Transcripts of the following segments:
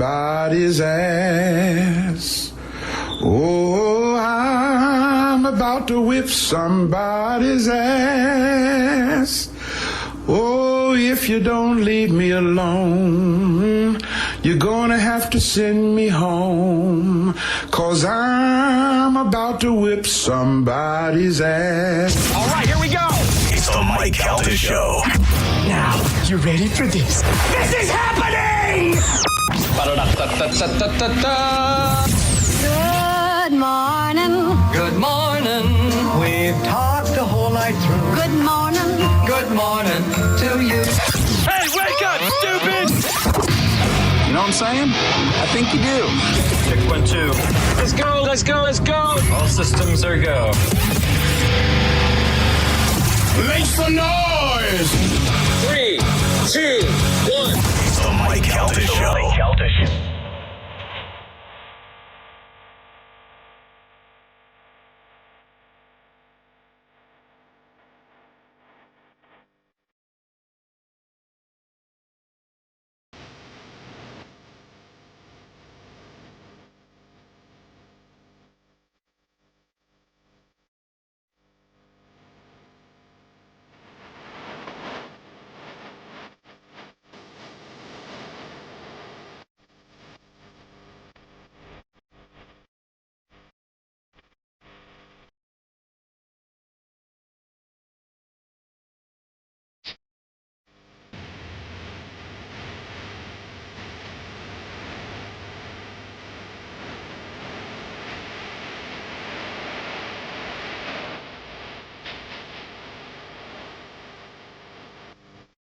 somebody's ass. Oh, I'm about to whip somebody's ass. Oh, if you don't leave me alone, you're gonna have to send me home, 'cause I'm about to whip somebody's ass. All right, here we go. It's the Mike Calta Show. Now, you ready for this? This is happening! Good morning. Good morning. We've talked the whole night through. Good morning. Good morning to you. Hey, wake up, stupid! You know what I'm saying? I think you do. 612. Let's go, let's go, let's go. All systems are go. Make some noise! 3, 2, 1. It's the Mike Calta Show.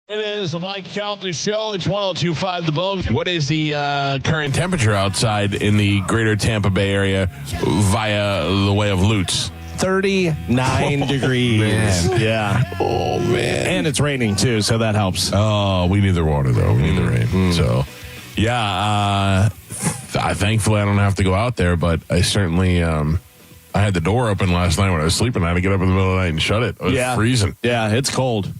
It is the Mike Calta Show. It's 102.5 The Bone. What is the current temperature outside in the greater Tampa Bay area via the way of Lutz? 39 degrees. Man. Yeah. Oh, man. And it's raining, too, so that helps. Oh, we need the water, though. We need the rain. So, yeah, thankfully I don't have to go out there, but I certainly... I had the door open last night when I was sleeping. I had to get up in the middle of the night and shut it. It was freezing. Yeah, it's cold.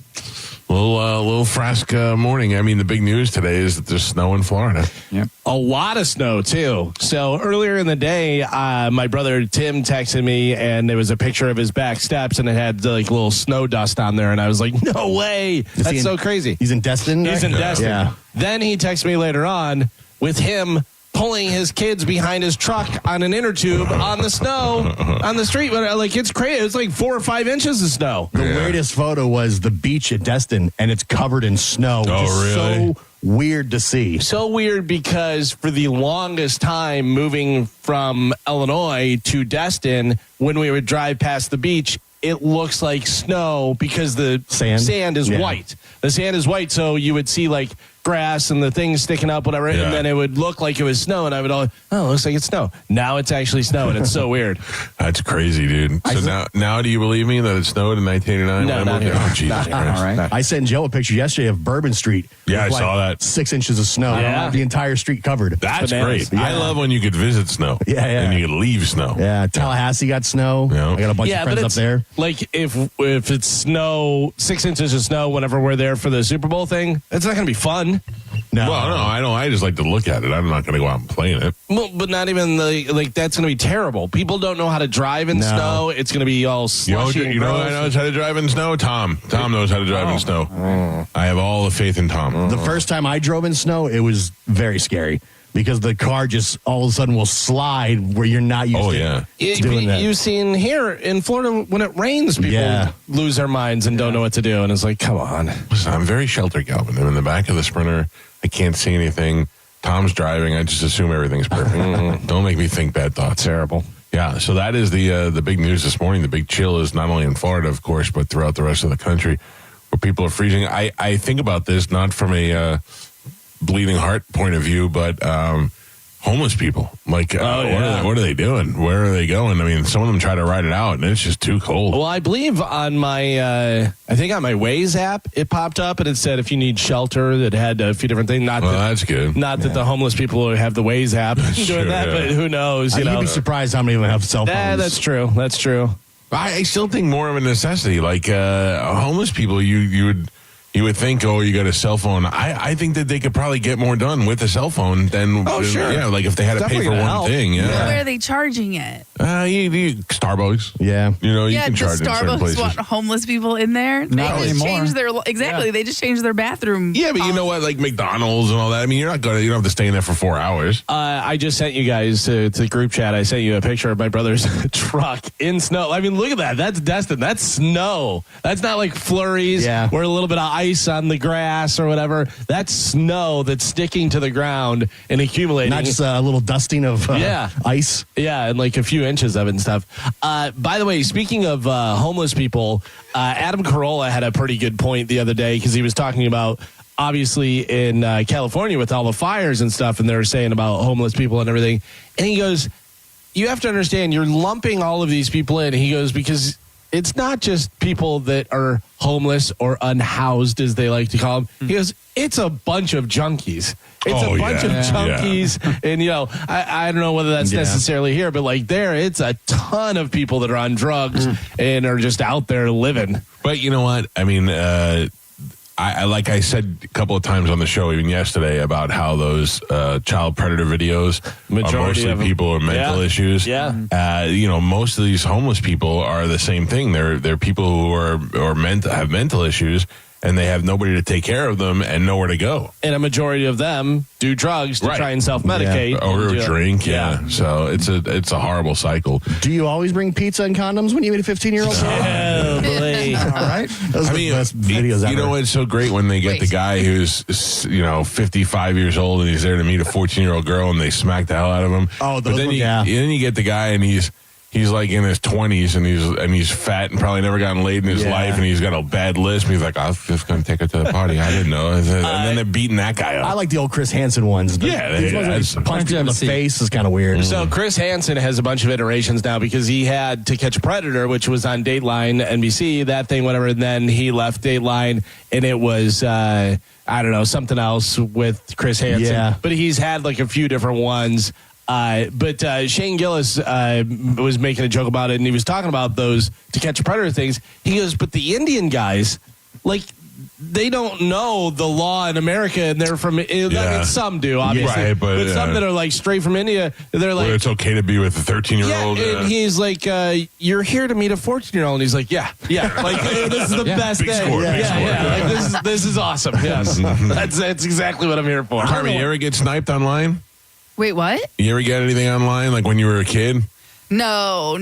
Little Frask morning. I mean, the big news today is that there's snow in Florida. Yep. A lot of snow, too. So earlier in the day, my brother Tim texted me, and there was a picture of his back steps, and it had like little snow dust on there. And I was like, no way. That's so crazy. He's in Destin? He's in Destin. Yeah. Then he texted me later on with him pulling his kids behind his truck on an inner tube on the snow on the street. Like, it's crazy. It's like 4 or 5 inches of snow. The weirdest photo was the beach at Destin, and it's covered in snow. Oh, really? So weird to see. So weird because for the longest time moving from Illinois to Destin, when we would drive past the beach, it looks like snow because the sand is white. The sand is white, so you would see like grass and the things sticking up, whatever, and then it would look like it was snow, and I would it looks like it's snow. Now it's actually snow, and it's so weird. That's crazy, dude. So now do you believe me that it snowed in 1989? No, not here. Oh, Jesus Christ. All right. I sent Joe a picture yesterday of Bourbon Street. Yeah, I with saw that. 6 inches of snow. Yeah. The entire street covered. That's bananas. great. I love when you could visit snow. Yeah. And you could leave snow. Yeah, Tallahassee got snow. Yeah. I got a bunch of friends up there. Like if it's snow, 6 inches of snow whenever we're there for the Super Bowl thing, it's not going to be fun. No. Well, no, I don't. I just like to look at it. I'm not going to go out and play in it. Well, but not even like that's going to be terrible. People don't know how to drive in snow. It's going to be all slushy. You know who knows how to drive in snow? Tom. Tom knows how to drive in snow. I have all the faith in Tom. The first time I drove in snow, it was very scary because the car just all of a sudden will slide where you're not used to doing that. You've seen here in Florida when it rains, people lose their minds and don't know what to do. And it's like, come on. Listen, I'm very sheltered, Calvin. I'm in the back of the Sprinter. I can't see anything. Tom's driving. I just assume everything's perfect. Don't make me think bad thoughts. Terrible. Yeah, so that is the big news this morning. The big chill is not only in Florida, of course, but throughout the rest of the country where people are freezing. I think about this not from a bleeding heart point of view, but homeless people. Like, what are they doing? Where are they going? I mean, some of them try to ride it out, and it's just too cold. Well, I believe on my, I think on my Waze app, it popped up, and it said if you need shelter, it had a few different things. That's good. Not that the homeless people have the Waze app doing that, but who knows? You'd be surprised how many of them have cell phones. That's true. That's true. I still think more of a necessity. Like, homeless people, you would You would think, oh, you got a cell phone. I think that they could probably get more done with a cell phone than, sure. Yeah, like if they had to pay for one thing. Yeah. Where are they charging it? Starbucks. Yeah. You know, you can does charge in certain Starbucks places. want homeless people in there? They Not just anymore. changed their They just changed their bathroom. Yeah, but you know what? Like McDonald's and all that. I mean, you don't have to stay in there for 4 hours. I just sent you guys to the group chat. I sent you a picture of my brother's truck in snow. I mean, look at that. That's Destin. That's snow. That's not like flurries or a little bit of ice on the grass or whatever. That's snow that's sticking to the ground and accumulating. Not just a little dusting of ice. Yeah, and like a few inches of it and stuff. By the way, speaking of homeless people, Adam Carolla had a pretty good point the other day because he was talking about obviously in California with all the fires and stuff, and they were saying about homeless people and everything. And he goes, you have to understand, you're lumping all of these people in. He goes, because it's not just people that are homeless or unhoused, as they like to call them. He goes, it's a bunch of junkies. It's a bunch of junkies. And, you know, I don't know whether that's necessarily here, but like it's a ton of people that are on drugs and are just out there living. But you know what? I mean, I like I said a couple of times on the show, even yesterday, about how those child predator videos Majority are mostly of them. people with mental issues. Yeah. You know, most of these homeless people are the same thing. They're people who have mental issues, and they have nobody to take care of them and nowhere to go. And a majority of them do drugs to try and self-medicate. Or drink, So it's a horrible cycle. Do you always bring pizza and condoms when you meet a 15-year-old? Oh, boy. All right. Those are the best videos ever. You know, it's so great when they get the guy who's, 55 years old and he's there to meet a 14-year-old girl and they smack the hell out of him. Oh, those but then ones, then you get the guy and he's like in his 20s and he's fat and probably never gotten laid in his life and he's got a bad lisp. He's like, I was just going to take her to the party. I didn't know. And then they're beating that guy up. I like the old Chris Hansen ones. These ones where he punch people in the face is kind of weird. So Chris Hansen has a bunch of iterations now because he had To Catch a Predator, which was on Dateline, NBC, that thing, whatever. And then he left Dateline and it was, I don't know, something else with Chris Hansen. Yeah. But he's had like a few different ones. But Shane Gillis was making a joke about it, and he was talking about those To Catch a Predator things. He goes, but the Indian guys, like, they don't know the law in America, and they're from, I mean, some do, obviously. Right, but some that are, like, straight from India, they're like... Where it's okay to be with a 13-year-old. Yeah, and he's like, you're here to meet a 14-year-old. And he's like, yeah. Like, this is the best Big thing. score, big Like, this is awesome. Yes. That's exactly what I'm here for. Harvey, you ever get sniped online? Wait, what? You ever get anything online, like when you were a kid? No.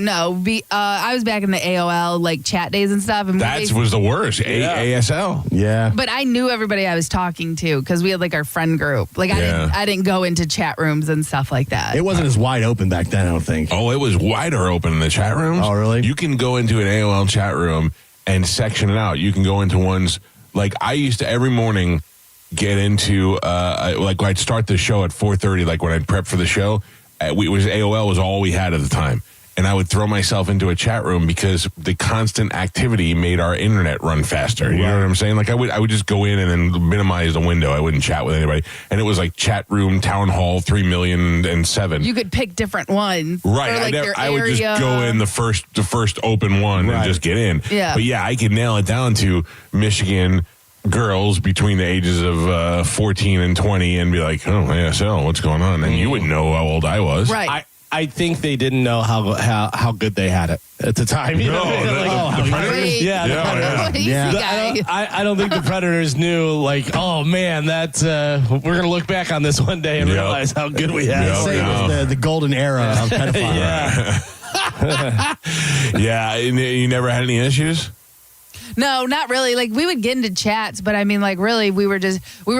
I was back in the AOL like chat days and stuff. And That was the worst. ASL. Yeah. But I knew everybody I was talking to because we had like our friend group. Like I didn't go into chat rooms and stuff like that. It wasn't as wide open back then, I don't think. Oh, it was wider open in the chat rooms. Oh, really? You can go into an AOL chat room and section it out. You can go into ones, like I used to every morning get into, like I'd start the show at 4:30, like when I'd prep for the show. AOL was all we had at the time. And I would throw myself into a chat room because the constant activity made our internet run faster. You know what I'm saying? Like I would just go in and then minimize the window. I wouldn't chat with anybody. And it was like chat room, town hall, 3,000,007. You could pick different ones. Right. Or, like, I would just go in the first open one and just get in. Yeah. But yeah, I could nail it down to Michigan girls between the ages of 14 and 20 and be like, oh, ASL, what's going on? And you wouldn't know how old I was. Right. I think they didn't know how good they had it at the time. You know? The Predators? Wait. I don't think the Predators knew, like, oh, man, that's we're going to look back on this one day and realize how good we had it. Say it was the golden era of pedophile. Yeah. You never had any issues? No, not really. Like we would get into chats, but I mean, like really, we were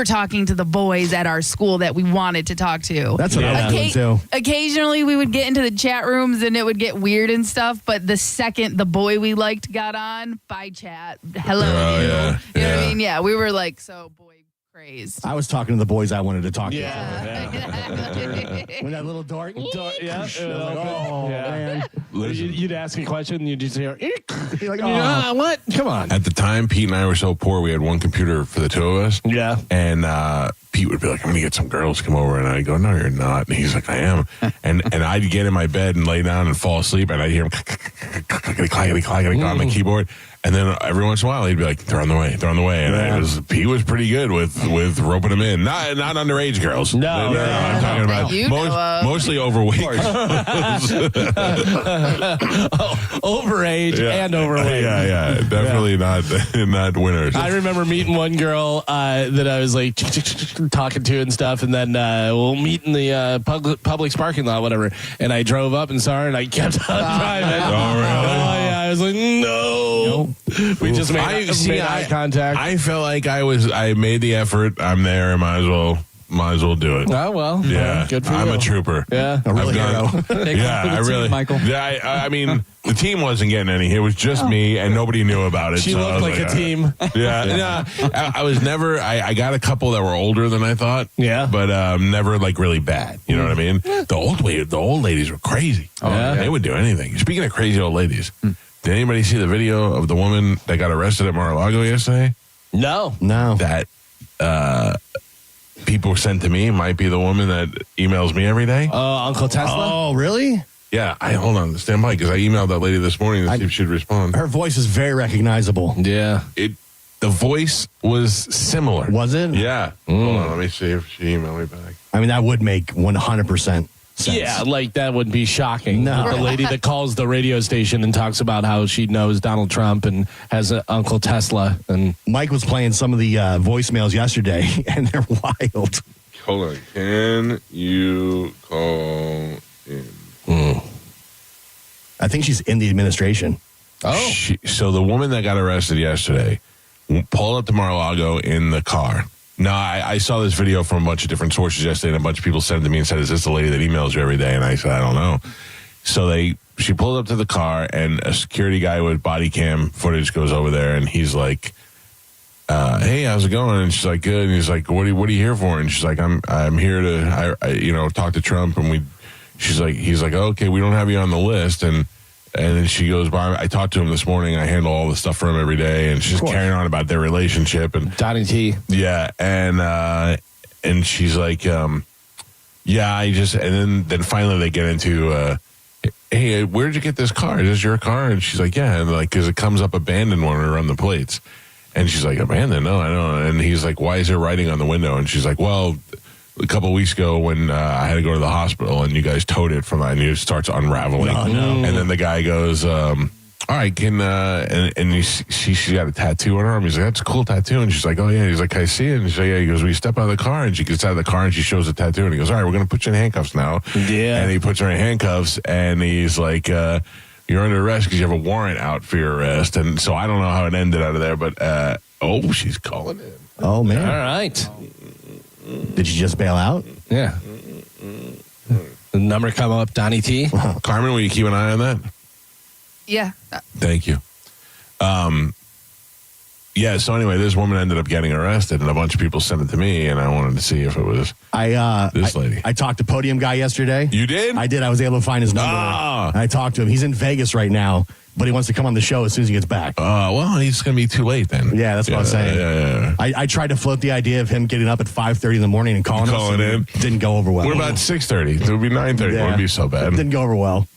talking to the boys at our school that we wanted to talk to. That's what I was doing too. Occasionally, we would get into the chat rooms and it would get weird and stuff. But the second the boy we liked got on, bye chat, hello. You know what I mean? Yeah, we were like so boy crazed. I was talking to the boys I wanted to talk to. When that little door, man. You'd ask a question and you'd just hear, You're like, what? Come on. At the time, Pete and I were so poor, we had one computer for the two of us. Yeah. And Pete would be like, I'm going to get some girls to come over. And I'd go, no, you're not. And he's like, I am. and I'd get in my bed and lay down and fall asleep. And I'd hear him. clackety on the keyboard. And then every once in a while, he'd be like, they're on the way. And he was pretty good with roping them in. Not underage girls. No. I'm talking about mostly overweight. Overage and overweight. Yeah. Definitely not winners. I remember meeting one girl that I was like talking to and stuff, and then we'll meet in the Publix parking lot, whatever. And I drove up and saw her, and I kept on driving. Oh, really? Oh, yeah. I was like, no. We just made eye contact. I felt like I made the effort. I'm there. I might as well do it. Oh, well. Yeah. Good for you. I'm a trooper. Yeah. A real hero. I really, Michael. Yeah, I mean, the team wasn't getting any. It was just me, and nobody knew about it. She so looked like a team. Yeah. I was never. I got a couple that were older than I thought. Yeah. But never like really bad. You know what I mean? The old ladies were crazy. Oh, yeah. They would do anything. Speaking of crazy old ladies, did anybody see the video of the woman that got arrested at Mar-a-Lago yesterday? No. That people sent to me might be the woman that emails me every day. Uncle Tesla? Oh, really? Yeah, hold on, stand by, because I emailed that lady this morning to see if she'd respond. Her voice is very recognizable. Yeah. The voice was similar. Was it? Yeah. Hold on, let me see if she emailed me back. I mean, that would make 100% sense. Yeah, like that would be shocking. No. The lady that calls the radio station and talks about how she knows Donald Trump and has an Uncle Tesla. And Mike was playing some of the voicemails yesterday, and they're wild. Hold on. Can you call in? I think she's in the administration. oh, So the woman that got arrested yesterday pulled up to Mar-a-Lago in the car. No, I saw this video from a bunch of different sources yesterday, and a bunch of people sent it to me and said, is this the lady that emails you every day? And I said, I don't know. So she pulled up to the car, and a security guy with body cam footage goes over there, and he's like, hey, how's it going? And she's like, good. And he's like, what are you here for? And she's like, I'm here to talk to Trump. And he's like, okay, we don't have you on the list. And then she goes by. I talked to him this morning. I handle all the stuff for him every day, and she's carrying on about their relationship. And Donnie T. yeah, and she's like, yeah, and then finally they get into, hey, where'd you get this car? Is this your car? And she's like, yeah, and because it comes up abandoned when we run the plates. And she's like, abandoned? No, I don't. And he's like, why is there writing on the window? And she's like, well, a couple of weeks ago when I had to go to the hospital and you guys towed it from that, and it starts unraveling. Oh, no. And then the guy goes, all right, can, she's got a tattoo on her arm. He's like, that's a cool tattoo. And she's like, oh, yeah. He's like, can I see it? And she's like, yeah. He goes, will you step out of the car? And she gets out of the car and she shows the tattoo. And he goes, all right, we're going to put you in handcuffs now. Yeah. And he puts her in handcuffs, and he's like, you're under arrest because you have a warrant out for your arrest. And so I don't know how it ended out of there, but, she's calling in. Oh, man. All right. Did you just bail out? Yeah. The number come up, Donnie T. Carmen, will you keep an eye on that? Yeah. Thank you. Yeah, so anyway, this woman ended up getting arrested, and a bunch of people sent it to me, and I wanted to see if it was this lady. I talked to Podium Guy yesterday. You did? I did. I was able to find his number. Ah. I talked to him. He's in Vegas right now, but he wants to come on the show as soon as he gets back. Well, he's going to be too late then. Yeah, that's what I'm saying. Yeah. I tried to float the idea of him getting up at 5:30 in the morning and calling in. Didn't go over well. What about 6:30? It would be 9:30. It wouldn't be so bad. Didn't go over well.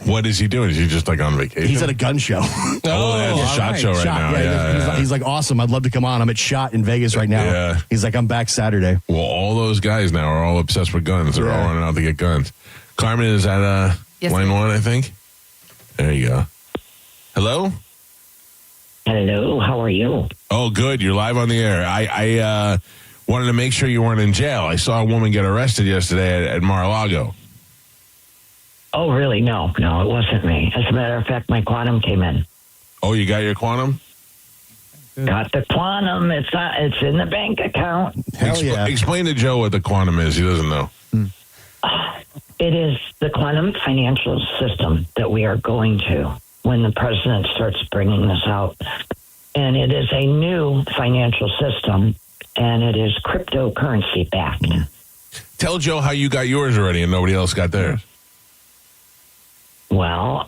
What is he doing? Is he just like on vacation? He's at a gun show. That's a SHOT show right now. Yeah. He's like, awesome. I'd love to come on. I'm at SHOT in Vegas right now. Yeah. He's like, I'm back Saturday. Well, all those guys now are all obsessed with guns. They're all running out to get guns. Carmen is at Yes, line sir. 1, I think. There you go. Hello? Hello, how are you? Oh, good. You're live on the air. I wanted to make sure you weren't in jail. I saw a woman get arrested yesterday at Mar-a-Lago. Oh, really? No, it wasn't me. As a matter of fact, my quantum came in. Oh, you got your quantum? Got the quantum. It's in the bank account. Hell yeah. Explain to Joe what the quantum is. He doesn't know. It is the quantum financial system that we are going to when the president starts bringing this out. And it is a new financial system, and it is cryptocurrency backed. Tell Joe how you got yours already and nobody else got theirs. Well,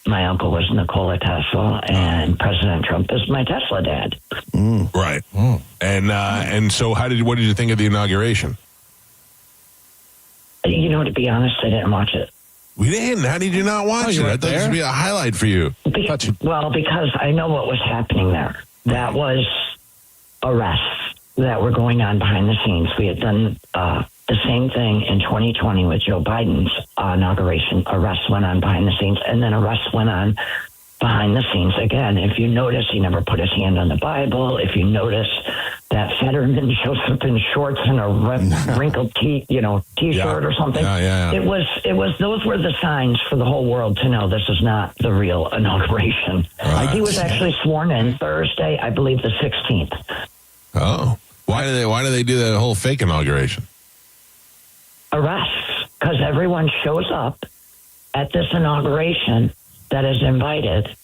my uncle was Nikola Tesla, and President Trump is my Tesla dad. Right. And so what did you think of the inauguration? You know, to be honest, I didn't watch it. We didn't. How did you not watch it? I thought this would be a highlight for you. Well, because I know what was happening there. That was arrests that were going on behind the scenes. We had done the same thing in 2020 with Joe Biden's inauguration. Arrests went on behind the scenes, and then arrests went on behind the scenes again. If you notice, he never put his hand on the Bible. If you notice that Fetterman shows up in shorts and a wrinkled t-shirt or something. Yeah. It was those were the signs for the whole world to know this is not the real inauguration. Right. He was actually sworn in Thursday, I believe the 16th. Oh. Why do they do that whole fake inauguration? Arrests, because everyone shows up at this inauguration that is invited,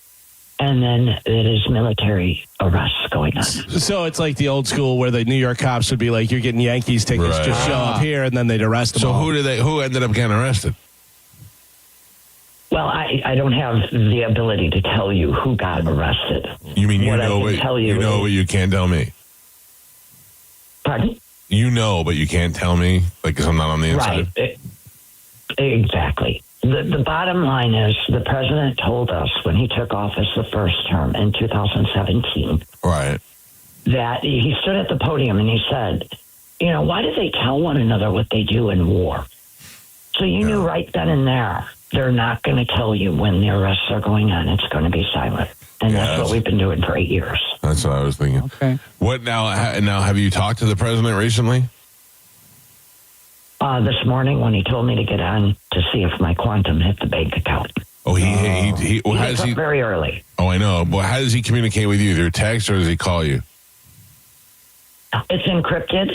and then it is military arrests going on. So it's like the old school where the New York cops would be like, "You're getting Yankees tickets, Right. just show up here," and then they'd arrest them. So all. who ended up getting arrested? Well, I don't have the ability to tell you who got arrested. You mean What I can tell you know, is- but you can't tell me? Pardon? You know, but you can't tell me, like, because I'm not on the inside. Right. Exactly. The bottom line is the president told us when he took office the first term in 2017 Right. that he stood at the podium and he said, why do they tell one another what they do in war? So you knew right then and there, they're not going to tell you when the arrests are going on. It's going to be silent. And that's what we've been doing for 8 years. That's what I was thinking. Okay. What now? Now, have you talked to the president recently? This morning when he told me to get on to see if my quantum hit the bank account. Oh, he He gets up very early. Oh, I know. But how does he communicate with you? Through text or does he call you? It's encrypted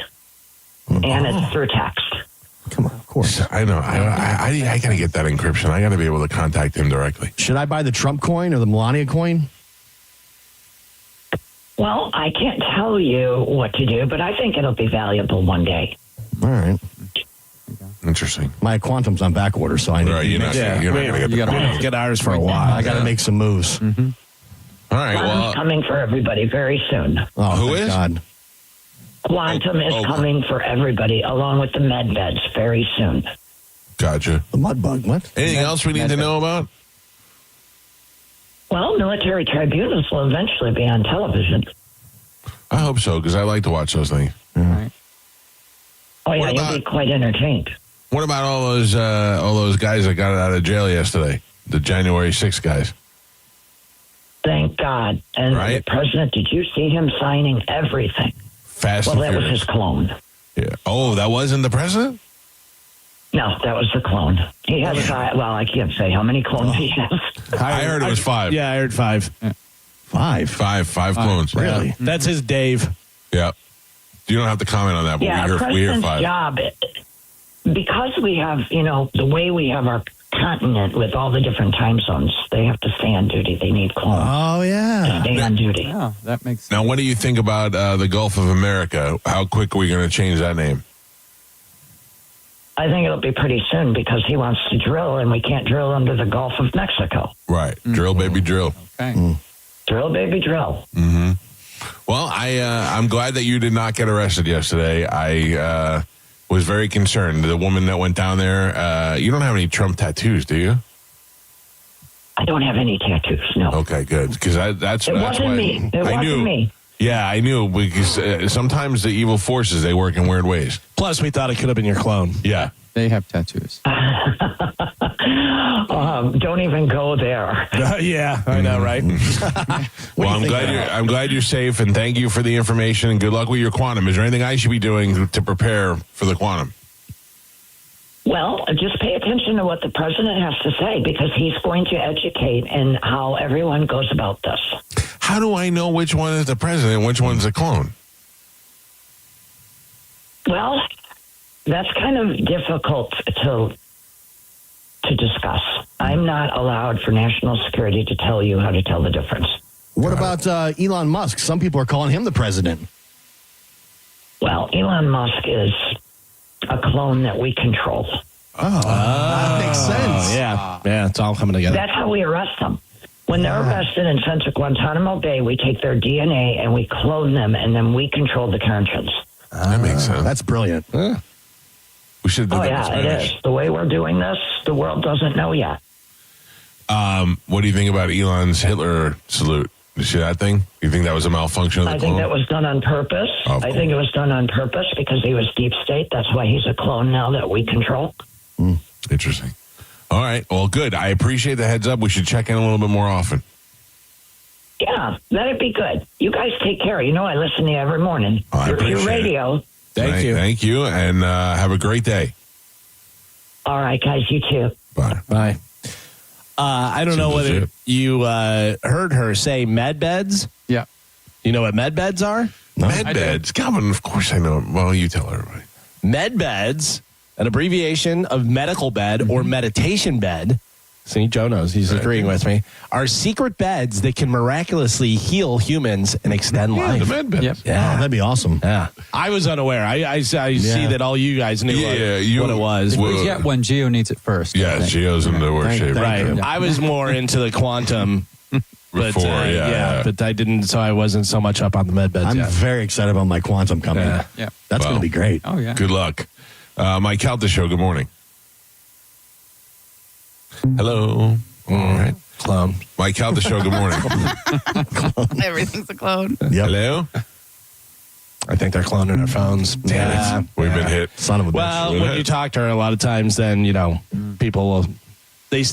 and it's through text. Come on, of course. I know. I got to get that encryption. I got to be able to contact him directly. Should I buy the Trump coin or the Melania coin? Well, I can't tell you what to do, but I think it'll be valuable one day. All right. Interesting. My quantum's on back order, so I need Right, you're not going to get the coin. Get ours for a while. I got to make some moves. Mm-hmm. All right. Quantum's Well, coming for everybody very soon. Oh, Who thank is? God. Quantum is coming for everybody, along with the med beds, very soon. gotcha. The mud bug, what? Anything else we need to know about? Well, military tribunals will eventually be on television. I hope so, because I like to watch those things. Right. Oh, yeah, What you'll about- be quite entertained. What about all those guys that got out of jail yesterday? The January 6th guys. Thank God. And Right. the president, did you see him signing everything? Fast Well, and that was Furious. his clone. Yeah. Oh, that wasn't the president? No, that was the clone. He has five. Well, I can't say how many clones he has. I heard it was 5. Yeah, I heard 5. Five. Five clones. Really? That's his Dave. Yeah. You don't have to comment on that, but Yeah, we hear president's 5. job, because we have, the way we have our continent with all the different time zones, they have to stay on duty. They need clones Oh, to yeah. stay on duty. Yeah, that makes sense. Now, what do you think about the Gulf of America? How quick are we going to change that name? I think it'll be pretty soon because he wants to drill, and we can't drill under the Gulf of Mexico. Right. Drill, baby, drill. Okay. Drill, baby, drill. Mm-hmm. Well, I'm glad that you did not get arrested yesterday. I was very concerned. The woman that went down there, you don't have any Trump tattoos, do you? I don't have any tattoos, no. Okay, good. Because that's It that's wasn't why me. It I wasn't knew. me. Yeah, I knew because sometimes the evil forces they work in weird ways. Plus, we thought it could have been your clone. Yeah. They have tattoos. Don't even go there. Yeah, I know, right? Well, I'm glad you're safe, and thank you for the information, and good luck with your quantum. Is there anything I should be doing to prepare for the quantum? Well, just pay attention to what the president has to say because he's going to educate in how everyone goes about this. How do I know which one is the president and which one's a clone? Well, that's kind of difficult to discuss. I'm not allowed for national security to tell you how to tell the difference. What about Elon Musk? Some people are calling him the president. Well, Elon Musk is a clone that we control. That makes sense. Yeah, it's all coming together. That's how we arrest them. When they're arrested and sent to Guantanamo Bay, we take their DNA and we clone them, and then we control the conscience. That makes sense. That's brilliant. We should have Oh, done that in yeah, it Spanish. is. The way we're doing this, the world doesn't know yet. What do you think about Elon's Hitler salute? You see that thing? You think that was a malfunction of the I clone? think that was done on purpose. Of I think it was done on purpose because he was deep state. That's why he's a clone now that we control. Interesting. All right. Well, good. I appreciate the heads up. We should check in a little bit more often. Yeah, that'd be good. You guys take care. You know I listen to you every morning. Oh, I Your appreciate radio. Thank you. Thank you. And have a great day. All right, guys, you too. Bye. Bye. I don't know whether legit. you heard her say med beds. Yeah. You know what med beds are? Med beds. Calvin, of course I know. Well, you tell everybody. Med beds, an abbreviation of medical bed or meditation bed. See, Joe knows. He's agreeing with me. Are secret beds that can miraculously heal humans and extend life. The med beds. Yep. Yeah. Oh, that'd be awesome. Yeah. I was unaware. I see that all you guys knew what it was. If we get one, Geo needs it first. Yeah, Geo's in the worst shape. Right. you. I was more into the quantum but, Before, yeah. but I didn't, so I wasn't so much up on the med beds I'm yet. very excited about my quantum coming. Yeah. Yeah. That's Wow. going to be great. Oh, yeah. Good luck. Mike Calta Show, good morning. Hello. All right. Clone. Mike Calta Show, good morning. Everything's a clone. Yep. Hello. I think they're cloning our phones. Damn it. We've been hit. Son of a bitch. Well, when you talk to her a lot of times, then, people will, I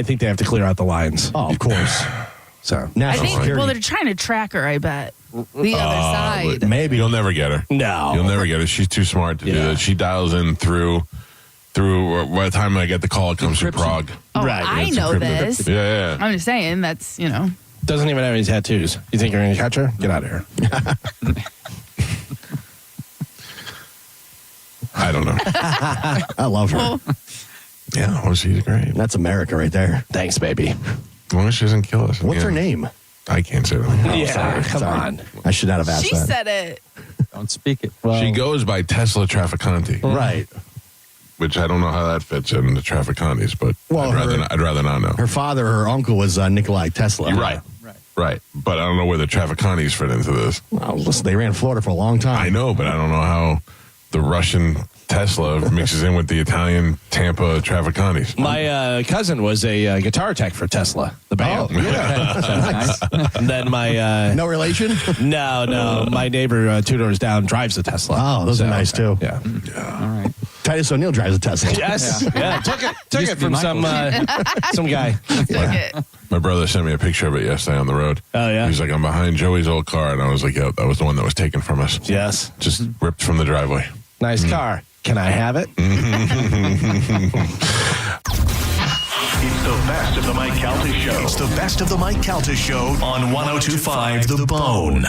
think they have to clear out the lines. Oh, of course. So, I National think, security. well, they're trying to track her, I bet. The other side. Maybe. You'll never get her. no. You'll never get her. She's too smart to do Yeah. that. She dials in through. By the time I get the call, it comes from Encryption. Prague. Oh, Right, I It's know encrypted. this. Yeah. I'm just saying that's, Doesn't even have any tattoos. You think you're going to catch her? Get out of here. I don't know. I love her. Well, Yeah, well, she's great. That's America right there. Thanks, baby. As long as she doesn't kill us. What's Yeah. her name? I can't say that. yeah, come Sorry. on. I should not have asked she that. said it. Don't speak it. She goes by Tesla Trafficante, Right. which I don't know how that fits in the Trafficantes, but Well, I'd rather not know. Her father, her uncle was Nikolai Tesla. You're right. Right. But I don't know where the Trafficantes fit into this. Well, listen, they ran Florida for a long time. I know, but I don't know how the Russian Tesla mixes in with the Italian Tampa Trafficantes. My cousin was a guitar tech for Tesla, the band. Oh, yeah. Nice. And then my No relation? no, my neighbor 2 doors down drives a Tesla. Oh, those are nice, too. Yeah. All right. Titus O'Neil drives a Tesla. Yes. Yeah. Took Used it to be from some guy. Took it. My brother sent me a picture of it yesterday on the road. Oh, yeah? He's like, I'm behind Joey's old car. And I was like, yeah, that was the one that was taken from us. Yes. Just ripped from the driveway. Nice car. Can I have it? It's the best of the Mike Calta Show. It's the best of the Mike Calta Show on 102.5 The Bone.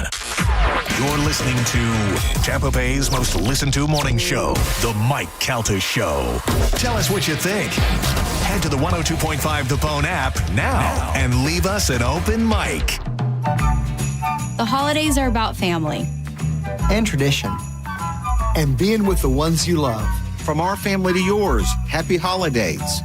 You're listening to Tampa Bay's most listened to morning show, The Mike Calta Show. Tell us what you think. Head to the 102.5 The Bone app now and leave us an open mic. The holidays are about family. And tradition. And being with the ones you love. From our family to yours, happy holidays.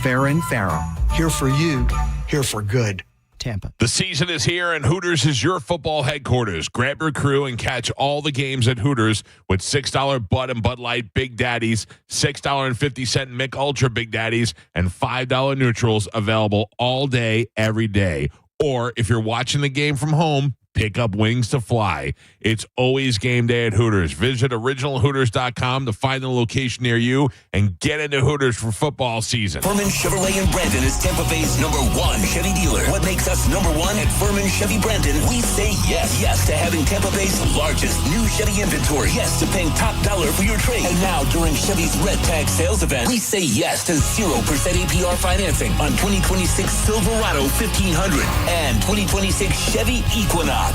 Farrah and Farrah, here for you, here for good. Tampa. The season is here, and Hooters is your football headquarters. Grab your crew and catch all the games at Hooters with $6 Bud and Bud Light Big Daddies, $6.50 Mick Ultra Big Daddies, and $5 neutrals available all day, every day. Or if you're watching the game from home, pick up wings to fly. It's always game day at Hooters. Visit originalhooters.com to find the location near you and get into Hooters for football season. Furman Chevrolet in Brandon is Tampa Bay's #1 Chevy dealer. What makes us #1 at Furman Chevy Brandon? We say yes. Yes to having Tampa Bay's largest new Chevy inventory. Yes to paying top dollar for your trade. And now during Chevy's Red Tag sales event, we say yes to 0% APR financing on 2026 Silverado 1500 and 2026 Chevy Equinox.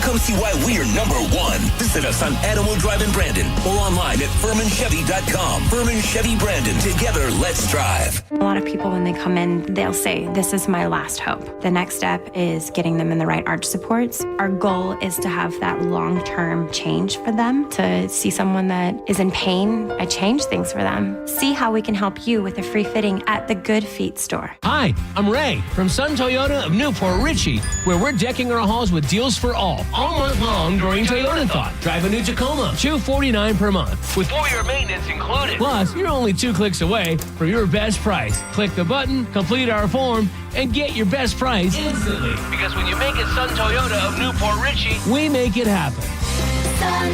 Come see why we're #1. Visit us on Animal Drive in Brandon or online at FurmanChevy.com. Furman Chevy Brandon. Together, let's drive. A lot of people, when they come in, they'll say, this is my last hope. The next step is getting them in the right arch supports. Our goal is to have that long-term change for them, to see someone that is in pain. I change things for them. See how we can help you with a free fitting at the Good Feet store. Hi, I'm Ray from Sun Toyota of Newport Richey, where we're decking our halls with deals for all. now, all month long during Toyotathon. Drive a new Tacoma, $249 per month, with 4-year maintenance included. Plus, you're only 2 clicks away from your best price. Click the button, complete our form, and get your best price instantly. Because when you make it Sun Toyota of Newport Richie, we make it happen. Sun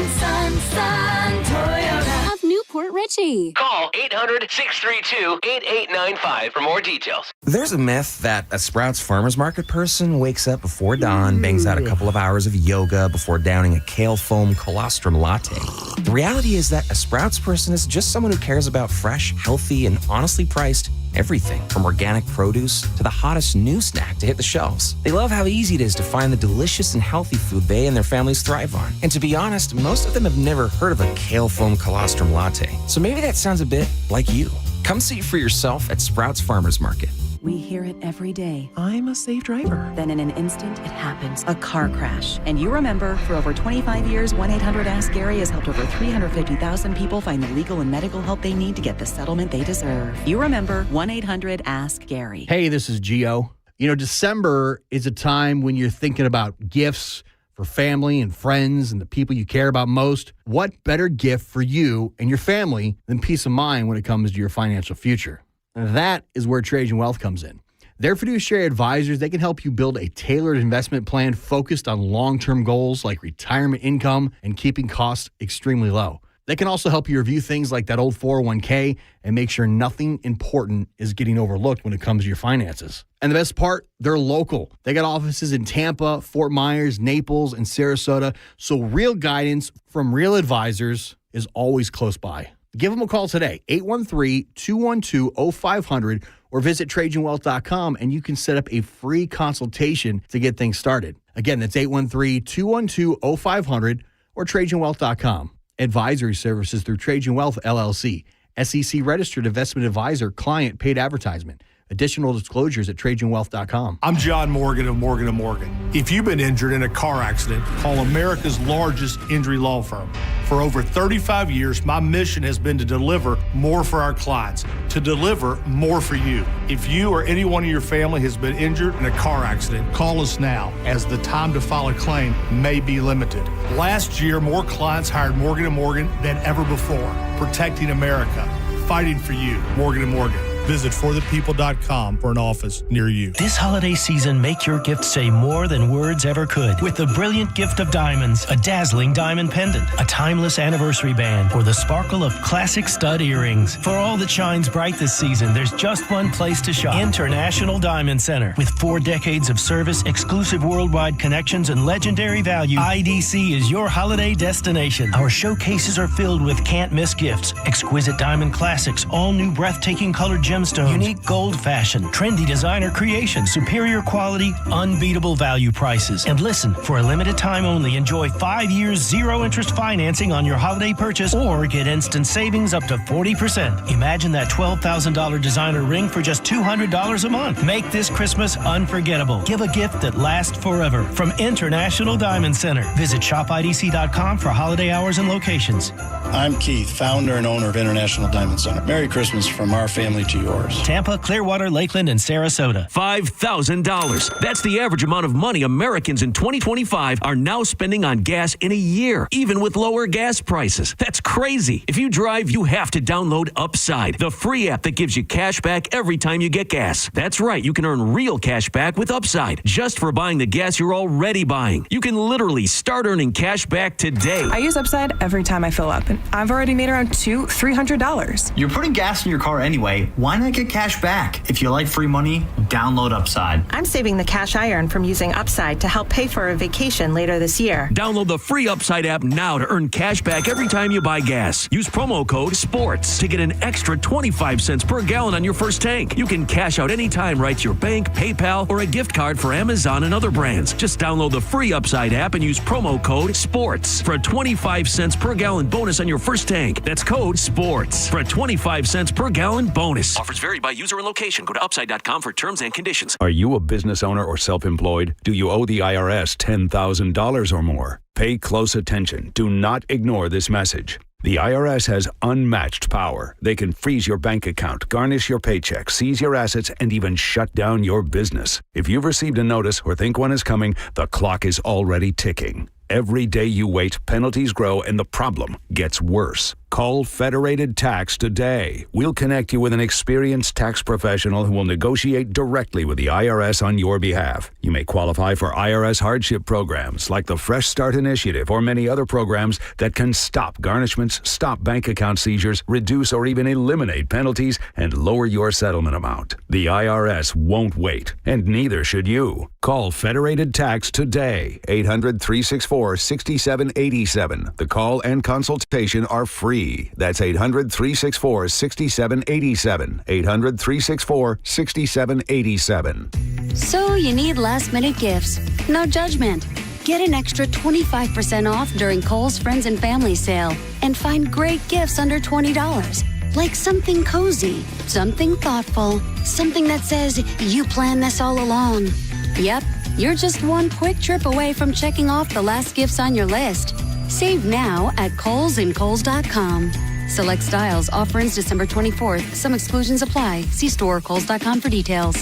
Toyota of Newport Richie. Call 800-632-8895 for more details. There's a myth that a Sprouts Farmers Market person wakes up before dawn, bangs out a couple of hours of yoga before downing a kale foam colostrum latte. The reality is that a Sprouts person is just someone who cares about fresh, healthy, and honestly priced everything from organic produce to the hottest new snack to hit the shelves. They love how easy it is to find the delicious and healthy food they and their families thrive on. And to be honest, most of them have never heard of a kale foam colostrum latte. So maybe that sounds a bit like you. Come see for yourself at Sprouts Farmers Market. We hear it every day. I'm a safe driver. Then in an instant, it happens. A car crash. And you remember, for over 25 years, 1-800-ASK-GARY has helped over 350,000 people find the legal and medical help they need to get the settlement they deserve. You remember 1-800-ASK-GARY. Hey, this is Gio. You know, December is a time when you're thinking about gifts for family and friends and the people you care about most. What better gift for you and your family than peace of mind when it comes to your financial future? And that is where Trajan Wealth comes in. They're fiduciary advisors. They can help you build a tailored investment plan focused on long-term goals like retirement income and keeping costs extremely low. They can also help you review things like that old 401k and make sure nothing important is getting overlooked when it comes to your finances. And the best part, they're local. They got offices in Tampa, Fort Myers, Naples, and Sarasota. So real guidance from real advisors is always close by. Give them a call today, 813-212-0500, or visit TrajanWealth.com, and you can set up a free consultation to get things started. Again, that's 813-212-0500 or TrajanWealth.com. Advisory services through Trajan Wealth, LLC. SEC registered investment advisor, client paid advertisement. Additional disclosures at TrajanWealth.com. I'm John Morgan of Morgan & Morgan. If you've been injured in a car accident, call America's largest injury law firm. For over 35 years, my mission has been to deliver more for our clients, to deliver more for you. If you or anyone in your family has been injured in a car accident, call us now, as the time to file a claim may be limited. Last year, more clients hired Morgan & Morgan than ever before, protecting America, fighting for you. Morgan & Morgan. Visit forthepeople.com for an office near you. This holiday season, make your gift say more than words ever could with the brilliant gift of diamonds, a dazzling diamond pendant, a timeless anniversary band, or the sparkle of classic stud earrings. For all that shines bright this season, there's just one place to shop. International Diamond Center. With 4 decades of service, exclusive worldwide connections, and legendary value, IDC is your holiday destination. Our showcases are filled with can't-miss gifts, exquisite diamond classics, all new breathtaking colored gems, unique gold fashion, trendy designer creation, superior quality, unbeatable value prices. And listen, for a limited time only, enjoy 5 years zero-interest financing on your holiday purchase or get instant savings up to 40%. Imagine that $12,000 designer ring for just $200 a month. Make this Christmas unforgettable. Give a gift that lasts forever from International Diamond Center. Visit shopidc.com for holiday hours and locations. I'm Keith, founder and owner of International Diamond Center. Merry Christmas from our family to yours. Tampa, Clearwater, Lakeland, and Sarasota. $5,000. That's the average amount of money Americans in 2025 are now spending on gas in a year, even with lower gas prices. That's crazy. If you drive, you have to download Upside, the free app that gives you cash back every time you get gas. That's right, you can earn real cash back with Upside, just for buying the gas you're already buying. You can literally start earning cash back today. I use Upside every time I fill up, and I've already made around $200-$300. You're putting gas in your car anyway. Why not get cash back? If you like free money, download Upside. I'm saving the cash I earn from using Upside to help pay for a vacation later this year. Download the free Upside app now to earn cash back every time you buy gas. Use promo code SPORTS to get an extra 25 cents per gallon on your first tank. You can cash out anytime right to your bank, PayPal, or a gift card for Amazon and other brands. Just download the free Upside app and use promo code SPORTS for a 25 cents per gallon bonus on your first tank. That's code SPORTS for a 25 cents per gallon bonus. Offers vary by user and location. Go to upside.com for terms and conditions. Are you a business owner or self-employed? Do you owe the IRS $10,000 or more? Pay close attention. Do not ignore this message. The IRS has unmatched power. They can freeze your bank account, garnish your paycheck, seize your assets, and even shut down your business. If you've received a notice or think one is coming, the clock is already ticking. Every day you wait, penalties grow, and the problem gets worse. Call Federated Tax today. We'll connect you with an experienced tax professional who will negotiate directly with the IRS on your behalf. You may qualify for IRS hardship programs like the Fresh Start Initiative or many other programs that can stop garnishments, stop bank account seizures, reduce or even eliminate penalties, and lower your settlement amount. The IRS won't wait, and neither should you. Call Federated Tax today. 800-364-6787. The call and consultation are free. That's 800-364-6787. 800-364-6787. So you need last-minute gifts. No judgment. Get an extra 25% off during Kohl's Friends and Family Sale and find great gifts under $20. Like something cozy, something thoughtful, something that says you planned this all along. Yep, you're just one quick trip away from checking off the last gifts on your list. Save now at Kohl's and Kohl's.com. Select styles. Offer ends December 24th. Some exclusions apply. See store or Kohl's.com for details.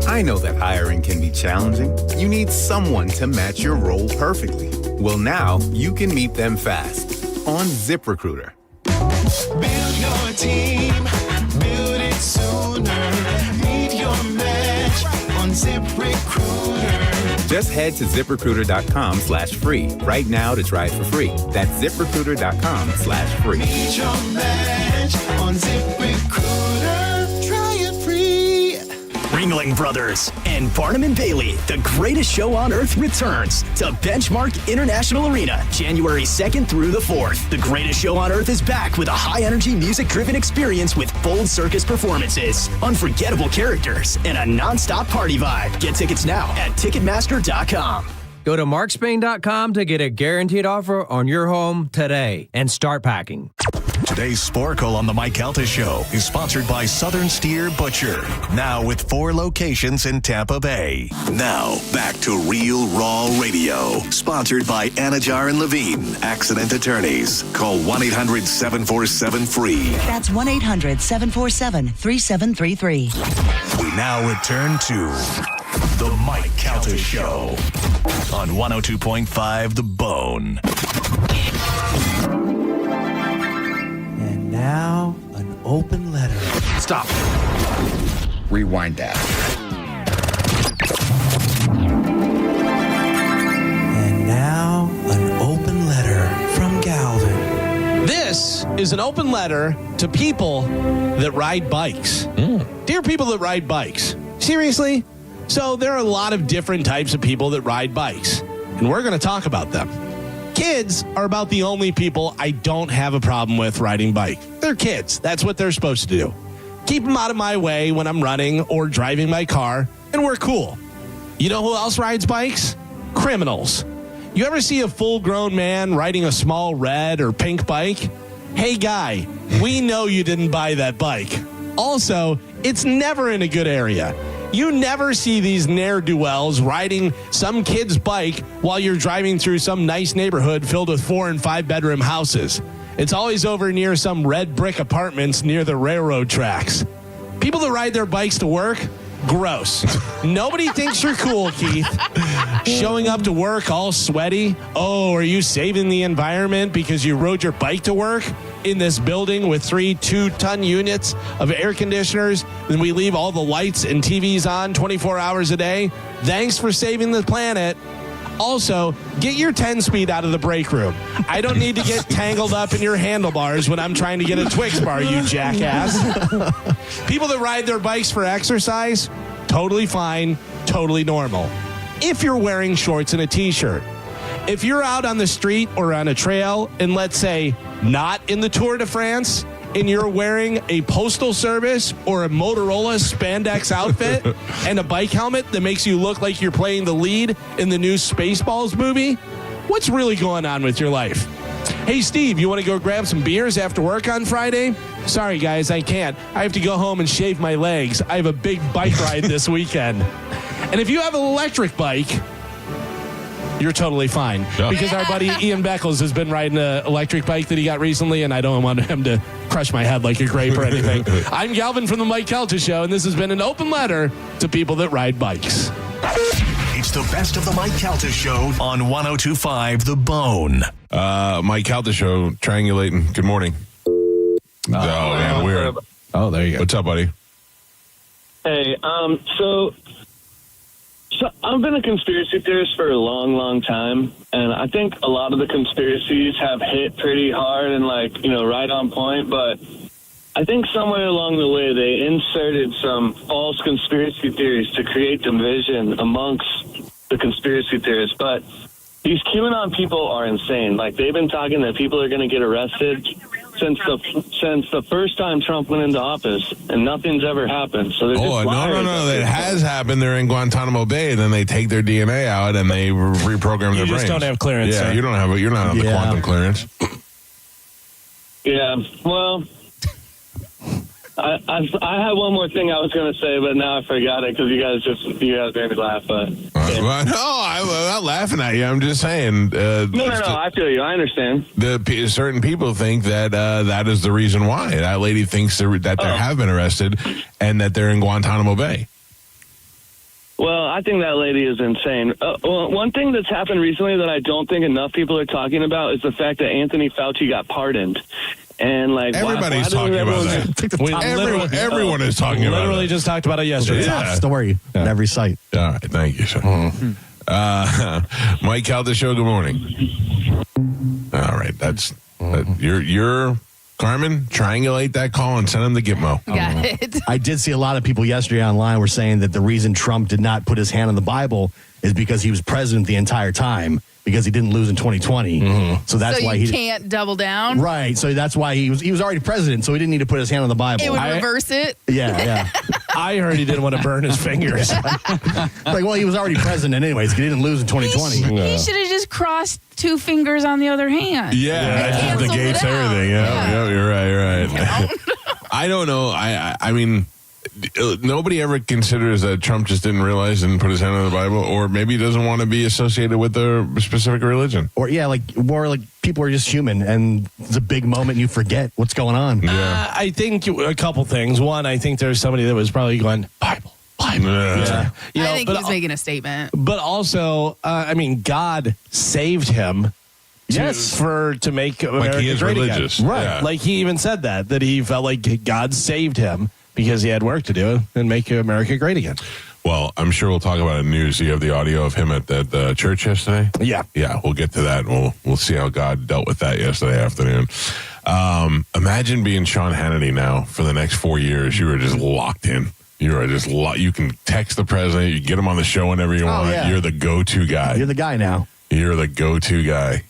I know that hiring can be challenging. You need someone to match your role perfectly. Well, now you can meet them fast on ZipRecruiter. Build your team. Build it sooner. Meet your match on ZipRecruiter. Just head to ZipRecruiter.com/free right now to try it for free. That's ZipRecruiter.com/free. Meet your match on ZipRecruiter. Try it free. Ringling Brothers and Barnum & Bailey, the greatest show on earth, returns to Benchmark International Arena, January 2nd through the 4th. The greatest show on earth is back with a high-energy, music-driven experience with bold circus performances, unforgettable characters, and a non-stop party vibe. Get tickets now at Ticketmaster.com. Go to markspain.com to get a guaranteed offer on your home today and start packing. Today's Sporkle on the Mike Calta Show is sponsored by Southern Steer Butcher. Now with 4 locations in Tampa Bay. Now back to Real Raw Radio. Sponsored by Anajar and Levine, accident attorneys. Call 1-800-747-FREE. That's 1-800-747-3733. We now return to the Mike Calta Show on 102.5 The Bone. And now, an open letter. Stop. Rewind that. And now, an open letter from Galvin. This is an open letter to people that ride bikes. Dear people that ride bikes, seriously? So there are a lot of different types of people that ride bikes, and we're going to talk about them. Kids are about the only people I don't have a problem with riding bike. They're kids. That's what they're supposed to do. Keep them out of my way when I'm running or driving my car, and we're cool. You know who else rides bikes? Criminals. You ever see a full-grown man riding a small red or pink bike? Hey, guy, we know you didn't buy that bike. Also, it's never in a good area. You never see these ne'er-do-wells riding some kid's bike while you're driving through some nice neighborhood filled with 4- and 5-bedroom houses. It's always over near some red brick apartments near the railroad tracks. People that ride their bikes to work, gross. Nobody thinks you're cool, Keith. Showing up to work all sweaty. Oh, are you saving the environment because you rode your bike to work? In this building with 3 2-ton units of air conditioners, then we leave all the lights and TVs on 24 hours a day. Thanks for saving the planet. Also, get your 10-speed out of the break room. I don't need to get tangled up in your handlebars when I'm trying to get a Twix bar, you jackass. People that ride their bikes for exercise, totally fine, totally normal. If you're wearing shorts and a t-shirt. If you're out on the street or on a trail and, let's say, not in the Tour de France, and you're wearing a Postal Service or a Motorola spandex outfit and a bike helmet that makes you look like you're playing the lead in the new Spaceballs movie, what's really going on with your life? Hey, Steve, you want to go grab some beers after work on Friday? Sorry, guys, I can't. I have to go home and shave my legs. I have a big bike ride this weekend. And if you have an electric bike, you're totally fine. Yeah. Because our buddy Ian Beckles has been riding an electric bike that he got recently, and I don't want him to crush my head like a grape or anything. I'm Galvin from the Mike Calta Show, and this has been an open letter to people that ride bikes. It's the best of the Mike Calta Show on 102.5 The Bone. Mike Calta Show, triangulating. Good morning. Man, weird. Oh, there you go. What's up, buddy? Hey, so I've been a conspiracy theorist for a long, long time, and I think a lot of the conspiracies have hit pretty hard and, right on point, but I think somewhere along the way they inserted some false conspiracy theories to create division amongst the conspiracy theorists. But these QAnon people are insane. Like, they've been talking that people are going to get arrested since the first time Trump went into office, and nothing's ever happened. So they're just liars. No. It has happened. They're in Guantanamo Bay, and then they take their DNA out and they reprogram their brains. You just don't have clearance. Yeah, sir. you're not on the quantum clearance. Yeah, well, I had one more thing I was going to say, but now I forgot it because you guys made me laugh. But I'm not laughing at you. I'm just saying. No, I feel you. I understand. Certain people think that that is the reason why. That lady thinks that they have been arrested and that they're in Guantanamo Bay. Well, I think that lady is insane. One thing that's happened recently that I don't think enough people are talking about is the fact that Anthony Fauci got pardoned. And everybody's talking about that. Everyone is talking about it. Literally just talked about it yesterday. It's a top story at every site. All right, thank you, sir. Mike Calta Show, good morning. All right, that's you're Carmen, triangulate that call and send him to Gitmo. Got it. I did see a lot of people yesterday online were saying that the reason Trump did not put his hand on the Bible is because he was president the entire time, because he didn't lose in 2020. So that's why he can't double down. Right. So that's why he was already president, so he didn't need to put his hand on the Bible. It would reverse it. Yeah. I heard he didn't want to burn his fingers. He was already president anyways. He didn't lose in 2020. He should have just crossed two fingers on the other hand. Yeah, that just negates everything. Yeah, you're right. I don't know. I mean, nobody ever considers that Trump just didn't realize and put his hand on the Bible, or maybe he doesn't want to be associated with a specific religion. Or more like people are just human, and it's a big moment and you forget what's going on. Yeah. I think a couple things. One, I think there's somebody that was probably going, Bible. I think he's making a statement. But also, God saved him. To make America he is great religious. Again. Right. Yeah. Like he even said that he felt like God saved him because he had work to do and make America great again. Well, I'm sure we'll talk about it in the news. Do you have the audio of him at the church yesterday? Yeah. Yeah, we'll get to that. We'll see how God dealt with that yesterday afternoon. Imagine being Sean Hannity now for the next 4 years. You were just locked in. You are just you can text the president. You get him on the show whenever you want. Yeah. You're the go-to guy. You're the guy now. You're the go-to guy.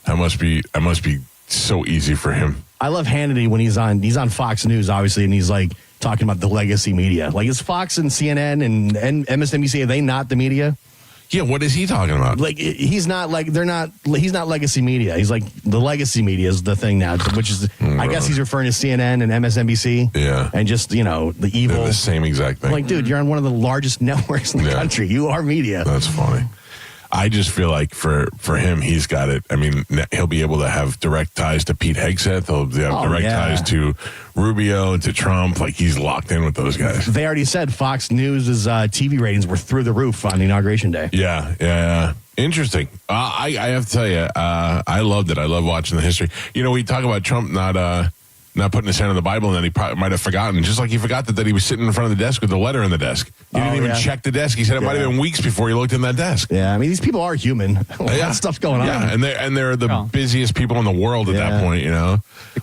That must be so easy for him. I love Hannity when he's on Fox News, obviously, and he's like talking about the legacy media. Like, is Fox and CNN and MSNBC, are they not the media? Yeah, what is he talking about? Like, he's not legacy media. He's like, the legacy media is the thing now, which is, I guess he's referring to CNN and MSNBC. Yeah. And just, the evil. They're the same exact thing. I'm like, dude, you're on one of the largest networks in the country. You are media. That's funny. I just feel like for him, he's got it. I mean, he'll be able to have direct ties to Pete Hegseth. He'll have direct ties to Rubio and to Trump. Like, he's locked in with those guys. They already said Fox News' TV ratings were through the roof on Inauguration Day. Yeah. Interesting. I have to tell you, I loved it. I love watching the history. We talk about Trump not putting his hand on the Bible, and then he probably might have forgotten. Just like he forgot that he was sitting in front of the desk with the letter in the desk. He didn't even check the desk. He said it might have been weeks before he looked in that desk. Yeah, I mean, these people are human. A lot of stuff's going on. Yeah, and they're the busiest people in the world at that point,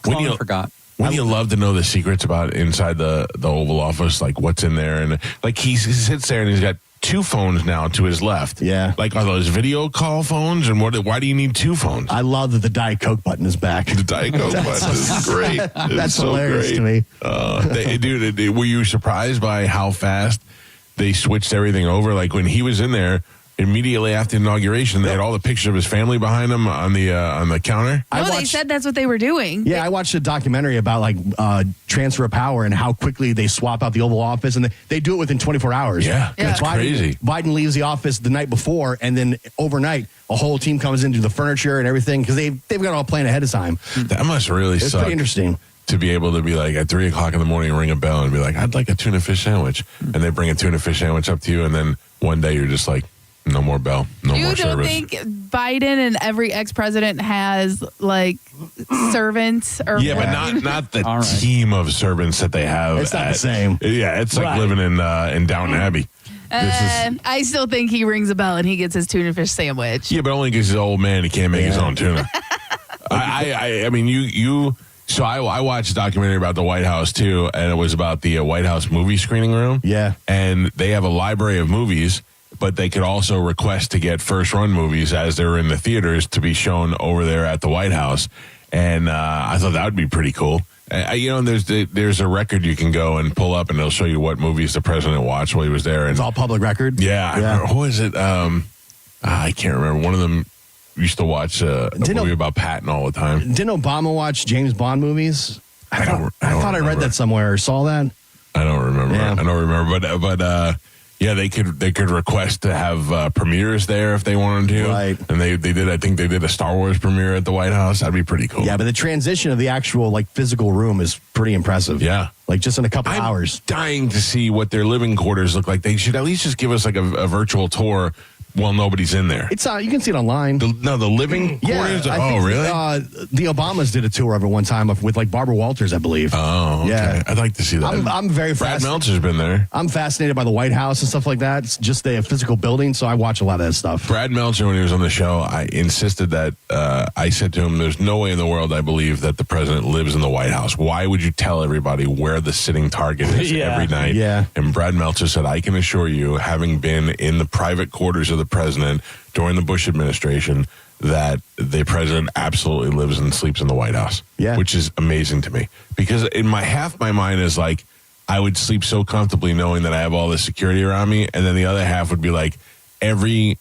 When you forgot. Wouldn't you love to know the secrets about inside the Oval Office, like what's in there? And like he sits there and he's got two phones now to his left. Yeah. Like, are those video call phones? And why do you need two phones? I love that the Diet Coke button is back. The Diet Coke button is great. That's so hilarious great to me. Were you surprised by how fast they switched everything over? Like, when he was in there, immediately after inauguration. They had all the pictures of his family behind him on the counter. No, they said that's what they were doing. Yeah, I watched a documentary about transfer of power and how quickly they swap out the Oval Office, and they do it within 24 hours. Yeah. That's crazy. Biden leaves the office the night before, and then overnight, a whole team comes in to do the furniture and everything because they've got it all planned ahead of time. That must really suck. It's pretty interesting. To be able to be like at 3 o'clock in the morning, ring a bell and be like, I'd like a tuna fish sandwich. And they bring a tuna fish sandwich up to you. And then one day you're just like, no more bell, no more service. You don't think Biden and every ex-president has like servants or yeah, but not the team of servants that they have. It's not the same. Yeah, it's like living in Downton Abbey. I still think he rings a bell and he gets his tuna fish sandwich. Yeah, but only because he's an old man. He can't make his own tuna. I mean, you. So I watched a documentary about the White House, too, and it was about the White House movie screening room. Yeah. And they have a library of movies, but they could also request to get first-run movies as they're in the theaters to be shown over there at the White House. And I thought that would be pretty cool. There's a record you can go and pull up, and they'll show you what movies the president watched while he was there. And it's all public record? Yeah. I remember, who is it? I can't remember. One of them used to watch a movie about Patton all the time. Didn't Obama watch James Bond movies? I thought I read that somewhere or saw that. I don't remember. Yeah. I don't remember. But yeah, they could request to have premieres there if they wanted to. Right. And they did. I think they did a Star Wars premiere at the White House. That'd be pretty cool. Yeah, but the transition of the actual physical room is pretty impressive. Yeah. Just in a couple hours. Dying to see what their living quarters look like. They should at least just give us a virtual tour. Well, nobody's in there. It's you can see it online. The living quarters? Really? The Obamas did a tour of it one time with Barbara Walters, I believe. Oh, okay. Yeah. I'd like to see that. I'm very Brad Meltzer's been there. I'm fascinated by the White House and stuff like that. It's just a physical building, so I watch a lot of that stuff. Brad Meltzer, when he was on the show, I insisted that I said to him, there's no way in the world I believe that the president lives in the White House. Why would you tell everybody where the sitting target is every night? Yeah. And Brad Meltzer said, I can assure you, having been in the private quarters of the president during the Bush administration, that the president absolutely lives and sleeps in the White House. Yeah. Which is amazing to me. Because in half my mind is like, I would sleep so comfortably knowing that I have all this security around me. And then the other half would be like, every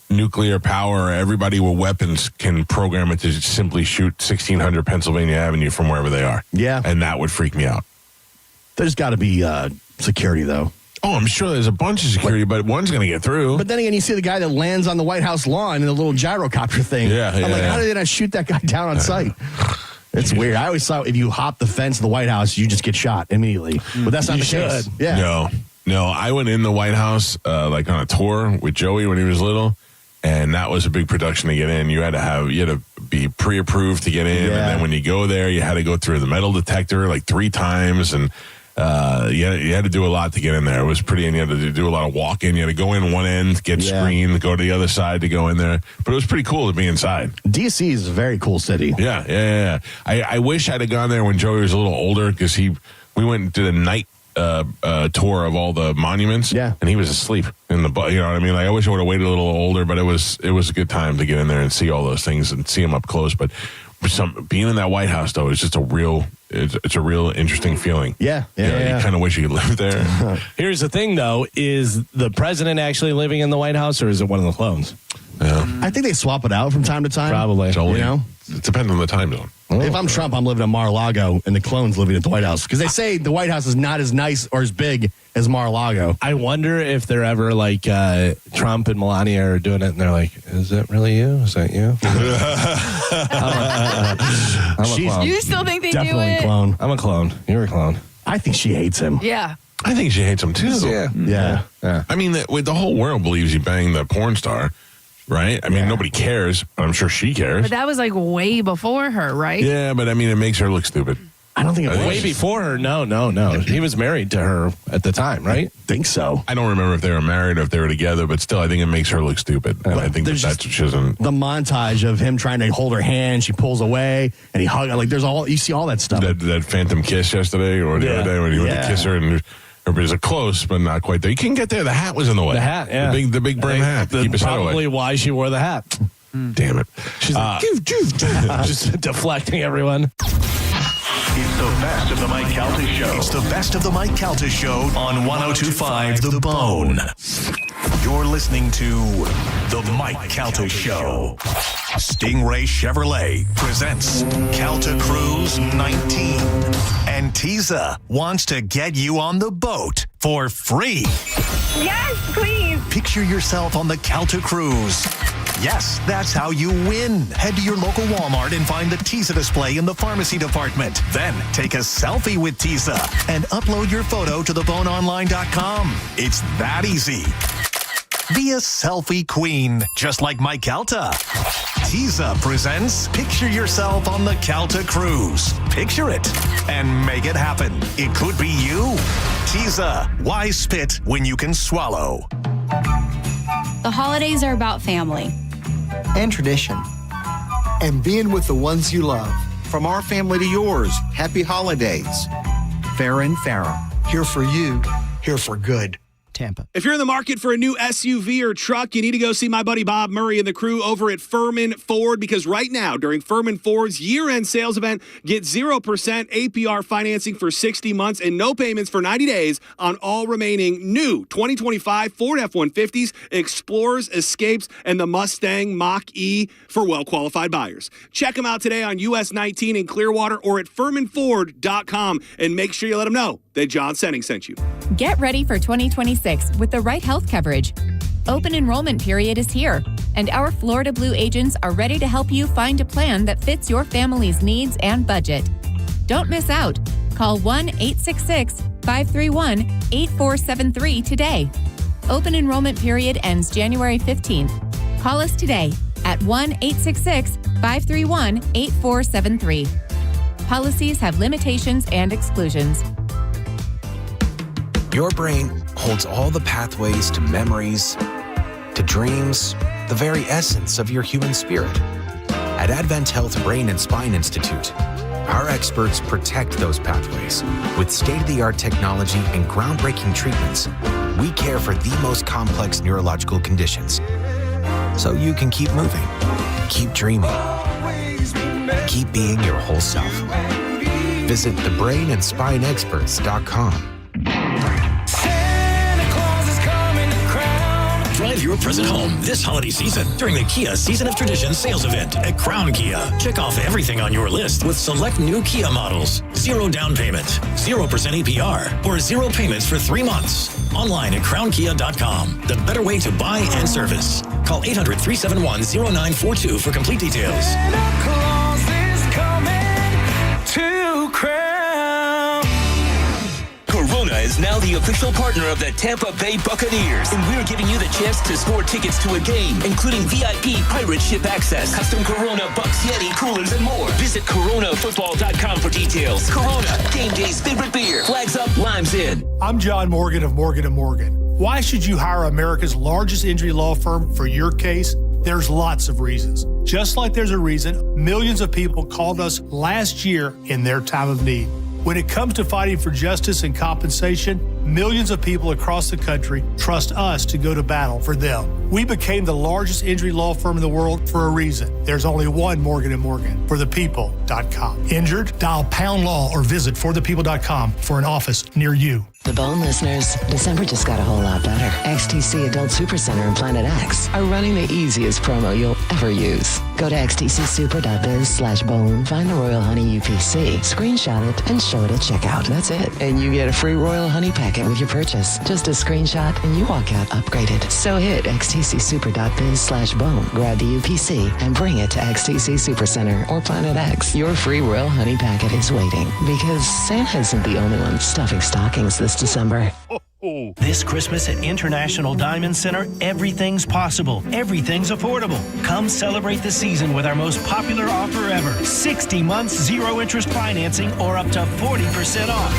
nuclear power, everybody with weapons can program it to simply shoot 1600 Pennsylvania Avenue from wherever they are. Yeah. And that would freak me out. There's got to be security, though. Oh, I'm sure there's a bunch of security, but one's going to get through. But then again, you see the guy that lands on the White House lawn in the little gyrocopter thing. Yeah, I'm like, how did they not shoot that guy down on sight? It's weird. I always thought if you hop the fence of the White House, you just get shot immediately. But that's not the case. Yeah. No. I went in the White House on a tour with Joey when he was little, and that was a big production to get in. You had to be pre-approved to get in, and then when you go there, you had to go through the metal detector 3 times, and you had to do a lot to get in there. It was pretty, and you had to do a lot of walking. You had to go in one end, get screened, go to the other side to go in there. But it was pretty cool to be inside. D.C. is a very cool city. Yeah. I wish I'd have gone there when Joey was a little older, because we went and did a night tour of all the monuments. Yeah. And he was asleep in the you know what I mean? I wish I would have waited a little older, but it was a good time to get in there and see all those things and see them up close. But being in that White House, though, is just it's a real interesting feeling. Yeah. You kind of wish you could live there. Here's the thing, though. Is the president actually living in the White House, or is it one of the clones? Yeah. I think they swap it out from time to time. Probably. It depends on the time zone. If I'm Trump, I'm living in Mar-a-Lago, and the clone's living at the White House. Because they say the White House is not as nice or as big as Mar-a-Lago. I wonder if they're ever Trump and Melania are doing it, and they're like, is that really you? Is that you? I'm a clone. You still think they do Definitely it? clone. I'm a clone. You're a clone. I think she hates him. Yeah. I think she hates him, too. Yeah. I mean, the whole world believes he banged the porn star. Right? I mean, nobody cares, but I'm sure she cares. But that was way before her, right? Yeah, but I mean, it makes her look stupid. I don't think it was. Way before her. No. He was married to her at the time, right? I think so. I don't remember if they were married or if they were together, but still, I think it makes her look stupid. And I think that's what she doesn't. The montage of him trying to hold her hand, she pulls away, and he hugs her. You see all that stuff. That phantom kiss yesterday or the other day when he went to kiss her and everybody's close, but not quite there. You couldn't get there. The hat was in the way. The hat, yeah. The big brim hat. Keep his head away. Probably why she wore the hat. Damn it. She's just deflecting everyone. It's the best of the Mike Calta Show. It's the best of the Mike Calta Show on 102.5 The Bone. You're listening to The Mike Calta Show. Stingray Chevrolet presents Calta Cruise 19. And Tiza wants to get you on the boat for free. Yes, please. Picture yourself on the Calta Cruise. Yes, that's how you win. Head to your local Walmart and find the Tiza display in the pharmacy department. Then take a selfie with Tiza and upload your photo to theboneonline.com. It's that easy. Be a selfie queen, just like Mike Calta. Tiza presents Picture Yourself on the Calta Cruise. Picture it and make it happen. It could be you. Tiza, why spit when you can swallow? The holidays are about family. And tradition. And being with the ones you love. From our family to yours, happy holidays. Farrah and Farrah, here for you, here for good. Tampa. If you're in the market for a new SUV or truck, you need to go see my buddy Bob Murray and the crew over at Furman Ford, because right now, during Furman Ford's year-end sales event, get 0% APR financing for 60 months and no payments for 90 days on all remaining new 2025 Ford F-150s, Explorers, Escapes, and the Mustang Mach-E for well-qualified buyers. Check them out today on US 19 in Clearwater or at FurmanFord.com, and make sure you let them know that John Senning sent you. Get ready for 2026 with the right health coverage. Open enrollment period is here, and our Florida Blue agents are ready to help you find a plan that fits your family's needs and budget. Don't miss out. Call 1-866-531-8473 today. Open enrollment period ends January 15th. Call us today at 1-866-531-8473. Policies have limitations and exclusions. Your brain holds all the pathways to memories, to dreams, the very essence of your human spirit. At Advent Health Brain and Spine Institute, our experts protect those pathways. With state-of-the-art technology and groundbreaking treatments, we care for the most complex neurological conditions. So you can keep moving, keep dreaming, keep being your whole self. Visit thebrainandspineexperts.com. Drive your present home this holiday season during the Kia Season of Tradition sales event at Crown Kia. Check off everything on your list with select new Kia models. 0 down payment, 0% APR, or 0 payments for 3 months. Online at crownkia.com. The better way to buy and service. Call 800-371-0942 for complete details. Santa Claus is coming to Crown. Corona is now the official partner of the Tampa Bay Buccaneers, and we're giving you the chance to score tickets to a game, including VIP pirate ship access, custom Corona Bucks Yeti coolers, and more. Visit coronafootball.com for details. Corona, game day's favorite beer. Flags up, limes in. I'm John Morgan of Morgan & Morgan. Why should you hire America's largest injury law firm for your case? There's lots of reasons. Just like there's a reason millions of people called us last year in their time of need. When it comes to fighting for justice and compensation, millions of people across the country trust us to go to battle for them. We became the largest injury law firm in the world for a reason. There's only one Morgan & Morgan, forthepeople.com. Injured? Dial #law or visit forthepeople.com for an office near you. The Bone listeners, December just got a whole lot better. XTC Adult Supercenter and Planet X are running the easiest promo you'll ever use. Go to xtcsuper.biz/bone, find the Royal Honey UPC, screenshot it, and show it at checkout. That's it. And you get a free Royal Honey packet with your purchase. Just a screenshot and you walk out upgraded. So hit xtcsuper.biz/bone, grab the UPC, and bring it to XTC Supercenter or Planet X. Your free Royal Honey packet is waiting, because Santa isn't the only one stuffing stockings this December. This Christmas at International Diamond Center, everything's possible. Everything's affordable. Come celebrate the season with our most popular offer ever. 60 months, 0 interest financing, or up to 40% off.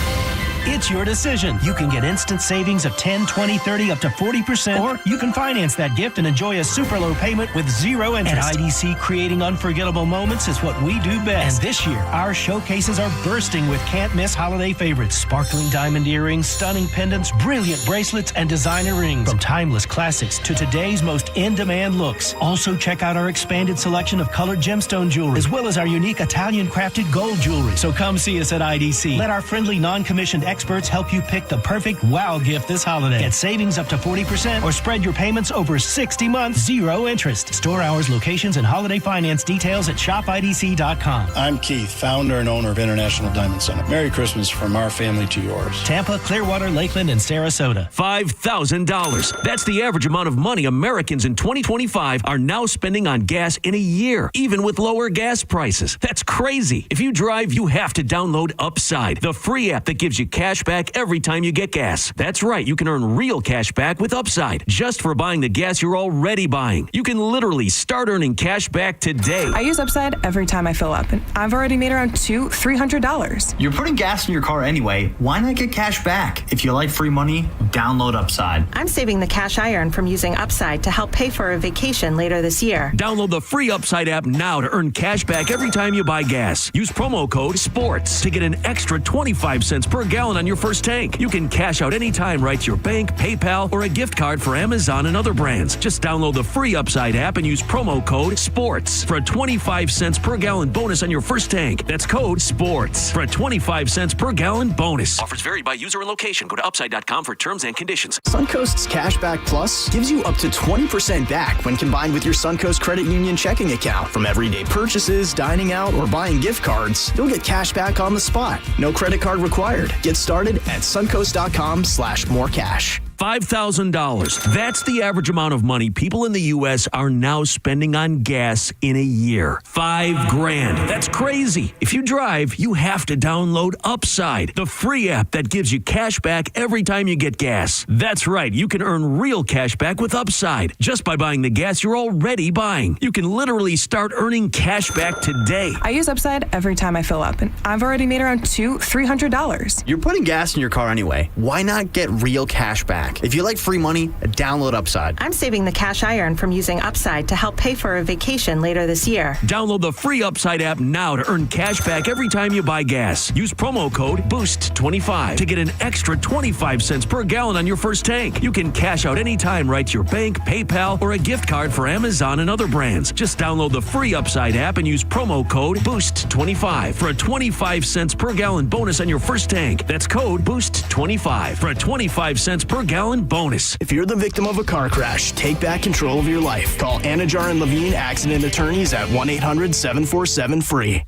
It's your decision. You can get instant savings of 10, 20, 30, up to 40%, or you can finance that gift and enjoy a super low payment with 0 interest. At IDC, creating unforgettable moments is what we do best. And this year, our showcases are bursting with can't-miss holiday favorites. Sparkling diamond earrings, stunning pendants, brilliant bracelets, and designer rings. From timeless classics to today's most in-demand looks. Also, check out our expanded selection of colored gemstone jewelry, as well as our unique Italian-crafted gold jewelry. So come see us at IDC. Let our friendly, non-commissioned experts help you pick the perfect wow gift this holiday. Get savings up to 40% or spread your payments over 60 months, 0 interest. Store hours, locations, and holiday finance details at shopidc.com. I'm Keith, founder and owner of International Diamond Center. Merry Christmas from our family to yours. Tampa, Clearwater, Lakeland, and Sarasota. $5,000. That's the average amount of money Americans in 2025 are now spending on gas in a year, even with lower gas prices. That's crazy. If you drive, you have to download Upside, the free app that gives you cash back every time you get gas. That's right, you can earn real cash back with Upside just for buying the gas you're already buying. You can literally start earning cash back today. I use Upside every time I fill up, and I've already made around $300. You're putting gas in your car anyway. Why not get cash back? If you like free money, download Upside. I'm saving the cash I earn from using Upside to help pay for a vacation later this year. Download the free Upside app now to earn cash back every time you buy gas. Use promo code SPORTS to get an extra 25 cents per gallon on your first tank. You can cash out anytime right to your bank, PayPal, or a gift card for Amazon and other brands. Just download the free Upside app and use promo code SPORTS for a 25 cents per gallon bonus on your first tank. That's code SPORTS for a 25 cents per gallon bonus. Offers vary by user and location. Go to upside.com for terms and conditions. Suncoast's Cashback Plus gives you up to 20% back when combined with your Suncoast Credit Union checking account. From everyday purchases, dining out, or buying gift cards, you'll get cash back on the spot. No credit card required. Get started at suncoast.com/morecash. $5,000. That's the average amount of money people in the U.S. are now spending on gas in a year. $5,000. That's crazy. If you drive, you have to download Upside, the free app that gives you cash back every time you get gas. That's right. You can earn real cash back with Upside just by buying the gas you're already buying. You can literally start earning cash back today. I use Upside every time I fill up, and I've already made around $300. You're putting gas in your car anyway. Why not get real cash back? If you like free money, download Upside. I'm saving the cash I earn from using Upside to help pay for a vacation later this year. Download the free Upside app now to earn cash back every time you buy gas. Use promo code BOOST25 to get an extra 25 cents per gallon on your first tank. You can cash out anytime right to your bank, PayPal, or a gift card for Amazon and other brands. Just download the free Upside app and use promo code BOOST25 for a 25 cents per gallon bonus on your first tank. That's code BOOST25 for a 25 cents per gallon bonus. If you're the victim of a car crash, take back control of your life. Call Anajar and Levine Accident Attorneys at 1-800-747-FREE.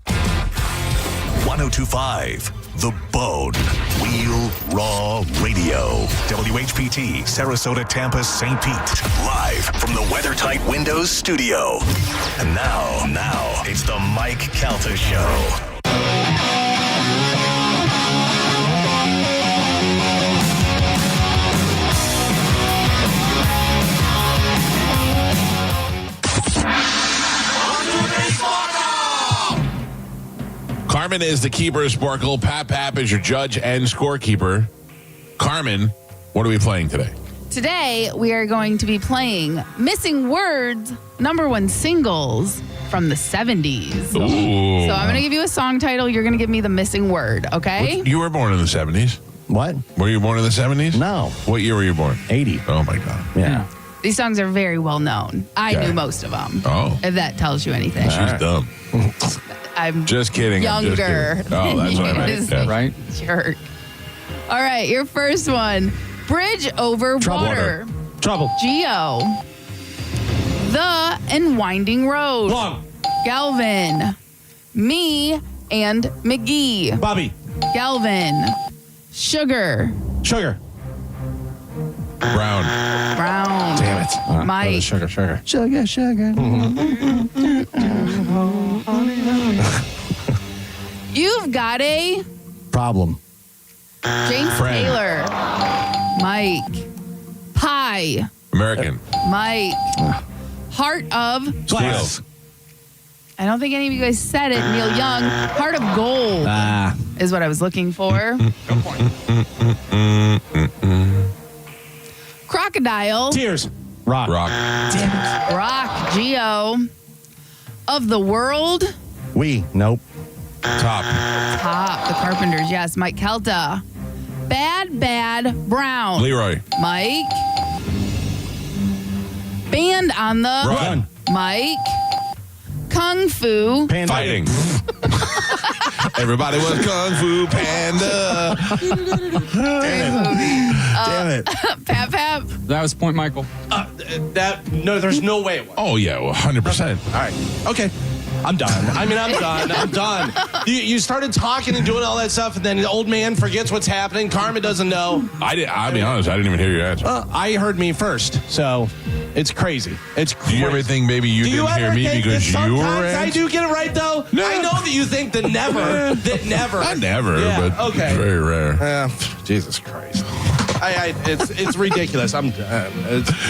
1025 The Bone. Real Raw Radio. WHPT, Sarasota, Tampa, St. Pete. Live from the WeatherTight Windows studio. And now, it's the Mike Calta Show. Carmen is the keeper of Sporkle. Pap is your judge and scorekeeper. Carmen, what are we playing today? Today, we are going to be playing Missing Words, #1 singles from the 70s. Ooh. So I'm going to give you a song title. You're going to give me the missing word, okay? You were born in the 70s. What? Were you born in the 70s? No. What year were you born? 80. Oh, my God. Yeah. These songs are very well known. I Okay. knew most of them. Oh. If that tells you anything. She's dumb. I'm Just kidding. I'm just younger. kidding. Oh, that's what I meant. Yeah. Right? Jerk. All right, your first one. Bridge over water. Trouble. Geo. The and Winding Road. Long. Galvin. Me and McGee. Bobby. Galvin. Sugar. Sugar. Brown. Brown. Damn it. Mike. Sugar. Sugar. You've got a Problem. James Friend. Taylor. Mike. Pie. American. Mike. Heart of. Glass. I don't think any of you guys said it. Neil Young. Heart of Gold is what I was looking for. Good point. Crocodile. Tears. Rock. Rock. Geo. Of the World. Nope. Top. The Carpenters. Yes. Mike Calta. Bad Brown. Leroy. Mike. Band on the Run. Mike. Kung Fu. Panda. Fighting. Everybody was Kung Fu Panda. Damn it. Pap. That was Point Michael. No, there's no way it was. Oh, yeah, 100%. All right. Okay. I'm done. I'm done. You started talking and doing all that stuff, and then the old man forgets what's happening. Carmen doesn't know. I'll be honest, I didn't even hear your answer. I heard me first, so it's crazy. It's crazy. Do you ever think maybe you didn't hear me because you were Sometimes I do get it right, though. No. I know that you think that never. Not never, Yeah, but okay. it's very rare. Jesus Christ. It's ridiculous. I'm done.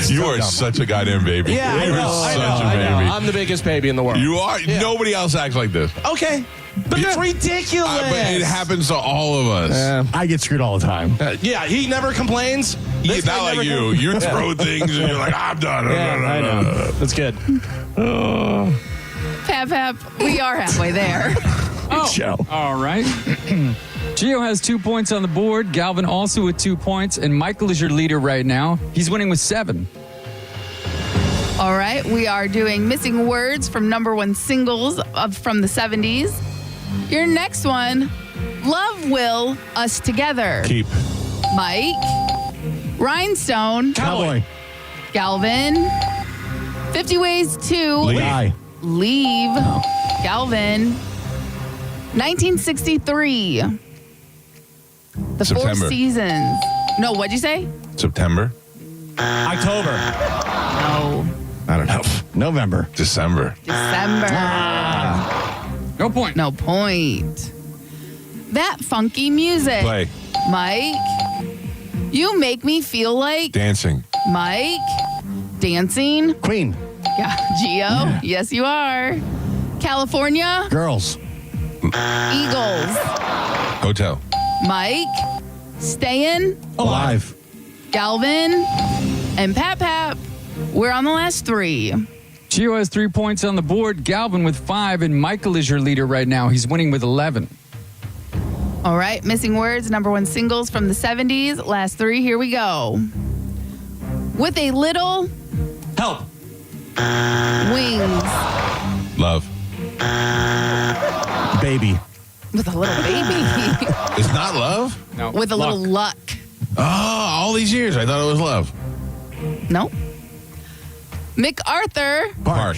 You are such a goddamn baby. Yeah, I You are know. such I a know. baby. I'm the biggest baby in the world. You are. Yeah. Nobody else acts like this. Okay. But it's ridiculous. But it happens to all of us. I get screwed all the time. Yeah, he never complains. He's not like you. You throw things and you're like, I'm done. I know. That's good. Pap. We are halfway there. All right. Gio has 2 points on the board. Galvin also with 2 points. And Michael is your leader right now. He's winning with 7. All right. We are doing missing words from number one singles from the 70s. Your next one, Love Will Us Together. Keep. Mike. Rhinestone. Cowboy. Galvin. 50 Ways to Leave. Galvin. 1963. The Four September. Seasons. No, what'd you say? September. October. No. I don't know. November. December. December. No point. No point. That funky music. Play. Mike. You make me feel like. Dancing. Mike. Dancing. Queen. Yeah. Gio. Yes, you are. California. Girls. Eagles. Hotel. Mike. Staying. Alive. Galvin. And Pap. We're on the last 3. Gio has 3 points on the board. Galvin with 5. And Michael is your leader right now. He's winning with 11. All right. Missing words, number one singles from the 70s. Last 3. Here we go. With a little help. Wings. Love. Baby. With a little baby. It's not love? No. With a little luck. Oh, all these years I thought it was love. No. MacArthur. Park.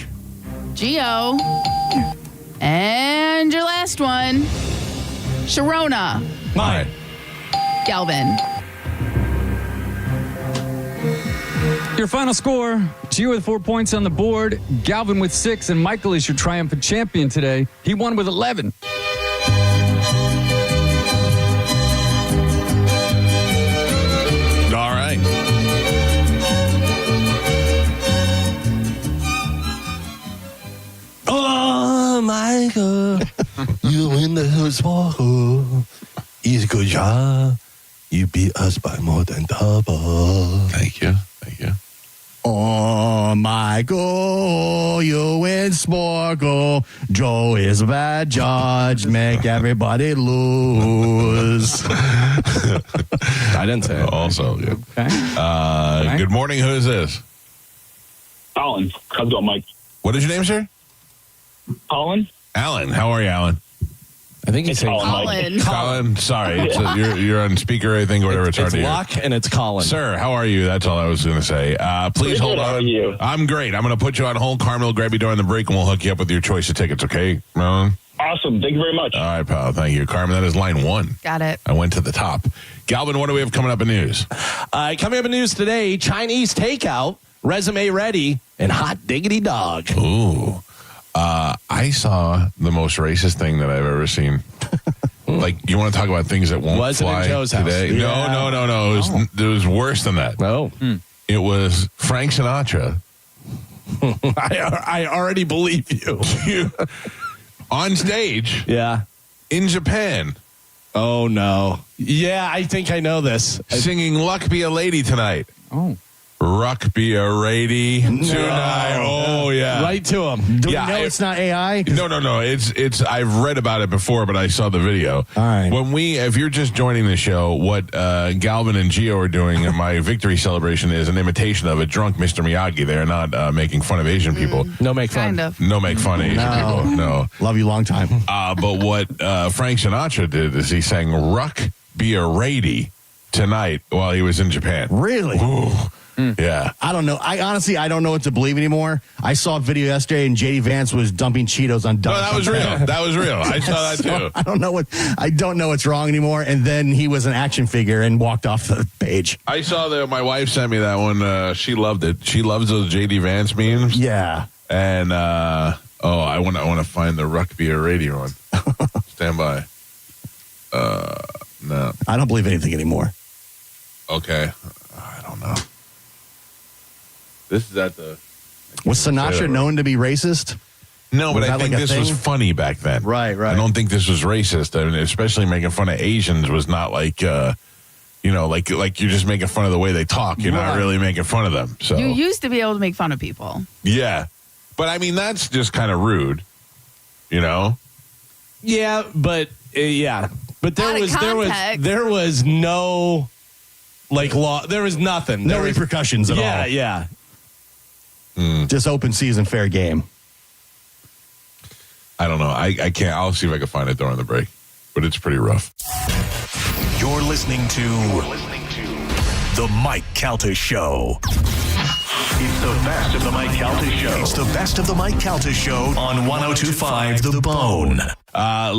Gio. And your last one. Sharona. Mine. Galvin. Your final score, Gio with 4 points on the board, Galvin with 6, and Michael is your triumphant champion today. He won with 11. All right. Oh, Michael. You win the sport. It's a good job. You beat us by more than double. Thank you. Thank you. Oh, Michael, you win Sporkle. Joe is a bad judge. Make everybody lose. I didn't say it. Also, yeah. Okay. Good morning. Who is this? Colin. How's it going, Mike? What is your name, sir? Colin? Alan. How are you, Alan? I think it's Colin. Colin. Sorry. It's you're on speaker, I think, or whatever. It's hard to hear. Locke and it's Colin. Sir, how are you? That's all I was going to say. Please hold on. How are you? I'm great. I'm going to put you on hold. Carmen will grab you during the break, and we'll hook you up with your choice of tickets, okay, Alan? Awesome. Thank you very much. All right, pal. Thank you. Carmen, that is line 1. Got it. I went to the top. Galvin, what do we have coming up in news? Coming up in news today, Chinese takeout, resume ready, and hot diggity dog. Ooh. I saw the most racist thing that I've ever seen. Like, you want to talk about things that won't Was it in fly Joe's house? today? Yeah. No. It was worse than that. Oh. It was Frank Sinatra. I already believe you. On stage. Yeah. In Japan. Oh, no. Yeah, I think I know this. Singing Luck Be a Lady Tonight. Oh. Ruck be a Rady tonight. Oh yeah, Right to him. Do we know it's not AI? No. It's. I've read about it before, but I saw the video. All right. If you're just joining the show, what Galvin and Gio are doing in my victory celebration is an imitation of a drunk Mr. Miyagi. They're not making fun of Asian people. No make fun. Kind of. No make fun of Asian people. No. Love you long time. But what Frank Sinatra did is he sang Ruck be a Rady tonight while he was in Japan. Really? Ooh. Yeah. I don't know. I don't know what to believe anymore. I saw a video yesterday and JD Vance was dumping Cheetos on Doug. No, that was real. That was real. I saw that too. I don't know what's wrong anymore. And then he was an action figure and walked off the page. I saw that. My wife sent me that one. She loved it. She loves those JD Vance memes. Yeah. And I want to find the Rugby Radio one. Stand by. No. I don't believe anything anymore. Okay. I don't know. This is at the. Was Sinatra known to be racist? No, but Was I that think like a this was thing? funny back then. Right. I don't think this was racist. I mean, especially making fun of Asians was not like, like you're just making fun of the way they talk. You're not really making fun of them. So You used to be able to make fun of people. yeah, but I mean that's just kind of rude, you know. Yeah, but but Out of context. there was no law. There was nothing. No There was- repercussions at all. Yeah. Just open season, fair game. I don't know. I can't. I'll see if I can find it during the break, but it's pretty rough. You're listening to The Mike Calta Show. It's the best of the Mike Calta Show. It's the best of The Mike Calta Show on 102.5 The Bone.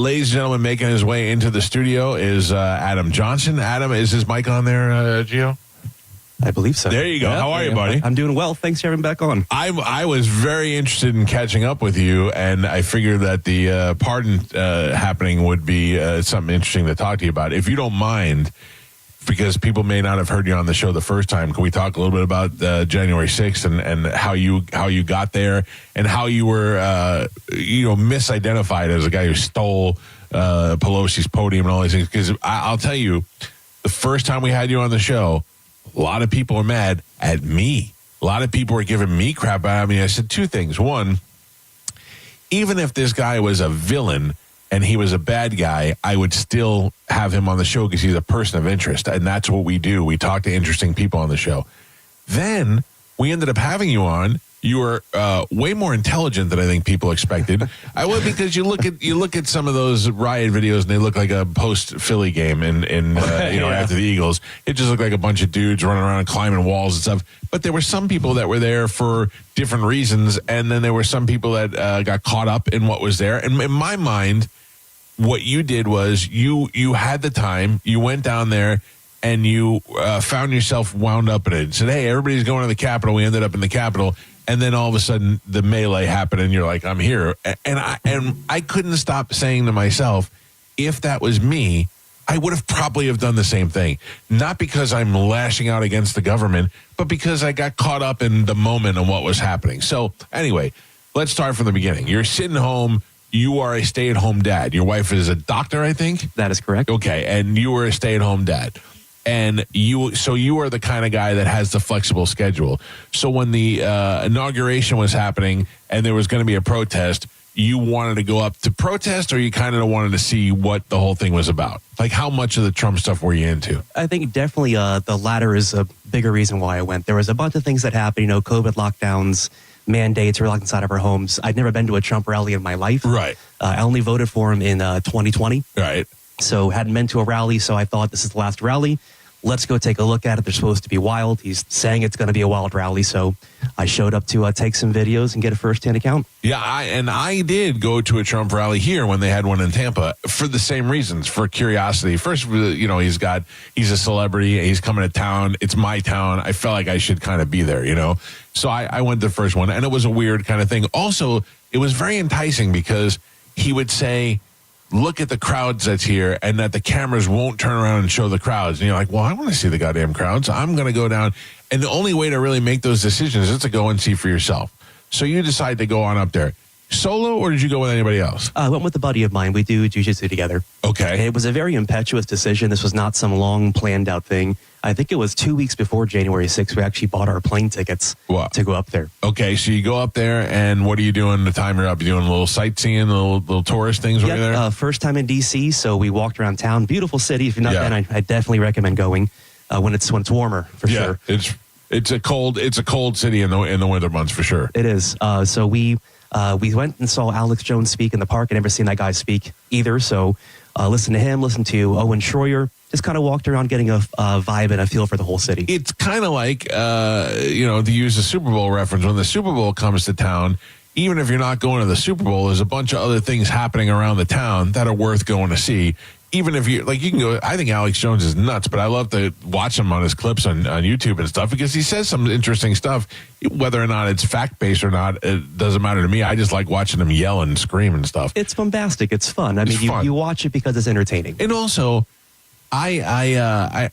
Ladies and gentlemen, making his way into the studio is Adam Johnson. Adam, is his mic on there, Gio? I believe so. There you go. Yeah, How are you, buddy? I'm doing well. Thanks for having me back on. I was very interested in catching up with you, and I figured that the pardon happening would be something interesting to talk to you about. If you don't mind, because people may not have heard you on the show the first time, can we talk a little bit about January 6th and how you got there and how you were misidentified as a guy who stole Pelosi's podium and all these things? Because I'll tell you, the first time we had you on the show, a lot of people were mad at me. A lot of people were giving me crap. I mean, I said two things. One, even if this guy was a villain and he was a bad guy, I would still have him on the show because he's a person of interest. And that's what we do. We talk to interesting people on the show. Then we ended up having you on. You were way more intelligent than I think people expected. I would, because you look at some of those riot videos and they look like a post Philly game after the Eagles. It just looked like a bunch of dudes running around climbing walls and stuff. But there were some people that were there for different reasons, and then there were some people that got caught up in what was there. And in my mind, what you did was you had the time, you went down there, and you found yourself wound up in it and said, hey, everybody's going to the Capitol. We ended up in the Capitol. And then all of a sudden the melee happened and you're like, I'm here. And I couldn't stop saying to myself, if that was me, I would have probably have done the same thing. Not because I'm lashing out against the government, but because I got caught up in the moment and what was happening. So anyway, let's start from the beginning. You're sitting home. You are a stay-at-home dad. Your wife is a doctor, I think? That is correct. Okay, and you were a stay-at-home dad. And you are the kind of guy that has the flexible schedule. So when the inauguration was happening and there was going to be a protest, you wanted to go up to protest, or you kind of wanted to see what the whole thing was about? Like, how much of the Trump stuff were you into? I think definitely the latter is a bigger reason why I went. There was a bunch of things that happened, COVID lockdowns, mandates, we're locked inside of our homes. I'd never been to a Trump rally in my life. Right. I only voted for him in 2020. Right. So hadn't been to a rally, so I thought this is the last rally. Let's go take a look at it. They're supposed to be wild. He's saying it's going to be a wild rally, so I showed up to take some videos and get a first-hand account. Yeah, I did go to a Trump rally here when they had one in Tampa for the same reasons, for curiosity. First, he's a celebrity. He's coming to town. It's my town. I felt like I should kind of be there, So I went to the first one, and it was a weird kind of thing. Also, it was very enticing because he would say, look at the crowds that's here, and that the cameras won't turn around and show the crowds. And you're like, well, I want to see the goddamn crowds. I'm going to go down. And the only way to really make those decisions is to go and see for yourself. So you decide to go on up there. solo or did you go with anybody else? I went with a buddy of mine. We do jiu-jitsu together. Okay. It was a very impetuous decision. This was not some long planned out thing. I think it was 2 weeks before January 6th. We actually bought our plane tickets to go up there. Okay, so you go up there, and what are you doing the time you're up? You doing a little sightseeing, little tourist things when you're there? First time in D.C., so we walked around town. Beautiful city. If you're not there, I definitely recommend going when it's warmer, for sure. It's a cold city in the winter months, for sure. It is. So we went and saw Alex Jones speak in the park. I'd never seen that guy speak either, so listen to him, listen to Owen Schroyer. Just kind of walked around getting a vibe and a feel for the whole city. It's kind of like, to use a Super Bowl reference, when the Super Bowl comes to town, even if you're not going to the Super Bowl, there's a bunch of other things happening around the town that are worth going to see. Even if you can go, I think Alex Jones is nuts, but I love to watch him on his clips on YouTube and stuff because he says some interesting stuff. Whether or not it's fact-based or not, it doesn't matter to me. I just like watching him yell and scream and stuff. It's bombastic. It's fun. I mean, you watch it because it's entertaining. And also, I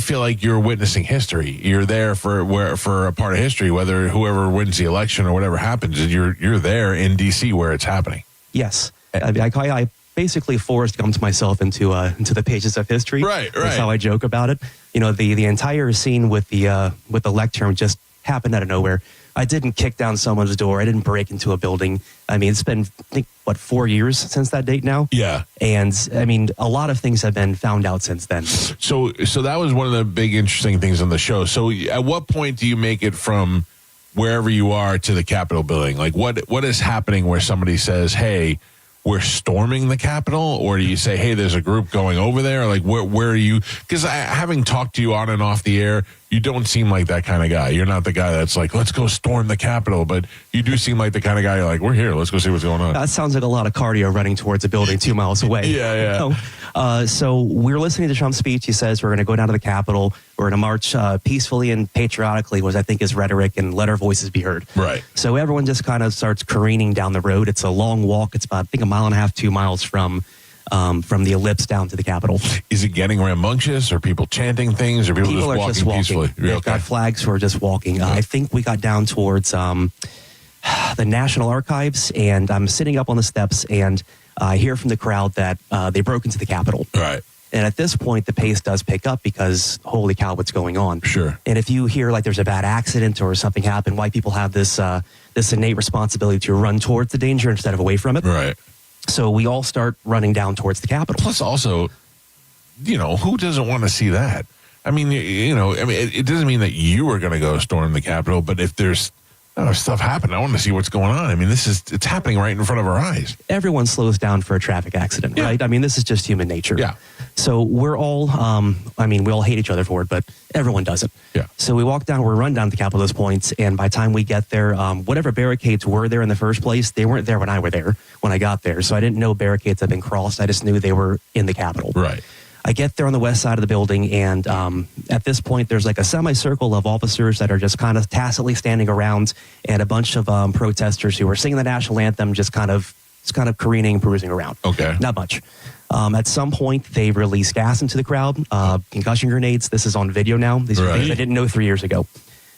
feel like you're witnessing history. You're there for a part of history, whether whoever wins the election or whatever happens, you're there in D.C. where it's happening. Yes. I basically Forrest Gumped myself into the pages of history. Right. That's how I joke about it. The entire scene with the lectern just happened out of nowhere. I didn't kick down someone's door. I didn't break into a building. I mean, it's been, I think, 4 years since that date now? Yeah. And, I mean, a lot of things have been found out since then. So that was one of the big interesting things on the show. So at what point do you make it from wherever you are to the Capitol building? Like, what is happening where somebody says, hey, we're storming the Capitol? Or do you say, hey, there's a group going over there? Like, where are you? Because having talked to you on and off the air, you don't seem like that kind of guy. You're not the guy that's like, let's go storm the Capitol. But you do seem like the kind of guy you're like, we're here. Let's go see what's going on. That sounds like a lot of cardio running towards a building 2 miles away. Yeah. So we're listening to Trump's speech. He says we're going to go down to the Capitol. We're going to march peacefully and patriotically, was I think his rhetoric, and let our voices be heard. Right. So everyone just kind of starts careening down the road. It's a long walk. It's about, I think, 1.5 miles, 2 miles from the ellipse down to the Capitol. Is it getting rambunctious? Are people chanting things? Or people are just just walking peacefully? They've got flags who are just walking. I think we got down towards the National Archives, and I'm sitting up on the steps, and I hear from the crowd that they broke into the Capitol. Right. And at this point, the pace does pick up because, holy cow, what's going on? Sure. And if you hear like there's a bad accident or something happened, white people have this innate responsibility to run towards the danger instead of away from it. Right. So we all start running down towards the Capitol. Plus, also, who doesn't want to see that? I mean, it doesn't mean that you are going to go storm the Capitol, but if there's stuff happening, I want to see what's going on. I mean, it's happening right in front of our eyes. Everyone slows down for a traffic accident, right? I mean, this is just human nature. Yeah. So we're all, we all hate each other for it, but everyone does it. Yeah. So we run down to the Capitol at those points, and by the time we get there, whatever barricades were there in the first place, they weren't there when I got there. So I didn't know barricades had been crossed. I just knew they were in the Capitol. Right. I get there on the west side of the building, and at this point, there's like a semicircle of officers that are just kind of tacitly standing around, and a bunch of protesters who are singing the national anthem, just kind of careening and cruising around. Okay. Not much. At some point, they release gas into the crowd, concussion grenades. This is on video now. These are things I didn't know 3 years ago.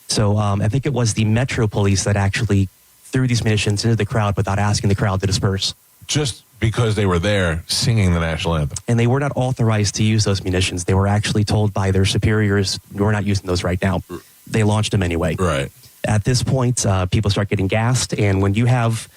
So I think it was the Metro Police that actually threw these munitions into the crowd without asking the crowd to disperse. Just because they were there singing the national anthem. And they were not authorized to use those munitions. They were actually told by their superiors, we're not using those right now. They launched them anyway. Right. At this point, people start getting gassed. And when you have,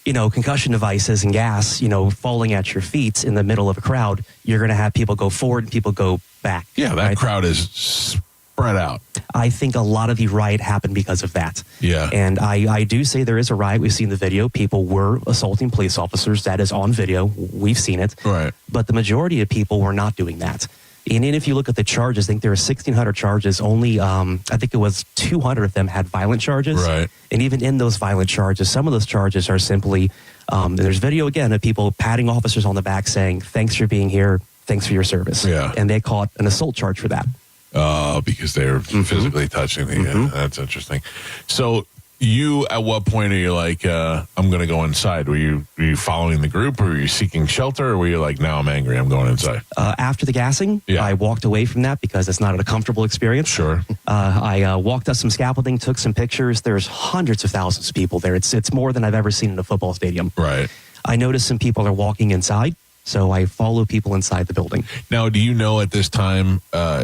concussion devices and gas, falling at your feet in the middle of a crowd, you're going to have people go forward and people go back. Yeah, that crowd is spread out. I think a lot of the riot happened because of that. Yeah. And I do say there is a riot. We've seen the video. People were assaulting police officers. That is on video. We've seen it. Right. But the majority of people were not doing that. And then if you look at the charges, I think there were 1,600 charges. Only, I think it was 200 of them had violent charges. Right. And even in those violent charges, some of those charges are simply, there's video again of people patting officers on the back saying, thanks for being here. Thanks for your service. Yeah. And they caught an assault charge for that. Because they're physically touching the. That's interesting. So You, at what point are you like, I'm going to go inside? Were you following the group, or were you seeking shelter, or were you like, now I'm angry, I'm going inside? After the gassing, I walked away from that because it's not a comfortable experience. Sure. I walked up some scaffolding, took some pictures. There's hundreds of thousands of people there. It's more than I've ever seen in a football stadium. Right. I noticed some people are walking inside, so I follow people inside the building. Now, do you know at this time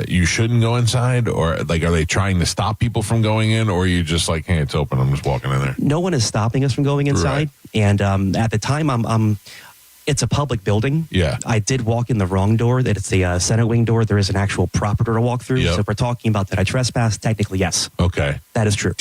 you shouldn't go inside, or like, are they trying to stop people from going in, or are you just like, hey, it's open, I'm just walking in there? No one is stopping us from going inside. Right. And at the time, it's a public building. Yeah. I did walk in the wrong door. That it's the Senate wing door. There is an actual proper door to walk through. Yep. So if we're talking about that I trespassed, technically, yes. Okay. That is true.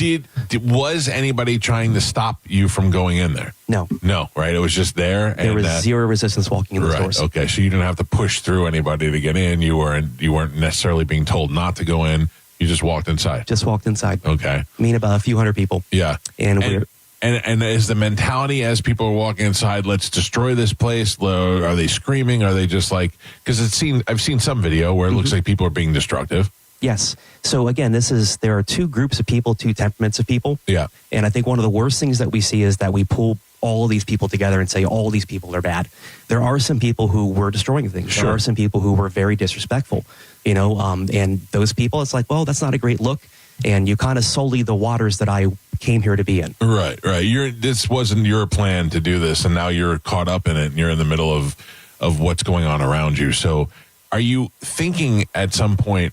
Was anybody trying to stop you from going in there? No. No, right? It was just there. There was zero resistance walking in those doors. Okay, so you didn't have to push through anybody to get in. You weren't necessarily being told not to go in. You just walked inside. Just walked inside. Okay. I mean, about a few hundred people. Yeah. And is the mentality as people are walking inside, let's destroy this place? Are they screaming? Are they just like, because I've seen some video where it looks like people are being destructive. Yes. So again, there are two groups of people, two temperaments of people. Yeah. And I think one of the worst things that we see is that we pull all of these people together and say all these people are bad. There are some people who were destroying things. Sure. There are some people who were very disrespectful, and those people, it's like, well, that's not a great look. And you kind of sully the waters that I came here to be in. Right. This wasn't your plan to do this, and now you're caught up in it, and you're in the middle of what's going on around you. So are you thinking at some point,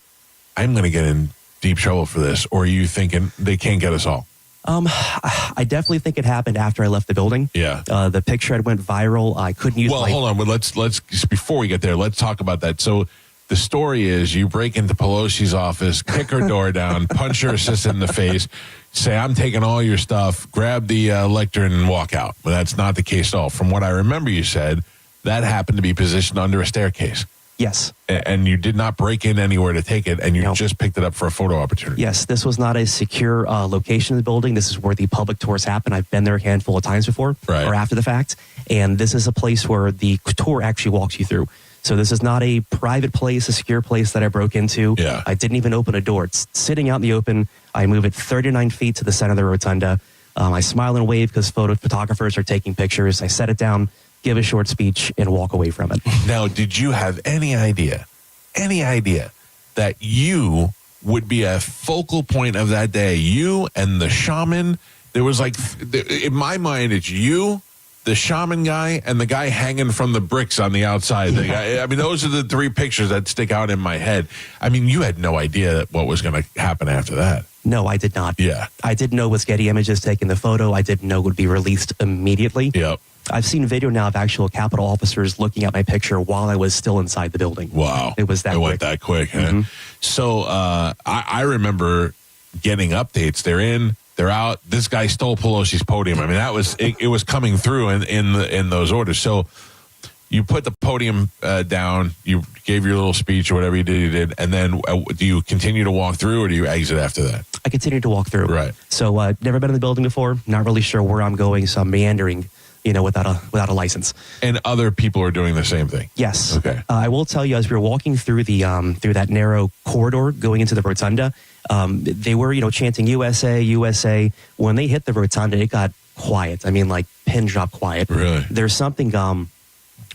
I'm going to get in deep trouble for this, or are you thinking they can't get us all? I definitely think it happened after I left the building. Yeah. The picture had went viral. I couldn't use hold on. But let's before we get there, let's talk about that. So the story is you break into Pelosi's office, kick her door down, punch her assistant in the face, say, I'm taking all your stuff, grab the lectern and walk out. But that's not the case at all. From what I remember you said, that happened to be positioned under a staircase. Yes. And you did not break in anywhere to take it, and you just picked it up for a photo opportunity. Yes, this was not a secure location of the building. This is where the public tours happen. I've been there a handful of times before, or after the fact. And this is a place where the tour actually walks you through. So this is not a private place, a secure place that I broke into. Yeah. I didn't even open a door. It's sitting out in the open. I move it 39 feet to the center of the rotunda. I smile and wave because photographers are taking pictures. I set it down, give a short speech, and walk away from it. Now, did you have any idea that you would be a focal point of that day? You and the shaman. There was like, in my mind, it's you, the shaman guy, and the guy hanging from the bricks on the outside. I mean, those are the three pictures that stick out in my head. I mean, you had no idea what was going to happen after that. No, I did not. Yeah. I didn't know it was Getty Images taking the photo. I didn't know it would be released immediately. Yep. I've seen video now of actual Capitol officers looking at my picture while I was still inside the building. Wow. It was that quick. It went that quick. Huh? So I remember getting updates. They're in, they're out. This guy stole Pelosi's podium. I mean, that was it was coming through in those orders. So you put the podium down, you gave your little speech or whatever you did, and then do you continue to walk through, or do you exit after that? I continued to walk through. Right. So never been in the building before, not really sure where I'm going, so I'm meandering, without a license. And other people are doing the same thing? Yes. Okay. I will tell you, as we were walking through through that narrow corridor going into the rotunda, they were, chanting USA, USA. When they hit the rotunda, it got quiet. I mean, like pin drop quiet. Really? There's something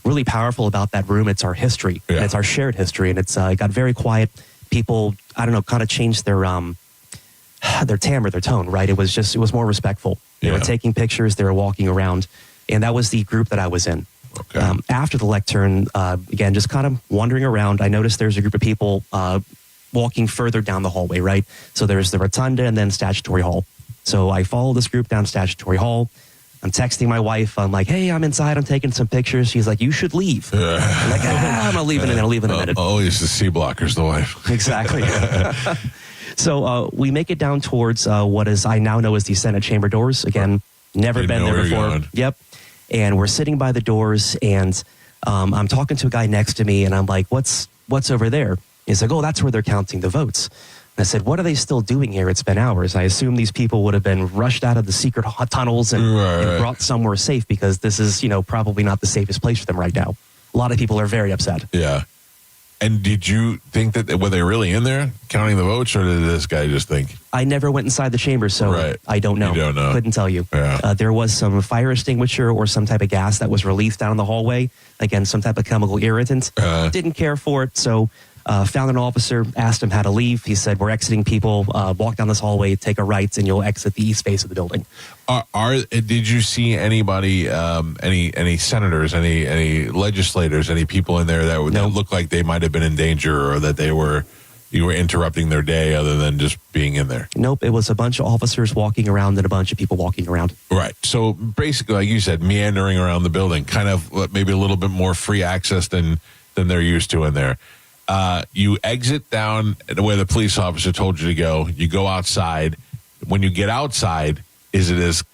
really powerful about that room. It's our history. Yeah. And it's our shared history. And it got very quiet. People, I don't know, kind of changed their timbre, their tone, right? It was more respectful. They were taking pictures. They were walking around. And that was the group that I was in. Okay. After the lectern, again, just kind of wandering around, I noticed there's a group of people walking further down the hallway, right? So there's the rotunda and then Statutory Hall. So I follow this group down Statutory Hall. I'm texting my wife. I'm like, hey, I'm inside. I'm taking some pictures. She's like, you should leave. I'm like, I'm not leaving in a minute. Always the C blocker's the wife. Exactly. So we make it down towards what I now know as the Senate chamber doors. Again, never been there before. Yep. And we're sitting by the doors, and I'm talking to a guy next to me, and I'm like, what's over there? He's like, oh, that's where they're counting the votes. And I said, what are they still doing here? It's been hours. I assume these people would have been rushed out of the secret tunnels and brought somewhere safe, because this is, probably not the safest place for them right now. A lot of people are very upset. Yeah. And did you think that were they really in there counting the votes, or did this guy just think? I never went inside the chamber, so I don't know. You don't know. Couldn't tell you. Yeah. There was some fire extinguisher or some type of gas that was released down in the hallway. Again, some type of chemical irritant. Didn't care for it, so found an officer, asked him how to leave. He said, "We're exiting people. Walk down this hallway, take a right, and you'll exit the east face of the building." Did you see anybody, any senators, any legislators, any people in there that looked like they might have been in danger, or that you were interrupting their day, other than just being in there? Nope. It was a bunch of officers walking around and a bunch of people walking around. Right. So basically, like you said, meandering around the building, kind of maybe a little bit more free access than they're used to in there. You exit down where the police officer told you to go. You go outside. When you get outside, is it as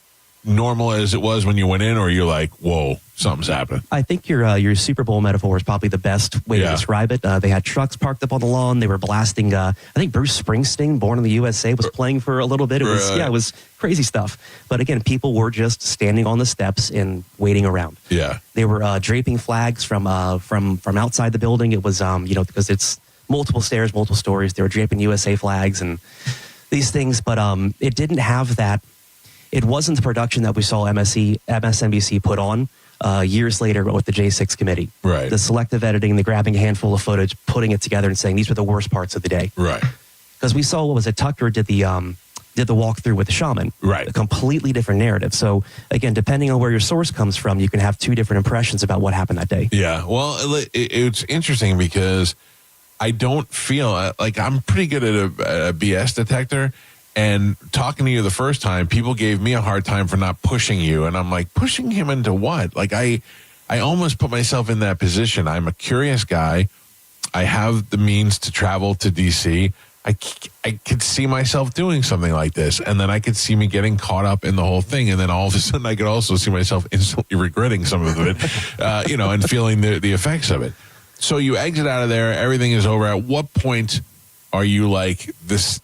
normal as it was when you went in, or you're like, whoa, something's happening? I think your Super Bowl metaphor is probably the best way to describe it. They had trucks parked up on the lawn. They were blasting. I think Bruce Springsteen, Born in the USA, was playing for a little bit. It was it was crazy stuff. But again, people were just standing on the steps and waiting around. Yeah, they were draping flags from outside the building. It was because it's multiple stairs, multiple stories. They were draping USA flags and these things, but it didn't have that. It wasn't the production that we saw MSNBC put on years later with the J6 committee. Right. The selective editing, the grabbing a handful of footage, putting it together and saying these were the worst parts of the day. Right. Because we saw, Tucker did the walkthrough with the shaman. Right. A completely different narrative. So again, depending on where your source comes from, you can have two different impressions about what happened that day. Yeah. Well, it's interesting because I don't feel like I'm pretty good at a BS detector. And talking to you the first time, people gave me a hard time for not pushing you. And I'm like, pushing him into what? Like, I almost put myself in that position. I'm a curious guy. I have the means to travel to D.C. I could see myself doing something like this. And then I could see me getting caught up in the whole thing. And then all of a sudden, I could also see myself instantly regretting some of it, and feeling the effects of it. So you exit out of there. Everything is over. At what point are you like, this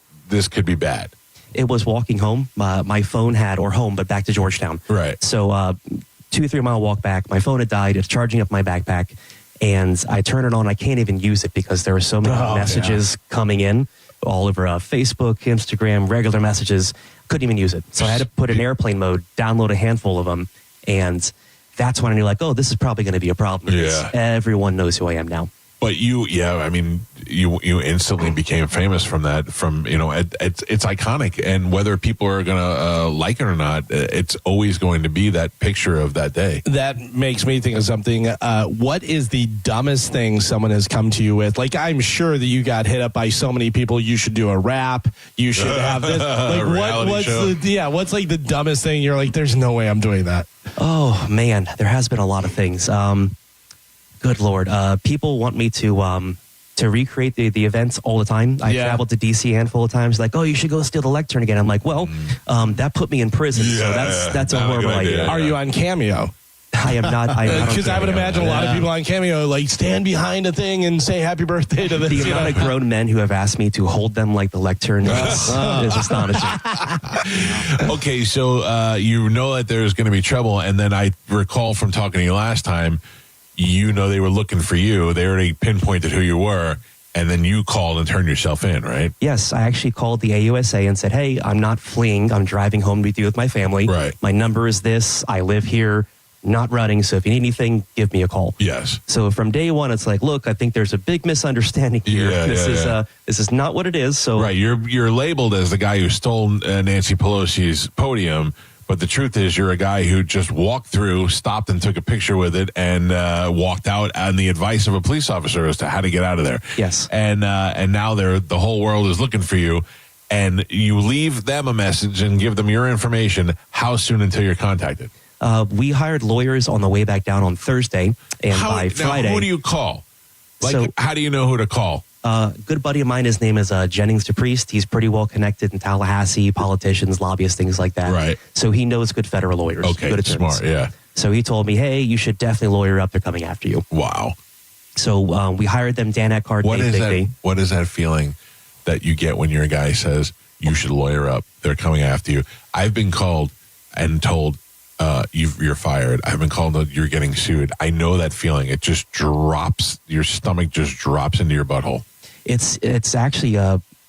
could be bad? It was walking home. My phone had, or home, but back to Georgetown. Right. So 2-3 mile walk back. My phone had died. It's charging up my backpack. And I turn it on. I can't even use it because there were so many messages coming in all over Facebook, Instagram, regular messages. Couldn't even use it. So I had to put in airplane mode, download a handful of them. And that's when I knew, like, oh, this is probably going to be a problem. Yeah. Everyone knows who I am now. But you instantly became famous from that. It's iconic, and whether people are gonna like it or not, it's always going to be that picture of that day. That makes me think of something. What is the dumbest thing someone has come to you with? Like, I'm sure that you got hit up by so many people. You should do a rap. You should have this. Like, what's like the dumbest thing? You're like, there's no way I'm doing that. Oh man, there has been a lot of things. Good Lord. People want me to recreate the events all the time. I traveled to DC a handful of times. Like, oh, you should go steal the lectern again. I'm like, well, that put me in prison. So that's a horrible idea. Are you on Cameo? I am not. Because I would imagine a lot of people on Cameo like stand behind a thing and say happy birthday to this. The amount of grown men who have asked me to hold them like the lectern is astonishing. Okay, so you know that there's going to be trouble, and then I recall from talking to you last time, they were looking for you. They already pinpointed who you were, and then you called and turned yourself in, right? Yes, I actually called the AUSA and said, hey, I'm not fleeing. I'm driving home to be with my family. Right. My number is this. I live here, not running. So if you need anything, give me a call. Yes. So from day one, it's like, look, I think there's a big misunderstanding here. This is not what it is. So right, you're labeled as the guy who stole Nancy Pelosi's podium. But the truth is, you're a guy who just walked through, stopped and took a picture with it, and walked out on the advice of a police officer as to how to get out of there. Yes. And now the whole world is looking for you, and you leave them a message and give them your information. How soon until you're contacted? We hired lawyers on the way back down on Thursday, and by Friday. Now, who do you call? How do you know who to call? A good buddy of mine, his name is Jennings DePriest. He's pretty well connected in Tallahassee, politicians, lobbyists, things like that. Right. So he knows good federal lawyers. Okay, good attorneys. smart, yeah. So he told me, hey, you should definitely lawyer up. They're coming after you. Wow. So we hired them, Dan Eckhart. What is that feeling that you get when your guy says, you should lawyer up? They're coming after you. I've been called and told, you're fired. I've been called, you're getting sued. I know that feeling. It just drops, your stomach just drops into your butthole. It's actually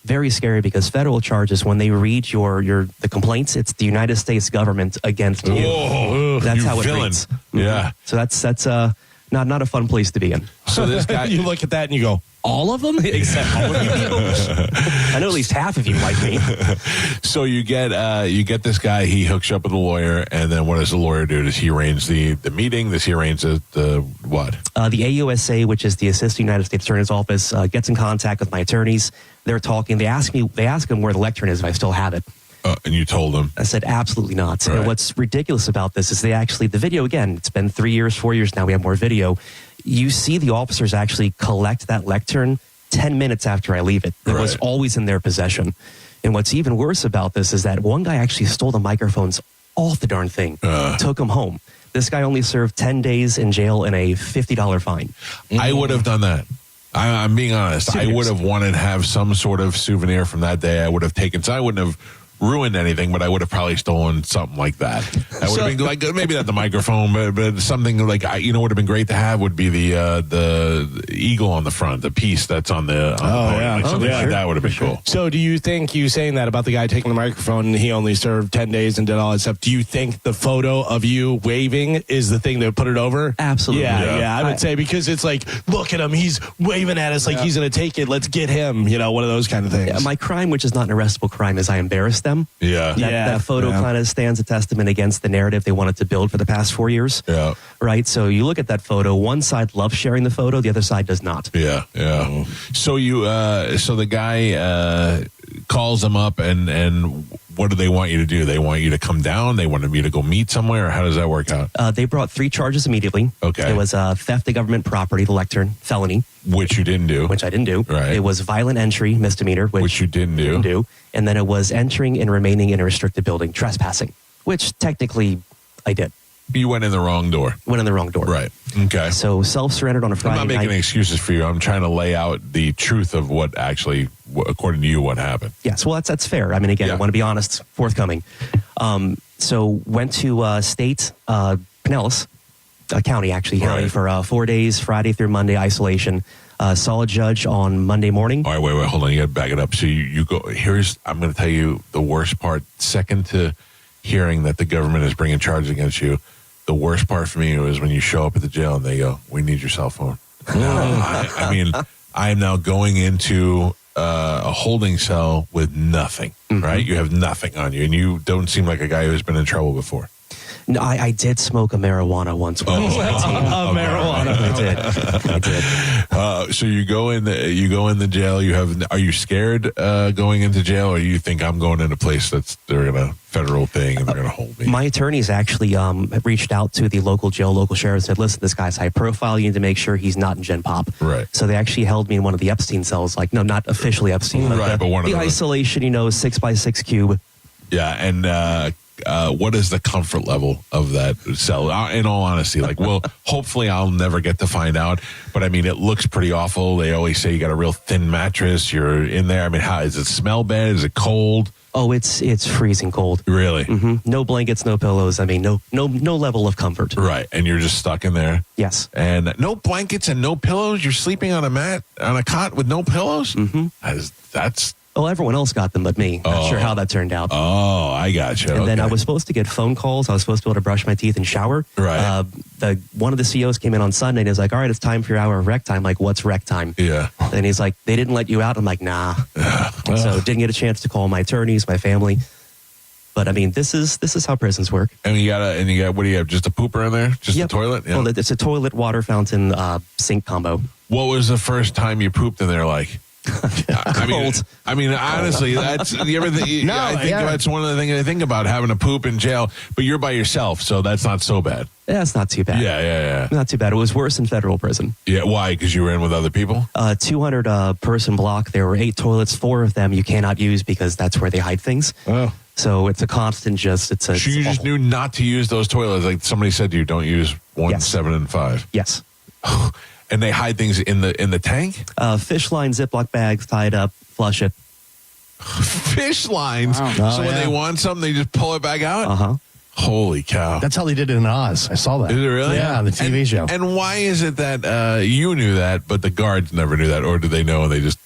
very scary because federal charges, when they read the complaints, it's the United States government against you. Whoa, that's you how it villain. reads. Yeah. So that's not a fun place to be in. So this guy, you look at that and you go, all of them? Except all of you people. I know at least half of you like me. So you get this guy. He hooks you up with a lawyer, and then what does the lawyer do? Does he arrange the meeting? Does he arrange the what? The AUSA, which is the Assistant United States Attorney's Office, gets in contact with my attorneys. They're talking. They ask him where the lectern is if I still have it. And you told them? I said, absolutely not. Right. And what's ridiculous about this is the video, again, it's been 3 years, 4 years now, we have more video. You see the officers actually collect that lectern 10 minutes after I leave it. It was always in their possession. And what's even worse about this is that one guy actually stole the microphones off the darn thing, took them home. This guy only served 10 days in jail and a $50 fine. I would have done that. I'm being honest. I would have wanted to have some sort of souvenir from that day. I would have taken, so I wouldn't have ruined anything, but I would have probably stolen something like that. That would have been like, maybe not the microphone, but something like, would have been great to have would be the eagle on the front, the piece that's on the podium. Something like that would have been cool. So do you think, you saying that about the guy taking the microphone and he only served 10 days and did all that stuff, do you think the photo of you waving is the thing that put it over? Absolutely. Yeah, I would say, because it's like, look at him, he's waving at us like he's going to take it, let's get him, one of those kind of things. Yeah, my crime, which is not an arrestable crime, is I embarrassed them. Yeah. That photo kind of stands a testament against the narrative they wanted to build for the past 4 years. Yeah. Right? So you look at that photo, one side loves sharing the photo, the other side does not. Yeah, yeah. So so the guy calls them up, and what do they want you to do? They want you to come down? They wanted me to go meet somewhere? Or how does that work out? They brought 3 charges immediately. Okay. It was theft of government property, the lectern, felony. Which you didn't do. Which I didn't do. Right. It was violent entry, misdemeanor. Which you didn't do. And then it was entering and remaining in a restricted building, trespassing, which technically I did. You went in the wrong door. Went in the wrong door. Right. Okay. So self-surrendered on a Friday I'm not making excuses for you. I'm trying to lay out the truth of what actually, according to you, what happened. Yes. Well, that's fair. I mean, again, I want to be honest, forthcoming. So went to state, Pinellas County, county for 4 days, Friday through Monday, isolation. Saw a judge on Monday morning. All right, wait, hold on. You got to back it up. So you go, I'm going to tell you the worst part, second to hearing that the government is bringing charges against you. The worst part for me was when you show up at the jail and they go, we need your cell phone. I mean, I am now going into a holding cell with nothing, right? You have nothing on you, and you don't seem like a guy who's been in trouble before. No, I did smoke a marijuana once. Marijuana. I did. So you go in the jail. Are you scared going into jail, or you think I'm going in a place they're in a federal thing and they're going to hold me? My attorneys actually reached out to the local jail, local sheriff, and said, "Listen, this guy's high profile. You need to make sure he's not in Gen Pop." Right. So they actually held me in one of the Epstein cells. Like, no, not officially Epstein, but one of the isolation. 6x6 cube. Yeah, and. What is the comfort level of that cell? In all honesty, hopefully I'll never get to find out. But I mean, it looks pretty awful. They always say you got a real thin mattress. You're in there. I mean, how does it smell bad? Is it cold? Oh, it's freezing cold. Really? Mm-hmm. No blankets, no pillows. I mean, no level of comfort. Right, and you're just stuck in there. Yes. And no blankets and no pillows. You're sleeping on a cot with no pillows. Mm-hmm. That's. Well, everyone else got them but me. Not sure how that turned out. Oh, I got you. And then I was supposed to get phone calls. I was supposed to be able to brush my teeth and shower. Right. One of the CEOs came in on Sunday and he was like, all right, it's time for your hour of rec time. Like, what's rec time? Yeah. And he's like, they didn't let you out. I'm like, nah. So didn't get a chance to call my attorneys, my family. But I mean, this is how prisons work. And you got what do you have? Just a pooper in there? Just a toilet? Yeah. Well, it's a toilet, water fountain, sink combo. What was the first time you pooped in there like? I mean, honestly, that's you ever think? I think that's one of the things I think about, having to poop in jail. But you're by yourself, so that's not so bad. Yeah, it's not too bad. Yeah. Not too bad. It was worse in federal prison. Yeah, why? Because you were in with other people? 200 person block. There were 8 toilets. 4 of them you cannot use because that's where they hide things. Oh. So it's a constant So you just knew not to use those toilets. Like somebody said to you, don't use 1, 7, and 5. Yes. And they hide things in the tank? Fish line, Ziploc bags, tied up, flush it. Fish lines? Wow. So when they want something, they just pull it back out? Uh-huh. Holy cow. That's how they did it in Oz. I saw that. Is it really? Yeah, on the TV show. And why is it that you knew that, but the guards never knew that, or do they know and they just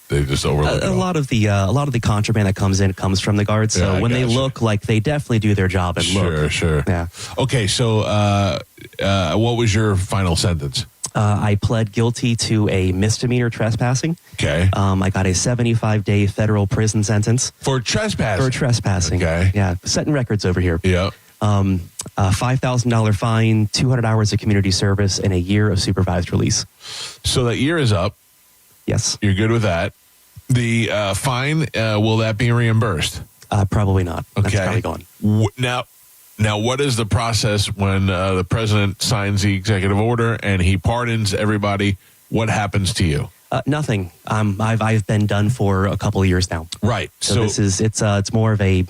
overlook it? A lot of the contraband that comes in comes from the guards. So when they look, like they definitely do their job and look. Sure. Yeah. Okay, so what was your final sentence? I pled guilty to a misdemeanor trespassing. Okay. I got a 75-day federal prison sentence. For trespassing? For trespassing. Okay. Yeah, setting records over here. Yeah. A $5,000 fine, 200 hours of community service, and a year of supervised release. So that year is up. Yes. You're good with that. The fine, will that be reimbursed? Probably not. Okay. That's probably gone. Now, what is the process when the president signs the executive order and he pardons everybody? What happens to you? Nothing. I've been done for a couple of years now. Right. So this is it's more of a.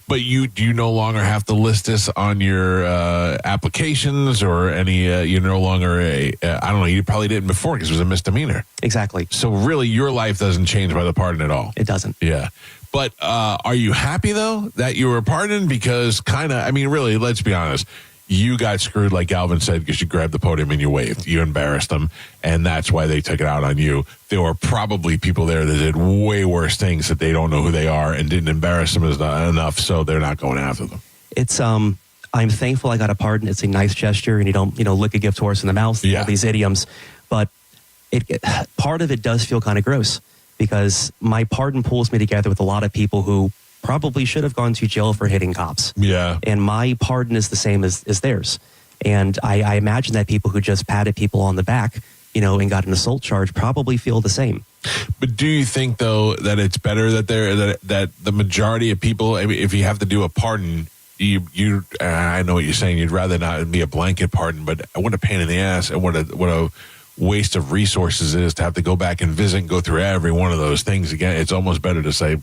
But you no longer have to list this on your applications or any. You're no longer I don't know. You probably didn't before because it was a misdemeanor. Exactly. So really, your life doesn't change by the pardon at all. It doesn't. Yeah. But are you happy though that you were pardoned? Because really, let's be honest. You got screwed, like Galvin said, because you grabbed the podium and you waved. You embarrassed them, and that's why they took it out on you. There were probably people there that did way worse things that they don't know who they are and didn't embarrass them enough, so they're not going after them. It's I'm thankful I got a pardon. It's a nice gesture, and you don't lick a gift horse in the mouth. Yeah. All these idioms, but part of it does feel kind of gross because my pardon pulls me together with a lot of people who probably should have gone to jail for hitting cops. Yeah. And my pardon is the same as theirs. And I imagine that people who just patted people on the back, and got an assault charge probably feel the same. But do you think, though, that it's better that that the majority of people, I mean, if you have to do a pardon, I know what you're saying, you'd rather not be a blanket pardon, but what a pain in the ass and what a waste of resources it is to have to go back and visit and go through every one of those things again. It's almost better to say,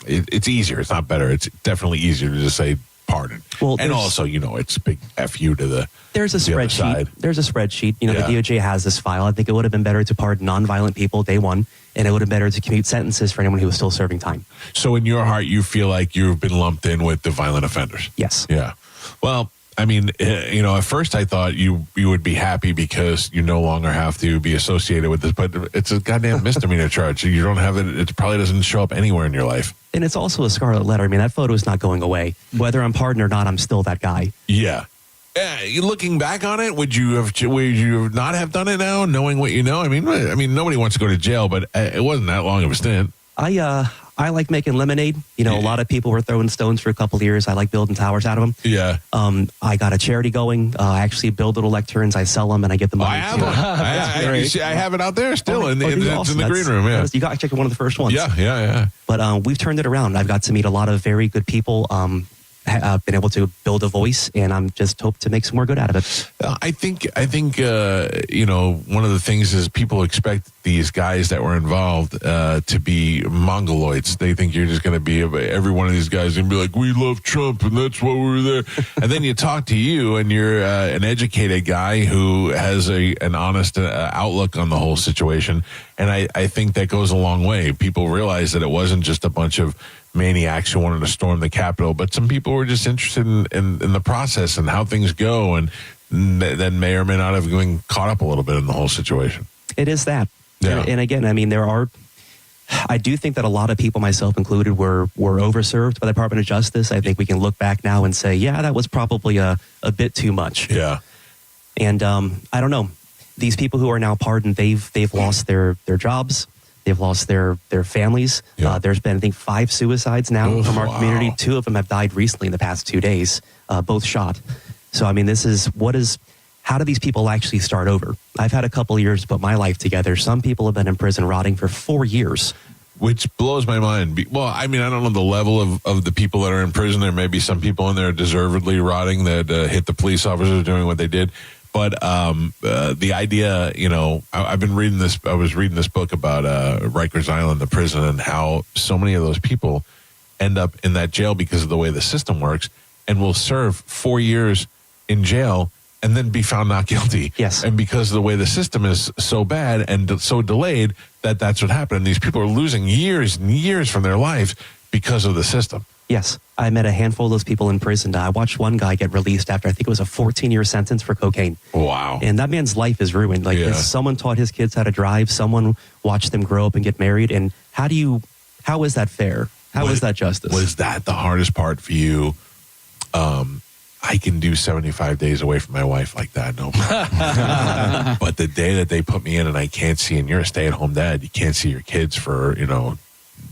it's easier. It's not better. It's definitely easier to just say pardon. Well, and also, it's a big FU to the There's a spreadsheet. There's a spreadsheet. The DOJ has this file. I think it would have been better to pardon nonviolent people day one, and it would have been better to commute sentences for anyone who was still serving time. So in your heart, you feel like you've been lumped in with the violent offenders? Yes. Yeah. Well, I mean, at first I thought you would be happy because you no longer have to be associated with this, but it's a goddamn misdemeanor charge. So you don't have it. It probably doesn't show up anywhere in your life. And it's also a scarlet letter. I mean, that photo is not going away. Whether I'm pardoned or not, I'm still that guy. Yeah. Looking back on it, would you not have done it now, knowing what you know? I mean, nobody wants to go to jail, but it wasn't that long of a stint. I like making lemonade. A lot of people were throwing stones for a couple of years. I like building towers out of them. Yeah. I got a charity going. I actually build little lecterns. I sell them, and I get the money. I have them. I have it out there still in the green room. Yeah. You got to check one of the first ones. Yeah. But we've turned it around. I've got to meet a lot of very good people. Been able to build a voice, and I'm just hope to make some more good out of it. I think one of the things is people expect these guys that were involved to be mongoloids. They think you're just going to be every one of these guys and be like, we love Trump, and that's why we were there. And then you talk to you, and you're an educated guy who has an honest outlook on the whole situation. And I think that goes a long way. People realize that it wasn't just a bunch of maniacs who wanted to storm the Capitol, but some people were just interested in the process and how things go, and then may or may not have been caught up a little bit in the whole situation. It is that. Yeah. And again, I mean, I do think that a lot of people, myself included, were overserved by the Department of Justice. I think we can look back now and say, yeah, that was probably a bit too much. Yeah. And I don't know. These people who are now pardoned, they've lost their jobs. They've lost their families. Yeah. There's been, I think, 5 suicides now from our community. 2 of them have died recently in the past 2 days, both shot. So, I mean, how do these people actually start over? I've had a couple of years to put my life together. Some people have been in prison rotting for 4 years. Which blows my mind. Well, I mean, I don't know the level of the people that are in prison. There may be some people in there deservedly rotting that hit the police officers doing what they did. But the idea, I've been reading this. I was reading this book about Rikers Island, the prison, and how so many of those people end up in that jail because of the way the system works, and will serve 4 years in jail and then be found not guilty. Yes. And because of the way the system is so bad and so delayed, that's what happened. And these people are losing years and years from their life because of the system. Yes, I met a handful of those people in prison. I watched one guy get released after I think it was a 14-year sentence for cocaine. Wow. And that man's life is ruined. Like someone taught his kids how to drive, someone watched them grow up and get married. And how is that fair? How is that justice? Was that the hardest part for you? I can do 75 days away from my wife like that, no problem. But the day that they put me in and I can't see, and you're a stay-at-home dad, you can't see your kids for,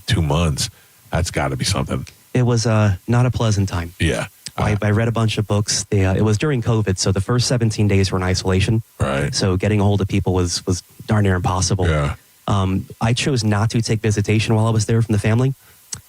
2 months, that's got to be something. It was not a pleasant time. Yeah. I read a bunch of books. It was during COVID, so the first 17 days were in isolation. Right. So getting a hold of people was darn near impossible. Yeah. I chose not to take visitation while I was there from the family,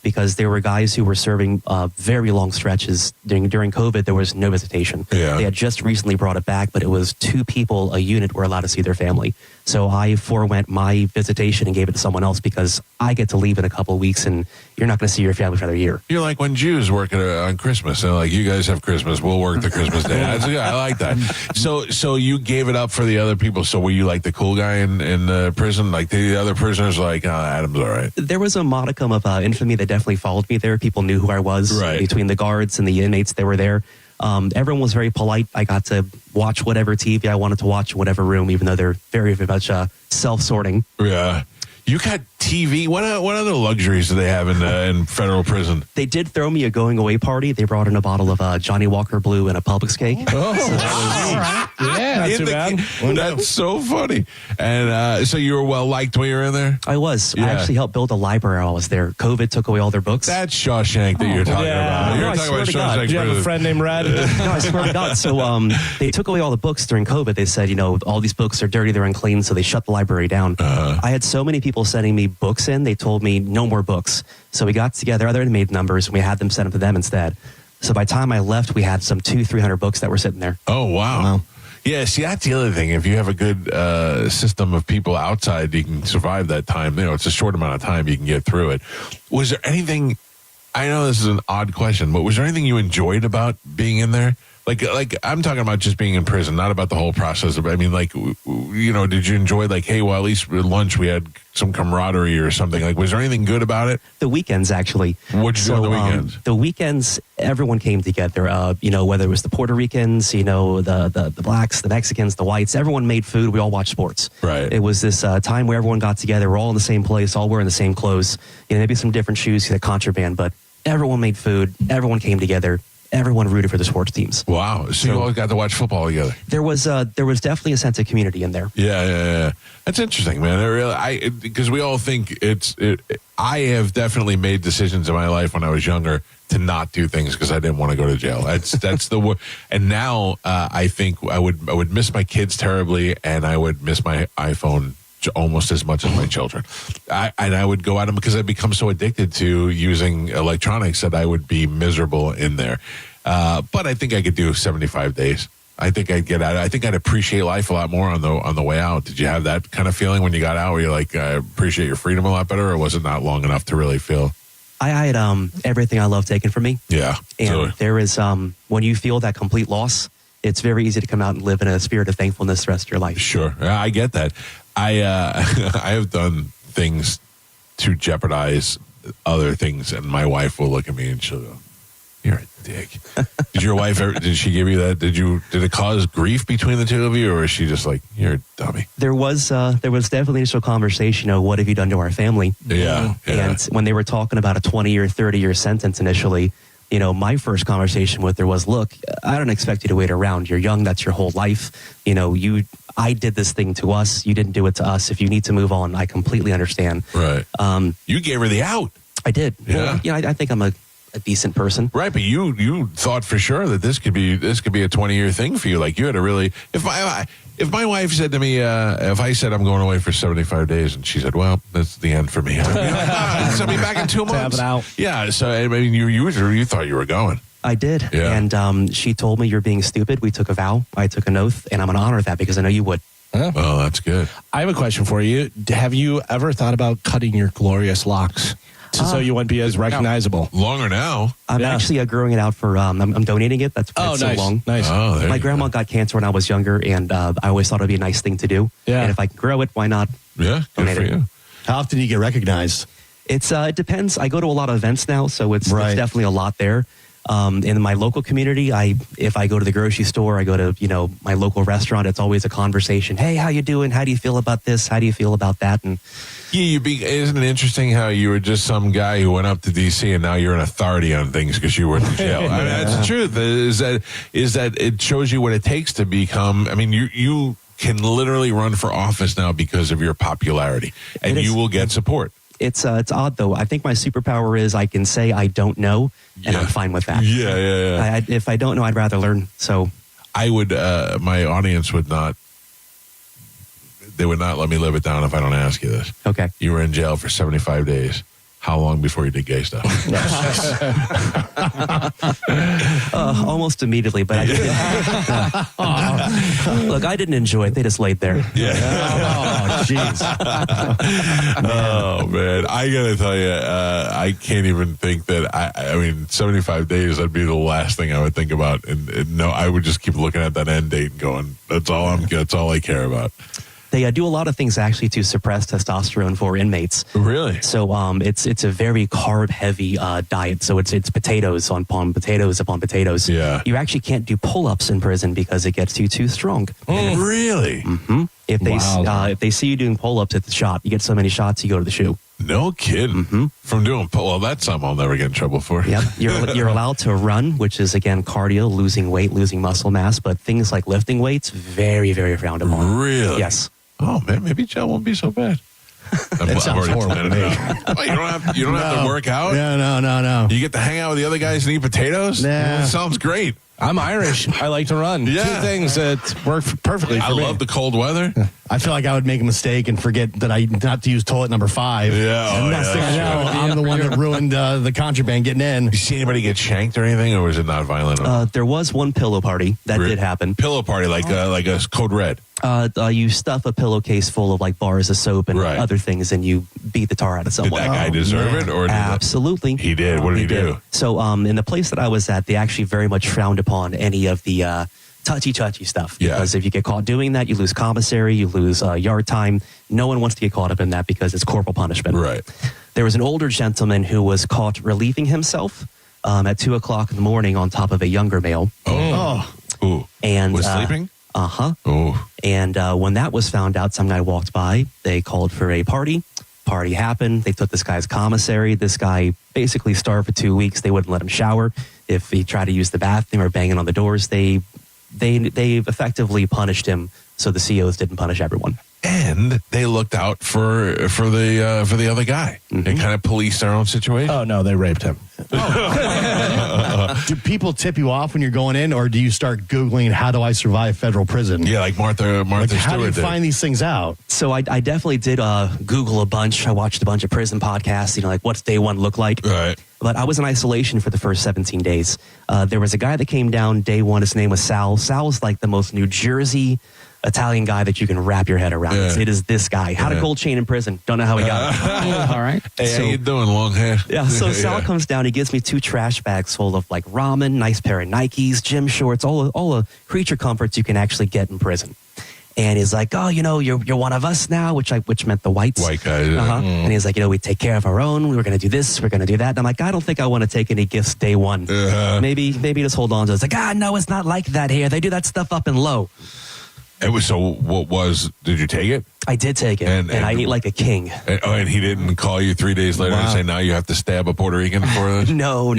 because there were guys who were serving very long stretches. During COVID, there was no visitation. Yeah. They had just recently brought it back, but it was 2 people a unit were allowed to see their family. So I forewent my visitation and gave it to someone else because I get to leave in a couple of weeks and you're not going to see your family for another year. You're like when Jews work on Christmas. They're like, you guys have Christmas, we'll work the Christmas day. I like that. So you gave it up for the other people. So were you like the cool guy in prison? Like the other prisoners like, Adam's all right. There was a modicum of infamy that definitely followed me there. People knew who I was between the guards and the inmates that were there. Everyone was very polite. I got to watch whatever TV I wanted to watch in whatever room, even though they're very, very much self-sorting. Yeah. You got TV. What other luxuries do they have in federal prison? They did throw me a going away party. They brought in a bottle of Johnny Walker Blue and a Publix cake. Oh, all right. Yeah, not too bad. That's so funny. And so you were well liked when you were in there? I was. I actually helped build a library while I was there. COVID took away all their books. That's Shawshank that you're talking about. You're talking about Shawshank. Did you have a friend named Red? No, I swear to God. So they took away all the books during COVID. They said, all these books are dirty, they're unclean, so they shut the library down. I had so many people sending me books in, they told me no more books. So we got together, other inmate numbers, and we had them send them to them instead. So by the time I left, we had some 200-300 books that were sitting there. Oh, wow. Yeah, see, that's the other thing. If you have a good system of people outside, you can survive that time. It's a short amount of time, you can get through it. Was there anything, I know this is an odd question, but was there anything you enjoyed about being in there? Like I'm talking about just being in prison, not about the whole process. I mean, did you enjoy hey, well, at least with lunch we had some camaraderie or something? Like, was there anything good about it? The weekends, actually. What'd you do on the weekends? The weekends, everyone came together. Whether it was the Puerto Ricans, the blacks, the Mexicans, the whites, everyone made food. We all watched sports. Right. It was this time where everyone got together. We're all in the same place, all wearing the same clothes. Maybe some different shoes, contraband, but everyone made food. Everyone came together. Everyone rooted for the sports teams. Wow! So you all got to watch football together. There was definitely a sense of community in there. Yeah. That's interesting, man. Because we all think I have definitely made decisions in my life when I was younger to not do things because I didn't want to go to jail. That's the word. And now I think I would miss my kids terribly, and I would miss my iPhone almost as much as my children. I would go at them because I'd become so addicted to using electronics that I would be miserable in there. But I think I could do 75 days. I think I'd get out. I think I'd appreciate life a lot more on the way out. Did you have that kind of feeling when you got out where you're like, I appreciate your freedom a lot better, or was it not long enough to really feel? I had everything I love taken from me. Yeah. And there is, when you feel that complete loss, it's very easy to come out and live in a spirit of thankfulness the rest of your life. Sure. I get that. I have done things to jeopardize other things, and my wife will look at me and she'll go, "You're a dick." Did your wife ever, did she give you that? Did it cause grief between the two of you, or is she just like, "You're a dummy"? There was definitely initial conversation of what have you done to our family? Yeah. And when they were talking about a 20-year, 30-year sentence initially, my first conversation with her was, look, I don't expect you to wait around. You're young. That's your whole life. I did this thing to us. You didn't do it to us. If you need to move on, I completely understand. Right. You gave her the out. I did. Yeah. Well, I think I'm a decent person. Right, but you thought for sure that this could be a 20-year thing for you. Like, you had to really, if my wife said to me, if I said I'm going away for 75 days and she said, well, that's the end for me. I'll be back in 2 months. Tap it out. Yeah, so I mean, you thought you were going. I did. Yeah. And she told me, you're being stupid. We took a vow. I took an oath, and I'm going to honor that because I know you would. Oh, that's good. I have a question for you. Have you ever thought about cutting your glorious locks so you wouldn't be as recognizable? Longer now. I'm actually growing it out for, I'm donating it. That's why it's so long. Nice. Oh, my grandma got cancer when I was younger, and I always thought it would be a nice thing to do. Yeah. And if I can grow it, why not? Yeah, good donate for it? you. How often do you get recognized? It depends. I go to a lot of events now, so it's definitely a lot there. In my local community, if I go to the grocery store, I go to my local restaurant, it's always a conversation. Hey, how you doing? How do you feel about this? How do you feel about that? And isn't it interesting how you were just some guy who went up to D.C. and now you're an authority on things because you were in jail? I mean, that's the truth. Is that it shows you what it takes to become. I mean, you can literally run for office now because of your popularity, and you will get support. It's odd, though. I think my superpower is I can say I don't know, and I'm fine with that. Yeah. If I don't know, I'd rather learn. So I would, my audience would not, they would not let me live it down if I don't ask you this. Okay. You were in jail for 75 days. How long before you did gay stuff? Almost immediately, but I didn't. Look, I didn't enjoy it. They just laid there. Yeah. Oh, jeez. Oh, man. I got to tell you, I can't even think that, I mean, 75 days, that'd be the last thing I would think about. And no, I would just keep looking at that end date and going, that's all I care about. They do a lot of things actually to suppress testosterone for inmates. Really? So it's a very carb heavy diet. So it's potatoes upon potatoes upon potatoes. Yeah. You actually can't do pull-ups in prison because it gets you too strong. Really? Mm-hmm. If they see you doing pull-ups at the shop, you get so many shots, you go to the shoe. No kidding. Mm-hmm. From doing well, that's something I'll never get in trouble for. Yep. You're allowed to run, which is again cardio, losing weight, losing muscle mass, but things like lifting weights, very, very frowned upon. Really? Yes. Oh man, maybe jail won't be so bad. That sounds horrible to me. Oh, you don't have to work out. No. You get to hang out with the other guys and eat potatoes. Nah. Sounds great. I'm Irish. I like to run. Yeah. 2 things that work perfectly for me. I love the cold weather. I feel like I would make a mistake and forget that I not to use toilet number 5. Yeah. And next thing I know, I'm the one that ruined the contraband getting in. You see anybody get shanked or anything, or was it not violent? There was one pillow party that did happen. Pillow party, like a Code Red. You stuff a pillowcase full of like bars of soap and other things, and you beat the tar out of someone. Did that guy deserve it, or absolutely he did? What did he do? So, in the place that I was at, they actually very much frowned upon any of the touchy stuff. Yeah. Because if you get caught doing that, you lose commissary, you lose yard time. No one wants to get caught up in that because it's corporal punishment. Right. There was an older gentleman who was caught relieving himself at 2:00 in the morning on top of a younger male. Ooh. And was sleeping. Oh. And when that was found out, some guy walked by. They called for a party. Party happened. They took this guy's commissary. This guy basically starved for 2 weeks. They wouldn't let him shower. If he tried to use the bathroom or banging on the doors, they effectively punished him. So the COs didn't punish everyone. And they looked out for the other guy. They kind of policed their own situation. Oh no, they raped him. Do people tip you off when you're going in, or do you start Googling how do I survive federal prison? Yeah, like Martha Like, how do you Stewart did. find these things out? So I definitely did Google a bunch. I watched a bunch of prison podcasts, like what's day one look like. Right. But I was in isolation for the first 17 days. There was a guy that came down day one. His name was Sal. Sal was like the most New Jersey Italian guy that you can wrap your head around. Yeah. It is this guy. Had a gold chain in prison. Don't know how he got it. All right. Hey, how you doing, long hair? Yeah, so Sal comes down. He gives me 2 trash bags full of like ramen, nice pair of Nikes, gym shorts, all the creature comforts you can actually get in prison. And he's like, oh, you're one of us now, which meant the whites. White guys. Yeah. And he's like, we take care of our own. We're going to do this. We're going to do that. And I'm like, I don't think I want to take any gifts day one. Maybe just hold on to it. It's like, no, it's not like that here. They do that stuff up in low. It was did you take it? I did take it, and I ate like a king. And he didn't call you 3 days later and say, now you have to stab a Puerto Rican for this? No.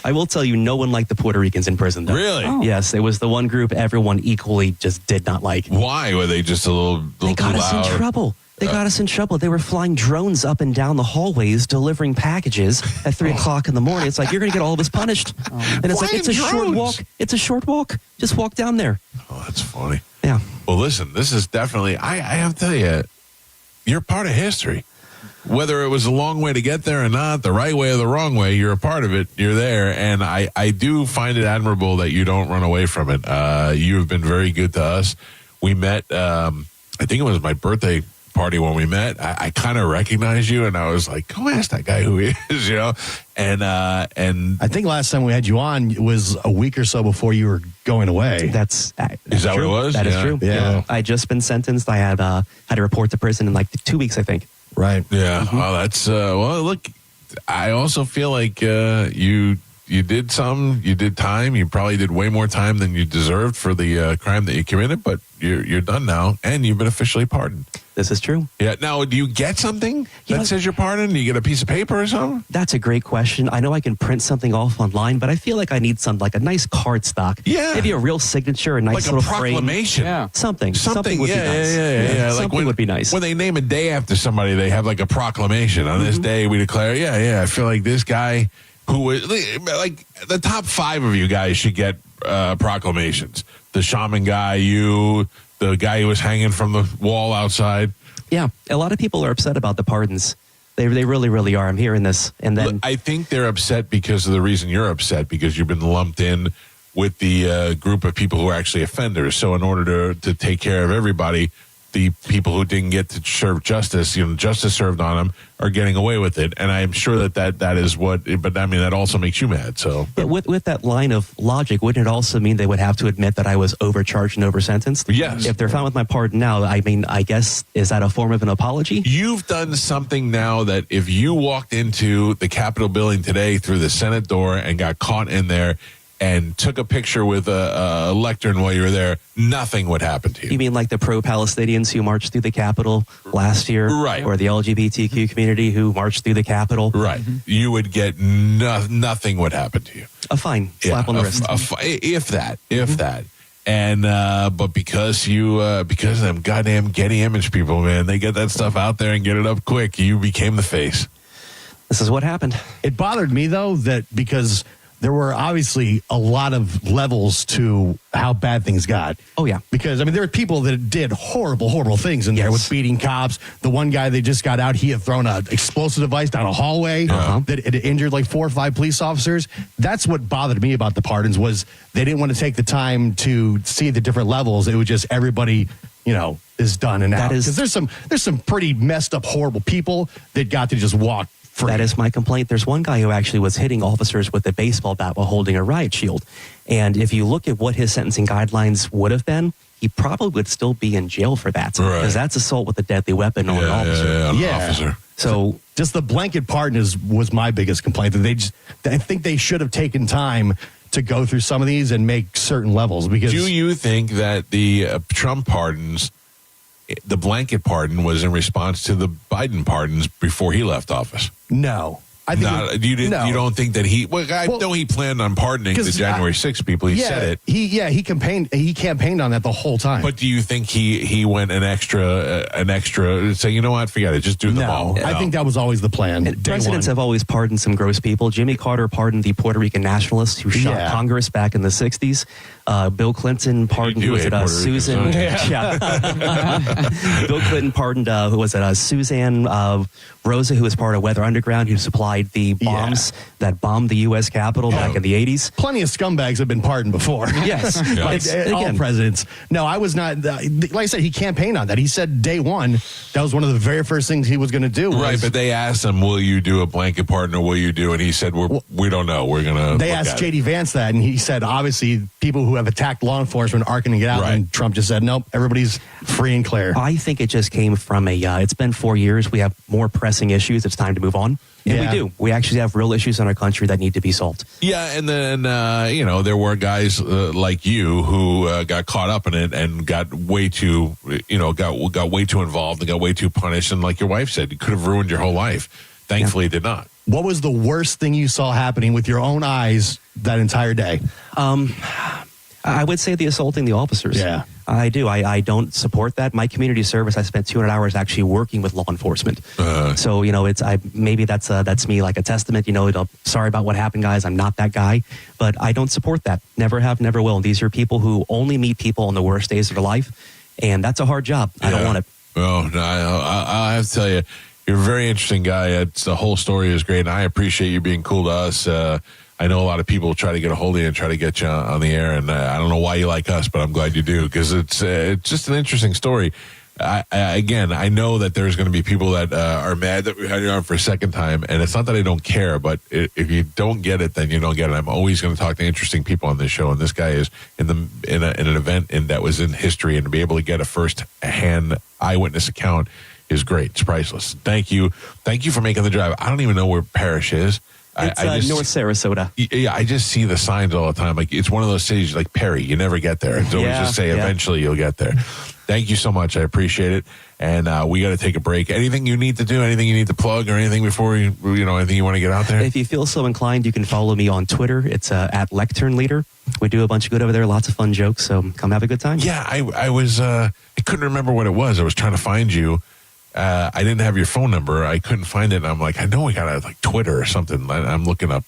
I will tell you, no one liked the Puerto Ricans in prison, though. Really? Oh. Yes, it was the one group everyone equally just did not like. Why? Were they just a little They got too us loud? in trouble. They got us in trouble. They were flying drones up and down the hallways, delivering packages at 3:00 in the morning. It's like, you're going to get all of us punished. And it's like, it's a short walk. It's a short walk. Just walk down there. Oh, that's funny. Yeah. Well, listen, this is definitely, I have to tell you, you're part of history. Whether it was a long way to get there or not, the right way or the wrong way, you're a part of it. You're there. And I do find it admirable that you don't run away from it. You have been very good to us. We met, I think it was my birthday party when we met. I kind of recognized you, and I was like, go ask that guy who he is, And I think last time we had you on was a week or so before you were going away. That's is that true. what it was? That is true. Yeah. I had just been sentenced. I had to report to prison in like 2 weeks, I think. Right. Yeah. Well, that's well. Look, I also feel like you did some. You did time. You probably did way more time than you deserved for the crime that you committed. But you're done now, and you've been officially pardoned. This is true. Yeah. Now, do you get something that says you're pardoned? Do you get a piece of paper or something? That's a great question. I know I can print something off online, but I feel like I need like a nice card stock. Yeah. Maybe a real signature, a nice Like a little proclamation. frame. Yeah. Something would Yeah, be nice. Yeah. Like Something would be nice. When they name a day after somebody, they have like a proclamation. On this day, we declare, I feel like this guy who was like the top 5 of you guys should get proclamations. The shaman guy, you, the guy who was hanging from the wall outside. Yeah, a lot of people are upset about the pardons. They really, really are. I'm hearing this. And then I think they're upset because of the reason you're upset, because you've been lumped in with the group of people who are actually offenders. So in order to take care of everybody, the people who didn't get to serve justice, justice served on them, are getting away with it. And I'm sure that is what, but I mean, that also makes you mad. So, but with that line of logic, wouldn't it also mean they would have to admit that I was overcharged and oversentenced? Yes. If they're fine with my pardon now, I mean, I guess, is that a form of an apology? You've done something now that if you walked into the Capitol building today through the Senate door and got caught in there and took a picture with a lectern while you were there, nothing would happen to you. You mean like the pro-Palestinians who marched through the Capitol last year? Right. Or the LGBTQ community who marched through the Capitol? Right. You would get nothing would happen to you. A fine. Slap on the wrist. If that. And but because because of them goddamn Getty Image people, man, they get that stuff out there and get it up quick. You became the face. This is what happened. It bothered me though that because there were obviously a lot of levels to how bad things got. Oh, yeah. Because, I mean, there were people that did horrible, horrible things in there with beating cops. The one guy they just got out, he had thrown an explosive device down a hallway that it injured like 4 or 5 police officers. That's what bothered me about the pardons was they didn't want to take the time to see the different levels. It was just everybody, is done and out. Because there's some pretty messed up, horrible people that got to just walk free. That is my complaint. There's one guy who actually was hitting officers with a baseball bat while holding a riot shield. And if you look at what his sentencing guidelines would have been, he probably would still be in jail for that. Because that's assault with a deadly weapon on an officer. So just the blanket pardon was my biggest complaint. That I think they should have taken time to go through some of these and make certain levels. Because do you think that the Trump pardons, the blanket pardon, was in response to the Biden pardons before he left office? No. I think you don't think that he? Well, I know he planned on pardoning the January 6th people. He said it. He campaigned on that the whole time. But do you think he went an extra? Say, you know what? Forget it. Just do them all. No. I think that was always the plan. Presidents have always pardoned some gross people. Jimmy Carter pardoned the Puerto Rican nationalist who shot Congress back in the 60s. Bill Clinton pardoned Susan. Bill Clinton pardoned Suzanne Rosa, who was part of Weather Underground, who supplied the bombs that bombed the U.S. Capitol back in the 80s. Plenty of scumbags have been pardoned before. Yes. All presidents. No, I was not. Like I said, he campaigned on that. He said day one, that was one of the very first things he was going to do. Right, but they asked him, will you do a blanket pardon or will you do? And he said, we don't know. We're going to. They asked J.D. Vance that, and he said, obviously, people who have attacked law enforcement aren't going to get out. Right. And Trump just said, nope, everybody's free and clear. I think it just came from it's been 4 years. We have more pressing issues. It's time to move on. And we do. We actually have real issues in our country that need to be solved. Yeah, and then, there were guys like you who got caught up in it and got way too, got way too involved and got way too punished. And like your wife said, it could have ruined your whole life. Thankfully, it did not. What was the worst thing you saw happening with your own eyes that entire day? I would say the assaulting the officers. Yeah. I do. I don't support that. My community service, I spent 200 hours actually working with law enforcement. So, maybe that's me like a testament, sorry about what happened, guys. I'm not that guy, but I don't support that. Never have, never will. These are people who only meet people on the worst days of their life. And that's a hard job. I don't want it. Well, no, I have to tell you, you're a very interesting guy. The whole story is great. And I appreciate you being cool to us. I know a lot of people try to get a hold of you and try to get you on the air, and I don't know why you like us, but I'm glad you do, because it's just an interesting story. I know that there's going to be people that are mad that we had you on for a second time, and it's not that I don't care, but if you don't get it, then you don't get it. I'm always going to talk to interesting people on this show, and this guy is in an event that was in history, and to be able to get a first-hand eyewitness account is great. It's priceless. Thank you for making the drive. I don't even know where Parrish is. It's North Sarasota. Yeah, I just see the signs all the time. Like, it's one of those cities like Perry. You never get there. So we just say eventually you'll get there. Thank you so much. I appreciate it. And we got to take a break. Anything you need to do? Anything you need to plug or anything before anything you want to get out there? If you feel so inclined, you can follow me on Twitter. It's at Lectern Leader. We do a bunch of good over there. Lots of fun jokes. So come have a good time. Yeah, I was. I couldn't remember what it was. I was trying to find you. I didn't have your phone number. I couldn't find it. And I'm like, I know we got like Twitter or something. I'm looking up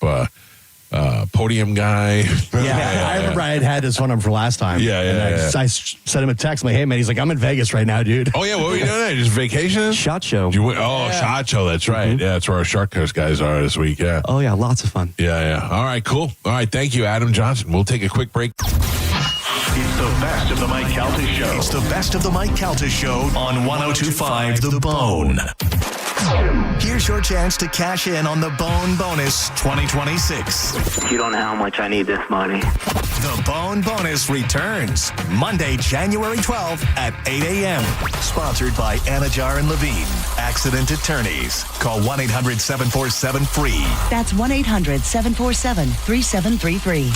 Podium Guy. I remember I had his phone number for last time. I sent him a text. I'm like, hey, man. He's like, I'm in Vegas right now, dude. Oh, yeah. What were you doing there? Just vacation? SHOT Show. SHOT Show. That's right. Yeah, that's where our Shark Coast guys are this week. Yeah. Oh, yeah. Lots of fun. Yeah. All right, cool. All right. Thank you, Adam Johnson. We'll take a quick break. It's the best of the Mike Calta Show. It's the best of the Mike Calta Show on 102.5 The Bone. Here's your chance to cash in on the Bone Bonus 2026. You don't know how much I need this money. The Bone Bonus returns Monday, January 12th at 8 a.m. Sponsored by Anajar and Levine, Accident Attorneys. Call 1-800-747-FREE. That's 1-800-747-3733.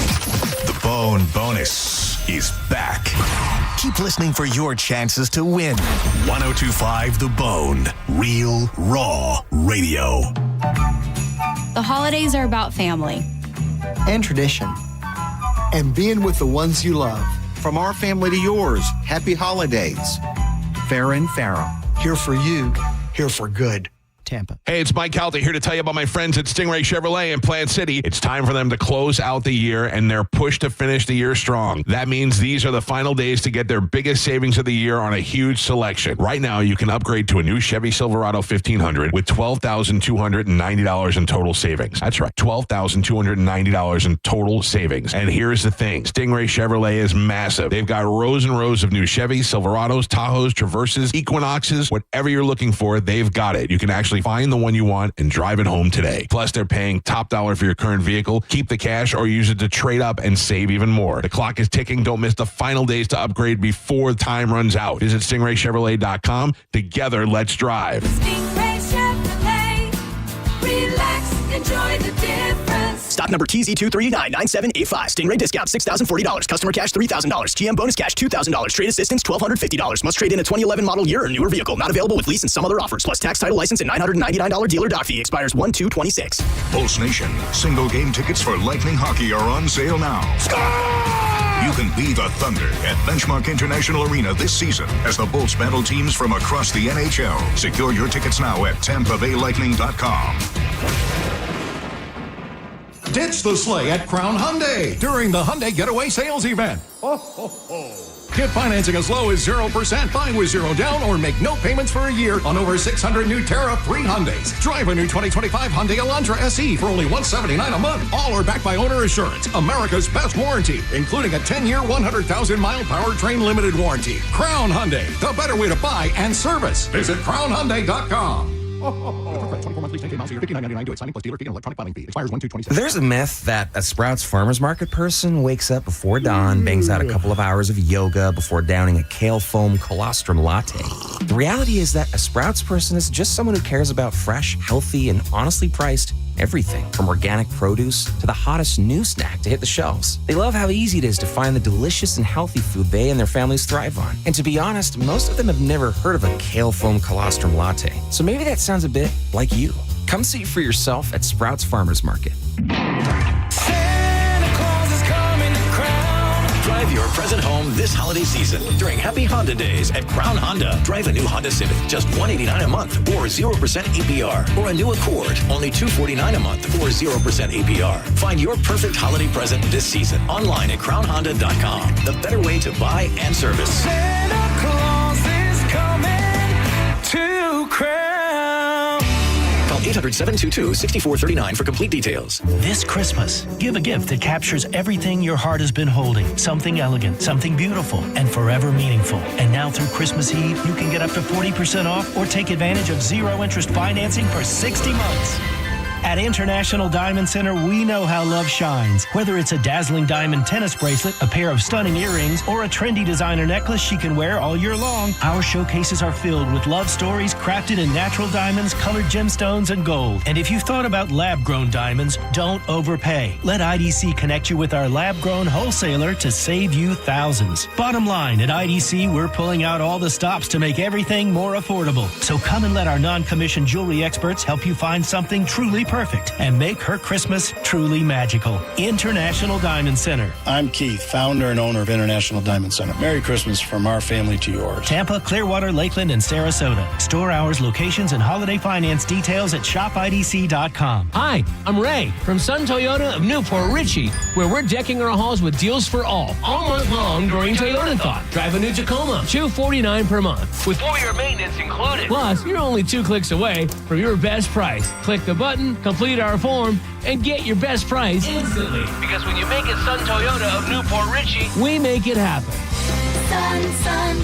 The Bone Bonus is back. Keep listening for your chances to win. 102.5 The Bone. Real, raw radio. The holidays are about family and tradition and being with the ones you love. From our family to yours, happy holidays. Farrah & Farrah. Here for you, here for good. Tampa. Hey, it's Mike Calta here to tell you about my friends at Stingray Chevrolet in Plant City. It's time for them to close out the year, and they're pushed to finish the year strong. That means these are the final days to get their biggest savings of the year on a huge selection. Right now, you can upgrade to a new Chevy Silverado 1500 with $12,290 in total savings. That's right, $12,290 in total savings. And here's the thing. Stingray Chevrolet is massive. They've got rows and rows of new Chevys, Silverados, Tahoes, Traverses, Equinoxes, whatever you're looking for, they've got it. You can actually find the one you want and drive it home today. Plus, they're paying top dollar for your current vehicle. Keep the cash or use it to trade up and save even more. The clock is ticking. Don't miss the final days to upgrade before time runs out. Visit StingrayChevrolet.com. Together, let's drive. Stingray Chevrolet. Relax, enjoy the difference. Stock number TZ2399785. Stingray discount $6,040. Customer cash $3,000. GM bonus cash $2,000. Trade assistance $1,250. Must trade in a 2011 model year or newer vehicle. Not available with lease and some other offers. Plus tax, title, license, and $999 dealer dock fee. Expires 1/2/26. Pulse Nation. Single game tickets for Lightning Hockey are on sale now. You can be the Thunder at Benchmark International Arena this season as the Bolts battle teams from across the NHL. Secure your tickets now at TampaBayLightning.com. Ditch the sleigh at Crown Hyundai during the Hyundai Getaway Sales Event. Get financing as low as 0%, buy with zero down, or make no payments for a year on over 600 new tariff-free Hyundais. Drive a new 2025 Hyundai Elantra SE for only $179 a month. All are backed by owner assurance, America's best warranty, including a 10-year, 100,000-mile powertrain limited warranty. Crown Hyundai, the better way to buy and service. Visit crownhyundai.com. 24 monthly 10K miles a year, $59.99 to signing plus dealer fee and electronic filing fee. Expires 1/2/27. There's a myth that a Sprouts Farmers Market person wakes up before dawn, bangs out a couple of hours of yoga before downing a kale foam colostrum latte. The reality is that a Sprouts person is just someone who cares about fresh, healthy, and honestly priced everything from organic produce to the hottest new snack to hit the shelves. They love how easy it is to find the delicious and healthy food they and their families thrive on. And to be honest, most of them have never heard of a kale foam colostrum latte. So maybe that sounds a bit like you. Come see for yourself at Sprouts Farmers Market. Drive your present home this holiday season during Happy Honda Days at Crown Honda. Drive a new Honda Civic, just $189 a month or 0% APR. Or a new Accord, only $249 a month or 0% APR. Find your perfect holiday present this season online at crownhonda.com. The better way to buy and service. Santa Claus is coming to Crown. Call 800-722-6439 for complete details. This Christmas, give a gift that captures everything your heart has been holding. Something elegant, something beautiful, and forever meaningful. And now through Christmas Eve, you can get up to 40% off or take advantage of zero interest financing for 60 months. At International Diamond Center, we know how love shines. Whether it's a dazzling diamond tennis bracelet, a pair of stunning earrings, or a trendy designer necklace she can wear all year long, our showcases are filled with love stories crafted in natural diamonds, colored gemstones, and gold. And if you've thought about lab-grown diamonds, don't overpay. Let IDC connect you with our lab-grown wholesaler to save you thousands. Bottom line, at IDC, we're pulling out all the stops to make everything more affordable. So come and let our non-commissioned jewelry experts help you find something truly perfect and make her Christmas truly magical. International Diamond Center. I'm Keith, founder and owner of International Diamond Center. Merry Christmas from our family to yours. Tampa, Clearwater, Lakeland, and Sarasota. Store hours, locations, and holiday finance details at shopidc.com. Hi, I'm Ray from Sun Toyota of Newport Richey, where we're decking our halls with deals for all month long during Toyotathon. Drive a new Tacoma, $249 per month, with full-year maintenance included. Plus, you're only 2 clicks away from your best price. Click the button, complete our form, and get your best price instantly. Because when you make it Sun Toyota of Newport Richey, we make it happen. Sun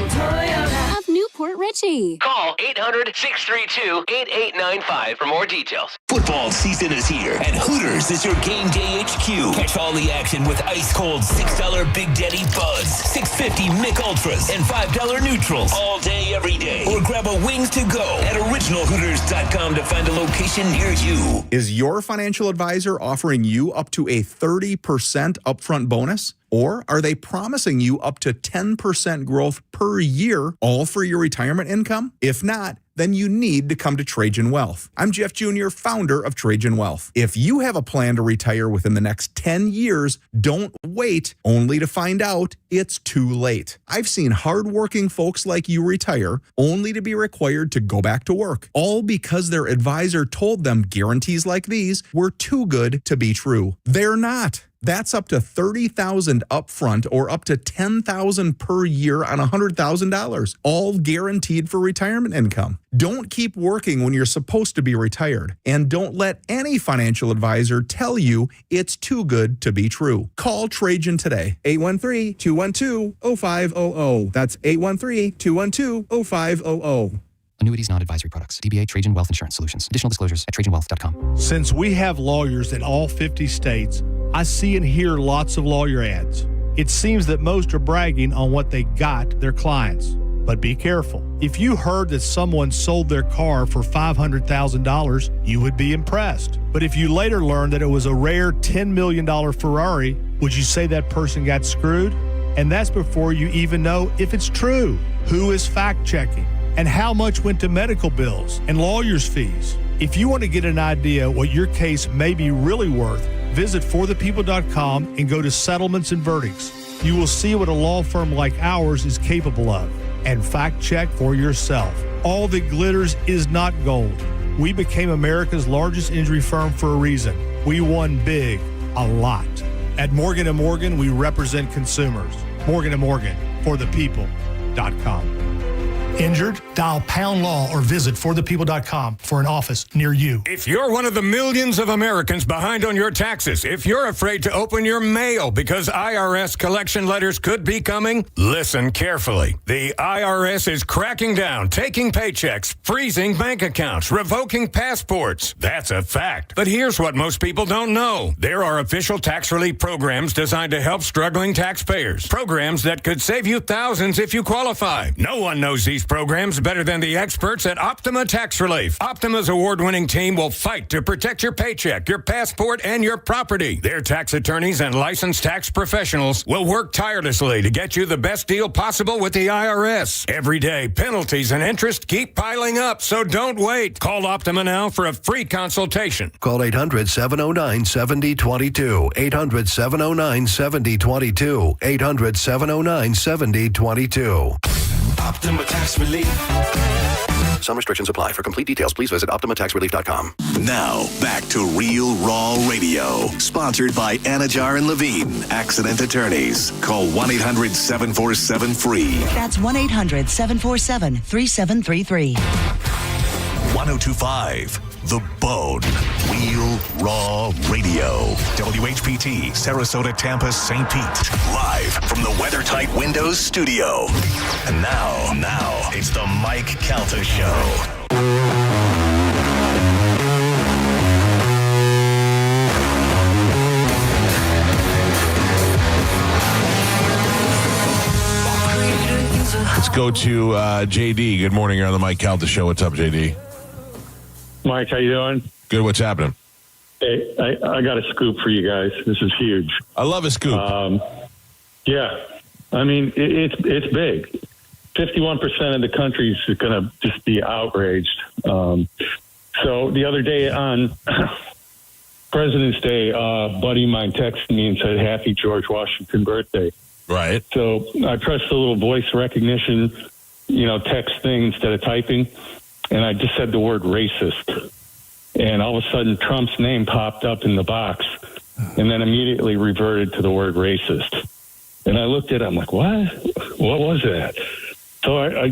Toyota of Newport Richey. Call 800-632-8895 for more details. Football season is here, and Hooters is your game day HQ. Catch all the action with ice-cold $6 Big Daddy Buds, $6.50 Mick Ultras, and $5 Neutrals all day, every day. Or grab a wings to go at originalhooters.com to find a location near you. Is your financial advisor offering you up to a 30% upfront bonus? Or are they promising you up to 10% growth per year, all for your retirement income? If not, then you need to come to Trajan Wealth. I'm Jeff Jr., founder of Trajan Wealth. If you have a plan to retire within the next 10 years, don't wait only to find out it's too late. I've seen hardworking folks like you retire only to be required to go back to work, all because their advisor told them guarantees like these were too good to be true. They're not. That's up to $30,000 upfront or up to $10,000 per year on $100,000, all guaranteed for retirement income. Don't keep working when you're supposed to be retired, and don't let any financial advisor tell you it's too good to be true. Call Trajan today, 813-212-0500. That's 813-212-0500. Annuities, not advisory products. DBA Trajan Wealth Insurance Solutions. Additional disclosures at trajanwealth.com. Since we have lawyers in all 50 states, I see and hear lots of lawyer ads. It seems that most are bragging on what they got their clients. But be careful. If you heard that someone sold their car for $500,000, you would be impressed. But if you later learned that it was a rare $10 million Ferrari, would you say that person got screwed? And that's before you even know if it's true. Who is fact-checking? And how much went to medical bills and lawyers' fees? If you want to get an idea what your case may be really worth, visit forthepeople.com and go to settlements and verdicts. You will see what a law firm like ours is capable of. And fact check for yourself. All that glitters is not gold. We became America's largest injury firm for a reason. We won big, a lot. At Morgan & Morgan, we represent consumers. Morgan & Morgan, forthepeople.com. Injured? Dial pound law or visit forthepeople.com for an office near you. If you're one of the millions of Americans behind on your taxes, if you're afraid to open your mail because IRS collection letters could be coming, listen carefully. The IRS is cracking down, taking paychecks, freezing bank accounts, revoking passports. That's a fact. But here's what most people don't know. There are official tax relief programs designed to help struggling taxpayers. Programs that could save you thousands if you qualify. No one knows these programs better than the experts at Optima Tax Relief. Optima's award-winning team will fight to protect your paycheck, your passport, and your property. Their tax attorneys and licensed tax professionals will work tirelessly to get you the best deal possible with the IRS. Every day, penalties and interest keep piling up, so don't wait. Call Optima now for a free consultation. Call 800-709-7022. 800-709-7022. 800-709-7022. Optima Tax Relief. Some restrictions apply. For complete details, please visit OptimaTaxRelief.com. Now, back to Real Raw Radio. Sponsored by Anajar and Levine, Accident Attorneys. Call 1-800-747-FREE. That's 1-800-747-3733. 1025 The Bone. Real Raw Radio. WHPT, Sarasota, Tampa, St. Pete. Live from the WeatherTight Windows studio. And now, it's the Mike Calta Show. go to JD. Good morning. You're on the Mike Calta Show. What's up, JD? Mike, how you doing? Good. What's happening? Hey, I got a scoop for you guys. This is huge. I love a scoop. Yeah. I mean, it's big. 51% of the country is going to just be outraged. So the other day on President's Day, a buddy of mine texted me and said, "Happy George Washington birthday." Right. So I pressed the little voice recognition, text thing instead of typing, and I just said the word racist. And all of a sudden, Trump's name popped up in the box, and then immediately reverted to the word racist. And I looked at it, I'm like, what? What was that? So I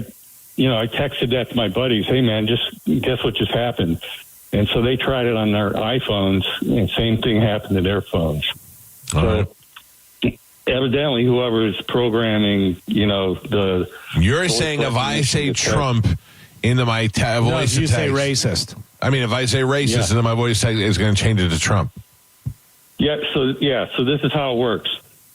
texted that to my buddies. Hey, man, just guess what just happened? And so they tried it on their iPhones, and same thing happened to their phones. So evidently, whoever is programming, the... You're saying if I say Trump into my voice you text, say racist. I mean, if I say racist into my voice text, it's going to change it to Trump. So this is how it works.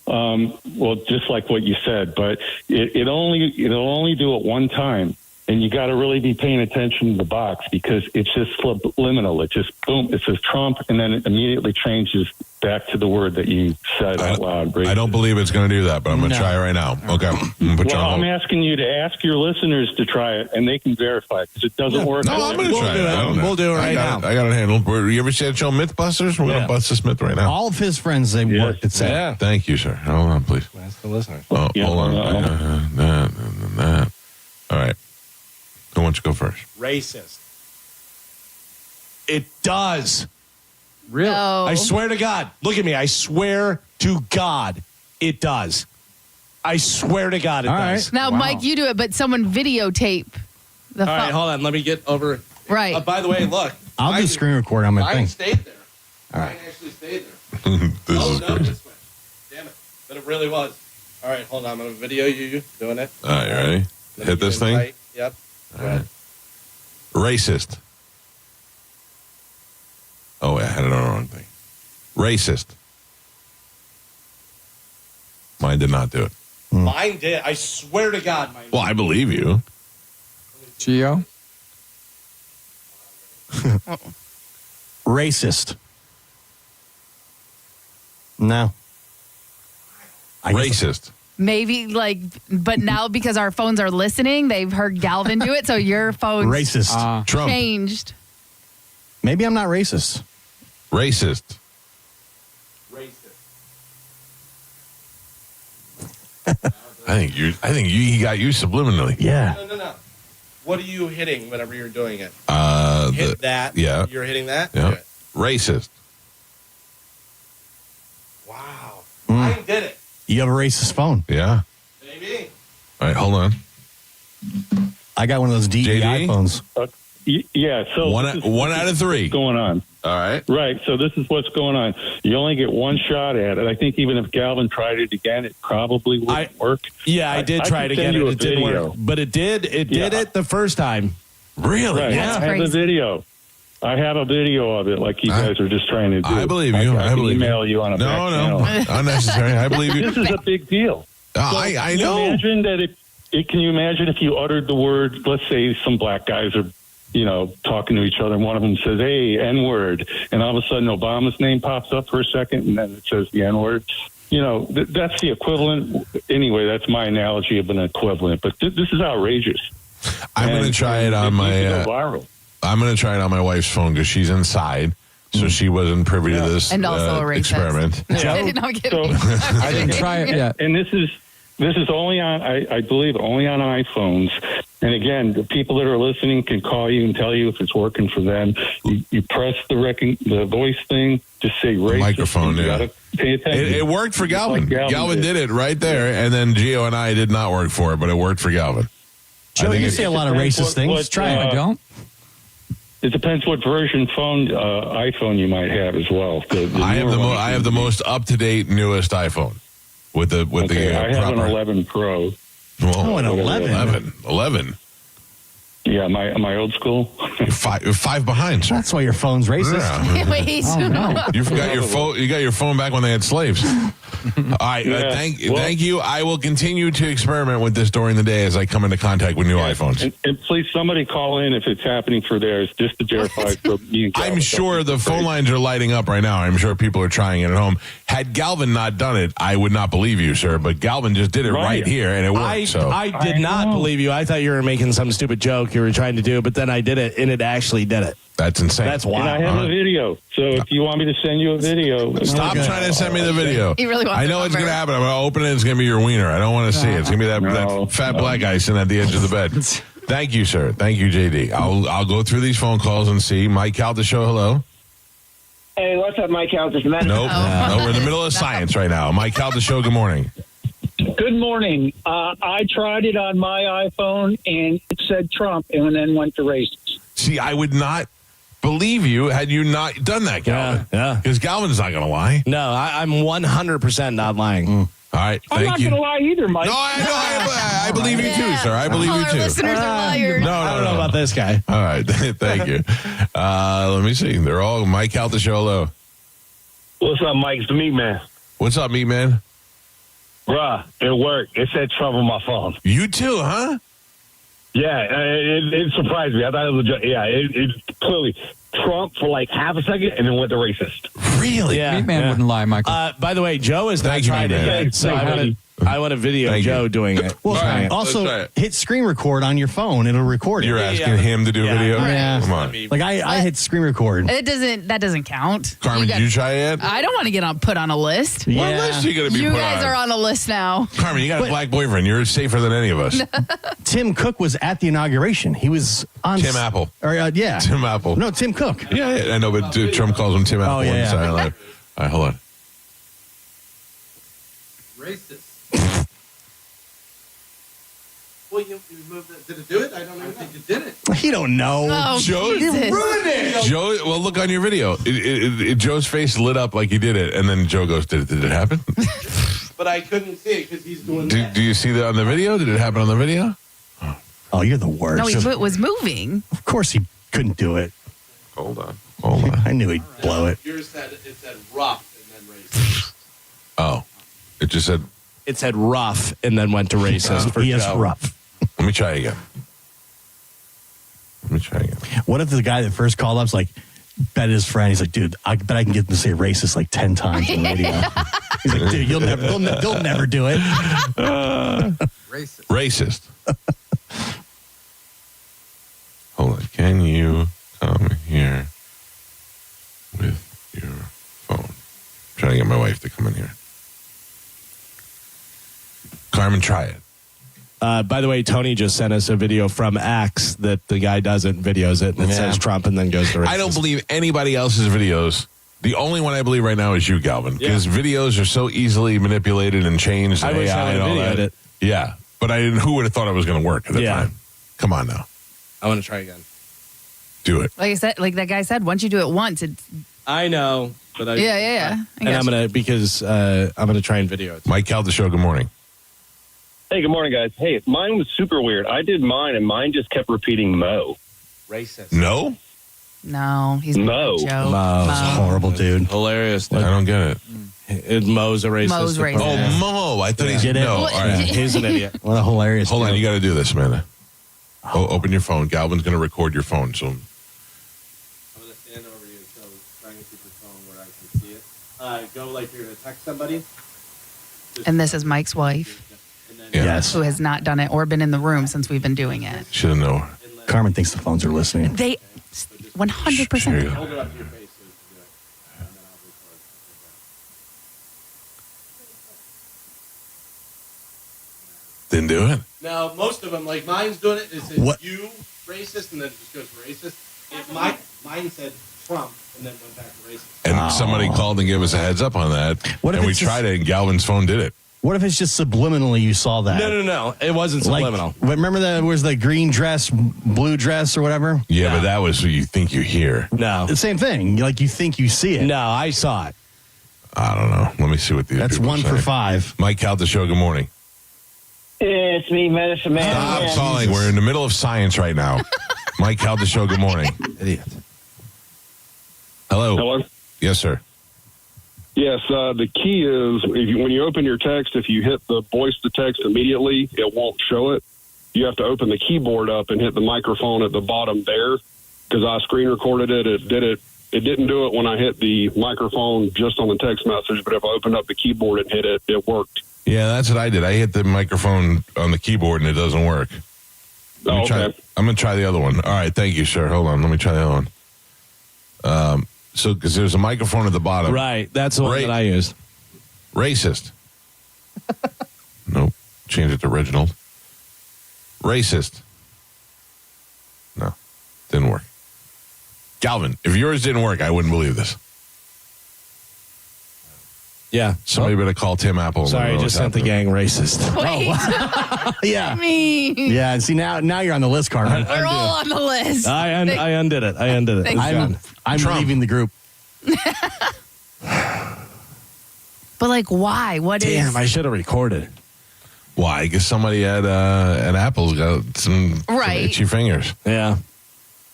Well, just like what you said, but it'll only do it one time, and you got to really be paying attention to the box because it's just subliminal. It just boom, it says Trump, and then it immediately changes back to the word that you said out loud. I don't believe it's going to do that, but I'm going to try it right now. Okay. I'm asking you to ask your listeners to try it, and they can verify it because it doesn't work. No, I'm going to try it. We'll do it right now. I got it handled. You ever see that show Mythbusters? We're going to bust this myth right now. All of his friends, they worked at Sam. Yeah. Thank you, sir. Hold on, please. Ask the listeners. Oh, hold on. All right. Who wants to go first? Racist. It does. Really? No. I swear to God. Look at me. I swear to God it does. I swear to God it does. Now, Mike, you do it, but someone videotape the All right, hold on. Let me get over. Right. By the way, look. I'll do screen record on my thing. Mine stayed there. All right. Mine actually stayed there. This is great. This way. Damn it. But it really was. All right, hold on. I'm going to video you doing it. All right, you ready? Hit this thing? Right. Yep. All right. Racist. Oh, I had it on the wrong thing. Racist. Mine did not do it. Mine did. I swear to God, mine did. Well, I believe you. Gio? Racist. No. Racist. Maybe but now because our phones are listening, they've heard Galvin do it, so your phone's Racist. Trump. changed. Maybe I'm not racist. Racist. I think he got you subliminally. Yeah. No. What are you hitting whenever you're doing it? Hit that. Yeah. You're hitting that? Yeah. Okay. Racist. Wow. I did it. You have a racist phone. Yeah. Maybe. All right, hold on. I got one of those DEI JD? phones. Yeah, so... One out of three. What's going on. All right. Right, so this is what's going on. You only get one shot at it. I think even if Galvin tried it again, it probably wouldn't work. Yeah, I did try it again, and it didn't work. But it did it the first time. Really? Right. Yeah. I have a video. I have a video of it like you guys are just trying to do. I believe you. I can email you on a back channel. Unnecessary. I believe you. This is a big deal. I know. Imagine that can you imagine if you uttered the word, let's say some black guys are, talking to each other, and one of them says, "Hey, N-word," and all of a sudden Obama's name pops up for a second, and then it says the N-word. That's the equivalent. Anyway, that's my analogy of an equivalent. But this is outrageous. I'm going to try it on my. Viral. I'm going to try it on my wife's phone because she's inside, so she wasn't privy to this And also a racist. experiment. No, kidding. I didn't try it yet. And this is only on, I believe, only on iPhones. And again, the people that are listening can call you and tell you if it's working for them. You press the voice thing, just say racist. Microphone, you yeah. gotta pay attention. It worked for Galvin. Like Galvin did it right there, and then Gio and I did not work for it, but it worked for Galvin. Joe, you say a lot of racist things. Try it. I don't. It depends what version iPhone you might have as well. I have the most up to date newest iPhone with the I have proper. an 11 Pro. Well, an 11. 11. Yeah, my old school. You're five behind, sir. That's why your phone's racist. Yeah. Wait. Oh, no. You forgot your phone. You got your phone back when they had slaves. All right. Thank you. I will continue to experiment with this during the day as I come into contact with new iPhones. And please, somebody call in if it's happening for theirs, just to verify for me and Calvin. I'm sure the phone lines are lighting up right now. I'm sure people are trying it at home. Had Galvin not done it, I would not believe you, sir. But Galvin just did it right here, and it worked. I did not believe you. I thought you were making some stupid joke you were trying to do, but then I did it, and it actually did it. That's insane. That's wild. And I have a video, so if you want me to send you a video. Stop trying to send me the video. He really wants I know it's going to happen. I'm going to open it. It's going to be your wiener. I don't want to see it. It's going to be that fat black guy sitting at the edge of the bed. Thank you, sir. Thank you, JD. I'll go through these phone calls and see. Mike Calta show, hello. Hey, what's up, Mike Calta? Nope. No, we're in the middle of science right now. Mike Calta show, good morning. Good morning. I tried it on my iPhone, and it said Trump, and then went to racist. See, I would not believe you had you not done that, Galvin. Yeah. Because Galvin's not going to lie. No, I'm 100% not lying. All right, I'm not going to lie either, Mike. No, I believe you too, sir. I believe you too. Listeners are liars. No, I don't know about this guy. All right, thank you. Let me see. They're all Mike Calta show, hello. What's up, Mike? It's the Meat Man. What's up, Meat Man? Bruh, it worked. It said Trump on my phone. You too, huh? Yeah, it surprised me. I thought it was it clearly Trump for like half a second and then went to racist. Really? Yeah. Meat Man wouldn't lie, Michael. By the way, Joe has not Thank you, tried Meat it Man. yet, so I want to video Thank Joe you. doing it. Well, Try it. also Let's try it. hit screen record on your phone. It'll record it. You're asking him to do video? Yeah. Come on. Like I hit screen record. That doesn't count. Carmen, did you try it? I don't want to get put on a list. What list are you going to be You put guys on? are on a list now. Carmen, you got a black boyfriend. You're safer than any of us. Right. Tim Cook was at the inauguration. He was on Tim Apple. Or yeah, Tim Apple. No, Tim Cook. Yeah, I know, but Trump calls him Tim Apple. Oh, yeah. All right, hold on. Racist. Well, you moved it. Did it do it? I don't even think it did it. He don't know. Oh, Joe, Jesus. You ruined it. Joe, well, look on your video. Joe's face lit up like he did it, and then Joe goes, "Did it happen?" But I couldn't see it because he's doing do, that. do you see that on the video? Did it happen on the video? Oh, you're the worst. No, he was moving. Of course he couldn't do it. Hold on. I knew he'd blow it. Yours said it said rough and then racist. Oh, it just said. It said rough and then went to racist for He is Joe. rough. Let me try again. What if the guy that first called up's like, bet his friend, he's like, dude, I bet I can get them to say racist like 10 times on the radio. He's like, dude, they'll never do it. Racist. Hold on. Can you come here with your phone? I'm trying to get my wife to come in here. Carmen, try it. By the way, Tony just sent us a video from Axe that the guy doesn't videos it and it says Trump and then goes to racist. I don't believe anybody else's videos. The only one I believe right now is you, Galvin, because videos are so easily manipulated and changed. I And wish AI I and all would have that. videoed it. Yeah, but who would have thought it was going to work at the time? Come on now, I want to try again. do it. Like I said, like that guy said, once you do it once, it's I know, but I yeah. And I'm gonna I'm gonna try and video it. Mike Calta show. Good morning. Hey, good morning, guys. Hey, mine was super weird. I did mine, and mine just kept repeating Mo. Racist. No, No, he's Mo. a joke. Mo's a horrible dude. Hilarious. I don't get it. Mo's a racist. Mo's racist. Oh, Mo. I thought he Get it? no. All What- right. He's an idiot. What a hilarious Hold on, joke. you got to do this, Amanda. Open your phone. Galvin's going to record your phone. So I'm gonna stand over you so try and keep your phone where I can see it. Go like you're gonna text somebody. And this is Mike's wife, Yes. who has not done it or been in the room since we've been doing it. should have known. Carmen thinks the phones are listening. They 100%. Here you go. Hold it up to your face so you can do it. And then I'll record. Didn't do it. Now, most of them, like mine's doing it, it says What? you racist, and then it just goes racist. If mine said Trump, and then went back to racist. And somebody called and gave us a heads up on that. What if and we it's just- tried it, and Galvin's phone did it. What if it's just subliminally you saw that? No. It wasn't Like, subliminal. remember that was the green dress, blue dress, or whatever? Yeah, but that was what you think you hear. No. The same thing. Like you think you see it. No, I saw it. I don't know. Let me see what these That's people 1 say. for 5. Mike Calta show. Good morning. It's me, Medicine Man. Stop calling. We're in the middle of science right now. Mike Calta Show, good morning. Idiot. Hello. Hello? Yes, sir. Yes, the key is when you open your text, if you hit the voice to text immediately, it won't show it. You have to open the keyboard up and hit the microphone at the bottom there, because I screen recorded it. It didn't do it when I hit the microphone just on the text message, but if I opened up the keyboard and hit it, it worked. Yeah, that's what I did. I hit the microphone on the keyboard and it doesn't work. I'm going to try the other one. All right, thank you, sir. Hold on. Let me try the other one. So, because there's a microphone at the bottom. Right. That's the one that I used. Racist. Nope. Change it to original. Racist. No. Didn't work. Galvin, if yours didn't work, I wouldn't believe this. Yeah. Somebody better call Tim Apple. Sorry, I just sent the gang racist. Wait. Yeah. Me. Yeah, and see, now you're on the list, Carmen. We're all on the list. I undid it. Thanks. I'm leaving the group. But like, why? What is? Damn, I should have recorded. Why? Because somebody at Apple's got some itchy fingers. Yeah.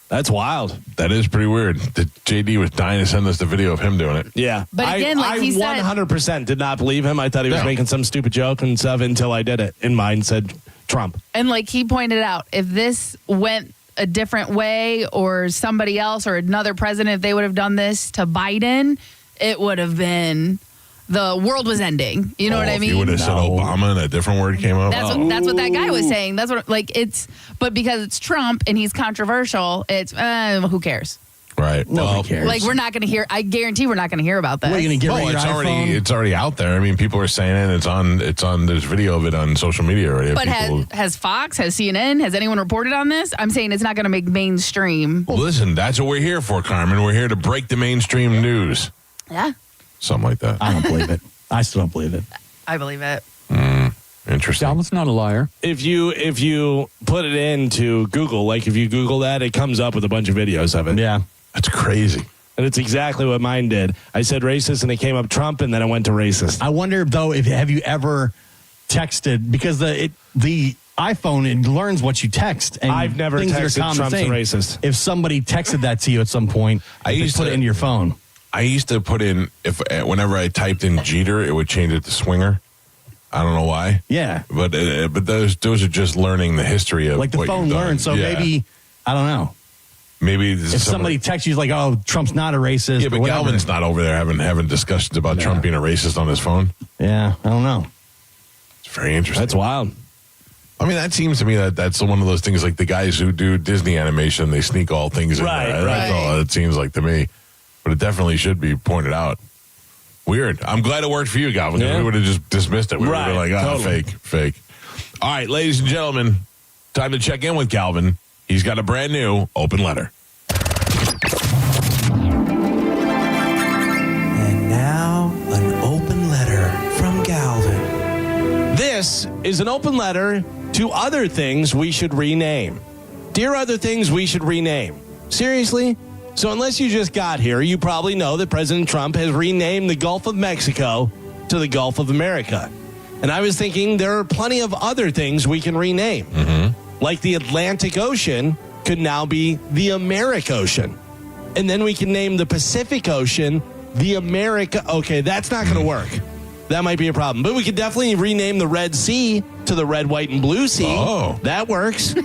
That's wild. That is pretty weird. JD was dying to send us the video of him doing it. Yeah. But again, like he said, 100% did not believe him. I thought he was making some stupid joke and stuff until I did it. And mine said Trump. And like he pointed out, if this went a different way or somebody else or another president, if they would have done this to Biden, it would have been the world was ending. You know what I mean? If you would have said Obama and a different word came up. That's what that guy was saying. That's what but because it's Trump and he's controversial, it's who cares? Right. Nobody cares. Like we're not going to hear. I guarantee we're not going to hear about that. What, are you going to get rid of your iPhone? It's already out there. I mean, people are saying it. It's on. There's video of it on social media already. But has Fox, has CNN, has anyone reported on this? I'm saying it's not going to make mainstream. Well, listen, that's what we're here for, Carmen. We're here to break the mainstream news. Yeah. Something like that. I don't believe it. I still don't believe it. I believe it. Interesting. Galvin's not a liar. If you put it into Google, like if you Google that, it comes up with a bunch of videos of it. Yeah. That's crazy. And it's exactly what mine did. I said racist and it came up Trump and then it went to racist. I wonder though, have you ever texted, because the iPhone, it learns what you text. And I've never texted Trump's a racist. If somebody texted that to you at some point, I used to put it into your phone. I used to put in, whenever I typed in Jeter, it would change it to Swinger. I don't know why. Yeah. But those are just learning the history of like the what phone you've done. learns. So maybe, I don't know. Maybe if somebody texts you like, "Oh, Trump's not a racist." Yeah, but Galvin's not over there having discussions about Trump being a racist on his phone. Yeah, I don't know. It's very interesting. That's wild. I mean, that seems to me that's one of those things like the guys who do Disney animation, they sneak all things in there. That's all it seems like to me. But it definitely should be pointed out. Weird. I'm glad it worked for you, Galvin. Yeah. We would have just dismissed it. We would have been like, totally. Fake. All right, ladies and gentlemen, time to check in with Galvin. He's got a brand new open letter. And now, an open letter from Galvin. This is an open letter to other things we should rename. Dear other things we should rename. Seriously? So unless you just got here, you probably know that President Trump has renamed the Gulf of Mexico to the Gulf of America. And I was thinking there are plenty of other things we can rename. Mm-hmm. Like the Atlantic Ocean could now be the America Ocean. And then we can name the Pacific Ocean the America. Okay, that's not going to work. That might be a problem. But we could definitely rename the Red Sea to the Red, White, and Blue Sea. Oh. That works.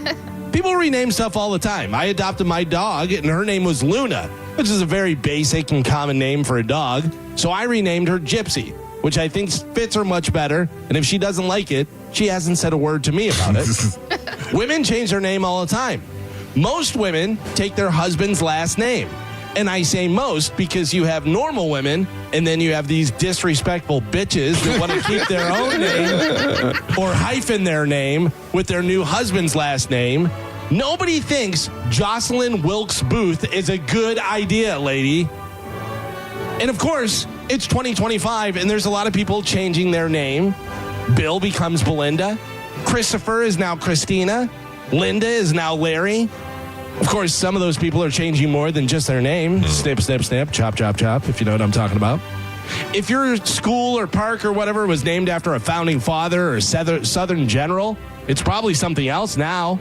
People rename stuff all the time. I adopted my dog, and her name was Luna, which is a very basic and common name for a dog. So I renamed her Gypsy, which I think fits her much better. And if she doesn't like it, she hasn't said a word to me about it. Women change their name all the time. Most women take their husband's last name. And I say most because you have normal women, and then you have these disrespectful bitches that want to keep their own name or hyphen their name with their new husband's last name. Nobody thinks Jocelyn Wilkes Booth is a good idea, lady. And of course, it's 2025, and there's a lot of people changing their name. Bill becomes Belinda. Christopher is now Christina. Linda is now Larry. Of course, some of those people are changing more than just their name. Snip, snip, snip, chop, chop, chop, if you know what I'm talking about. If your school or park or whatever was named after a founding father or Southern general, it's probably something else now.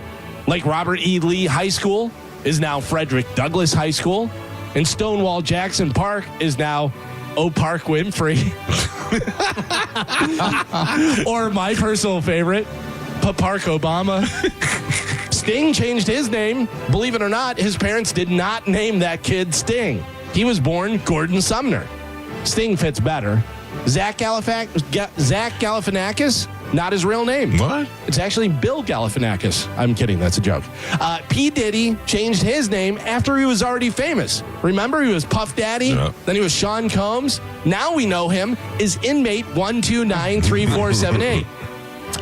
Like Robert E. Lee High School is now Frederick Douglass High School, and Stonewall Jackson Park is now Park Winfrey. Or my personal favorite, Park Obama. Sting changed his name. Believe it or not, his parents did not name that kid Sting. He was born Gordon Sumner. Sting fits better. Zach Galifianakis, not his real name. What? It's actually Bill Galifianakis. I'm kidding. That's a joke. P. Diddy changed his name after he was already famous. Remember, he was Puff Daddy. Yep. Then he was Sean Combs. Now we know him as inmate 1293478.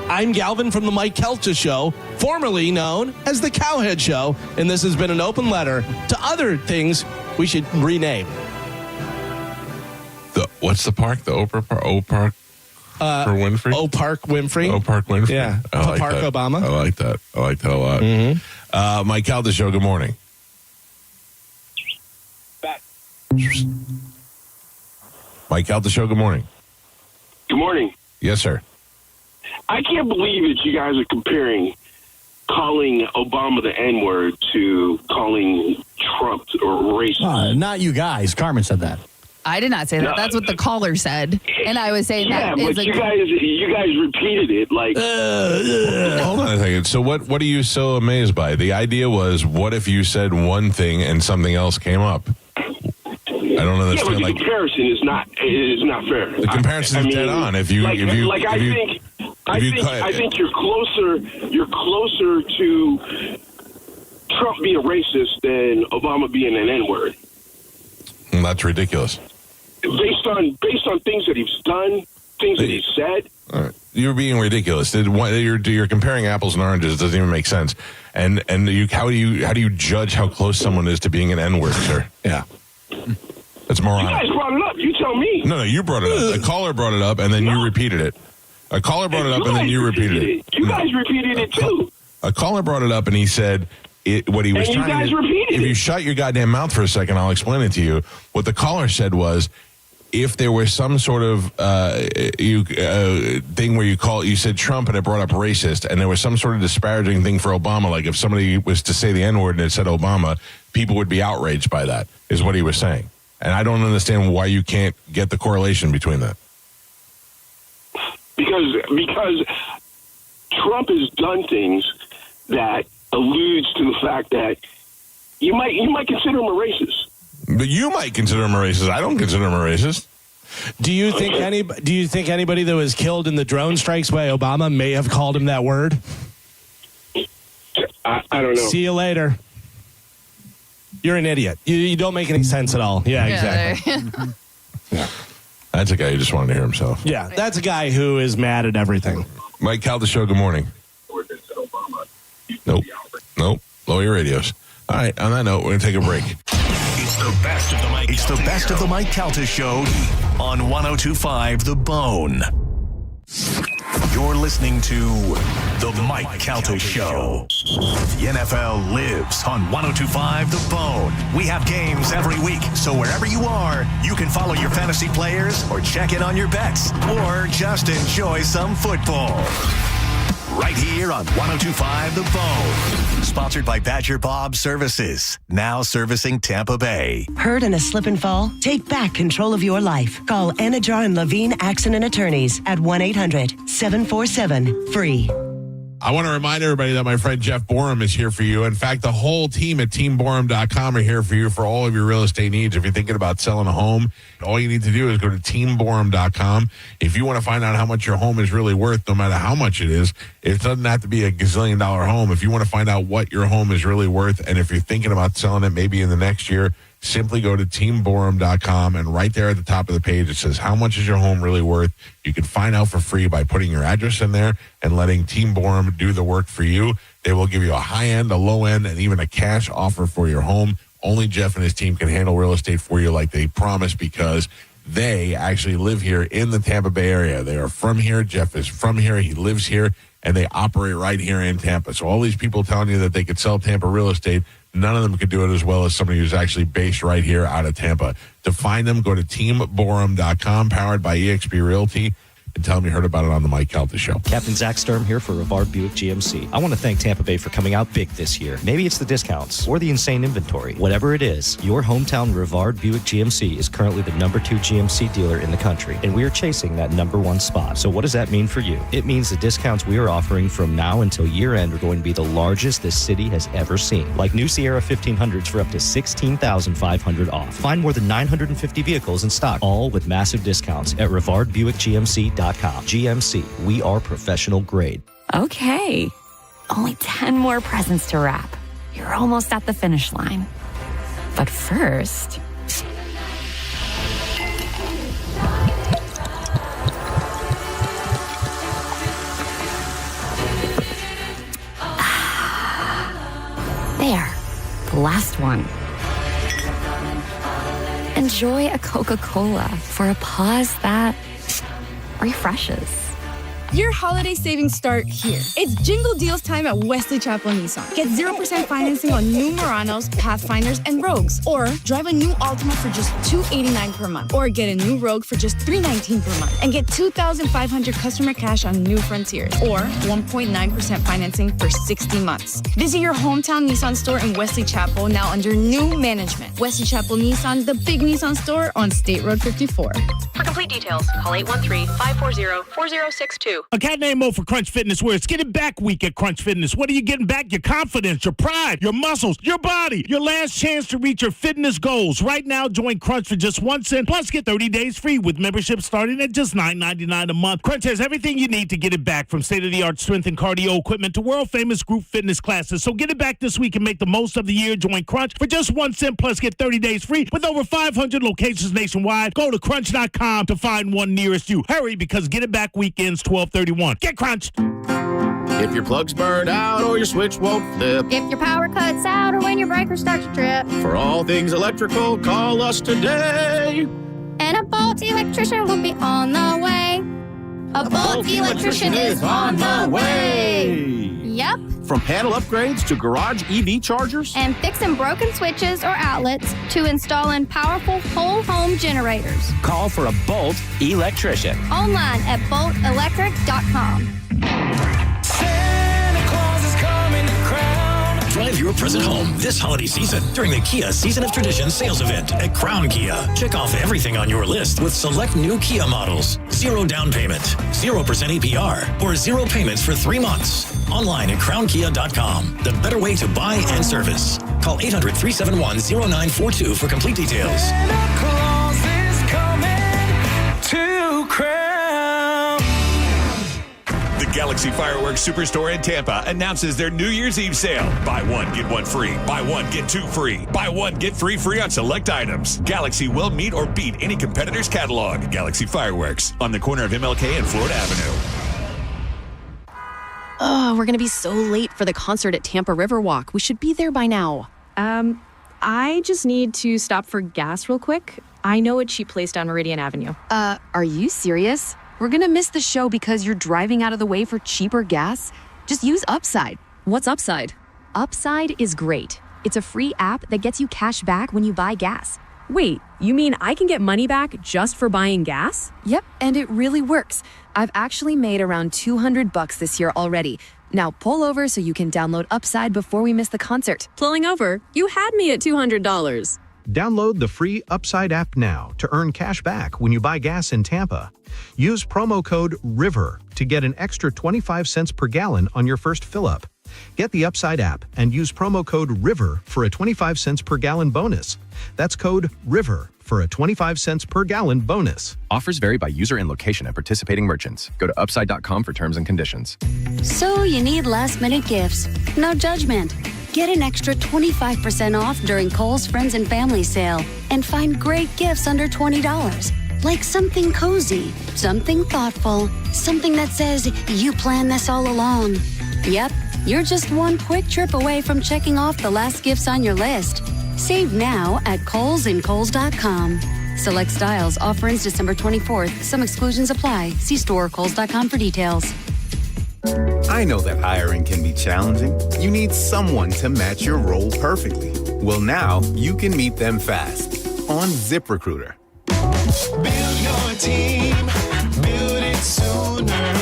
I'm Galvin from the Mike Calta Show, formerly known as the Cowhead Show, and this has been an open letter to other things we should rename. What's the park? The Oprah Park? Park for Winfrey? Park Winfrey. Park Winfrey? Yeah. Like Park that. Obama. I like that. I like that a lot. Mm-hmm. Mike Calta Show, good morning. Mike Calta Show, good morning. Good morning. Yes, sir. I can't believe that you guys are comparing calling Obama the N-word to calling Trump or racist. Not you guys. Carmen said that. I did not say that. No. That's what the caller said. And I was saying yeah, that but is you guys repeated it like. Hold on a second. So what are you so amazed by? The idea was, what if you said one thing and something else came up? I don't understand. Yeah, but the comparison is not fair. The comparison is dead on. I think you're closer to Trump being racist than Obama being an N-word. That's ridiculous. Based on things that he's done, things that he's said. All right. You're being ridiculous. You're comparing apples and oranges. It doesn't even make sense. And how do you judge how close someone is to being an N-word, sir? Yeah. That's moronic. You guys brought it up. You tell me. No, you brought it up. A caller brought it up, and then you repeated it. A caller brought it up, and then you repeated it. You guys repeated it, too. A caller brought it up, and he said what he was and trying you guys to... repeated If it. you shut your goddamn mouth for a second, I'll explain it to you. What the caller said was, if there was some sort of thing where you said Trump and it brought up racist, and there was some sort of disparaging thing for Obama, like if somebody was to say the N-word and it said Obama, people would be outraged by that, is what he was saying. And I don't understand why you can't get the correlation between that. Because Trump has done things that alludes to the fact that you might consider him a racist. But you might consider him a racist. I don't consider him a racist. Do you think anybody that was killed in the drone strikes by Obama may have called him that word? I don't know. See you later. You're an idiot. You don't make any sense at all. Yeah, exactly. Yeah. That's a guy who just wanted to hear himself. Yeah, that's a guy who is mad at everything. Mike Calta Show, good morning. Nope. Lower your radios. All right, on that note, we're going to take a break. It's the best of the Mike. It's the best of the Mike Calta Show on 102.5 The Bone. You're listening to the Mike Calta Show. The NFL lives on 102.5 The Bone. We have games every week, so wherever you are, you can follow your fantasy players or check in on your bets or just enjoy some football. Right here on 102.5 The Bone. Sponsored by Badger Bob Services. Now servicing Tampa Bay. Hurt in a slip and fall? Take back control of your life. Call Anajar and Levine Accident Attorneys at 1-800-747-FREE. I want to remind everybody that my friend Jeff Borum is here for you. In fact, the whole team at teamborum.com are here for you for all of your real estate needs. If you're thinking about selling a home, all you need to do is go to teamborum.com. If you want to find out how much your home is really worth, no matter how much it is, it doesn't have to be a gazillion-dollar home. If you want to find out what your home is really worth, and if you're thinking about selling it maybe in the next year, simply go to teamborum.com, and right there at the top of the page, it says, how much is your home really worth? You can find out for free by putting your address in there and letting Team Borum do the work for you. They will give you a high end, a low end, and even a cash offer for your home. Only Jeff and his team can handle real estate for you like they promised, because they actually live here in the Tampa Bay area. They are from here. Jeff is from here. He lives here, and they operate right here in Tampa. So all these people telling you that they could sell Tampa real estate, none of them could do it as well as somebody who's actually based right here out of Tampa. To find them, go to teamborum.com, powered by eXp Realty, and tell them you heard about it on the Mike Calta Show. Captain Zach Sturm here for Rivard Buick GMC. I want to thank Tampa Bay for coming out big this year. Maybe it's the discounts or the insane inventory. Whatever it is, your hometown Rivard Buick GMC is currently the number 2 GMC dealer in the country, and we are chasing that number 1 spot. So what does that mean for you? It means the discounts we are offering from now until year end are going to be the largest this city has ever seen. Like new Sierra 1500s for up to $16,500 off. Find more than 950 vehicles in stock, all with massive discounts at RivardBuickGMC.com. GMC, we are professional grade. Okay, only 10 more presents to wrap. You're almost at the finish line. But first... There, the last one. Enjoy a Coca-Cola for a pause that refreshes. Your holiday savings start here. It's Jingle Deals time at Wesley Chapel Nissan. Get 0% financing on new Muranos, Pathfinders, and Rogues. Or drive a new Altima for just $289 per month. Or get a new Rogue for just $319 per month. And get $2,500 customer cash on new Frontiers. Or 1.9% financing for 60 months. Visit your hometown Nissan store in Wesley Chapel, now under new management. Wesley Chapel Nissan, the big Nissan store on State Road 54. For complete details, call 813-540-4062. A cat named Mo for Crunch Fitness, where it's Getting Back Week at Crunch Fitness. What are you getting back? Your confidence, your pride, your muscles, your body. Your last chance to reach your fitness goals. Right now, join Crunch for just $0.01, plus get 30 days free with membership starting at just $9.99 a month. Crunch has everything you need to get it back, from state-of-the-art strength and cardio equipment to world-famous group fitness classes. So get it back this week and make the most of the year. Join Crunch for just $0.01, plus get 30 days free with over 500 locations nationwide. Go to crunch.com to find one nearest you. Hurry, because Get It Back weekends 12/31. Get crunched. If your plug's burned out or your switch won't flip. If your power cuts out or when your breaker starts to trip. For all things electrical, call us today. And a Bolt electrician will be on the way. A Bolt electrician is on the way. Yep. From panel upgrades to garage EV chargers. And fixing broken switches or outlets to installing powerful whole home generators. Call for a Bolt electrician. Online at boltelectric.com. Santa Claus is coming to Crown. Drive your present home this holiday season during the Kia Season of Tradition sales event at Crown Kia. Check off everything on your list with select new Kia models. 0 down payment, 0% APR, or 0 payments for 3 months. Online at crownkia.com. The better way to buy and service. Call 800-371-0942 for complete details. Santa Claus is coming to Crown. The Galaxy Fireworks Superstore in Tampa announces their New Year's Eve sale. Buy one, get one free. Buy one, get two free. Buy one, get free on select items. Galaxy will meet or beat any competitor's catalog. Galaxy Fireworks on the corner of MLK and Florida Avenue. Oh, we're going to be so late for the concert at Tampa Riverwalk. We should be there by now. I just need to stop for gas real quick. I know a cheap place down Meridian Avenue. Are you serious? We're going to miss the show because you're driving out of the way for cheaper gas? Just use Upside. What's Upside? Upside is great. It's a free app that gets you cash back when you buy gas. Wait, you mean I can get money back just for buying gas? Yep, and it really works. I've actually made around $200 this year already. Now pull over so you can download Upside before we miss the concert. Pulling over? You had me at $200. Download the free Upside app now to earn cash back when you buy gas in Tampa. Use promo code RIVER to get an extra 25 cents per gallon on your first fill-up. Get the Upside app and use promo code RIVER for a 25 cents per gallon bonus. That's code RIVER for a 25 cents per gallon bonus. Offers vary by user and location at participating merchants. Go to upside.com for terms and conditions. So you need last-minute gifts. No judgment. Get an extra 25% off during Kohl's Friends and Family Sale and find great gifts under $20. Like something cozy, something thoughtful, something that says you planned this all along. Yep, you're just one quick trip away from checking off the last gifts on your list. Save now at Kohl's and Kohl's.com. Select styles. Offer ends December 24th. Some exclusions apply. See store or Kohl's.com for details. I know that hiring can be challenging. You need someone to match your role perfectly. Well, now you can meet them fast on ZipRecruiter. Build your team, build it sooner.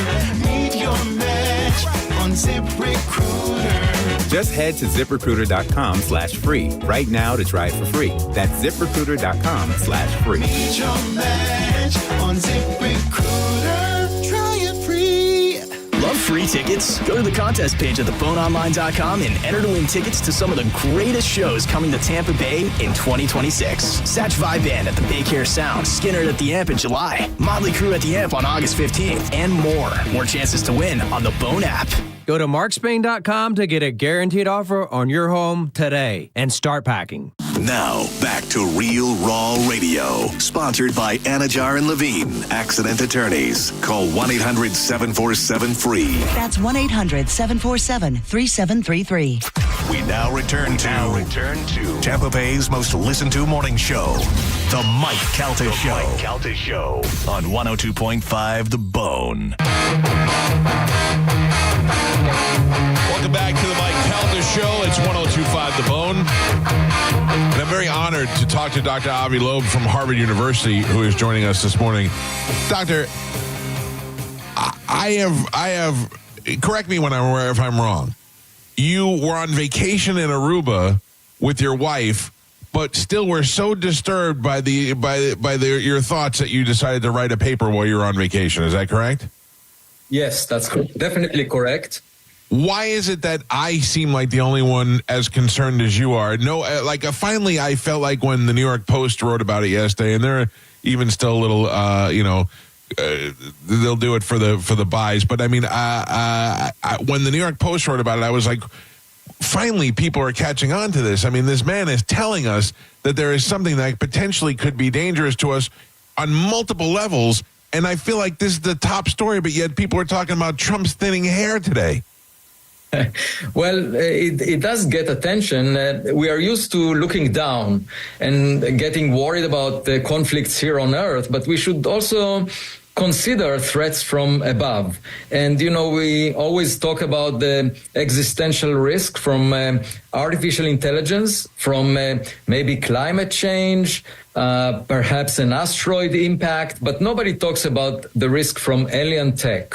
Meet your match on ZipRecruiter. Just head to ZipRecruiter.com/free right now to try it for free. That's ZipRecruiter.com/free. Meet your match on ZipRecruiter. Try it free. Love free tickets? Go to the contest page at theboneonline.com and enter to win tickets to some of the greatest shows coming to Tampa Bay in 2026. Satch Vibe Band at the Baycare Sound, Skinner at the Amp in July, Motley Crue at the Amp on August 15th, and more. More chances to win on the Bone app. Go to markspain.com to get a guaranteed offer on your home today and start packing. Now, back to Real Raw Radio. Sponsored by Anajar and Levine, Accident Attorneys. Call 1-800-747-FREE. That's 1-800-747-3733. We now return to Tampa Bay's most listened to morning show, The Mike Calta Show. Mike Calta Show on 102.5 The Bone. Welcome back to the Mike Calta Show. It's 102.5 The Bone. And I'm very honored to talk to Dr. Avi Loeb from Harvard University, who is joining us this morning. Doctor, I have, correct me if I'm wrong. You were on vacation in Aruba with your wife, but still were so disturbed by your thoughts that you decided to write a paper while you were on vacation. Is that correct? Yes, that's definitely correct. Why is it that I seem like the only one as concerned as you are? No, finally, I felt like when the New York Post wrote about it yesterday, and they're even still a little, they'll do it for the buys. But I mean, when the New York Post wrote about it, I was like, finally, people are catching on to this. I mean, this man is telling us that there is something that potentially could be dangerous to us on multiple levels. And I feel like this is the top story, but yet people are talking about Trump's thinning hair today. Well, it does get attention. We are used to looking down and getting worried about the conflicts here on Earth, but we should also consider threats from above. And, we always talk about the existential risk from artificial intelligence, from maybe climate change, perhaps an asteroid impact, but nobody talks about the risk from alien tech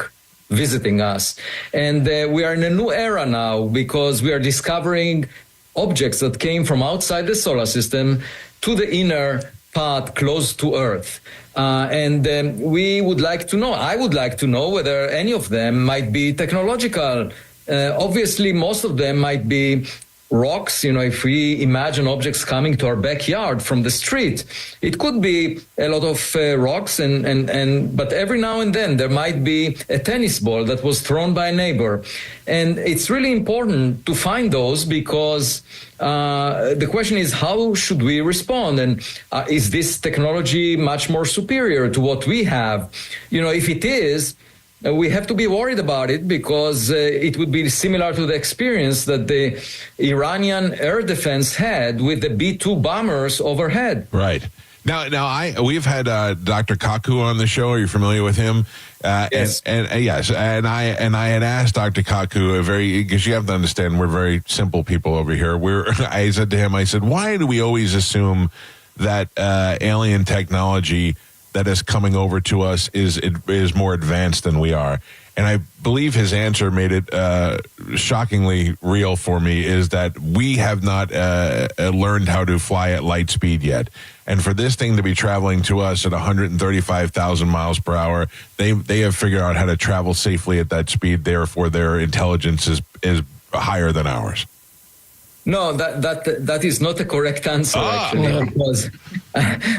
visiting us. And we are in a new era now because we are discovering objects that came from outside the solar system to the inner part close to Earth. And we would like to know, I would like to know whether any of them might be technological. Obviously, most of them might be rocks. If we imagine objects coming to our backyard from the street, it could be a lot of rocks, but every now and then there might be a tennis ball that was thrown by a neighbor. And it's really important to find those because the question is, how should we respond? And is this technology much more superior to what we have? If it is, we have to be worried about it because it would be similar to the experience that the Iranian air defense had with the B-2 bombers overhead. Right. Now, we've had Dr. Kaku on the show. Are you familiar with him? Yes. Yes. And I had asked Dr. Kaku because you have to understand we're very simple people over here. I said to him, why do we always assume that alien technology that is coming over to us is more advanced than we are? And I believe his answer made it shockingly real for me, is that we have not learned how to fly at light speed yet. And for this thing to be traveling to us at 135,000 miles per hour, they have figured out how to travel safely at that speed. Therefore, their intelligence is higher than ours. No, that is not a correct answer, actually. Because,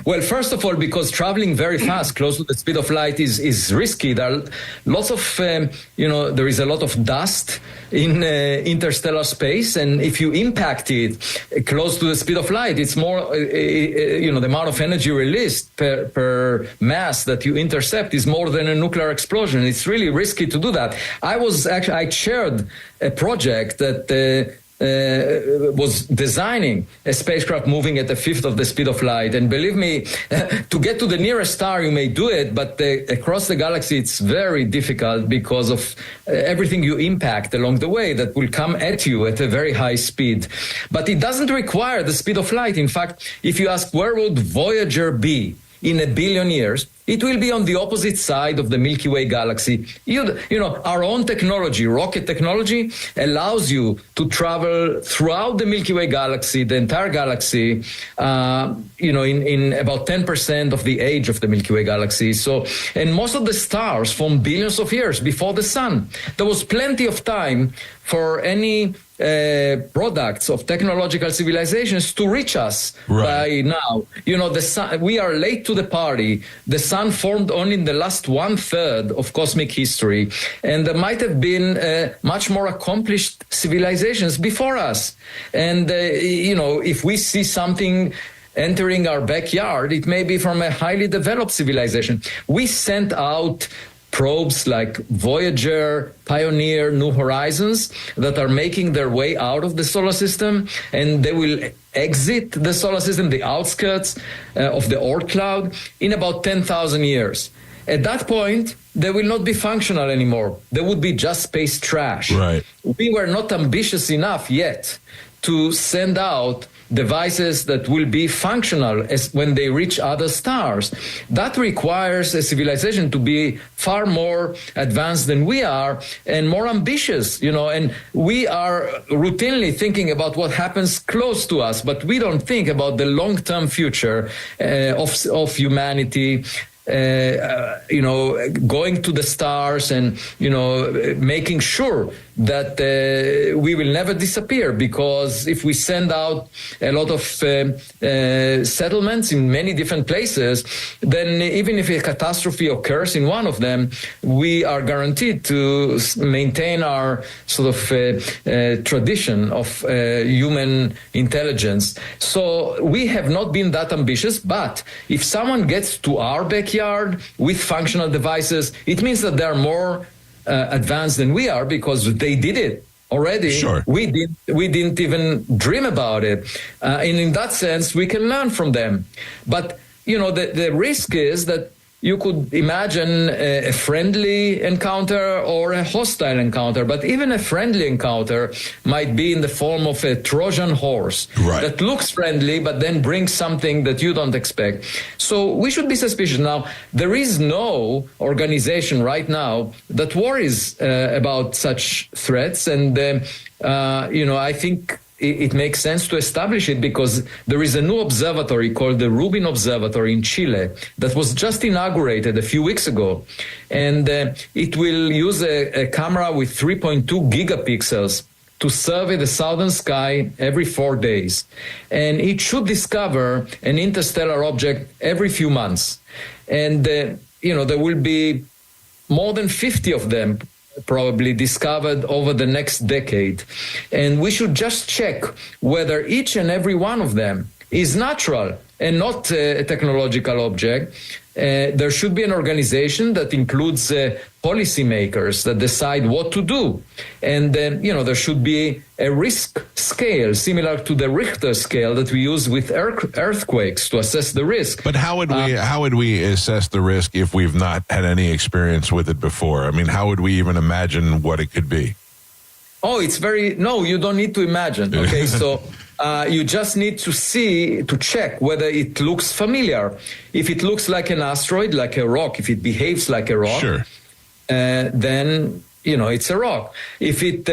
well, first of all, because traveling very fast, close to the speed of light, is risky. There are lots of, there is a lot of dust in interstellar space, and if you impact it close to the speed of light, it's more, the amount of energy released per mass that you intercept is more than a nuclear explosion. It's really risky to do that. I chaired a project that was designing a spacecraft moving at a fifth of the speed of light. And believe me, to get to the nearest star, you may do it, but across the galaxy, it's very difficult because of everything you impact along the way that will come at you at a very high speed. But it doesn't require the speed of light. In fact, if you ask where would Voyager be in 1 billion years, it will be on the opposite side of the Milky Way galaxy. You know, our own technology, rocket technology, allows you to travel throughout the Milky Way galaxy, the entire galaxy, in about 10% of the age of the Milky Way galaxy. So, and most of the stars formed billions of years before the sun. There was plenty of time for any products of technological civilizations to reach us by now. You know, the sun, we are late to the party. The sun formed only in the last 1/3 of cosmic history, and there might have been much more accomplished civilizations before us. And, if we see something entering our backyard, it may be from a highly developed civilization. We sent out probes like Voyager, Pioneer, New Horizons that are making their way out of the solar system, and they will exit the solar system, the outskirts of the Oort cloud, in about 10,000 years. At that point, they will not be functional anymore. They would be just space trash. Right. We were not ambitious enough yet to send out devices that will be functional as when they reach other stars. That requires a civilization to be far more advanced than we are and more ambitious, and we are routinely thinking about what happens close to us, but we don't think about the long-term future of humanity. Going to the stars and, making sure that we will never disappear, because if we send out a lot of settlements in many different places, then even if a catastrophe occurs in one of them, we are guaranteed to maintain our sort of tradition of human intelligence. So we have not been that ambitious, but if someone gets to our backyard with functional devices, it means that they're more advanced than we are, because they did it already. Sure. We didn't even dream about it. And in that sense, we can learn from them. But, the risk is that you could imagine a friendly encounter or a hostile encounter, but even a friendly encounter might be in the form of a Trojan horse that looks friendly, but then brings something that you don't expect. So we should be suspicious. Now, there is no organization right now that worries about such threats, and I think it makes sense to establish it, because there is a new observatory called the Rubin Observatory in Chile that was just inaugurated a few weeks ago. And it will use a camera with 3.2 gigapixels to survey the southern sky every 4 days. And it should discover an interstellar object every few months. And, there will be more than 50 of them probably discovered over the next decade. And we should just check whether each and every one of them is natural and not a technological object. There should be an organization that includes policymakers that decide what to do. And then, there should be a risk scale similar to the Richter scale that we use with earthquakes to assess the risk. But how would we assess the risk if we've not had any experience with it before? I mean, how would we even imagine what it could be? Oh, no, you don't need to imagine. Okay, so you just need to check whether it looks familiar. If it looks like an asteroid, like a rock, if it behaves like a rock, then, it's a rock. If it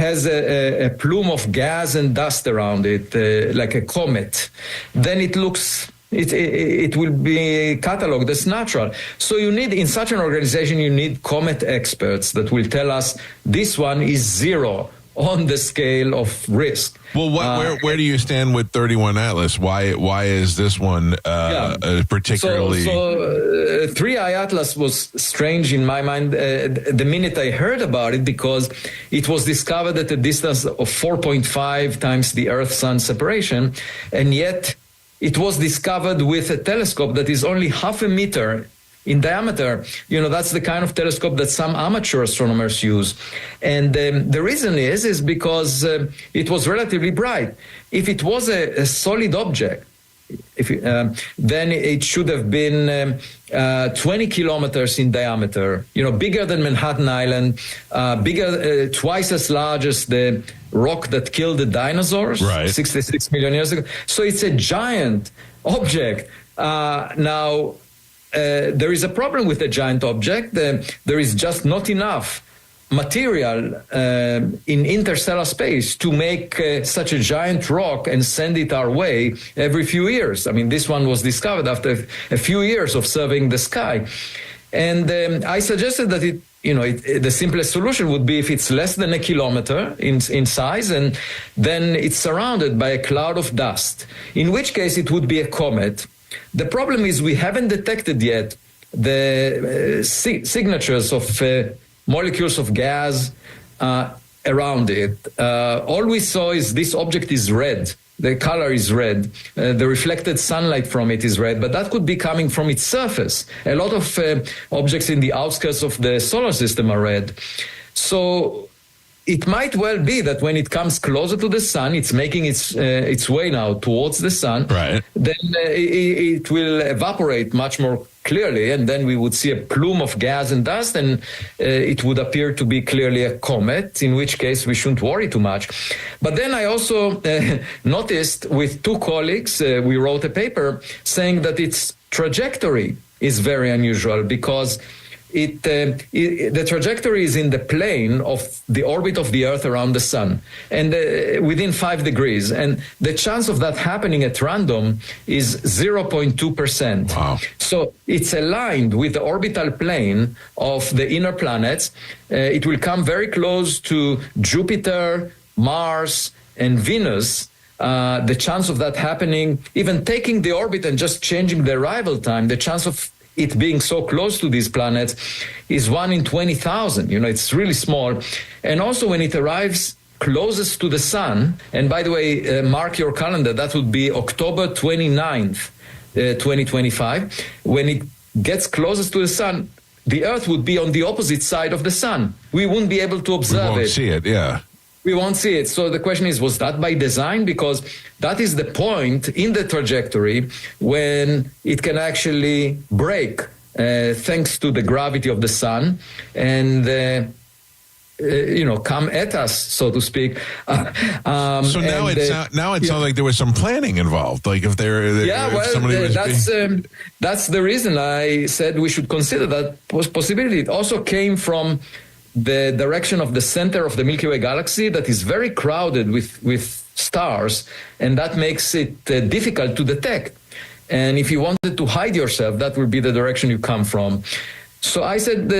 has a plume of gas and dust around it, like a comet, then it looks... It will be cataloged as natural. So in such an organization, you need comet experts that will tell us this one is 0 on the scale of risk. Well, where do you stand with 31 Atlas? Why is this one particularly? So 3I Atlas was strange in my mind the minute I heard about it, because it was discovered at a distance of 4.5 times the Earth-Sun separation, and yet it was discovered with a telescope that is only half a meter in diameter. That's the kind of telescope that some amateur astronomers use. And the reason is because it was relatively bright. If it was a solid object, then it should have been 20 kilometers in diameter, bigger than Manhattan Island, bigger, twice as large as the rock that killed the dinosaurs 66 million years ago. So it's a giant object. Now, there is a problem with a giant object. There is just not enough material in interstellar space to make such a giant rock and send it our way every few years. I mean, this one was discovered after a few years of surveying the sky. And I suggested that the simplest solution would be if it's less than a kilometer in size, and then it's surrounded by a cloud of dust, in which case it would be a comet. The problem is we haven't detected yet the signatures of molecules of gas around it. All we saw is this object is red. The color is red. The reflected sunlight from it is red, but that could be coming from its surface. A lot of objects in the outskirts of the solar system are red. So it might well be that when it comes closer to the sun, it's making its way now towards the sun, then it will evaporate much more clearly, and then we would see a plume of gas and dust, and it would appear to be clearly a comet, in which case we shouldn't worry too much. But then I also noticed with two colleagues, we wrote a paper saying that its trajectory is very unusual because the trajectory is in the plane of the orbit of the Earth around the Sun, and within 5 degrees. And the chance of that happening at random is 0.2%. Wow. So it's aligned with the orbital plane of the inner planets. It will come very close to Jupiter, Mars, and Venus. The chance of that happening, even taking the orbit and just changing the arrival time, the chance of it being so close to these planets is 1 in 20,000. It's really small. And also when it arrives closest to the sun, and by the way, mark your calendar, that would be October 29th, 2025. When it gets closest to the sun, the Earth would be on the opposite side of the sun. We wouldn't be able to observe it. We won't see it, yeah. We won't see it. So the question is, was that by design? Because that is the point in the trajectory when it can actually break thanks to the gravity of the sun and, come at us, so to speak. So now it sounds like there was some planning involved. Like if that's the reason I said we should consider that possibility. It also came from the direction of the center of the Milky Way galaxy that is very crowded with stars, and that makes it difficult to detect. And if you wanted to hide yourself, that would be the direction you come from. So I said,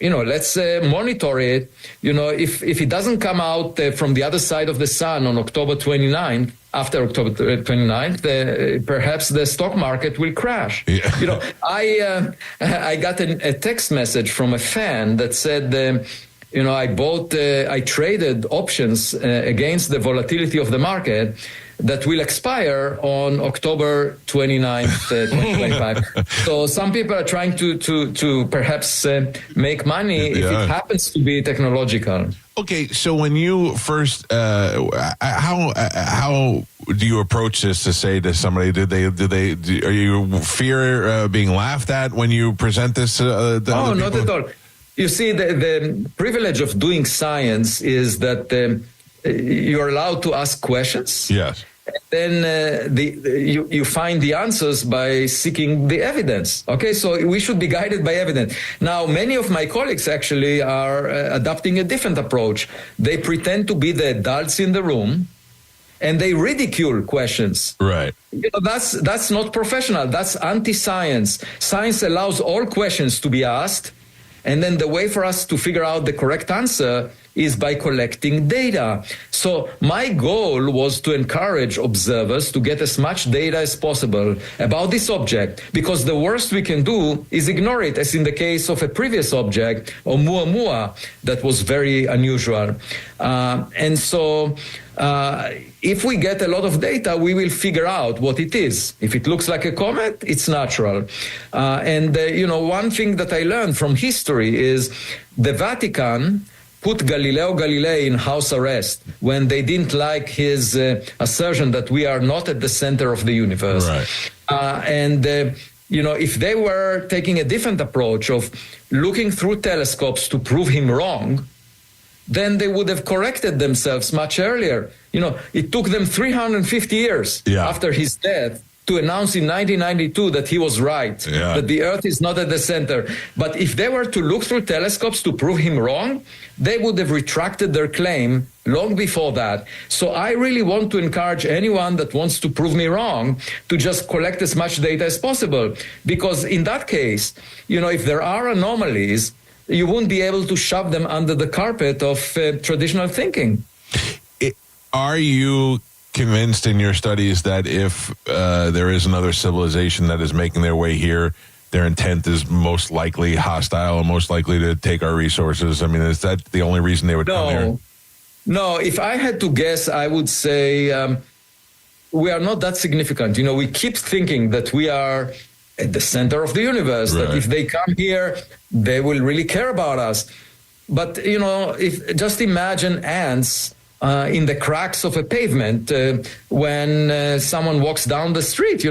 let's monitor it. If it doesn't come out from the other side of the sun on October 29th, after October 29th, perhaps the stock market will crash. Yeah. I got a text message from a fan that said, I traded options against the volatility of the market that will expire on October 29th, 2025. So some people are trying to perhaps make money if it happens to be technological. Okay, so when you first, how do you approach this to say to somebody? Are you fear being laughed at when you present this to other people? Not at all. You see, the privilege of doing science is that you're allowed to ask questions. Yes. Then you find the answers by seeking the evidence. Okay, so we should be guided by evidence. Now, many of my colleagues actually are adopting a different approach. They pretend to be the adults in the room, and they ridicule questions. Right. That's not professional. That's anti-science. Science allows all questions to be asked, and then the way for us to figure out the correct answer is by collecting data. So my goal was to encourage observers to get as much data as possible about this object, because the worst we can do is ignore it, as in the case of a previous object, Oumuamua, that was very unusual. And so if we get a lot of data, we will figure out what it is. If it looks like a comet, it's natural. One thing that I learned from history is the Vatican put Galileo Galilei in house arrest when they didn't like his assertion that we are not at the center of the universe. Right. If they were taking a different approach of looking through telescopes to prove him wrong, then they would have corrected themselves much earlier. It took them 350 years after his death to announce in 1992 that he was right, that the Earth is not at the center. But if they were to look through telescopes to prove him wrong, they would have retracted their claim long before that. So I really want to encourage anyone that wants to prove me wrong to just collect as much data as possible. Because in that case, if there are anomalies, you won't be able to shove them under the carpet of traditional thinking. Are you convinced in your studies that if there is another civilization that is making their way here, their intent is most likely hostile and most likely to take our resources? I mean, is that the only reason they would come here? No, if I had to guess, I would say we are not that significant. We keep thinking that we are at the center of the universe, that if they come here, they will really care about us. But, just imagine ants in the cracks of a pavement when someone walks down the street.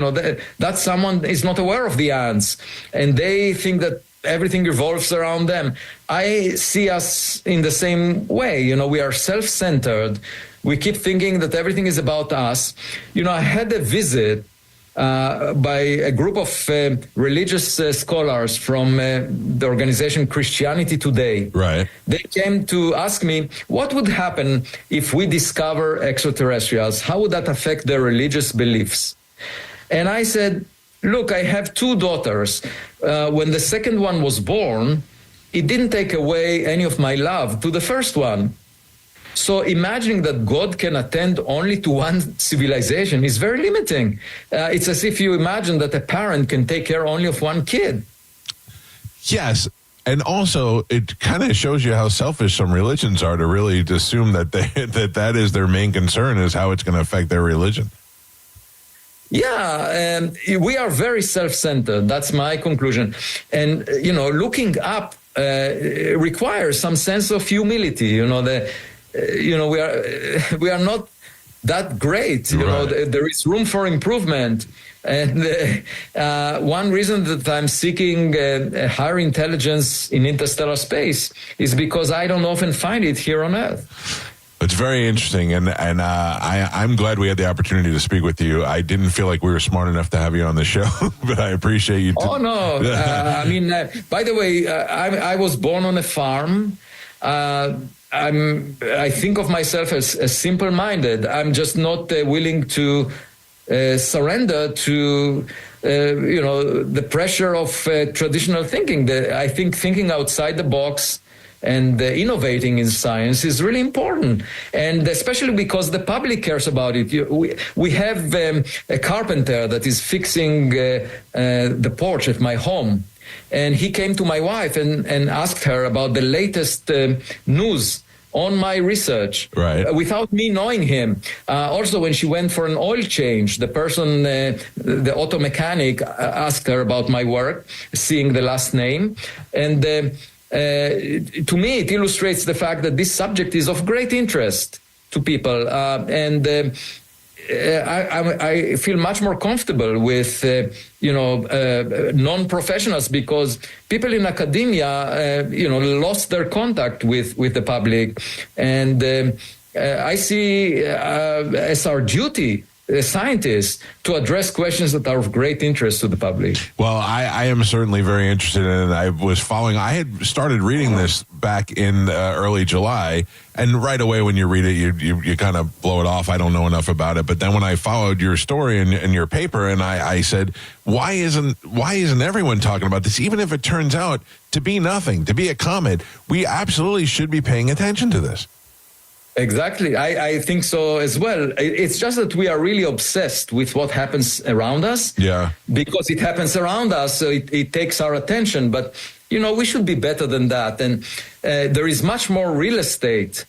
That someone is not aware of the ants, and they think that everything revolves around them. I see us in the same way. We are self-centered. We keep thinking that everything is about us. I had a visit by a group of religious scholars from the organization Christianity Today. Right. They came to ask me, what would happen if we discover extraterrestrials? How would that affect their religious beliefs? And I said, look, I have two daughters. When the second one was born, it didn't take away any of my love to the first one. So imagining that God can attend only to one civilization is very limiting. It's as if you imagine that a parent can take care only of one kid. Yes. And also, it kind of shows you how selfish some religions are to really assume that that is their main concern, is how it's going to affect their religion. Yeah, we are very self-centered. That's my conclusion. And, looking up requires some sense of humility. We are not that great. There is room for improvement. And one reason that I'm seeking higher intelligence in interstellar space is because I don't often find it here on Earth. It's very interesting, and I'm glad we had the opportunity to speak with you. I didn't feel like we were smart enough to have you on the show, but I appreciate you. Oh, no. By the way, I was born on a farm. I think of myself as simple-minded. I'm just not willing to surrender to the pressure of traditional thinking. I think thinking outside the box and innovating in science is really important, and especially because the public cares about it. We have a carpenter that is fixing the porch at my home, and he came to my wife and asked her about the latest news on my research, without me knowing him. Also, when she went for an oil change, the person, the auto mechanic, asked her about my work, seeing the last name. And to me, it illustrates the fact that this subject is of great interest to people. I feel much more comfortable with, non-professionals, because people in academia, lost their contact with the public. And I see as our duty scientists to address questions that are of great interest to the public. Well, I am certainly very interested in it. I was following. I had started reading this back in early July, and right away when you read it, you kind of blow it off. I don't know enough about it. But then when I followed your story in your paper, and I said, why isn't everyone talking about this? Even if it turns out to be nothing, to be a comet, we absolutely should be paying attention to this. Exactly. I think so as well. It's just that we are really obsessed with what happens around us. Yeah. Because it happens around us, so it takes our attention. But, we should be better than that. And there is much more real estate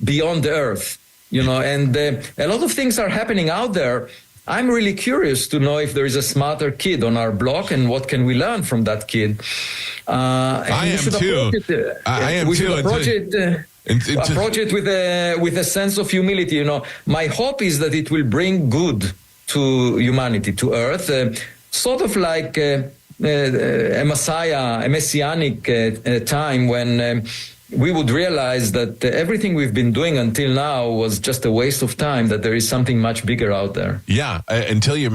beyond the Earth, and a lot of things are happening out there. I'm really curious to know if there is a smarter kid on our block and what can we learn from that kid. I am too. We should approach it with a sense of humility. My hope is that it will bring good to humanity, to Earth, sort of like a messianic time when we would realize that everything we've been doing until now was just a waste of time, that there is something much bigger out there. Yeah, until you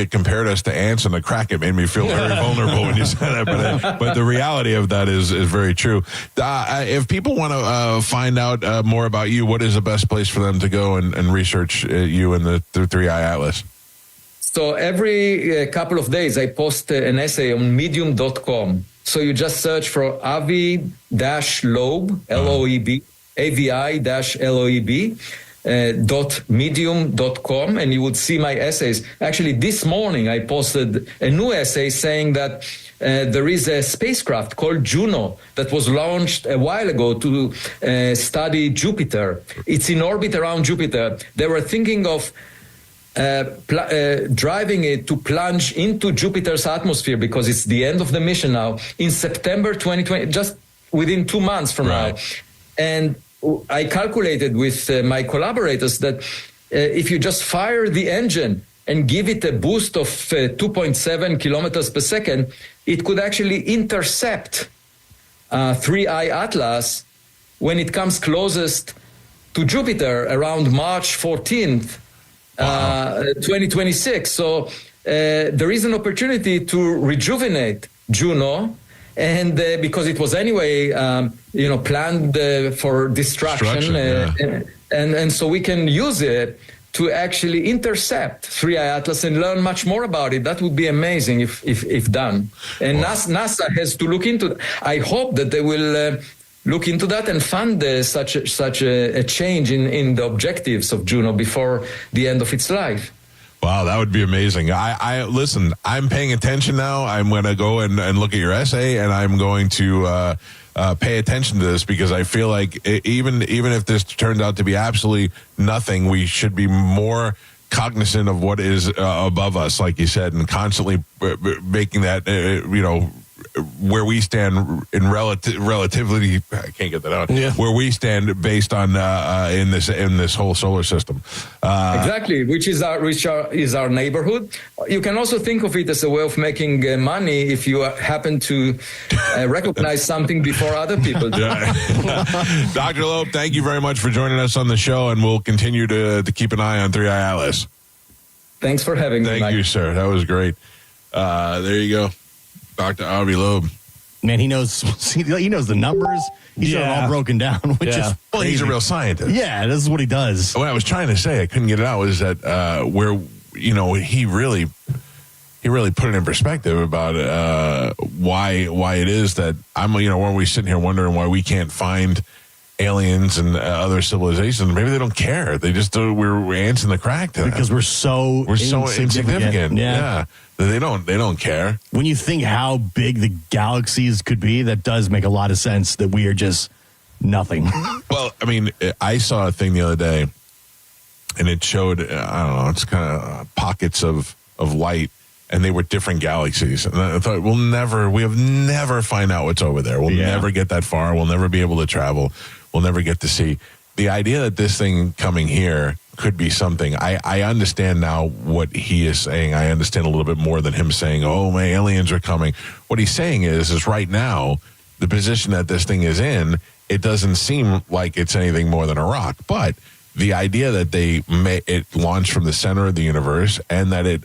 compared us to ants in a crack, it made me feel very vulnerable when you said that. But the reality of that is very true. If people want to find out more about you, what is the best place for them to go and research you and the 3i Atlas? So every couple of days, I post an essay on medium.com. So you just search for Avi-Loeb, L-O-E-B, AVI-LOEB, .medium.com, and you would see my essays. Actually, this morning I posted a new essay saying that there is a spacecraft called Juno that was launched a while ago to study Jupiter. It's in orbit around Jupiter. They were thinking of driving it to plunge into Jupiter's atmosphere because it's the end of the mission now in September 2020, just within 2 months from now. And I calculated with my collaborators that if you just fire the engine and give it a boost of 2.7 kilometers per second, it could actually intercept 3i Atlas when it comes closest to Jupiter around March 14th. 2026. So there is an opportunity to rejuvenate Juno, and because it was anyway, planned for destruction, and so we can use it to actually intercept 3i Atlas and learn much more about it. That would be amazing if done. And NASA has to look into. I hope that they will. Look into that and fund such a change in the objectives of Juno before the end of its life. Wow, that would be amazing. I listen, I'm paying attention now. I'm going to go and look at your essay, and I'm going to pay attention to this because I feel like even if this turns out to be absolutely nothing, we should be more cognizant of what is above us, like you said, and constantly making that, where we stand in relativity, I can't get that out. Yeah. Where we stand based on in this whole solar system. Exactly, which is our neighborhood. You can also think of it as a way of making money if you happen to recognize something before other people do. Dr. Loeb, thank you very much for joining us on the show, and we'll continue to keep an eye on 3i Atlas. Thanks for having me. Thank you, sir. That was great. There you go. Dr. Avi Loeb. Man, he knows the numbers. He's got it all broken down, which is crazy. Well, he's a real scientist. Yeah, this is what he does. What I was trying to say, I couldn't get it out, was that where he really put it in perspective about why it is that when we sitting here wondering why we can't find aliens and other civilizations. Maybe they don't care. They just we're ants in the crack to them. Because we're so insignificant. Yeah. They don't care. When you think how big the galaxies could be, that does make a lot of sense that we are just nothing. Well, I mean, I saw a thing the other day, and it showed, I don't know, it's kind of pockets of light, and they were different galaxies. And I thought, we'll never find out what's over there. We'll never get that far. We'll never be able to travel. We'll never get to see. The idea that this thing coming here could be something. I understand now what he is saying. I understand a little bit more than him saying, oh, my aliens are coming. What he's saying is right now, the position that this thing is in, it doesn't seem like it's anything more than a rock. But the idea that it launched from the center of the universe and that it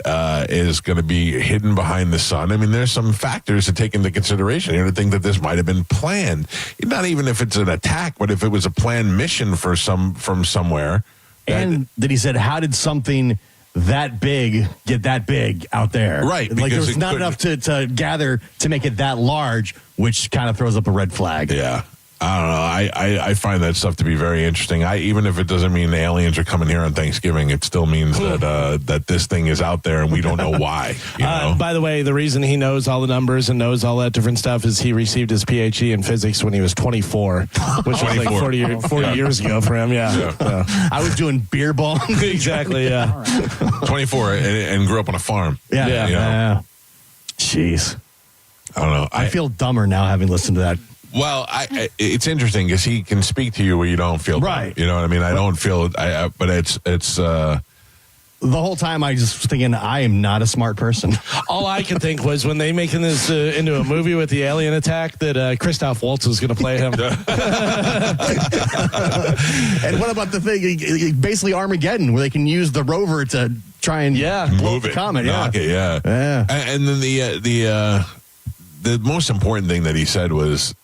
is going to be hidden behind the sun. I mean, there's some factors to take into consideration here to think that this might have been planned. Not even if it's an attack, but if it was a planned mission from somewhere. And that he said, how did something that big get that big out there? Right. Like there was not enough to gather to make it that large, which kind of throws up a red flag. Yeah. I don't know. I find that stuff to be very interesting. Even if it doesn't mean the aliens are coming here on Thanksgiving, it still means that this thing is out there and we don't know why. You know? By the way, the reason he knows all the numbers and knows all that different stuff is he received his PhD in physics when he was 24, which was like 40 years ago for him. Yeah. I was doing beer bong. Exactly. Yeah. 24 and grew up on a farm. Yeah. You know? Jeez. I don't know. I feel dumber now having listened to that. Well, it's interesting because he can speak to you where you don't feel right. You know what I mean? I don't feel, but it's. The whole time I just was thinking I am not a smart person. All I could think was when they making this into a movie with the alien attack that Christoph Waltz was going to play him. And what about the thing, basically Armageddon, where they can use the rover to try and blow move the it, comet? knock it, yeah. And then the most important thing that he said was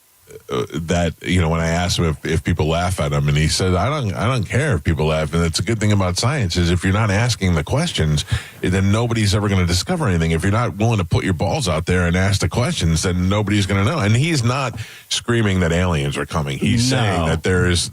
that, you know, when I asked him if people laugh at him, and he said, I don't care if people laugh. And that's a good thing about science is if you're not asking the questions, then nobody's ever going to discover anything. If you're not willing to put your balls out there and ask the questions, then nobody's going to know. And he's not screaming that aliens are coming. He's saying that there's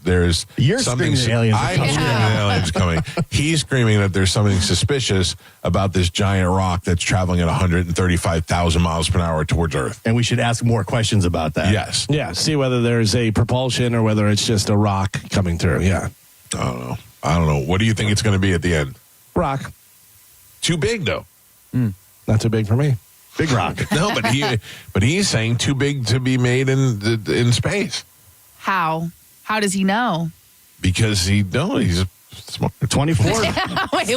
You're something. screaming that aliens are I'm coming. screaming that aliens are coming. He's screaming that there's something suspicious about this giant rock that's traveling at 135,000 miles per hour towards Earth. And we should ask more questions about that. Yes. Yeah. See whether there's a propulsion or whether it's just a rock coming through. Yeah. I don't know. What do you think it's going to be at the end? Rock. Too big, though. Not too big for me. Big rock. No, but he's saying too big to be made in space. How? How does he know? Because he's smart. 24. Wait,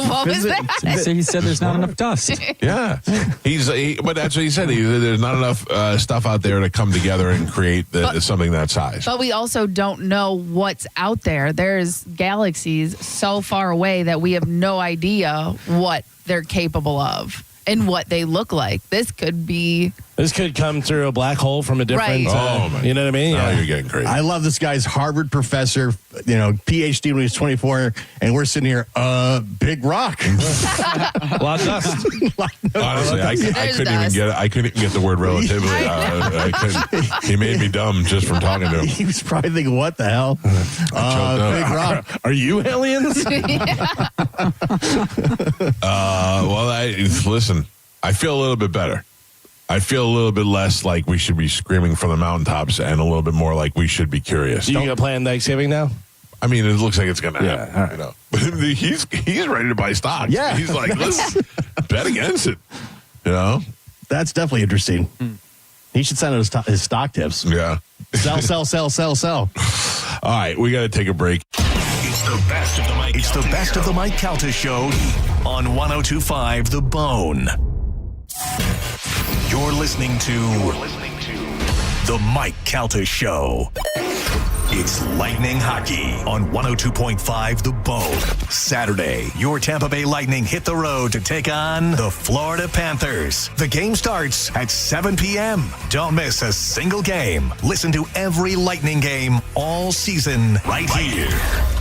what was that? So he said there's not enough dust. Yeah, but that's what he said. There's not enough stuff out there to come together and create something that size. But we also don't know what's out there. There's galaxies so far away that we have no idea what they're capable of and what they look like. This could come through a black hole from a different, Right. you know what I mean? Now you're getting crazy. I love this guy's Harvard professor, PhD when he was 24, and we're sitting here, big rock. A lot of dust. Honestly, I couldn't even get the word relatively. He made me dumb just from talking to him. He was probably thinking, what the hell? Big rock. Are you aliens? Listen, I feel a little bit better. I feel a little bit less like we should be screaming from the mountaintops and a little bit more like we should be curious. You going to plan Thanksgiving now? I mean, it looks like it's going to happen. All right. You know? But he's ready to buy stocks. Yeah. He's like, let's bet against it. You know? That's definitely interesting. He should send out his stock tips. Yeah. Sell. All right, we got to take a break. It's the best of the Mike. It's the best of the Mike Calta Show on 102.5 The Bone. You're listening to The Mike Calta Show. It's Lightning Hockey on 102.5 The Bone. Saturday, your Tampa Bay Lightning hit the road to take on the Florida Panthers. The game starts at 7 p.m. Don't miss a single game. Listen to every Lightning game all season right here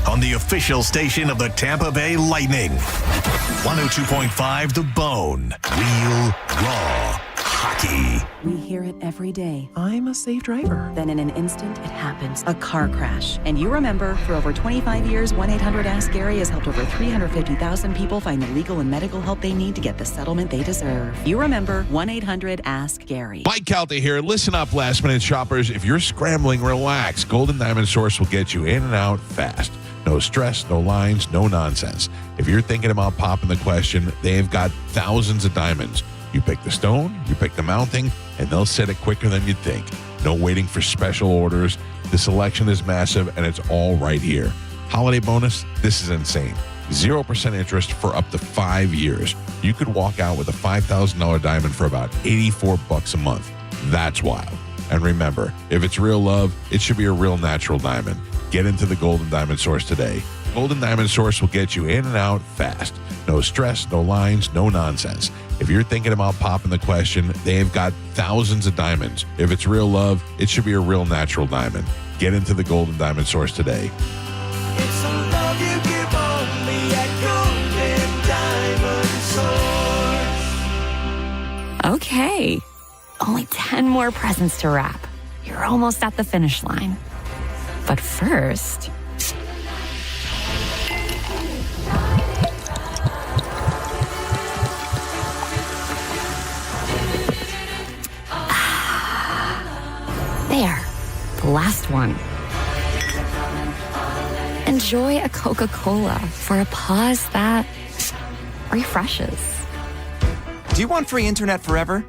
on the official station of the Tampa Bay Lightning. 102.5 The Bone. Real, raw hockey. We hear it every day. I'm a safe driver. Then in an instant, it happens. A car crash. And you remember, for over 25 years, 1-800-ASK-GARY has helped over 350,000 people find the legal and medical help they need to get the settlement they deserve. You remember 1-800-ASK-GARY. Mike Calta here. Listen up, last-minute shoppers. If you're scrambling, relax. Golden Diamond Source will get you in and out fast. No stress, no lines, no nonsense. If you're thinking about popping the question, they've got thousands of diamonds. You pick the stone, you pick the mounting, and they'll set it quicker than you'd think. No waiting for special orders. The selection is massive, and it's all right here. Holiday bonus, this is insane. 0% interest for up to 5 years. You could walk out with a $5,000 diamond for about $84 a month. That's wild. And remember, if it's real love, it should be a real natural diamond. Get into the Golden Diamond Source today. Golden Diamond Source will get you in and out fast. No stress, no lines, no nonsense. If you're thinking about popping the question, they've got thousands of diamonds. If it's real love, it should be a real natural diamond. Get into the Golden Diamond Source today. It's a love you give only at Golden Diamond Source. Okay. Only 10 more presents to wrap. You're almost at the finish line. But first... There. The last one. Enjoy a Coca-Cola for a pause that refreshes. Do you want free internet forever?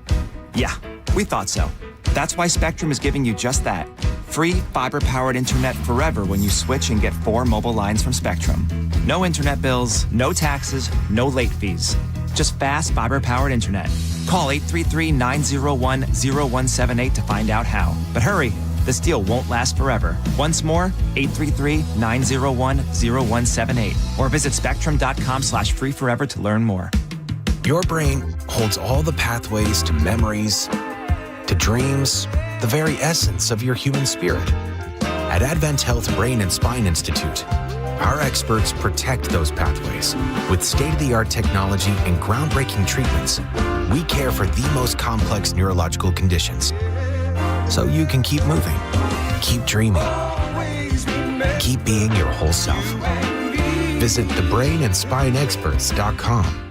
Yeah, we thought so. That's why Spectrum is giving you just that. Free fiber-powered internet forever when you switch and get 4 mobile lines from Spectrum. No internet bills, no taxes, no late fees. Just fast fiber-powered internet. Call 833-901-0178 to find out how. But hurry, this deal won't last forever. Once more, 833-901-0178. Or visit spectrum.com/free forever to learn more. Your brain holds all the pathways to memories, to dreams, the very essence of your human spirit. At Advent Health Brain and Spine Institute, our experts protect those pathways. With state-of-the-art technology and groundbreaking treatments, we care for the most complex neurological conditions. So you can keep moving, keep dreaming, keep being your whole self. Visit thebrainandspineexperts.com.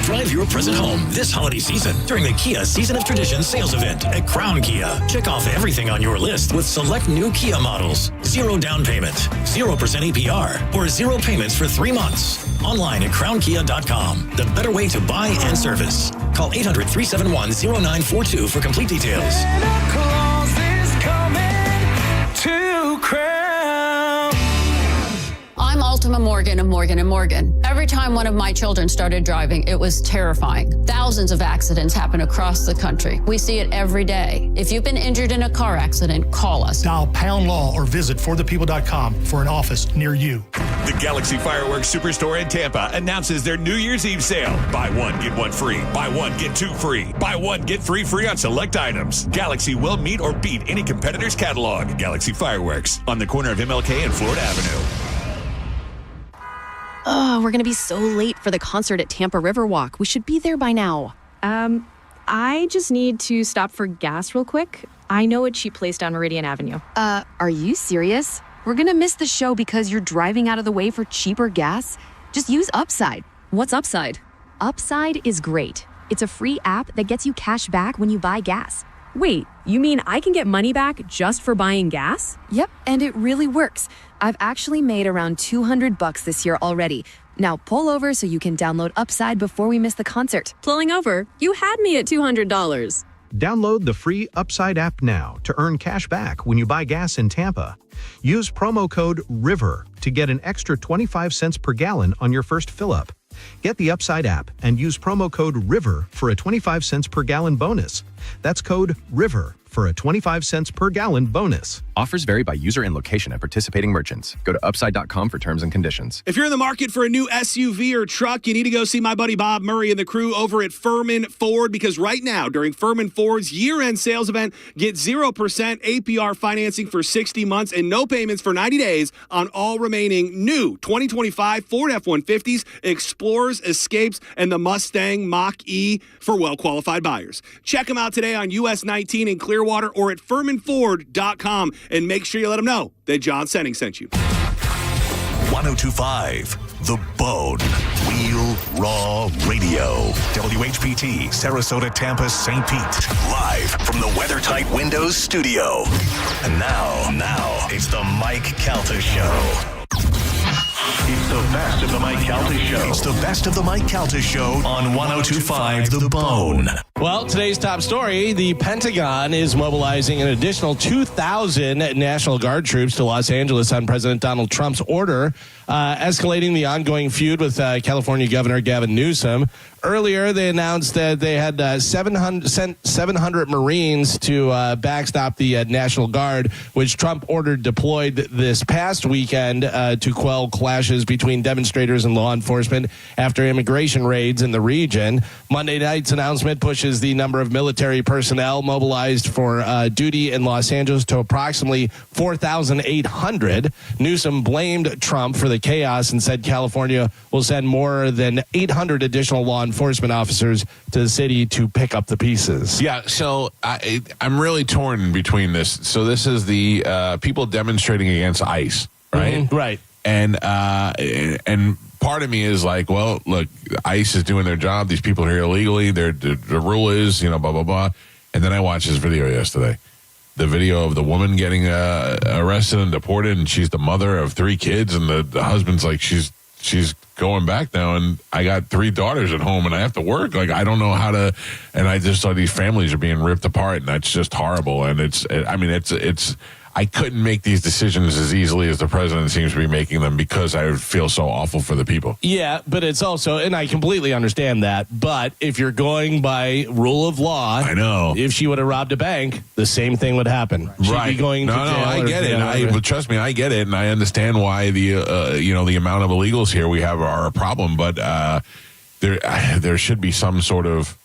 Drive your present home this holiday season during the Kia Season of Tradition sales event at Crown Kia. Check off everything on your list with select new Kia models. 0 down payment, 0% APR, or 0 payments for 3 months. Online at crownkia.com. The better way to buy and service. Call 800-371-0942 for complete details. Santa Claus is coming to Crown. I'm Ultima Morgan of Morgan & Morgan. Every time one of my children started driving, it was terrifying. Thousands of accidents happen across the country. We see it every day. If you've been injured in a car accident, call us. Dial pound law or visit forthepeople.com for an office near you. The Galaxy Fireworks Superstore in Tampa announces their New Year's Eve sale. Buy one, get one free. Buy one, get 2 free. Buy one, get 3 free on select items. Galaxy will meet or beat any competitor's catalog. Galaxy Fireworks on the corner of MLK and Florida Avenue. Oh, we're going to be so late for the concert at Tampa Riverwalk. We should be there by now. I just need to stop for gas real quick. I know a cheap place down Meridian Avenue. Are you serious? We're going to miss the show because you're driving out of the way for cheaper gas? Just use Upside. What's Upside? Upside is great. It's a free app that gets you cash back when you buy gas. Wait, you mean I can get money back just for buying gas? Yep, and it really works. I've actually made around $200 this year already. Now pull over so you can download Upside before we miss the concert. Pulling over? You had me at $200. Download the free Upside app now to earn cash back when you buy gas in Tampa. Use promo code RIVER to get an extra 25 cents per gallon on your first fill-up. Get the Upside app and use promo code RIVER for a 25 cents per gallon bonus. That's code RIVER for a 25 cents per gallon bonus. Offers vary by user and location at participating merchants. Go to upside.com for terms and conditions. If you're in the market for a new SUV or truck, you need to go see my buddy Bob Murray and the crew over at Furman Ford, because right now, during Furman Ford's year-end sales event, get 0% APR financing for 60 months and no payments for 90 days on all remaining new 2025 Ford F-150s, Explorers, Escapes, and the Mustang Mach-E for well-qualified buyers. Check them out today on US 19 in Clearwater or at FurmanFord.com, and make sure you let them know that John Senning sent you. 1025 The Bone. Real Raw Radio. WHPT, Sarasota, Tampa, St. Pete. Live from the WeatherTight Windows studio. And now, it's the Mike Calta Show. It's the best of the Mike Calta Show. It's the best of the Mike Calta Show on 1025 The Bone. Well, today's top story, the Pentagon is mobilizing an additional 2,000 National Guard troops to Los Angeles on President Donald Trump's order, escalating the ongoing feud with California Governor Gavin Newsom. earlier they announced that they had sent 700 Marines to backstop the National Guard, which Trump ordered deployed this past weekend to quell clashes between demonstrators and law enforcement after immigration raids in the region. Monday night's announcement pushes the number of military personnel mobilized for duty in Los Angeles to approximately 4,800. Newsom blamed Trump for the chaos and said California will send more than 800 additional law enforcement officers to the city to pick up the pieces. Yeah, so I'm really torn between this. So this is the people demonstrating against ICE, right? Mm-hmm. Right. And part of me is like, well, look, ICE is doing their job. These people are here illegally. The rule is, blah, blah, blah. And then I watched this video yesterday. The video of the woman getting arrested and deported, and she's the mother of 3 kids, and the husband's like, she's going back now, and I got 3 daughters at home, and I have to work. Like, I don't know how to, and I just saw these families are being ripped apart, and that's just horrible. And it's I couldn't make these decisions as easily as the president seems to be making them because I feel so awful for the people. Yeah, but it's also, and I completely understand that, but if you're going by rule of law, I know. If she would have robbed a bank, the same thing would happen. She'd be going to jail. I get it. Trust me, I get it, and I understand why the amount of illegals here we have are a problem, but there should be some sort of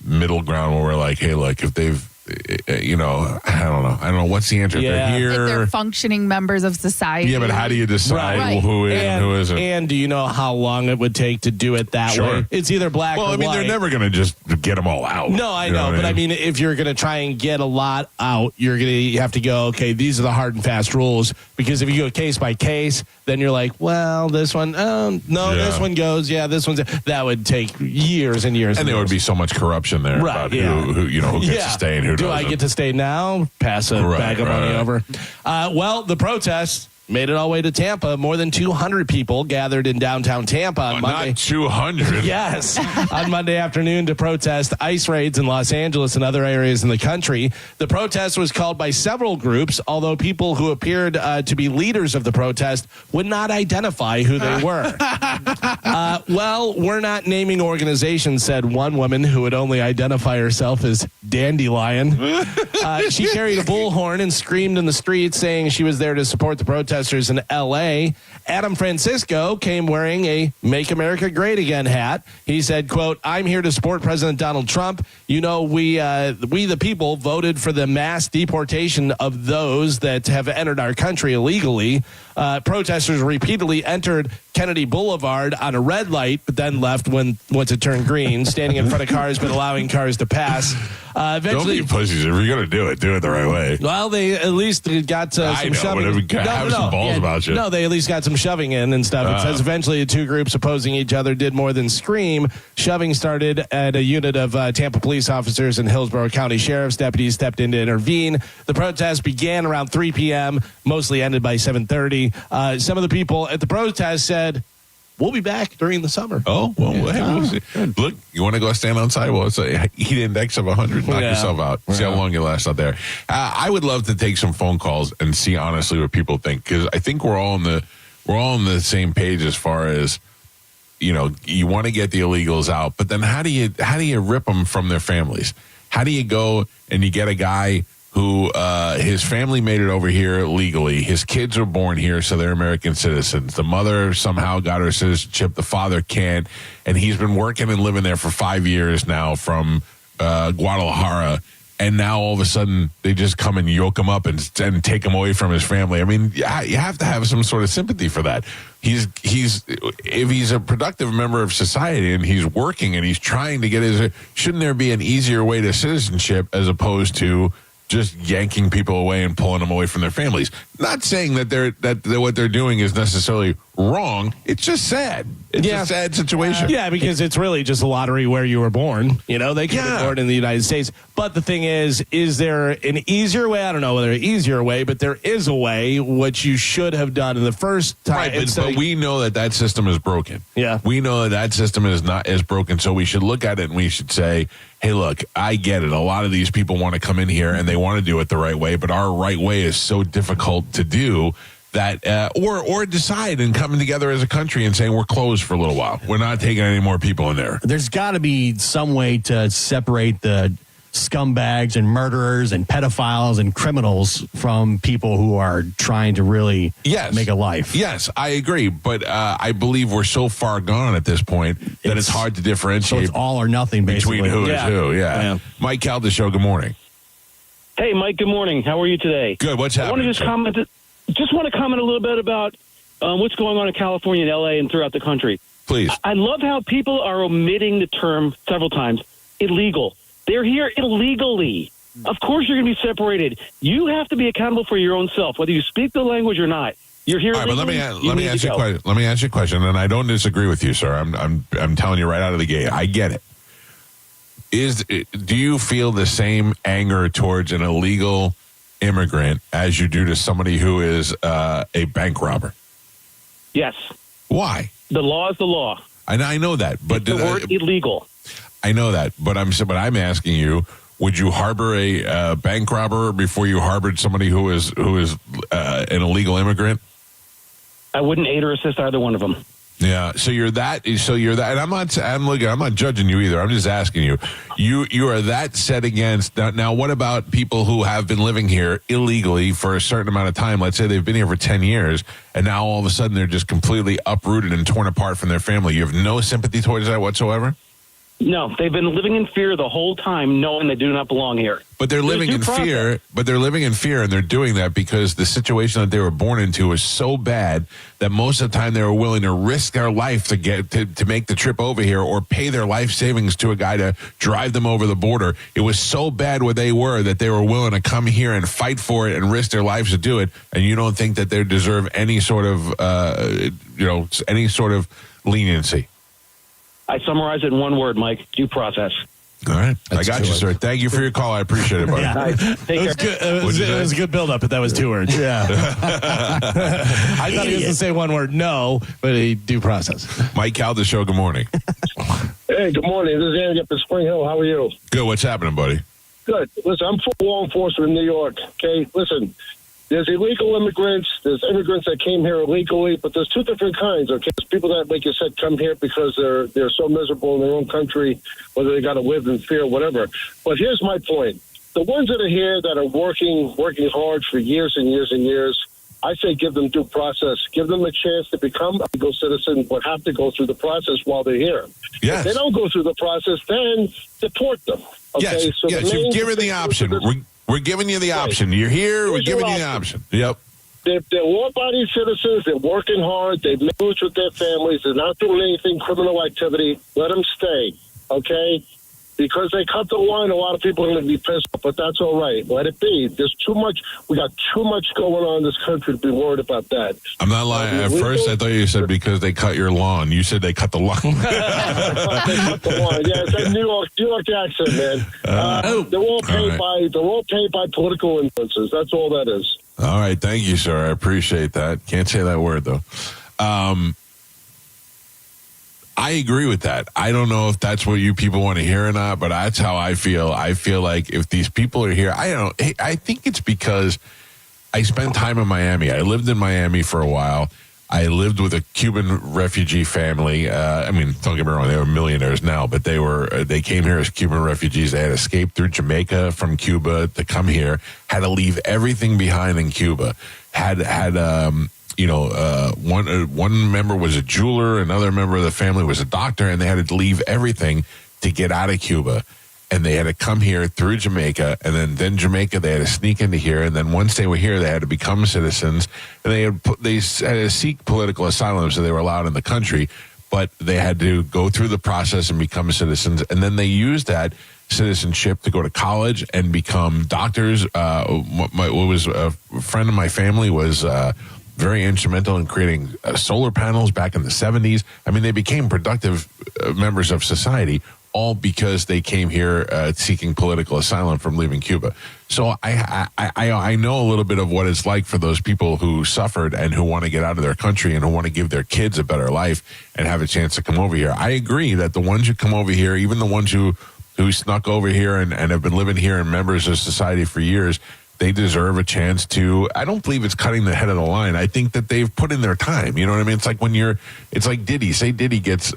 middle ground where we're like, hey, look, if they've I don't know. What's the answer? Yeah. They're here. If they're functioning members of society. Yeah, but how do you decide who is and who isn't? And do you know how long it would take to do it that way? It's either black or white. Well, I mean, they're never going to just get them all out. No, I know. But I mean, if you're going to try and get a lot out, you have to go, okay, these are the hard and fast rules. Because if you go case by case, then you're like, well, this one, this one goes, this one's, that would take years and years. And there would be so much corruption there about who gets to stay and who doesn't. Do I get to stay now? Pass a bag of money over. Well, the protests made it all the way to Tampa. More than 200 people gathered in downtown Tampa on Monday. Not 200. Yes. On Monday afternoon to protest ICE raids in Los Angeles and other areas in the country. The protest was called by several groups, although people who appeared to be leaders of the protest would not identify who they were. Well, we're not naming organizations, said one woman who would only identify herself as Dandelion. She carried a bullhorn and screamed in the streets, saying she was there to support the protesters in L.A. Adam Francisco came wearing a Make America Great Again hat. He said, quote, I'm here to support President Donald Trump. We the people voted for the mass deportation of those that have entered our country illegally. Protesters repeatedly entered Kennedy Boulevard on a red light, but then left once it turned green, standing in front of cars but allowing cars to pass. Eventually, don't be pussies. If you're going to do it the right way. Well, they at least got some shoving. Some balls about you. No, they at least got some shoving in and stuff. It says eventually the two groups opposing each other did more than scream. Shoving started at a unit of Tampa police officers and Hillsborough County Sheriff's deputies stepped in to intervene. The protest began around 3 p.m., mostly ended by 7:30. Some of the people at the protest said, we'll be back during the summer. Oh, well, look, you want to go stand outside? Well, it's a heat index of 100. Knock yourself out. See how long you last out there. I would love to take some phone calls and see honestly what people think, because I think we're all on the same page as far as, you want to get the illegals out, but then how do you rip them from their families? How do you go and you get a guy who his family made it over here legally. His kids were born here, so they're American citizens. The mother somehow got her citizenship. The father can't. And he's been working and living there for 5 years now from Guadalajara. And now all of a sudden they just come and yoke him up and take him away from his family. I mean, you have to have some sort of sympathy for that. If he's a productive member of society and he's working and he's trying to get shouldn't there be an easier way to citizenship as opposed to just yanking people away and pulling them away from their families? Not saying that what they're doing is necessarily wrong. It's just sad. It's a sad situation. Yeah, because it's really just a lottery where you were born. They could have been born in the United States. But the thing is there an easier way? I don't know whether an easier way, but there is a way, which you should have done in the first time. Right, but we know that system is broken. Yeah. We know that system is broken, so we should look at it and we should say, hey, look, I get it. A lot of these people want to come in here and they want to do it the right way, but our right way is so difficult to do that or decide and come together as a country and saying we're closed for a little while. We're not taking any more people in there. There's got to be some way to separate the scumbags and murderers and pedophiles and criminals from people who are trying to really make a life. Yes, I agree. But I believe we're so far gone at this point that it's hard to differentiate. So it's all or nothing, basically. Between who is who, yeah. Mike Calta Show, good morning. Hey, Mike, good morning. How are you today? Good. What's happening? I want to just want to comment a little bit about what's going on in California and L.A. and throughout the country. Please. I love how people are omitting the term several times, illegal. They're here illegally. Of course you're going to be separated. You have to be accountable for your own self, whether you speak the language or not. You're here All right, illegally. but let me ask you a question. Let me ask you a question, and I don't disagree with you, sir. I'm telling you right out of the gate. I get it. Do you feel the same anger towards an illegal immigrant as you do to somebody who is a bank robber? Yes. Why? The law is the law. I know that, but the word illegal. I know that, but I'm asking you: would you harbor a bank robber before you harbored somebody who is an illegal immigrant? I wouldn't aid or assist either one of them. Yeah, so you're that, and I'm not judging you either. I'm just asking you. You are that set against. Now, what about people who have been living here illegally for a certain amount of time? Let's say they've been here for 10 years, and now all of a sudden they're just completely uprooted and torn apart from their family. You have no sympathy towards that whatsoever? No, they've been living in fear the whole time, knowing they do not belong here. But they're living in fear. But they're living in fear, and they're doing that because the situation that they were born into is so bad that most of the time they were willing to risk their life to get to make the trip over here, or pay their life savings to a guy to drive them over the border. It was so bad where they were that they were willing to come here and fight for it and risk their lives to do it. And you don't think that they deserve any sort of any sort of leniency? I summarize it in one word, Mike: due process. All right. I got you, sir. Thank you for your call. I appreciate it, buddy. Take care. Good. It was a good build-up, but that was 2 words. Yeah. I thought he was going to say one word, no, but he due process. Mike Calta Show, good morning. Hey, good morning. This is Andy up in Spring Hill. How are you? Good. What's happening, buddy? Good. Listen, I'm for law enforcement in New York, okay? Listen, there's illegal immigrants. There's immigrants that came here illegally, but there's two different kinds, okay? There's people that, like you said, come here because they're so miserable in their own country, whether they got to live in fear, whatever. But here's my point. The ones that are here that are working hard for years and years and years, I say give them due process. Give them a chance to become a legal citizen, but have to go through the process while they're here. Yes. If they don't go through the process, then deport them. Okay? Yes, So yes. You've given the option. We're giving you the option. You're here. We're giving you the option. Yep. They're law-abiding citizens. They're working hard. They've moved with their families. They're not doing anything criminal activity. Let them stay, okay? Because they cut the line, a lot of people are going to be pissed off, but that's all right. Let it be. There's too much. We got too much going on in this country to be worried about that. I'm not lying. At first, I thought you said because they cut your lawn. You said they cut the lawn. They cut the line. Yeah, it's that New York accent, man. They're all paid by political influences. That's all that is. All right. Thank you, sir. I appreciate that. Can't say that word, though. I agree with that. I don't know if that's what you people want to hear or not, but that's how I feel. I feel like if these people are here, I think it's because I spent time in Miami. I lived in Miami for a while. I lived with a Cuban refugee family. Don't get me wrong, they were millionaires now, but they came here as Cuban refugees. They had escaped through Jamaica from Cuba to come here, had to leave everything behind in Cuba, one member was a jeweler, another member of the family was a doctor, and they had to leave everything to get out of Cuba. And they had to come here through Jamaica, and then Jamaica, they had to sneak into here. And then once they were here, they had to become citizens. And they had to seek political asylum, so they were allowed in the country. But they had to go through the process and become citizens. And then they used that citizenship to go to college and become doctors. A friend of my family was very instrumental in creating solar panels back in the 70s. They became productive members of society, all because they came here seeking political asylum from leaving Cuba. So I know a little bit of what it's like for those people who suffered and who want to get out of their country and who want to give their kids a better life and have a chance to come over here. I agree that the ones who come over here, even the ones who snuck over here and have been living here and members of society for years, they deserve a chance to. I don't believe it's cutting the head of the line. I think that they've put in their time. You know what I mean? It's like it's like Diddy. Say Diddy gets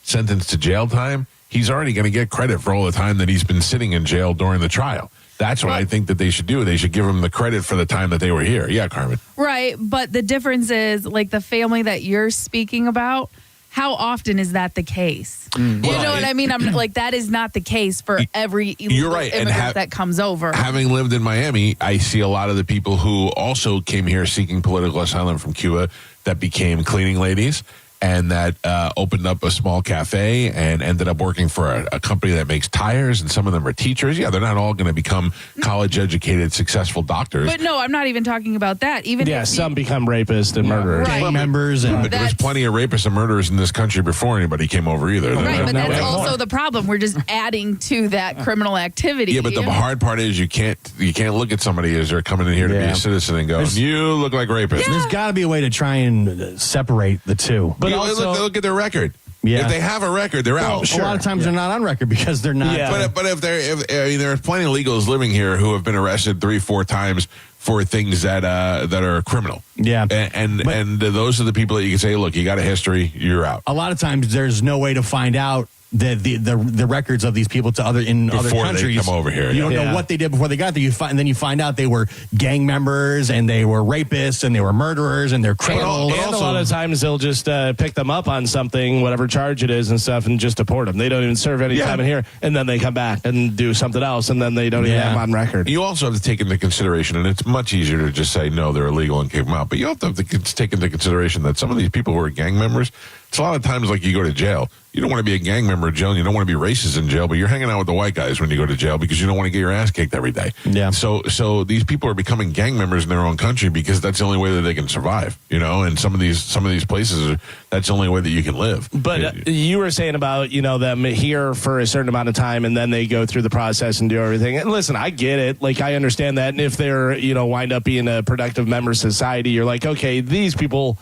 sentenced to jail time. He's already going to get credit for all the time that he's been sitting in jail during the trial. That's what I think that they should do. They should give him the credit for the time that they were here. Yeah, Carmen. Right. But the difference is, like, the family that you're speaking about, how often is that the case? You know what I mean? I'm like, that is not the case for every illegal immigrant that comes over. Having lived in Miami, I see a lot of the people who also came here seeking political asylum from Cuba that became cleaning ladies and that opened up a small cafe and ended up working for a company that makes tires, and some of them are teachers. Yeah, they're not all going to become college-educated, successful doctors. But no, I'm not even talking about that. Even some become rapists and murderers. Right. Members. And there's plenty of rapists and murderers in this country before anybody came over either. Right, but that's also the problem. We're just adding to that criminal activity. Yeah, but the hard part is you can't look at somebody as they're coming in here to be a citizen and go, you look like rapists. There's got to be a way to try and separate the two. But also, look at their record. Yeah. If they have a record, they're out. A lot of times they're not on record because they're not. Yeah. But if there's plenty of illegals living here who have been arrested 3-4 times for things that are criminal. Yeah. And those are the people that you can say, look, you got a history, you're out. A lot of times there's no way to find out the records of these people to other countries. Before they come over here. You don't know what they did before they got there. And then you find out they were gang members and they were rapists and they were murderers and they're criminals. And a lot of times they'll just pick them up on something, whatever charge it is and stuff, and just deport them. They don't even serve any time in here, and then they come back and do something else, and then they don't even have them on record. You also have to take into consideration, and it's much easier to just say, no, they're illegal and kick them out, but you also have to take into consideration that some of these people who are gang members, it's a lot of times like you go to jail. You don't want to be a gang member in jail, and you don't want to be racist in jail, but you're hanging out with the white guys when you go to jail because you don't want to get your ass kicked every day. Yeah. So these people are becoming gang members in their own country because that's the only way that they can survive, you know, and some of these places, that's the only way that you can live. But you were saying about, them here for a certain amount of time and then they go through the process and do everything. And listen, I get it. Like, I understand that. And if they're, wind up being a productive member of society, you're like, okay, these people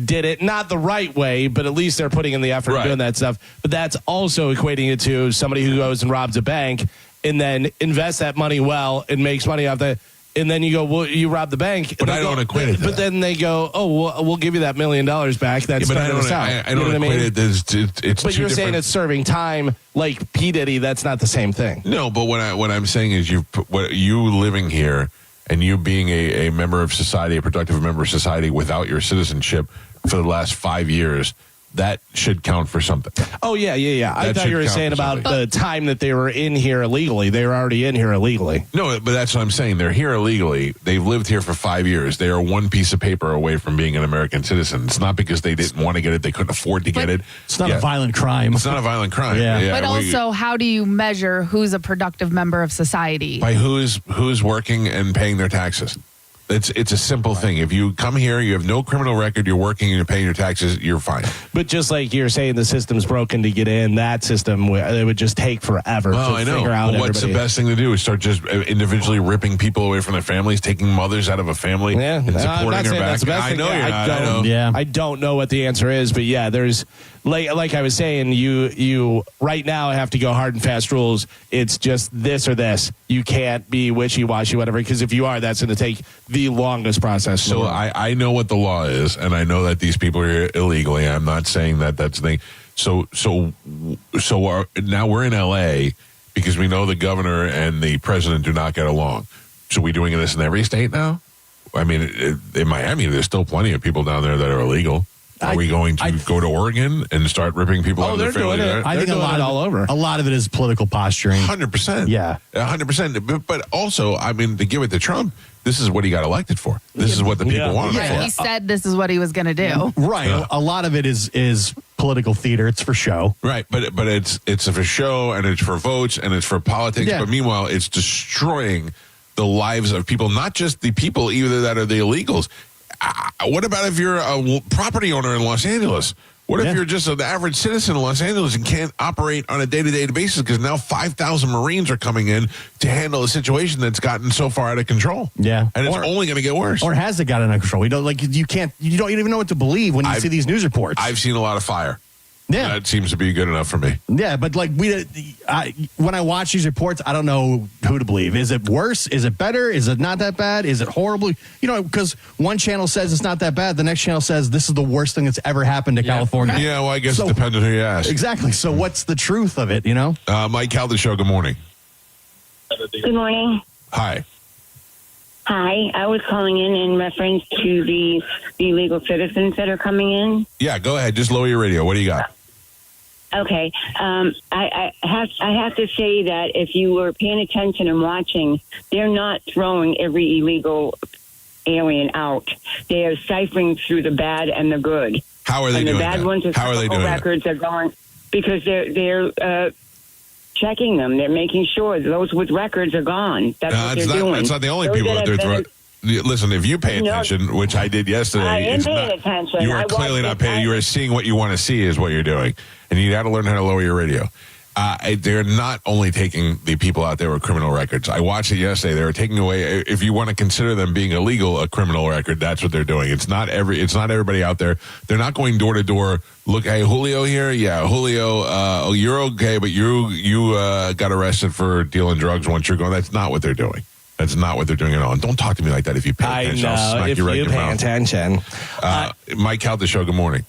did it not the right way, but at least they're putting in the effort and doing that stuff. But that's also equating it to somebody who goes and robs a bank and then invests that money well and makes money off that. And then you go, well, you robbed the bank. But I don't equate it to But then they go, oh, we'll give you that $1 million back. That's but I don't equate it. It's but you're saying it's serving time like P. Diddy. That's not the same thing. No, but what I'm saying is you living here and you being a member of society, a productive member of society without your citizenship for the last 5 years, that should count for something. Oh, yeah. I thought you were saying about the time that they were in here illegally. They were already in here illegally. No, but that's what I'm saying. They're here illegally. They've lived here for 5 years. They are one piece of paper away from being an American citizen. It's not because they didn't want to get it. They couldn't afford to get it. It's not a violent crime. It's not a violent crime. But also, how do you measure who's a productive member of society? By who's working and paying their taxes. It's a simple thing. If you come here, you have no criminal record, you're working and you're paying your taxes, you're fine. But just like you're saying the system's broken to get in, that system, it would just take forever to figure out. Well, what's the best thing to do is start just individually ripping people away from their families, taking mothers out of a family and supporting her back. I know you're not. I don't know what the answer is, but there's like I was saying, you right now have to go hard and fast rules. It's just this or this. You can't be wishy-washy, whatever, because if you are, that's going to take the longest process. So I know what the law is, and I know that these people are here illegally. I'm not saying that that's the thing. So now we're in L.A. because we know the governor and the president do not get along. So we doing this in every state now? I mean, in Miami, there's still plenty of people down there that are illegal. Are we going to go to Oregon and start ripping people out of their family? I think a lot of it is political posturing. 100%. Yeah. 100%. But also, I mean, to give it to Trump, this is what he got elected for. This is what the people wanted for. He said this is what he was going to do. Right. Yeah. A lot of it is political theater. It's for show. Right. But it's for show and it's for votes and it's for politics. Yeah. But meanwhile, it's destroying the lives of people, not just the people either that are the illegals. What about if you're a property owner in Los Angeles? What if you're just an average citizen in Los Angeles and can't operate on a day-to-day basis because now 5,000 Marines are coming in to handle a situation that's gotten so far out of control? Yeah. And it's only going to get worse. Or has it gotten out of control? You don't even know what to believe when you see these news reports. I've seen a lot of fire. Yeah. That seems to be good enough for me. Yeah, but like when I watch these reports, I don't know who to believe. Is it worse? Is it better? Is it not that bad? Is it horrible? You know, because one channel says it's not that bad. The next channel says this is the worst thing that's ever happened to California. Yeah, well, I guess it depends on who you ask. Exactly. So what's the truth of it, you know? Mike Calta Show, good morning. Good morning. Hi. Hi. I was calling in reference to the illegal citizens that are coming in. Yeah, go ahead. Just lower your radio. What do you got? Okay. I have to say that if you were paying attention and watching, they're not throwing every illegal alien out. They are ciphering through the bad and the good. How are they doing that? And the bad ones, How are they doing records are going because they're checking them. They're making sure those with records are gone. That's what they're doing. It's not the only people that they're throwing. Listen, if you pay attention, which I did yesterday, I am paying attention. You are clearly not paying. You are seeing what you want to see is what you're doing, and you got to learn how to lower your radio. They're not only taking the people out there with criminal records. I watched it yesterday. They were taking away, if you want to consider them being illegal, a criminal record. That's what they're doing. It's not everybody out there. They're not going door to door. Look, hey, Julio here. Yeah, Julio, you're okay, but you got arrested for dealing drugs once you're going. That's not what they're doing. That's not what they're doing at all. And don't talk to me like that if you pay attention. I'll smack you right in your mouth. Attention. Mike Calta Show, good morning.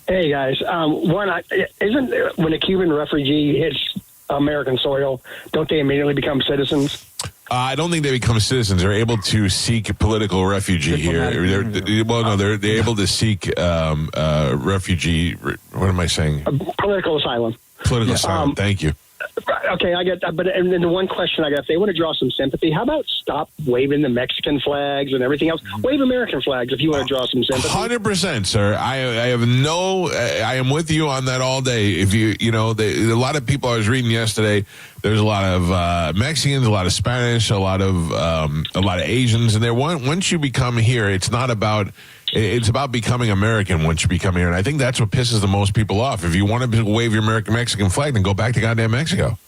Hey, guys. Isn't when a Cuban refugee hits American soil, don't they immediately become citizens? I don't think they become citizens. They're able to seek political refugee here. They're able to seek refugee. What am I saying? Political asylum. Political asylum. Thank you. Okay, and then the one question I got, if they want to draw some sympathy, how about stop waving the Mexican flags and everything else? Wave American flags if you want to draw some sympathy. 100%, sir. I am with you on that all day. If a lot of people I was reading yesterday, there's a lot of Mexicans, a lot of Spanish, a lot of Asians, and there. Once you become here, it's about becoming American once you become here. And I think that's what pisses the most people off. If you want to wave your Mexican flag, then go back to goddamn Mexico.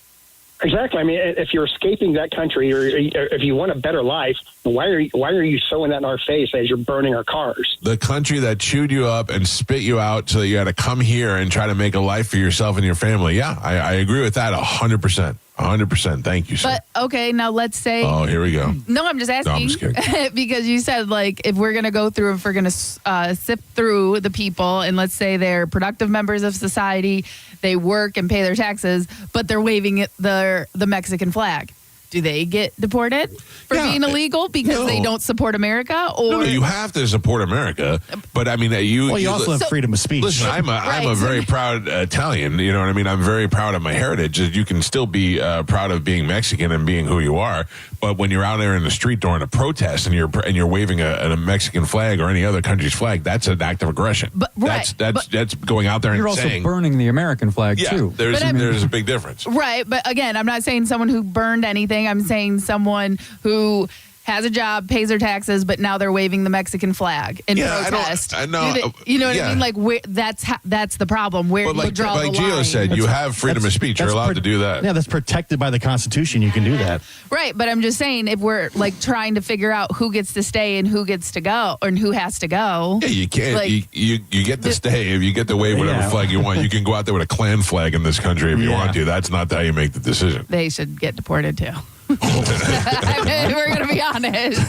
Exactly. I mean, if you're escaping that country or if you want a better life, why are you sowing that in our face as you're burning our cars? The country that chewed you up and spit you out so that you had to come here and try to make a life for yourself and your family. Yeah, I agree with that 100%. 100%. Thank you, sir. But, okay, now let's say... Oh, here we go. No, I'm just asking. No, I'm just kidding. Because you said, like, if we're going to go through, if we're going to sift through the people, and let's say they're productive members of society, they work and pay their taxes, but they're waving the Mexican flag. Do they get deported for being illegal because they don't support America? Or no, you have to support America. But I mean, you also have freedom of speech. Listen, I'm a very proud Italian. You know what I mean? I'm very proud of my heritage. You can still be proud of being Mexican and being who you are. But when you're out there in the street during a protest and you're waving a Mexican flag or any other country's flag, that's an act of aggression. But, that's going out there and you're saying, also burning the American flag too. There's a big difference. Right, but again, I'm not saying someone who burned anything. I'm saying someone who has a job, pays their taxes, but now they're waving the Mexican flag in protest. I know. You know what I mean? Like, that's the problem. Where but you draw the line. Like Gio said, you have freedom of speech. You're allowed to do that. Yeah, that's protected by the Constitution. You can do that. Right, but I'm just saying, if we're like trying to figure out who gets to stay and who gets to go, and who has to go. Yeah, you can't. Like, you get to stay if you get to wave whatever flag you want. You can go out there with a Klan flag in this country if you want to. That's not how you make the decision. They should get deported too. We're going to be honest.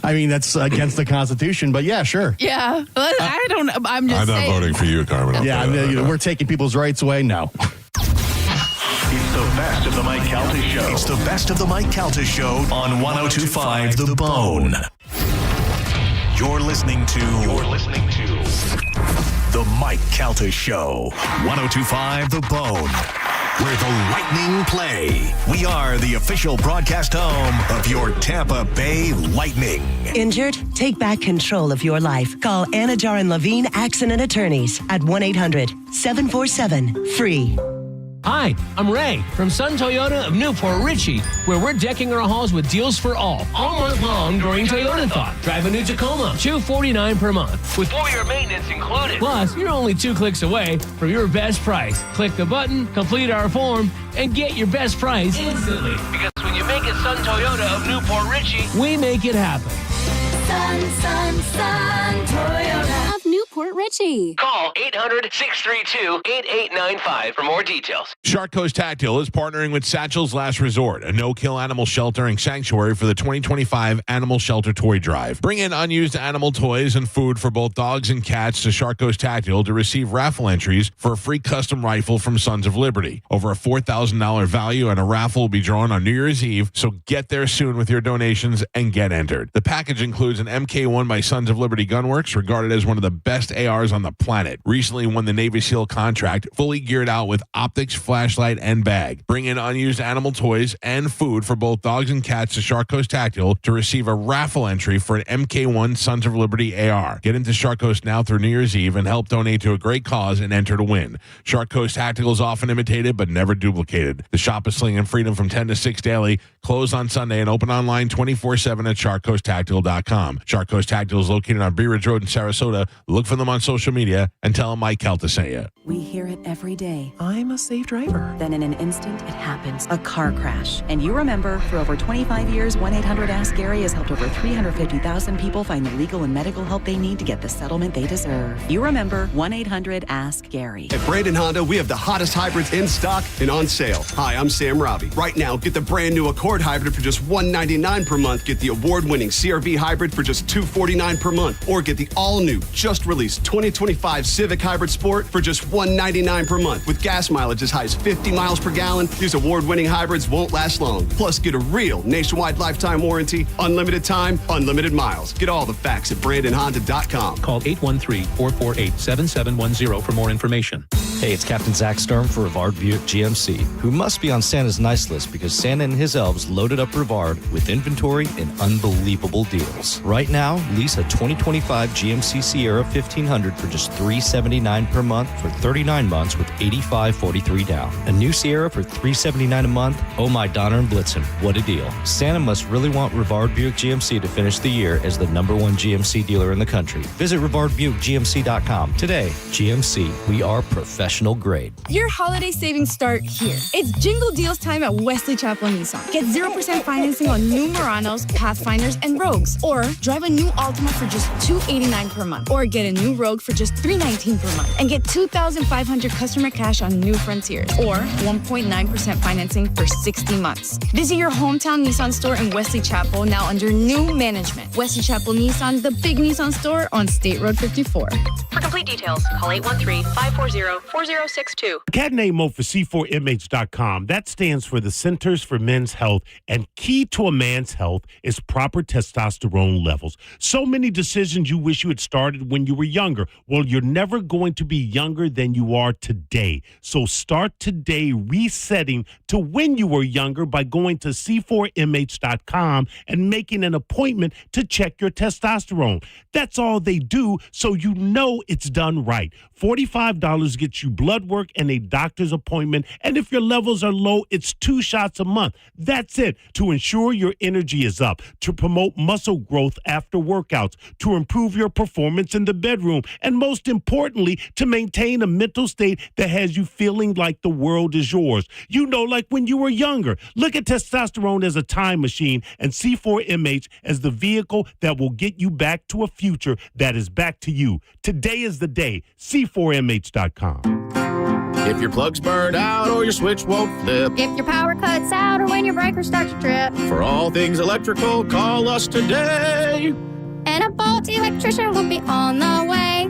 I mean, that's against the Constitution, but yeah, sure. Yeah. I'm not voting for you, Carmen. We're taking people's rights away. No. It's the best of the Mike Calta Show. It's the best of the Mike Calta Show on 102.5 The Bone. You're listening to The Mike Calta Show. 102.5 The Bone. Where the Lightning play. We are the official broadcast home of your Tampa Bay Lightning. Injured? Take back control of your life. Call Anajar and Levine Accident Attorneys at 1-800-747-FREE. Hi, I'm Ray from Sun Toyota of Newport Richey, where we're decking our halls with deals for all month long during Toyotathon. Drive a new Tacoma, $249 per month, with full-year maintenance included. Plus, you're only 2 clicks away from your best price. Click the button, complete our form, and get your best price instantly. Because when you make it Sun Toyota of Newport Richey, we make it happen. Sun Toyota of Newport support Richie. Call 800-632-8895 for more details. Shark Coast Tactile is partnering with Satchel's Last Resort, a no-kill animal shelter and sanctuary for the 2025 Animal Shelter Toy Drive. Bring in unused animal toys and food for both dogs and cats to Shark Coast Tactile to receive raffle entries for a free custom rifle from Sons of Liberty. Over a $4,000 value, and a raffle will be drawn on New Year's Eve, so get there soon with your donations and get entered. The package includes an MK1 by Sons of Liberty Gunworks, regarded as one of the best ARs on the planet. Recently won the Navy SEAL contract, fully geared out with optics, flashlight, and bag. Bring in unused animal toys and food for both dogs and cats to Shark Coast Tactile to receive a raffle entry for an MK1 Sons of Liberty AR. Get into Shark Coast now through New Year's Eve and help donate to a great cause and enter to win. Shark Coast Tactical is often imitated but never duplicated. The shop is slinging freedom from 10 to 6 daily, closed on Sunday, and open online 24/7 at sharkcoasttactical.com. Shark Coast Tactical is located on Bee Ridge Road in Sarasota. Look for them on social media and tell them Mike Calta sent you. We hear it every day. I'm a safe driver. Then in an instant, it happens. A car crash. And you remember, for over 25 years, 1-800-ASK-GARY has helped over 350,000 people find the legal and medical help they need to get the settlement they deserve. You remember 1-800-ASK-GARY. At Brandon Honda, we have the hottest hybrids in stock and on sale. Hi, I'm Sam Robbie. Right now, get the brand new Accord Hybrid for just $199 per month. Get the award-winning CR-V Hybrid for just $249 per month. Or get the all-new, just released 2025 Civic Hybrid Sport for just $199 per month. With gas mileage as high as 50 miles per gallon, these award-winning hybrids won't last long. Plus, get a real nationwide lifetime warranty, unlimited time, unlimited miles. Get all the facts at BrandonHonda.com. Call 813-448-7710 for more information. Hey, it's Captain Zach Sturm for Rivard Buick GMC, who must be on Santa's nice list because Santa and his elves loaded up Rivard with inventory and unbelievable deals. Right now, lease a 2025 GMC Sierra 1500 for just $379 per month for 39 months with $85.43 down. A new Sierra for $379 a month? Oh my Donner and Blitzen, what a deal. Santa must really want Rivard Buick GMC to finish the year as the #1 GMC dealer in the country. Visit RivardBuickGMC.com today. GMC, we are professional grade. Your holiday savings start here. It's Jingle Deals time at Wesley Chapel Nissan. Get 0% financing on new Muranos, Pathfinders, and Rogues. Or drive a new Altima for just $289 per month. Or get a new Rogue for just $319 per month. And get $2,500 customer cash on new Frontiers. Or 1.9% financing for 60 months. Visit your hometown Nissan store in Wesley Chapel, now under new management. Wesley Chapel Nissan, the big Nissan store on State Road 54. For complete details, call 813-540-4062. Cat name mode for C4MH.com. That stands for the Centers for Men's Health, and key to a man's health is proper testosterone levels. So many decisions you wish you had started when you were younger. Well, you're never going to be younger than you are today. So start today resetting to when you were younger by going to C4MH.com and making an appointment to check your testosterone. That's all they do, so you know it's done right. $45 gets you blood work and a doctor's appointment, and if your levels are low, it's 2 shots a month. That's it. To ensure your energy is up, to promote muscle growth after workouts, to improve your performance in the bedroom, and most importantly, to maintain a mental state that has you feeling like the world is yours. You know, like when you were younger. Look at testosterone as a time machine and C4MH as the vehicle that will get you back to a future that is back to you. Today is the day. C4MH.com. If your plug's burned out or your switch won't flip. If your power cuts out or when your breaker starts to trip. For all things electrical, call us today. And a Bolt electrician will be on the way.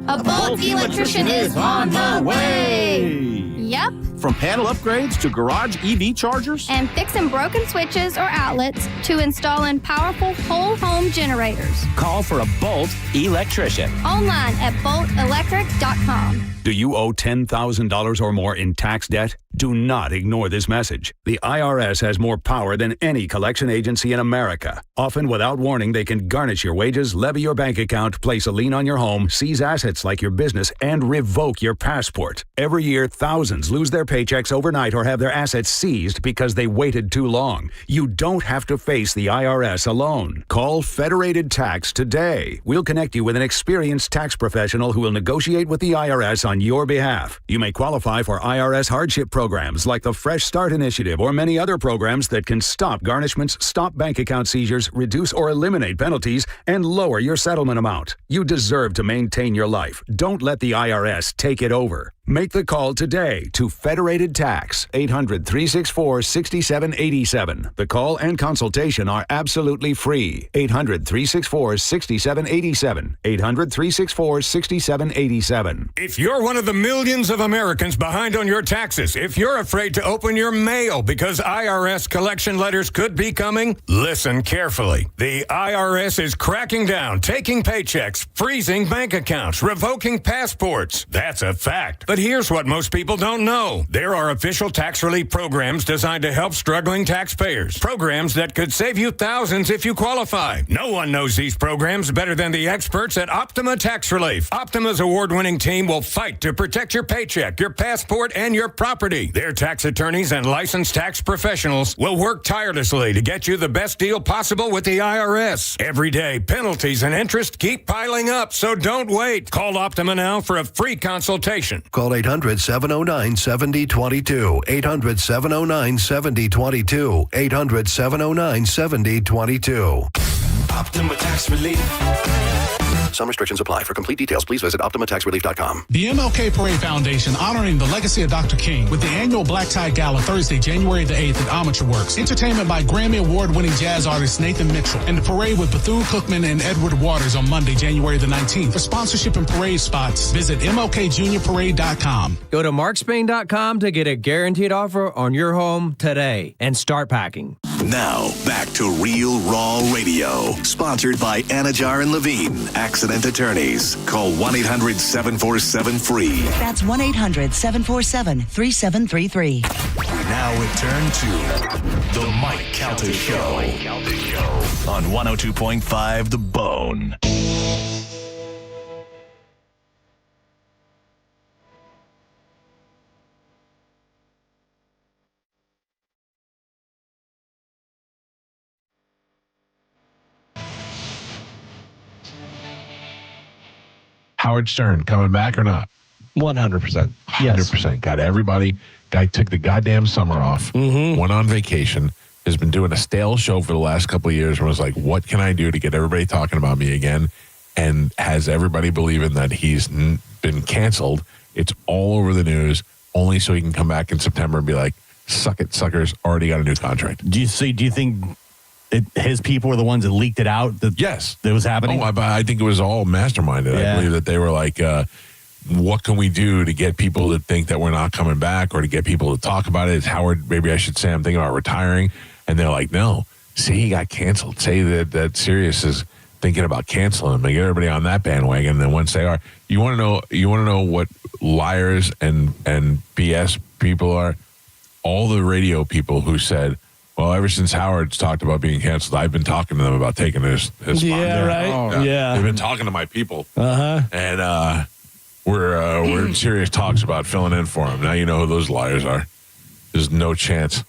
A Bolt electrician is on the way. Yep. From panel upgrades to garage EV chargers. And fixing broken switches or outlets to installing powerful whole home generators. Call for a Bolt electrician. Online at boltelectric.com. Do you owe $10,000 or more in tax debt? Do not ignore this message. The IRS has more power than any collection agency in America. Often without warning, they can garnish your wages, levy your bank account, place a lien on your home, seize assets like your business, and revoke your passport. Every year, thousands lose their paychecks overnight or have their assets seized because they waited too long. You don't have to face the IRS alone. Call Federated Tax today. We'll connect you with an experienced tax professional who will negotiate with the IRS on your behalf. You may qualify for IRS hardship programs programs like the Fresh Start Initiative or many other programs that can stop garnishments, stop bank account seizures, reduce or eliminate penalties, and lower your settlement amount. You deserve to maintain your life. Don't let the IRS take it over. Make the call today to Federated Tax, 800-364-6787. The call and consultation are absolutely free. 800-364-6787. 800-364-6787. If you're one of the millions of Americans behind on your taxes, if you're afraid to open your mail because IRS collection letters could be coming, listen carefully. The IRS is cracking down, taking paychecks, freezing bank accounts, revoking passports. That's a fact. But here's what most people don't know. There are official tax relief programs designed to help struggling taxpayers. Programs that could save you thousands if you qualify. No one knows these programs better than the experts at Optima Tax Relief. Optima's award-winning team will fight to protect your paycheck, your passport, and your property. Their tax attorneys and licensed tax professionals will work tirelessly to get you the best deal possible with the IRS. Every day, penalties and interest keep piling up, so don't wait. Call Optima now for a free consultation. Call 800-709-7022. 800-709-7022. 800-709-7022. Optima Tax Relief. Some restrictions apply. For complete details, please visit OptimaTaxRelief.com. The MLK Parade Foundation honoring the legacy of Dr. King with the annual Black Tie Gala Thursday, January the 8th at Amateur Works. Entertainment by Grammy Award-winning jazz artist Nathan Mitchell. And the parade with Bethune-Cookman and Edward Waters on Monday, January the 19th. For sponsorship and parade spots, visit MLKJuniorParade.com. Go to markspain.com to get a guaranteed offer on your home today and start packing. Now, back to Real Raw Radio. Sponsored by Anajar and Levine, Accident Attorneys. Call 1-800-747-FREE. That's 1-800-747-3733. Now return to The Mike Calta Show. On 102.5 The Bone. Howard Stern coming back or not? 100%. 100%. Got everybody. Guy took the goddamn summer off. Went on vacation. Has been doing a stale show for the last couple of years. And was like, what can I do to get everybody talking about me again? And has everybody believing that he's been canceled. It's all over the news, only so he can come back in September and be like, suck it, suckers. Already got a new contract. Do you think his people were the ones that leaked it out? Yes. That was happening? Oh, I think it was all masterminded. Yeah. I believe that they were like, what can we do to get people to think that we're not coming back or to get people to talk about it? It's Howard, maybe I should say I'm thinking about retiring. And they're like, no, say he got canceled. Say that Sirius is thinking about canceling him and get everybody on that bandwagon. And then once they are, you want to know what liars and BS people are? All the radio people who said, well, ever since Howard's talked about being canceled, I've been talking to them about taking his spot. Yeah, right? Oh, yeah. They've been talking to my people. Uh-huh. And we're in serious talks about filling in for him. Now you know who those liars are. There's no chance.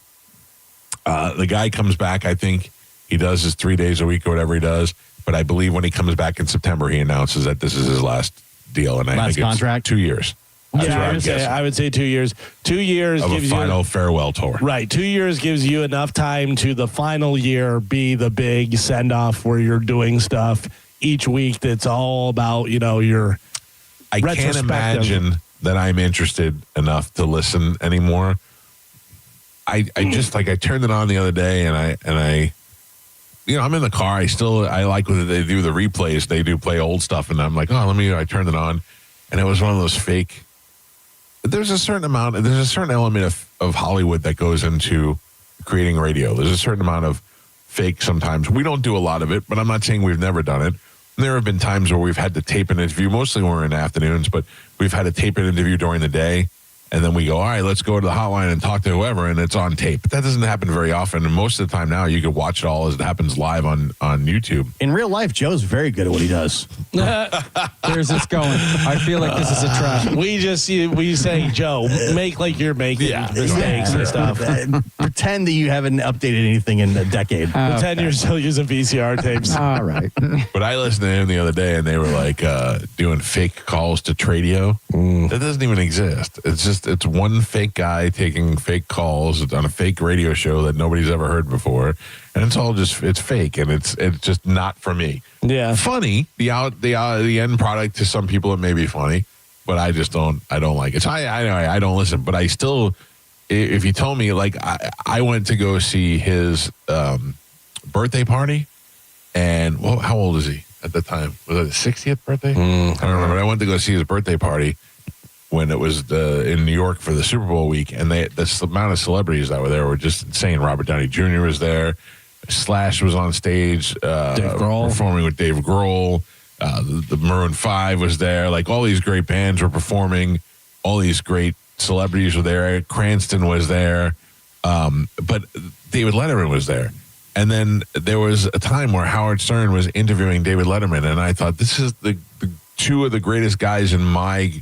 The guy comes back, I think he does his 3 days a week or whatever he does. But I believe when he comes back in September, he announces that this is his last deal. And I think contract? It's 2 years. I would say 2 years. 2 years of gives a final you farewell tour. Right. 2 years gives you enough time to the final year be the big send off where you're doing stuff each week that's all about, your I can't imagine that I'm interested enough to listen anymore. I just I turned it on the other day and I I'm in the car. I like when they do the replays. They do play old stuff and I'm like, I turned it on. And it was one of those fake. There's a certain element of Hollywood that goes into creating radio. There's a certain amount of fake sometimes. We don't do a lot of it, but I'm not saying we've never done it. And there have been times where we've had to tape an interview, mostly when we're in afternoons, but we've had to tape an interview during the day. And then we go, all right, let's go to the hotline and talk to whoever, and it's on tape. But that doesn't happen very often. And most of the time now, you can watch it all as it happens live on YouTube. In real life, Joe's very good at what he does. Where's this going? I feel like this is a trap. We say, Joe, make like you're making mistakes and stuff. Pretend that you haven't updated anything in a decade. Pretend you're still using VCR tapes. All right. But I listened to him the other day, and they were like doing fake calls to Tradio. That doesn't even exist. It's just it's one fake guy taking fake calls on a fake radio show that nobody's ever heard before, and it's fake, and it's just not for me. Yeah, funny. The end product to some people it may be funny, but I just don't like it. So I don't listen, but I still, if you told me, like, I went to go see his birthday party, and well, how old is he at the time? Was it his 60th birthday? I don't remember. I went to go see his birthday party when it was in New York for the Super Bowl week, and the amount of celebrities that were there were just insane. Robert Downey Jr. was there. Slash was on stage performing with Dave Grohl. The Maroon 5 was there. Like, all these great bands were performing. All these great celebrities were there. Cranston was there. But David Letterman was there. And then there was a time where Howard Stern was interviewing David Letterman, and I thought, this is the two of the greatest guys in my,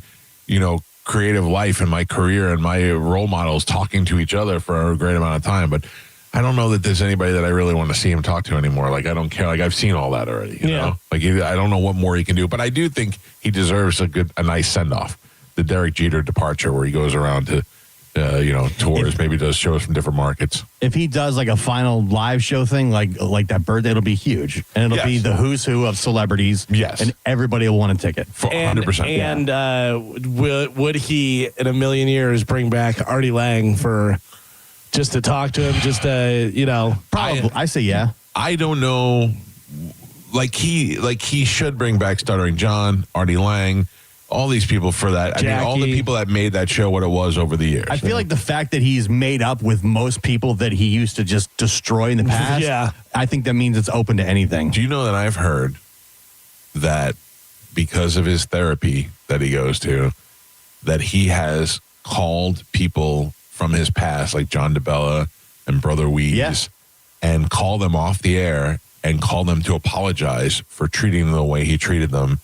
creative life and my career, and my role models talking to each other for a great amount of time. But I don't know that there's anybody that I really want to see him talk to anymore. Like, I don't care. Like, I've seen all that already. You know? Like, I don't know what more he can do. But I do think he deserves a nice send off. The Derek Jeter departure, where he goes around to, tours, maybe does shows from different markets. If he does like a final live show thing, like that birthday, it'll be huge, and it'll be the who's who of celebrities. Yes, and everybody will want a ticket for 100%. And would he, in a million years, bring back Artie Lang just to talk to him? Just to probably. I say yeah. I don't know. Like he should bring back Stuttering John, Artie Lang. All these people for that. Jackie. I mean, all the people that made that show what it was over the years. I feel like the fact that he's made up with most people that he used to just destroy in the past, I think that means it's open to anything. Do you know that I've heard that because of his therapy that he goes to, that he has called people from his past, like John DeBella and Brother Weeds, and called them off the air and called them to apologize for treating them the way he treated them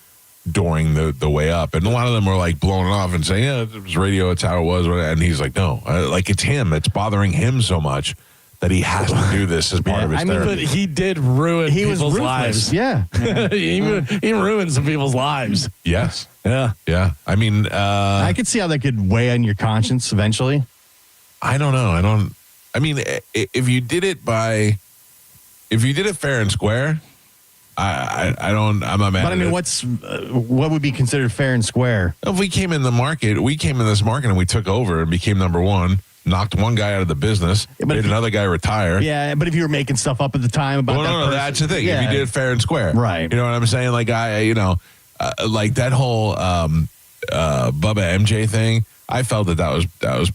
during the way up. And a lot of them were like blowing it off and saying, yeah, it was radio, it's how it was. And he's like, no, like, it's him. It's bothering him so much that he has to do this as part of his therapy. But he did ruin people's lives. Yeah. he ruined some people's lives. Yes. Yeah. Yeah. I mean, I could see how that could weigh on your conscience eventually. I don't know. I mean, if you did it fair and square, I'm not mad. But I mean, what would be considered fair and square? If we came in this market and we took over and became number one, knocked one guy out of the business, made another guy retire. Yeah, but if you were making stuff up at the time about no, that's the thing. If you did it fair and square, right? You know what I'm saying? Like like that whole Bubba MJ thing. I felt that was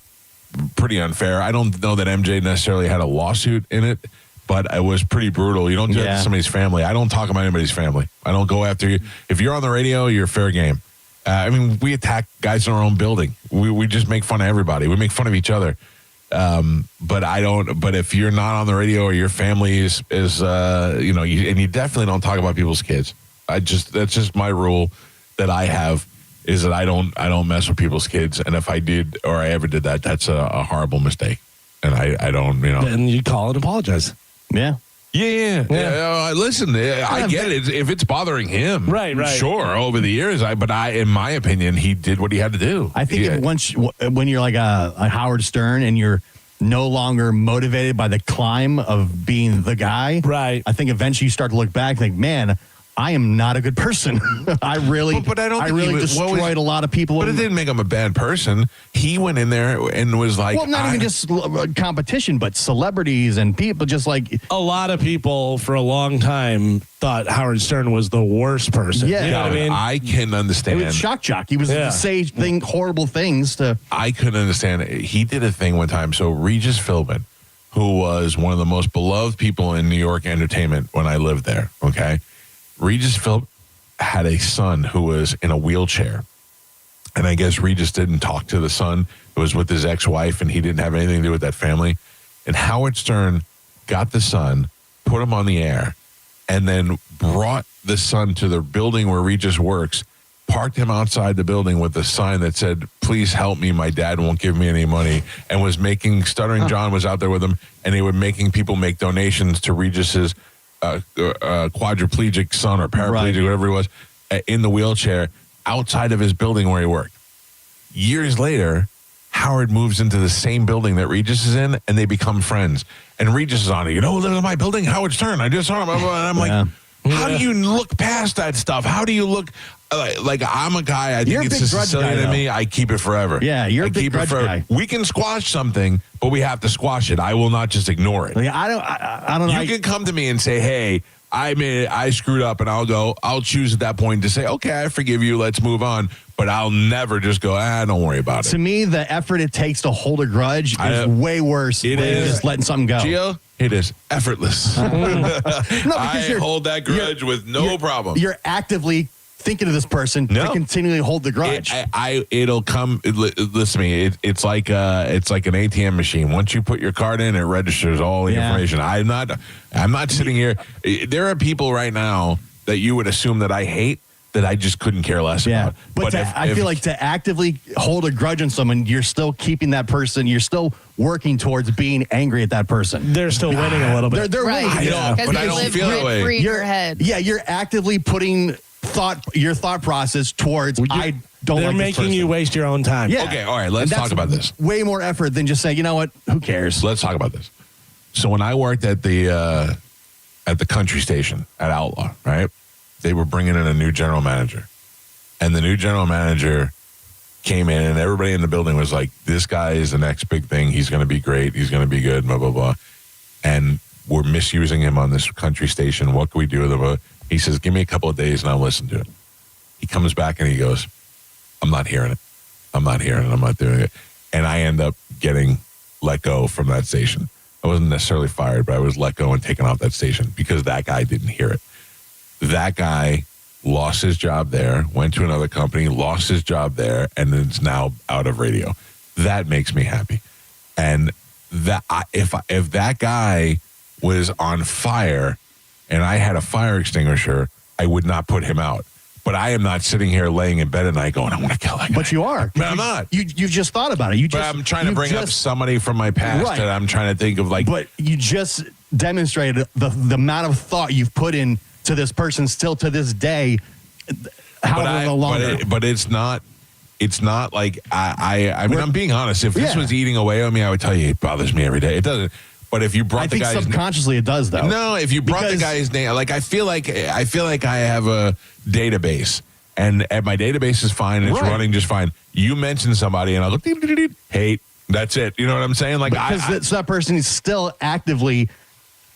pretty unfair. I don't know that MJ necessarily had a lawsuit in it, but it was pretty brutal. You don't do that to somebody's family. I don't talk about anybody's family. I don't go after you. If you're on the radio, you're fair game. I mean, we attack guys in our own building. We just make fun of everybody. We make fun of each other. But if you're not on the radio or your family is and you definitely don't talk about people's kids. That's just my rule that I have, is that I don't mess with people's kids. And if I did, or I ever did that, that's a horrible mistake. And I don't, Then you call and apologize. Yeah. Yeah. Listen, I get it. If it's bothering him, right. Sure. Over the years, in my opinion, he did what he had to do. I think when you're like a Howard Stern and you're no longer motivated by the climb of being the guy, right? I think eventually you start to look back and think, man, I am not a good person. I really destroyed a lot of people. But it didn't make him a bad person. He went in there and was like, well, not even just competition, but celebrities and people. Just like a lot of people for a long time thought Howard Stern was the worst person. Yeah, you know what I mean? I can understand. It was shock jock. He was say horrible things to. I couldn't understand it. He did a thing one time. So Regis Philbin, who was one of the most beloved people in New York entertainment when I lived there. Okay. Regis Philbin had a son who was in a wheelchair. And I guess Regis didn't talk to the son. It was with his ex-wife, and he didn't have anything to do with that family. And Howard Stern got the son, put him on the air, and then brought the son to the building where Regis works, parked him outside the building with a sign that said, "Please help me, my dad won't give me any money," and was making, Stuttering John was out there with him, and they were making people make donations to Regis's quadriplegic son or paraplegic, whatever he was, in the wheelchair outside of his building where he worked. Years later, Howard moves into the same building that Regis is in, and they become friends. And Regis is on it. There's my building, Howard's turn. I just saw him. And I'm like, how do you look past that stuff? How do you look like I'm a guy? I think it's a Sicilian in me. I keep it forever. Yeah, you're a big grudge guy. We can squash something, but we have to squash it. I will not just ignore it. Like, I don't. You can come to me and say, "Hey, I screwed up," and I'll choose at that point to say, "Okay, I forgive you. Let's move on." But I'll never just go, don't worry about it. To me, the effort it takes to hold a grudge is way worse than just letting something go. Gio, it is effortless. I hold that grudge with no problem. You're actively thinking of this person to continually hold the grudge. It'll come. Listen to me. It's like an ATM machine. Once you put your card in, it registers all the information. I'm not sitting here. There are people right now that you would assume that I hate, that I just couldn't care less about. But I feel like to actively hold a grudge on someone, you're still keeping that person, you're still working towards being angry at that person. They're still winning a little bit. They're winning. Because but I don't feel that way. in your head. Yeah, you're actively putting your thought process towards, I don't They're like this making person. you waste your own time. Yeah. Okay, all right, let's talk about this. Way more effort than just saying, you know what, who cares? Let's talk about this. So when I worked at the country station at Outlaw, right? They were bringing in a new general manager. And the new general manager came in, and everybody in the building was like, this guy is the next big thing. He's going to be great. He's going to be good, blah, blah, blah. And we're misusing him on this country station. What can we do with him? He says, give me a couple of days, and I'll listen to it. He comes back, and he goes, I'm not hearing it. I'm not hearing it. I'm not doing it. And I end up getting let go from that station. I wasn't necessarily fired, but I was let go and taken off that station because that guy didn't hear it. That guy lost his job there, went to another company, lost his job there, and is now out of radio. That makes me happy. And that if that guy was on fire and I had a fire extinguisher, I would not put him out. But I am not sitting here laying in bed at night going, I want to kill that guy. But you are. But I'm not. You've just thought about it. But I'm trying to bring up somebody from my past that I'm trying to think of like. But you just demonstrated the amount of thought you've put in to this person still to this day. However longer. But it's not like I mean, I'm being honest. If this was eating away on me, I would tell you it bothers me every day. It doesn't. But if you brought the guy's name, subconsciously it does though. No, if you brought the guy's name, like I feel like I have a database, and my database is fine and it's running just fine. You mention somebody, and I'll go hate. That's it. You know what I'm saying? Like because that person is still actively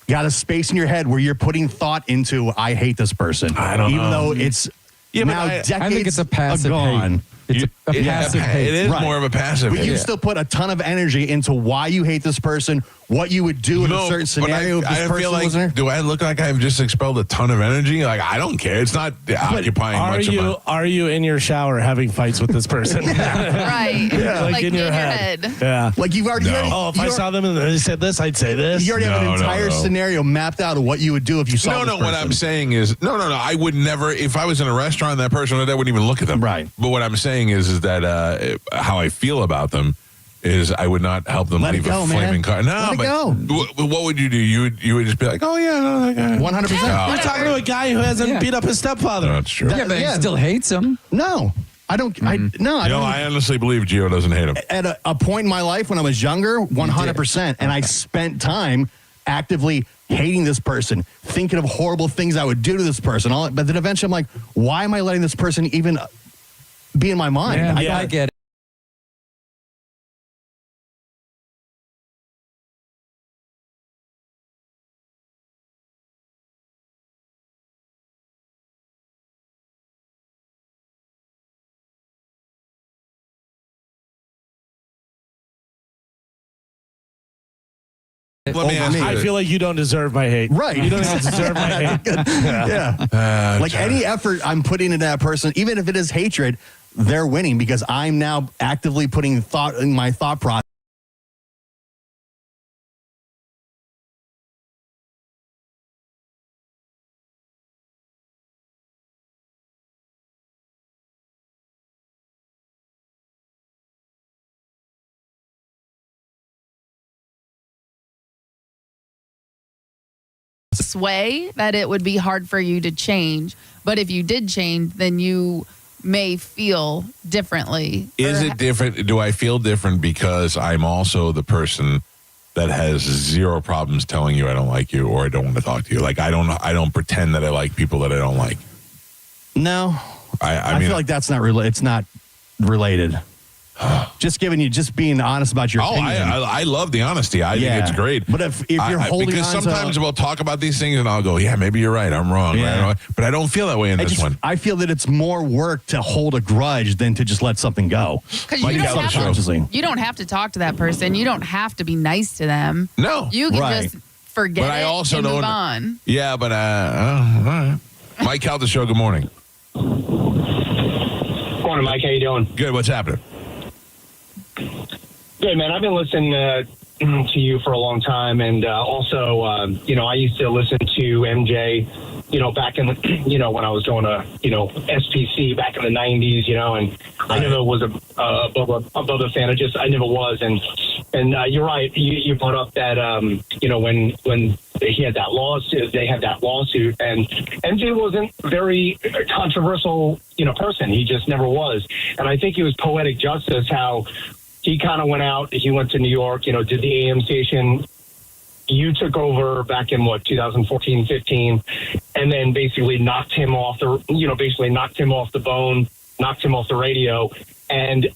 got a space in your head where you're putting thought into. I hate this person. I don't know. Even though it's now decades I think it's a passive gone. hate. It's a passive hate. It is more of a passive but hate. you still put a ton of energy into why you hate this person, what you would do in a certain scenario if this person feel like, was there. do I look like I've just expelled a ton of energy? Like, I don't care. It's not occupying much of my... Are you in your shower having fights with this person? Right. Yeah. Like in your head. Yeah. Like you've already... if I saw them and they said this, I'd say this. You already have an entire scenario mapped out of what you would do if you saw this person. What I'm saying is... No. I would never... If I was in a restaurant, that person, I wouldn't even look at them. Right. But what I'm saying is that how I feel about them is I would not help them leave a flaming car. No, but what would you do? You would just be like, oh yeah, no, that guy. 100%. You're talking to a guy who hasn't beat up his stepfather. No, that's true. But he still hates him. No, I don't. I honestly believe Gio doesn't hate him. At a point in my life when I was younger, 100%, and I spent time actively hating this person, thinking of horrible things I would do to this person. But then eventually, I'm like, why am I letting this person even be in my mind? I get it. I feel like you don't deserve my hate. Right. You don't even deserve my hate. Yeah. Like any effort I'm putting into that person, even if it is hatred, they're winning because I'm now actively putting thought in my thought process. Way that it would be hard for you to change, but if you did change, then you may feel differently. Is it different? Do I feel different because I'm also the person that has zero problems telling you I don't like you or I don't want to talk to you? Like I don't pretend that I like people that I don't like. No, I mean, feel like that's not it's not related. Just being honest about your opinion. I love the honesty. I think it's great. But if you're holding because on sometimes we'll talk about these things and I'll go, yeah, maybe you're right. I'm wrong. Yeah. Right? But I don't feel that way in this one. I feel that it's more work to hold a grudge than to just let something go. Because you don't have to talk to that person. You don't have to be nice to them. No. You can just forget but I also and don't, move on. Yeah, but all right. Mike Calta Show, good morning. Morning, Mike. How you doing? Good. What's happening? Good, man. I've been listening to you for a long time, and also, I used to listen to MJ, back in the, when I was going to, SPC back in the 90s, and I never was a Bubba fan. I never was, and you're right. You brought up that, when he had that lawsuit, they had that lawsuit, and MJ wasn't very controversial, person. He just never was, and I think it was poetic justice how he kind of went out. He went to New York, did the AM station. You took over back in 2014, 15, and then basically knocked him off the bone, knocked him off the radio. And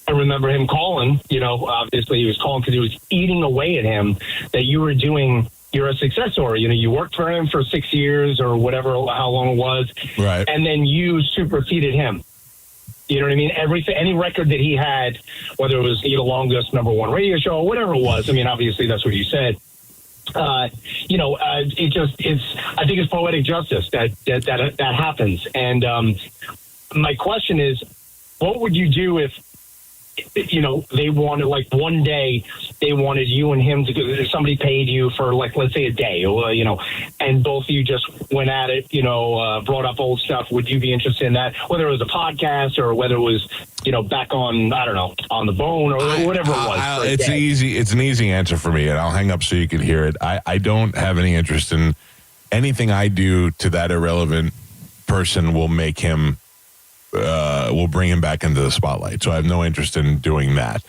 I remember him calling, obviously he was calling because he was eating away at him that you're a success story. You worked for him for 6 years or whatever, how long it was. Right. And then you superseded him. You know what I mean? Any record that he had, whether it was the longest #1 radio show or whatever it was. I mean, obviously that's what you said. I think it's poetic justice that happens. And my question is, what would you do if, they wanted, like, one day they wanted you and him to go, somebody paid you for, like, let's say a day, and both of you just went at it, brought up old stuff. Would you be interested in that? Whether it was a podcast or whether it was, back on, I don't know, on the bone or whatever it was. It's an easy answer for me, and I'll hang up so you can hear it. I don't have any interest in anything I do to that irrelevant person will make him will bring him back into the spotlight. So I have no interest in doing that.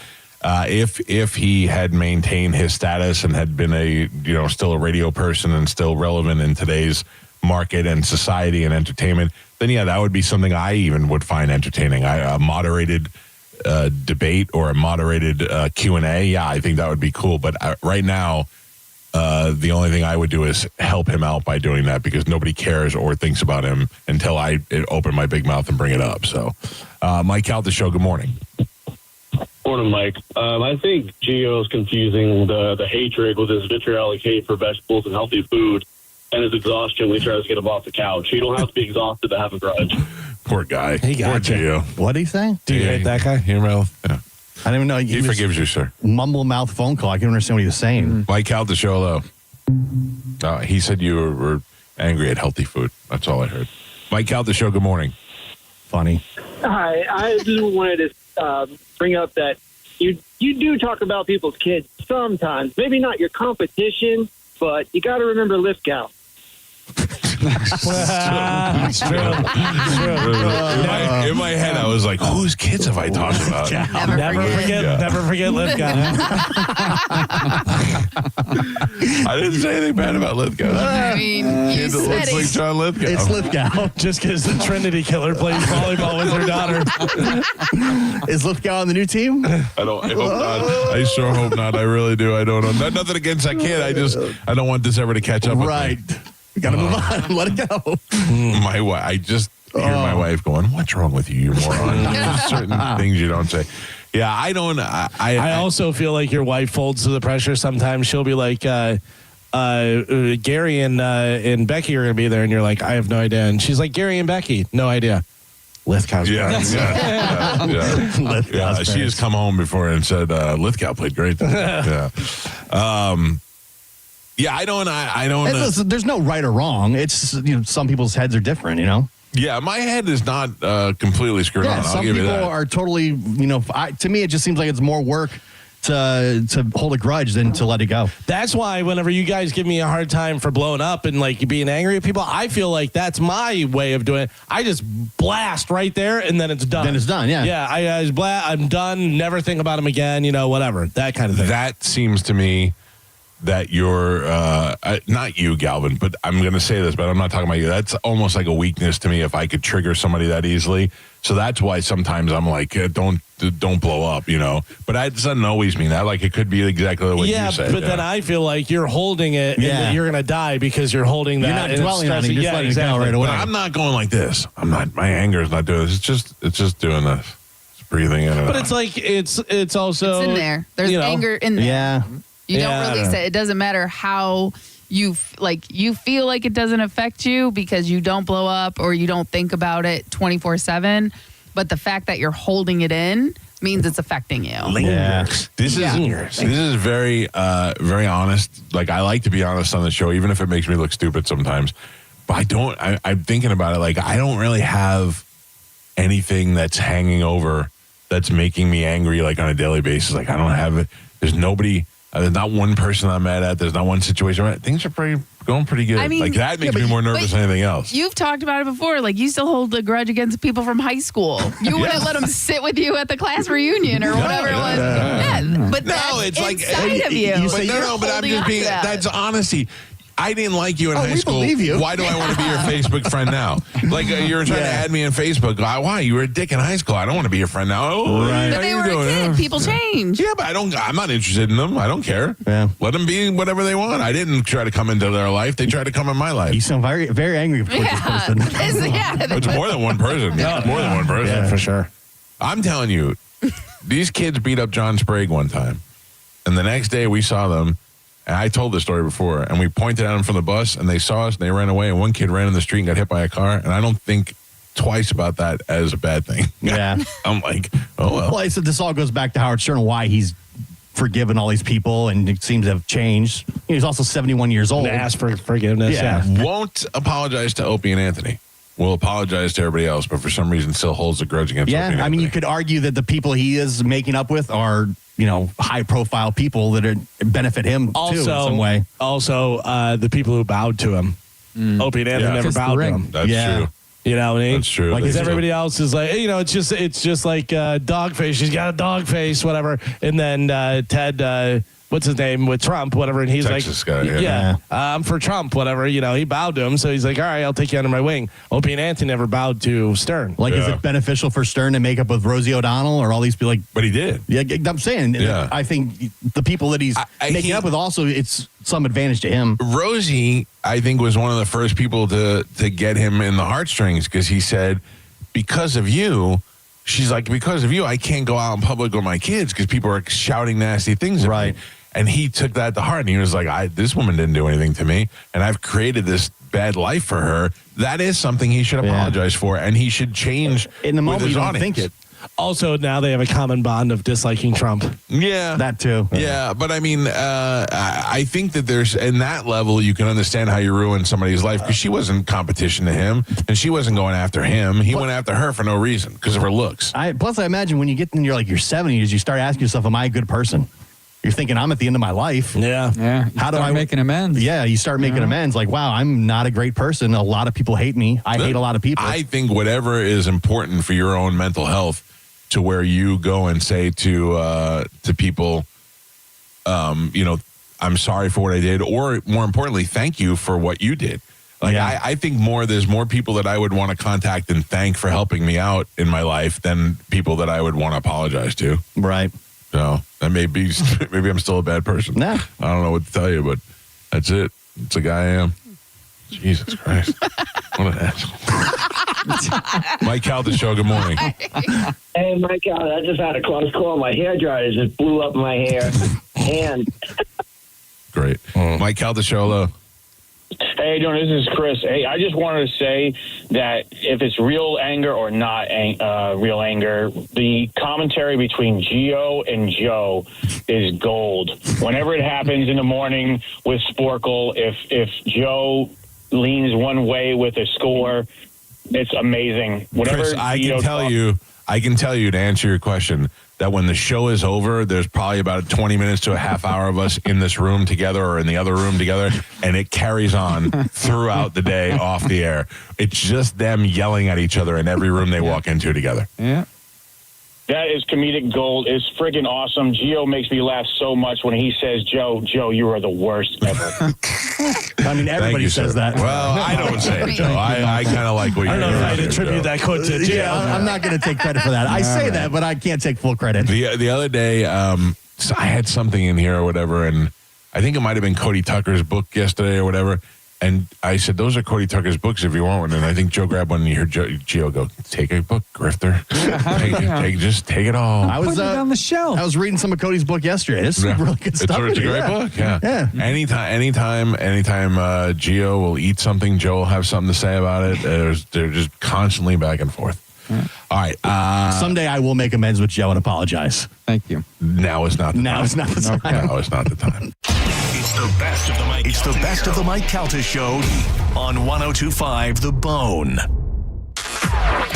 If he had maintained his status and had been still a radio person and still relevant in today's market and society and entertainment, then yeah, that would be something I even would find entertaining. A moderated debate or a moderated Q&A, yeah, I think that would be cool. But right now, the only thing I would do is help him out by doing that because nobody cares or thinks about him until I open my big mouth and bring it up. So, Mike Calta Show, good morning. Morning, Mike. I think Gio's confusing the hatred with his vitriolic hate for vegetables and healthy food and his exhaustion when he tries to get him off the couch. You don't have to be exhausted to have a grudge. Poor guy. He got Poor Gio. What'd he say? Do you hate that guy? Yeah. I didn't even know. He forgives you, sir. Mumble mouth phone call. I can't understand what he was saying. Mike Calta Show, though. He said you were angry at healthy food. That's all I heard. Mike Calta Show, good morning. Funny. Hi, I just wanted to bring up that you do talk about people's kids sometimes. Maybe not your competition, but you got to remember Lithgow. It's true. In my head, I was like, whose kids have I talked about? Never forget Lithgow. I didn't say anything bad about Lithgow. I mean, you It looks like John Lithgow. It's Lithgow. Just because the Trinity Killer plays volleyball with her daughter. Is Lithgow on the new team? I hope not. I sure hope not. I really do. I don't know. Nothing against that kid. I don't want this ever to catch up with me. We got to move on. Let it go. My wife, I just hear my wife going, "What's wrong with you, you moron?" There's certain things you don't say. Yeah, I don't. I also feel like your wife folds to the pressure. Sometimes she'll be like, Gary and Becky are going to be there, and you're like, I have no idea. And she's like, Gary and Becky, no idea. Lithgow's parents. Yeah. She has come home before and said Lithgow played great. Yeah. Yeah, I don't. Listen, there's no right or wrong. It's some people's heads are different. Yeah, my head is not completely screwed on. I'll some give you people that. are totally. To me, it just seems like it's more work to hold a grudge than to let it go. That's why whenever you guys give me a hard time for blowing up and like being angry at people, I feel like that's my way of doing it. I just blast right there and then it's done. Then it's done, yeah. Yeah, I'm done. Never think about him again, whatever. That kind of thing. That seems to me that you're, not you, Galvin, but I'm going to say this, but I'm not talking about you. That's almost like a weakness to me if I could trigger somebody that easily. So that's why sometimes I'm like, don't blow up, But it doesn't always mean that. Like, it could be exactly what you said. But then I feel like you're holding it and that you're going to die because you're holding that. You're not dwelling on it. You're just letting it go right away. But I'm not going like this. My anger is not doing this. It's just doing this. It's breathing in and But out. it's like, it's also. It's in there. There's anger in there. Yeah. You don't release it. It doesn't matter how you feel like it doesn't affect you because you don't blow up or you don't think about it 24/7. But the fact that you're holding it in means it's affecting you. Yeah. This is very, very honest. Like, I like to be honest on the show, even if it makes me look stupid sometimes. But I'm thinking about it. Like, I don't really have anything that's hanging over that's making me angry, like, on a daily basis. Like, I don't have it. There's nobody. There's not one person I'm mad at. There's not one situation. Things are going pretty good. I mean, like, that makes me more nervous than anything else. You've talked about it before. Like, you still hold a grudge against people from high school. You wouldn't let them sit with you at the class reunion or whatever it was. Yeah, but that's inside of you. But I'm just being, that's honesty. I didn't like you in high school. Believe you. Why do I want to be your Facebook friend now? Like, you're trying to add me on Facebook. Why? You were a dick in high school. I don't want to be your friend now. Oh, right. But they were a kid. People change. Yeah, but I'm not interested in them. I don't care. Yeah. Let them be whatever they want. I didn't try to come into their life. They tried to come in my life. You sound very, very angry towards this person. It's more than one person. More than one person. Yeah, for sure. I'm telling you, these kids beat up John Sprague one time. And the next day we saw them. And I told this story before, and we pointed at them from the bus, and they saw us, and they ran away, and one kid ran in the street and got hit by a car, and I don't think twice about that as a bad thing. Yeah. I'm like, oh, well. Well, I said this all goes back to Howard Stern and why he's forgiven all these people, and it seems to have changed. He's also 71 years old. And ask for forgiveness. Yeah. Won't apologize to Opie and Anthony. Will apologize to everybody else, but for some reason still holds a grudge against Opie and Anthony. I mean, you could argue that the people he is making up with are high-profile people that benefit him, too, in some way. Also, the people who bowed to him. Opie and Anthony never bowed to him. That's true. You know what I mean? That's true. Like, because everybody else is like, it's just like dog face. She's got a dog face, whatever. And then Ted, what's his name, with Trump, whatever. And he's Texas like, guy, I'm for Trump, whatever. He bowed to him. So he's like, all right, I'll take you under my wing. Opie and Anthony never bowed to Stern. Like, is it beneficial for Stern to make up with Rosie O'Donnell or all these people? But he did. Yeah, I'm saying. Yeah. I think the people that he's making up with also, it's some advantage to him. Rosie, I think, was one of the first people to get him in the heartstrings because he said, because of you, she's like, because of you, I can't go out in public with my kids because people are shouting nasty things at me. And he took that to heart, and he was like, this woman didn't do anything to me, and I've created this bad life for her. That is something he should apologize for, and he should change in the moment. You don't think it. Also, now they have a common bond of disliking Trump. Yeah. That too. Yeah, but I mean, I think that there's, in that level, you can understand how you ruin somebody's life because she wasn't competition to him, and she wasn't going after him. He went after her for no reason because of her looks. Plus, I imagine when you get in your 70s, you start asking yourself, am I a good person? You're thinking, I'm at the end of my life. Yeah. How do I making amends? Yeah, you start making amends. Like, wow, I'm not a great person. A lot of people hate me. I hate a lot of people. I think whatever is important for your own mental health, to where you go and say to people, I'm sorry for what I did, or more importantly, thank you for what you did. Like, I think there's more people that I would want to contact and thank for helping me out in my life than people that I would want to apologize to. Right. So that maybe I'm still a bad person. Nah. I don't know what to tell you, but that's it. It's the guy I am. Jesus Christ. What an asshole. Mike Calta Show, good morning. Hey, Mike Calta, I just had a close call. My hairdryer just blew up my hair. And Great. Mike Calta Show, hello. Hey, doing? This is Chris. Hey, I just wanted to say that if it's real anger or not real anger, the commentary between Gio and Joe is gold. Whenever it happens in the morning with Sporkle, if Joe leans one way with a score, It's amazing. Whatever Chris, I Gio can tell you to answer your question that when the show is over, there's probably about 20 minutes to a half hour of us in this room together or in the other room together, and it carries on throughout the day off the air. It's just them yelling at each other in every room they walk into together. Yeah. That is comedic gold. It's friggin' awesome. Gio makes me laugh so much when he says, Joe, you are the worst ever. I mean, everybody says that. Well, I don't say it, Joe. I kind of like what you're doing. I don't know if I'd attribute that quote to Gio. Yeah, I'm not going to take credit for that. I say that, but I can't take full credit. The other day, so I had something in here or whatever, and I think it might have been Cody Tucker's book yesterday or whatever. And I said, those are Cody Tucker's books if you want one. And I think Joe grabbed one and you heard Gio go, take a book, grifter. Just take it all. I was Put it on the shelf. I was reading some of Cody's book yesterday. It's really good stuff. It's a great book, yeah. Anytime Gio will eat something, Joe will have something to say about it. They're just constantly back and forth. All right. Someday I will make amends with Joe and apologize. Thank you. Now is not the time. Now is not the time. Now is not the time. It's the best of the Mike. It's the best of the Mike Calta Show on 102.5 The Bone.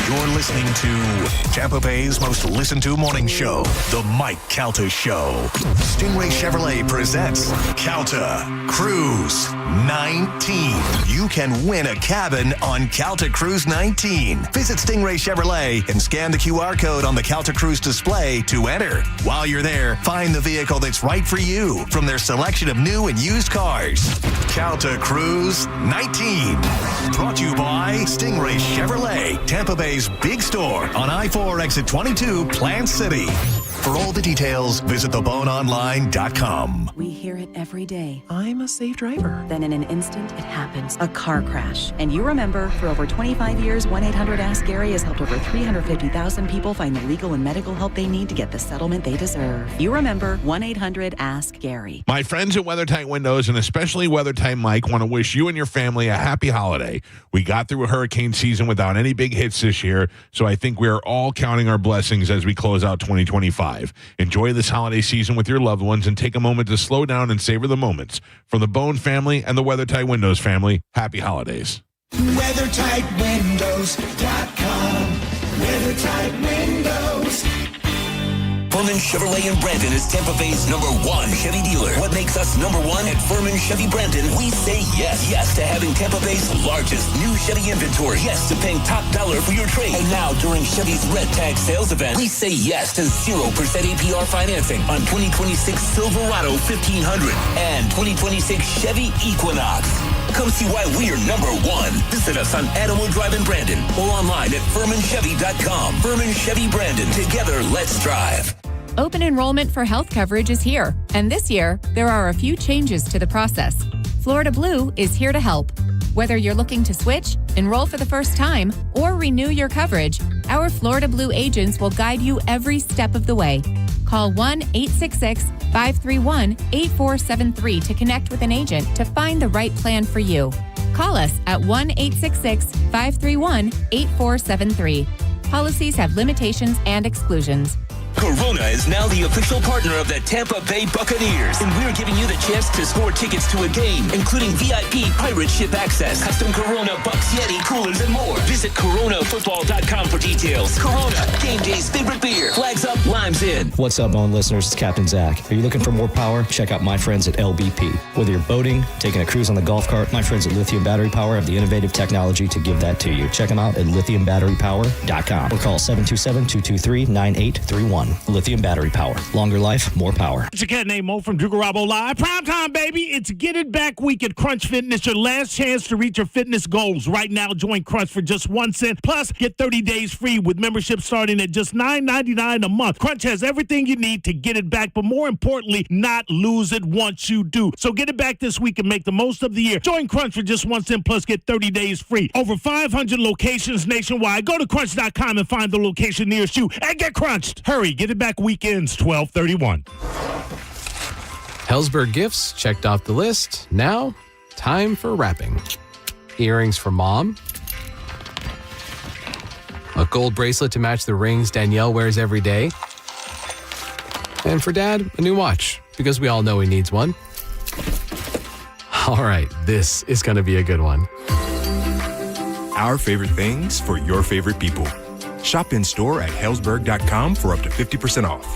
You're listening to Tampa Bay's most listened to morning show, The Mike Calta Show. Stingray Chevrolet presents Calta Cruise 19. You can win a cabin on Calta Cruise 19. Visit Stingray Chevrolet and scan the QR code on the Calta Cruise display to enter. While you're there, find the vehicle that's right for you from their selection of new and used cars. Calta Cruise 19. Brought to you by Stingray Chevrolet, Tampa Bay's big store on I-4 exit 22, Plant City. For all the details, visit theboneonline.com. We hear it every day. I'm a safe driver. Then in an instant, it happens. A car crash. And you remember, for over 25 years, 1-800-ASK-GARY has helped over 350,000 people find the legal and medical help they need to get the settlement they deserve. You remember 1-800-ASK-GARY. My friends at WeatherTight Windows, and especially WeatherTight Mike, want to wish you and your family a happy holiday. We got through a hurricane season without any big hits this year, so I think we are all counting our blessings as we close out 2025. Enjoy this holiday season with your loved ones and take a moment to slow down and savor the moments. From the Bone family and the WeatherTight Windows family, happy holidays. WeatherTightWindows.com. WeatherTight Windows. Furman Chevrolet in Brandon is Tampa Bay's #1 Chevy dealer. What makes us #1 at Furman Chevy Brandon? We say yes. Yes to having Tampa Bay's largest new Chevy inventory. Yes to paying top dollar for your trade. And now during Chevy's Red Tag sales event, we say yes to 0% APR financing on 2026 Silverado 1500 and 2026 Chevy Equinox. Come see why we are #1. Visit us on Adamo Drive in Brandon or online at FurmanChevy.com. Furman Chevy Brandon. Together, let's drive. Open enrollment for health coverage is here, and this year, there are a few changes to the process. Florida Blue is here to help. Whether you're looking to switch, enroll for the first time, or renew your coverage, our Florida Blue agents will guide you every step of the way. Call 1-866-531-8473 to connect with an agent to find the right plan for you. Call us at 1-866-531-8473. Policies have limitations and exclusions. Corona is now the official partner of the Tampa Bay Buccaneers, and we're giving you the chance to score tickets to a game, including VIP pirate ship access, custom Corona Bucks Yeti coolers, and more. Visit coronafootball.com for details. Corona, game day's favorite beer. Flags up, limes in. What's up, Bone listeners? It's Captain Zach. Are you looking for more power? Check out my friends at LBP. Whether you're boating, taking a cruise on the golf cart, my friends at Lithium Battery Power have the innovative technology to give that to you. Check them out at lithiumbatterypower.com or call 727-223-9831. Lithium Battery Power. Longer life, more power. It's a cat named Mo from Dugarabo Live. Prime time, baby. It's Get It Back Week at Crunch Fitness. Your last chance to reach your fitness goals. Right now, join Crunch for just 1 cent. Plus, get 30 days free with membership starting at just $9.99 a month. Crunch has everything you need to get it back, but more importantly, not lose it once you do. So get it back this week and make the most of the year. Join Crunch for just 1 cent plus get 30 days free. Over 500 locations nationwide. Go to crunch.com and find the location nearest you and get crunched. Hurry, Get It Back weekends 12/31. Hellsberg gifts checked off the list. Now, time for wrapping. Earrings for mom. A gold bracelet to match the rings Danielle wears every day. And for dad, a new watch, because we all know he needs one. All right, this is going to be a good one. our favorite things for your favorite people. Shop in store at Hellsberg.com for up to 50% off.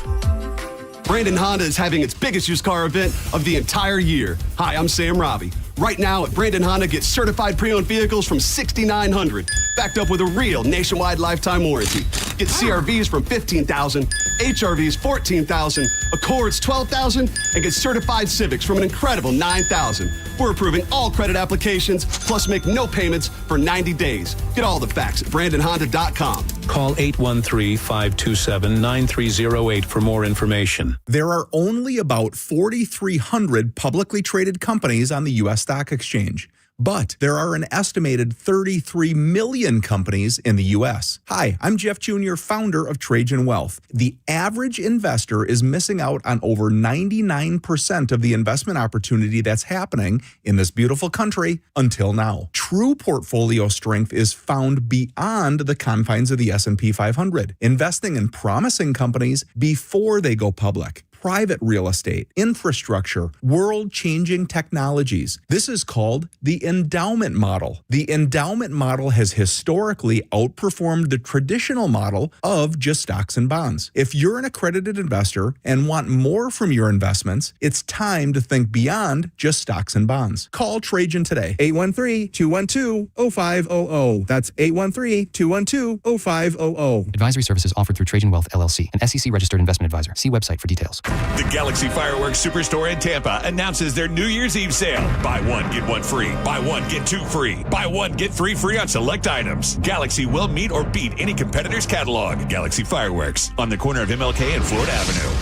Brandon Honda is having its biggest used car event of the entire year. Hi, I'm Sam Robbie. Right now at Brandon Honda, get certified pre-owned vehicles from $6,900, backed up with a real nationwide lifetime warranty. Get CRVs from $15,000, HRVs $14,000, Accords $12,000, and get certified Civics from an incredible $9,000. We're approving all credit applications, plus make no payments for 90 days. Get all the facts at BrandonHonda.com. Call 813-527-9308 for more information. There are only about 4,300 publicly traded companies on the U.S. stock exchange. But there are an estimated 33 million companies in the U.S. Hi, I'm Jeff Jr., founder of Trajan Wealth. The average investor is missing out on over 99% of the investment opportunity that's happening in this beautiful country until now. True portfolio strength is found beyond the confines of the S&P 500, investing in promising companies before they go public. Private real estate, infrastructure, world-changing technologies. This is called the endowment model. The endowment model has historically outperformed the traditional model of just stocks and bonds. If you're an accredited investor and want more from your investments, it's time to think beyond just stocks and bonds. Call Trajan today, 813-212-0500. That's 813-212-0500. Advisory services offered through Trajan Wealth, LLC, an SEC-registered investment advisor. See website for details. The Galaxy Fireworks Superstore in Tampa announces their New Year's Eve sale. Buy one, get one free. Buy one, get two free. Buy one, get three free on select items. Galaxy will meet or beat any competitor's catalog. Galaxy Fireworks on the corner of MLK and Florida Avenue.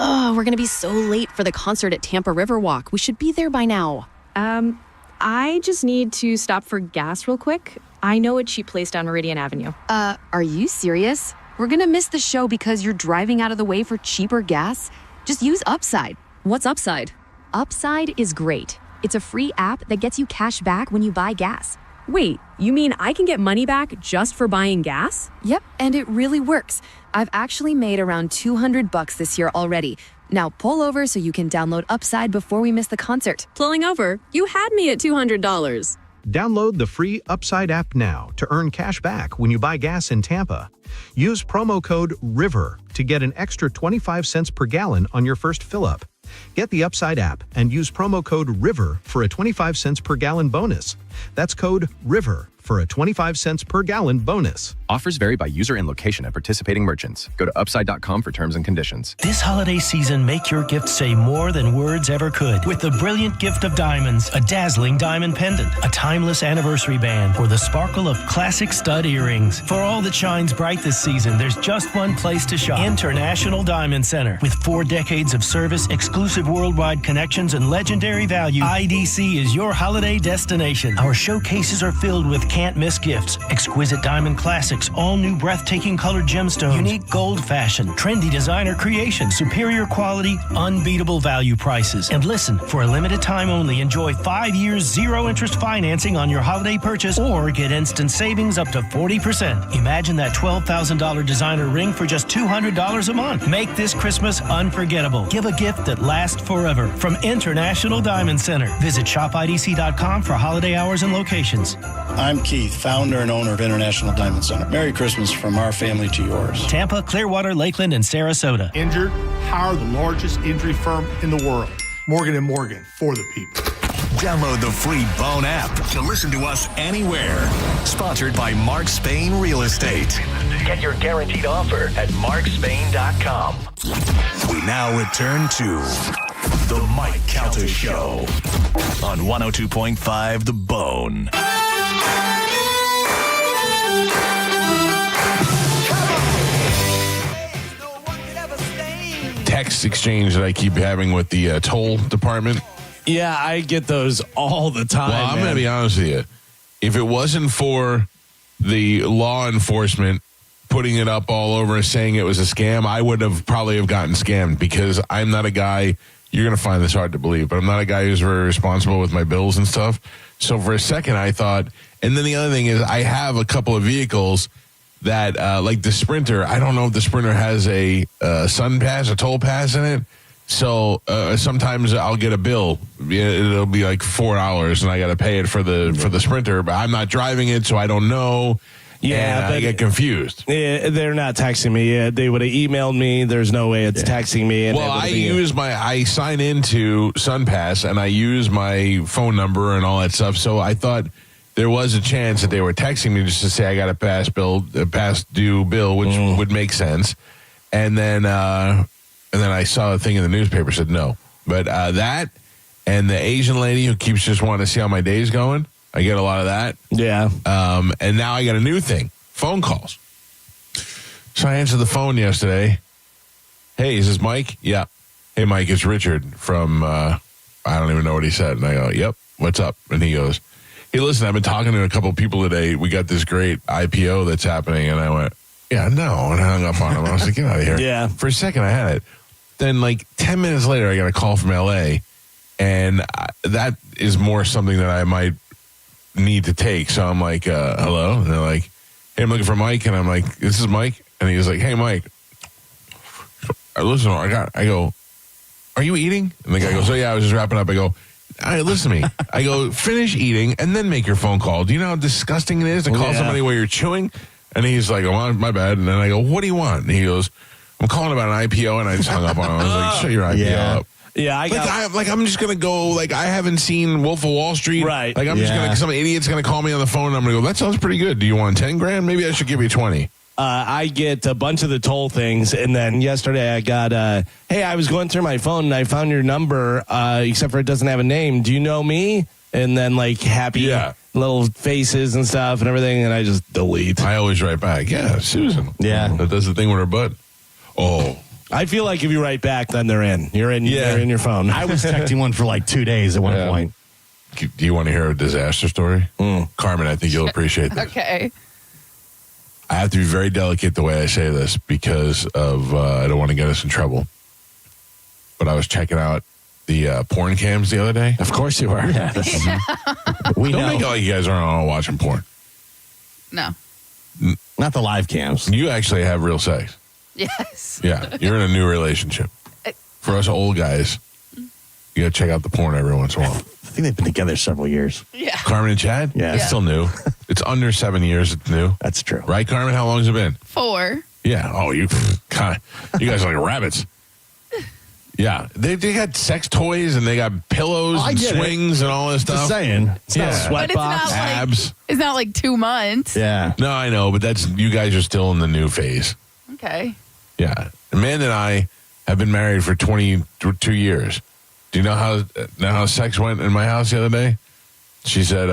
Oh, we're going to be so late for the concert at Tampa Riverwalk. We should be there by now. I just need to stop for gas real quick. I know a cheap place down Meridian Avenue. Are you serious? We're gonna miss the show because you're driving out of the way for cheaper gas? Just use Upside. What's Upside? Upside is great. It's a free app that gets you cash back when you buy gas. Wait, you mean I can get money back just for buying gas? Yep, and it really works. I've actually made around $200 this year already. Now pull over so you can download Upside before we miss the concert. Pulling over? You had me at $200. Download the free Upside app now to earn cash back when you buy gas in Tampa. Use promo code RIVER to get an extra 25 cents per gallon on your first fill-up. Get the Upside app and use promo code RIVER for a 25 cents per gallon bonus. That's code RIVER for a 25 cents per gallon bonus. Offers vary by user and location at participating merchants. Go to upside.com for terms and conditions. This holiday season, make your gift say more than words ever could with the brilliant gift of diamonds, a dazzling diamond pendant, a timeless anniversary band, or the sparkle of classic stud earrings. For all that shines bright this season, there's just one place to shop. International Diamond Center. With 4 decades of service, exclusive worldwide connections, and legendary value, IDC is your holiday destination. Our showcases are filled with can't-miss gifts, exquisite diamond classics, all-new breathtaking colored gemstones, unique gold fashion, trendy designer creations, superior quality, unbeatable value prices. And listen, for a limited time only, enjoy 5 years zero-interest financing on your holiday purchase or get instant savings up to 40%. Imagine that $12,000 designer ring for just $200 a month. Make this Christmas unforgettable. Give a gift that lasts forever from International Diamond Center. Visit shopidc.com for holiday hours and locations. I'm Keith, founder and owner of International Diamond Center. Merry Christmas from our family to yours. Tampa, Clearwater, Lakeland, and Sarasota. Injured? Hire the largest injury firm in the world. Morgan & Morgan, for the people. Download the free Bone app to listen to us anywhere. Sponsored by Mark Spain Real Estate. Get your guaranteed offer at markspain.com. We now return to The Mike Calta Show on 102.5 The Bone. Text exchange that I keep having with the toll department. Yeah, I get those all the time. Well, I'm going to be honest with you. If it wasn't for the law enforcement putting it up all over saying it was a scam, I would have probably gotten scammed because I'm not a guy, you're going to find this hard to believe, but I'm not a guy who's very responsible with my bills and stuff. So for a second I thought, and then the other thing is I have a couple of vehicles that like the Sprinter, I don't know if the Sprinter has a sun pass, a toll pass in it. So sometimes I'll get a bill. It'll be like $4, and I got to pay it for the Sprinter. But I'm not driving it, so I don't know. Yeah, I get confused. They're not texting me. They would have emailed me. There's no way it's texting me. And well, I sign into SunPass, and I use my phone number and all that stuff. So I thought there was a chance that they were texting me just to say I got a past due bill, which would make sense. And then I saw a thing in the newspaper said no. But that and the Asian lady who keeps just wanting to see how my day's going, I get a lot of that. Yeah. And now I got a new thing, phone calls. So I answered the phone yesterday. Hey, is this Mike? Yeah. Hey, Mike, it's Richard from, I don't even know what he said. And I go, yep, what's up? And he goes, hey, listen, I've been talking to a couple of people today. We got this great IPO that's happening. And I went, yeah, no. And I hung up on him. I was like, get out of here. Yeah. For a second, I had it. Then, like, 10 minutes later, I got a call from L.A., and that is more something that I might need to take. So I'm like, hello? And they're like, hey, I'm looking for Mike. And I'm like, this is Mike? And he was like, hey, Mike. Listen, I go, are you eating? And the guy goes, oh, yeah, I was just wrapping up. I go, all right, listen to me. I go, finish eating and then make your phone call. Do you know how disgusting it is to call somebody while you're chewing? And he's like, oh, my bad. And then I go, what do you want? And he goes, I'm calling about an IPO. And I just hung up on him. I was like, shut your IPO up. Yeah, I'm just gonna go. Like, I haven't seen Wolf of Wall Street. Right. Like, I'm just gonna. Some idiot's gonna call me on the phone, and I'm gonna go, that sounds pretty good. Do you want 10 grand? Maybe I should give you 20. I get a bunch of the toll things, and then yesterday I got, hey, I was going through my phone and I found your number, except for it doesn't have a name. Do you know me? And then like happy little faces and stuff and everything, and I just delete. I always write back. Yeah, Susan. Yeah, that does the thing with her butt. Oh. I feel like if you write back, then they're in. They're in your phone. I was texting one for like 2 days at one point. Do you want to hear a disaster story? Carmen, I think you'll appreciate this. Okay. I have to be very delicate the way I say this because of I don't want to get us in trouble. But I was checking out the porn cams the other day. Of course you are. Yeah. We don't make it like you guys aren't all watching porn. No. Not the live cams. You actually have real sex. Yes. Yeah, you're in a new relationship. For us old guys, you got to check out the porn every once in a while. I think they've been together several years. Yeah. Carmen and Chad? Yeah. It's still new. It's under 7 years. It's new. That's true. Right, Carmen? How long has it been? 4. Yeah. Oh, you guys are like rabbits. Yeah. They got sex toys and they got pillows and swings and all this stuff. Just saying. It's not sweat box. Abs. It's not like 2 months. Yeah. No, I know, but you guys are still in the new phase. Okay. Yeah. Amanda and I have been married for 22 years. Do you know how sex went in my house the other day? She said,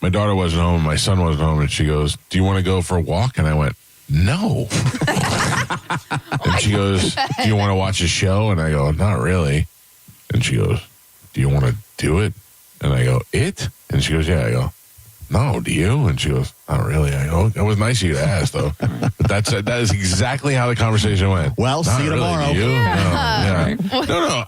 my daughter wasn't home and my son wasn't home. And she goes, do you want to go for a walk? And I went, no. And she goes, do you want to watch a show? And I go, not really. And she goes, do you want to do it? And I go, it? And she goes, yeah. I go, no, do you? And she goes, not really. I go, that was nice of you to ask, though. But that is exactly how the conversation went. Well, not see you really, tomorrow. Do you? No.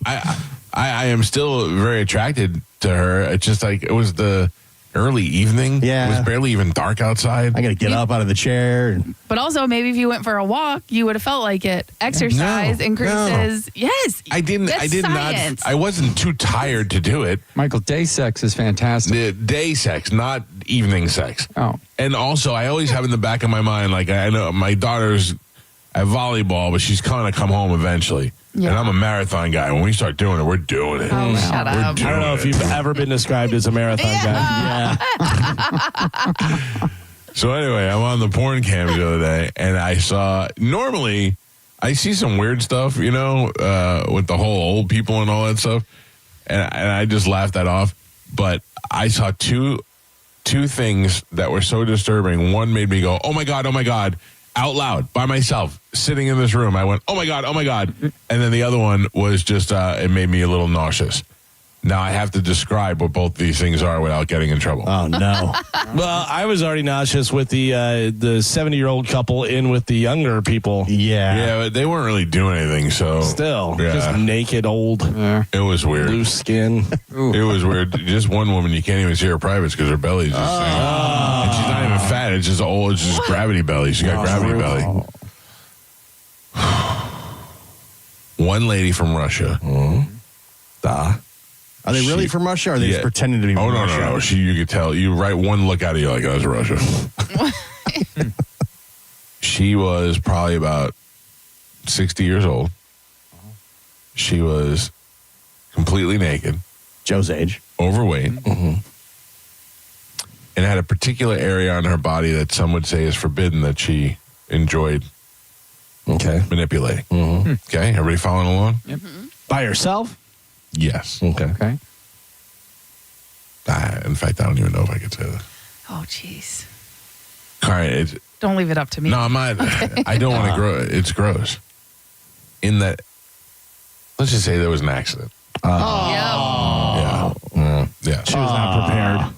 I am still very attracted to her. It's just like it was the early evening. Yeah. It was barely even dark outside. I got to get up out of the chair. But also, maybe if you went for a walk, you would have felt like it. Exercise increases. No. Yes. I did science. not. I wasn't too tired to do it. Michael, day sex is fantastic. The day sex, not evening sex. Oh. And also, I always have in the back of my mind, like, I know my daughter's at volleyball, but she's going to come home eventually. Yeah. And I'm a marathon guy. When we start doing it, we're doing it. Oh, shut up. I don't know if you've ever been described as a marathon guy. Yeah. So anyway, I'm on the porn cam the other day, and I saw, normally, I see some weird stuff, with the whole old people and all that stuff, and I just laughed that off. But I saw two things that were so disturbing. One made me go, oh my God, out loud, by myself, sitting in this room. I went, oh my God. And then the other one was just, it made me a little nauseous. Now I have to describe what both these things are without getting in trouble. Oh, no. Well, I was already nauseous with the 70-year-old couple in with the younger people. Yeah, but they weren't really doing anything, so. Still, just naked, old. Yeah. It was weird. Loose skin. It was weird. Just one woman, you can't even see her privates because her belly's just and she's not even fat. It's just old. It's just gravity belly. She got gravity belly. one lady from Russia. Are they really from Russia, or are they just pretending to be from Russia? No. You could tell. You one look at it, you're like, oh, that's Russia. She was probably about 60 years old. She was completely naked. Joe's age. Overweight. And had a particular area on her body that some would say is forbidden that she enjoyed manipulating. Okay, everybody following along? Yep. By herself? Yes. Okay. In fact, I don't even know if I could say that. Oh, jeez. All right. Don't leave it up to me. No, I'm not. Okay. I don't want to grow. It's gross. In that, let's just say there was an accident. Yeah. She was not prepared.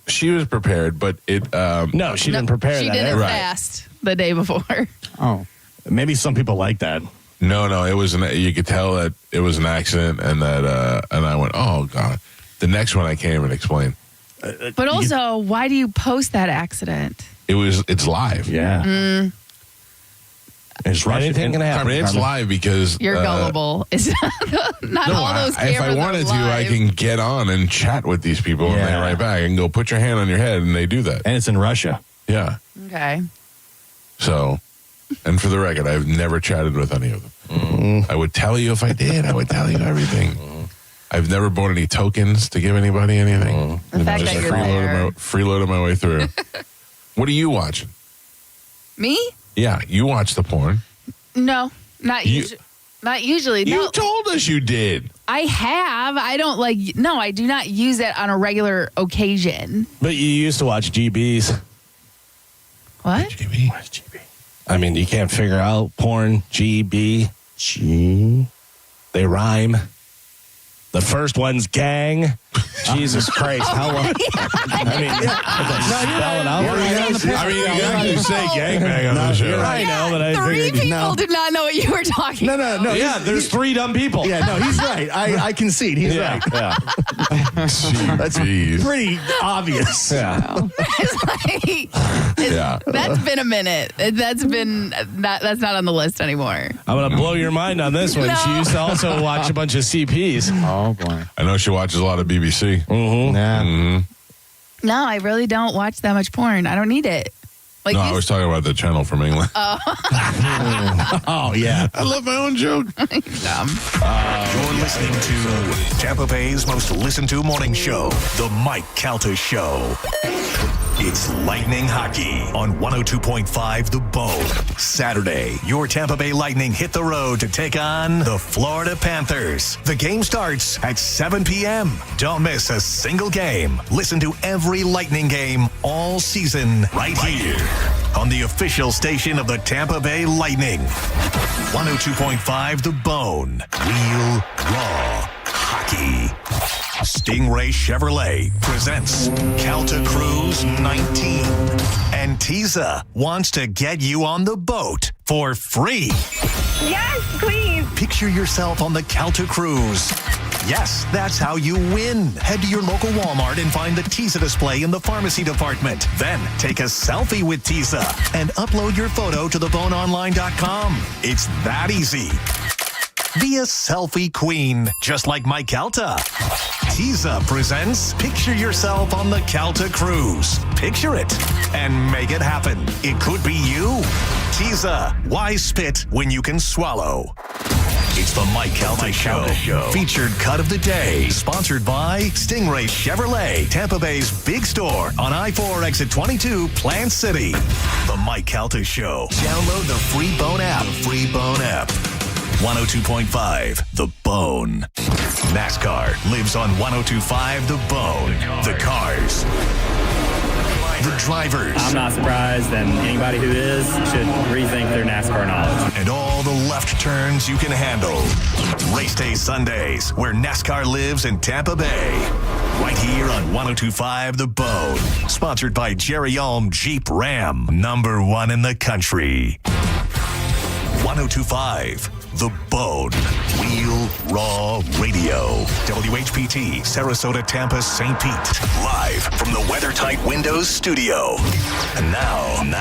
She was prepared, but it. No, she didn't prepare. She that didn't ever. fast the day before. Oh, maybe some people like that. No, it was. You could tell that it was an accident, and that. And I went, oh God. The next one I can't even explain. But also, why do you post that accident? It's live. Yeah. It's anything can happen. It's live because You're gullible. It's not all those cameras. If I wanted to, I live. can get on and chat with these people, and they write back and go, "Put your hand on your head," and they do that. And it's in Russia. Yeah. Okay. So, and for the record, I've never chatted with any of them. I would tell you if I did. I would tell you everything. I've never bought any tokens to give anybody anything. The fact that you're there. Freeloaded my way through. What are you watching? Me? Yeah, you watch the porn. No, not usually. Not usually. You No, told us you did. I have. I don't like. No, I do not use it on a regular occasion. But you used to watch GBs. What? GB? What is GB? I mean, you can't figure out porn. GB. They rhyme. The first one's gang. Jesus Christ. How long? I mean, spell it out. I mean, you gotta say gangbang on the show. I know, but I Three figured. people did not know what you were talking about. No. Yeah, there's three dumb people. Yeah, no, he's right. I concede. He's right. Yeah. That's pretty obvious. Yeah. That's been a minute. That's not on the list anymore. I'm going to blow your mind on this one. No. She used to also watch a bunch of CPs. Oh, boy. I know she watches a lot of BBC. No, I really don't watch that much porn. I don't need it. Like No, I was talking about the channel from England. Oh, yeah. I love my own joke. Dumb. You're listening to Tampa Bay's most listened to morning show, The Mike Calta Show. It's Lightning Hockey on 102.5 The Bone. Saturday, your Tampa Bay Lightning hit the road to take on the Florida Panthers. The game starts at 7 p.m. Don't miss a single game. Listen to every Lightning game all season right here on the official station of the Tampa Bay Lightning. 102.5 The Bone. Real, raw hockey. Stingray Chevrolet presents Calta Cruise 19. And Tiza wants to get you on the boat for free. Yes, please. Picture yourself on the Calta Cruise. Yes, that's how you win. Head to your local Walmart and find the Tiza display in the pharmacy department. Then take a selfie with Tiza and upload your photo to theboneonline.com. It's that easy. Be a selfie queen, just like Mike Calta. Tiza presents Picture Yourself on the Calta Cruise. Picture it and make it happen. It could be you. Tiza, why spit when you can swallow? It's the Mike Calta Show. Featured cut of the day. Sponsored by Stingray Chevrolet, Tampa Bay's big store on I-4 exit 22, Plant City. The Mike Calta Show. Download the free Bone app. 102.5 The Bone. NASCAR lives on 102.5 The Bone. The cars. The drivers. I'm not surprised, and anybody who is should rethink their NASCAR knowledge. And all the left turns you can handle. Race Day Sundays, where NASCAR lives in Tampa Bay. Right here on 102.5 The Bone. Sponsored by Jerry Ulm Jeep Ram. #1 in the country. 102.5 The Bone. Real Raw Radio. WHPT, Sarasota, Tampa, St. Pete. Live from the WeatherTight Windows studio. And now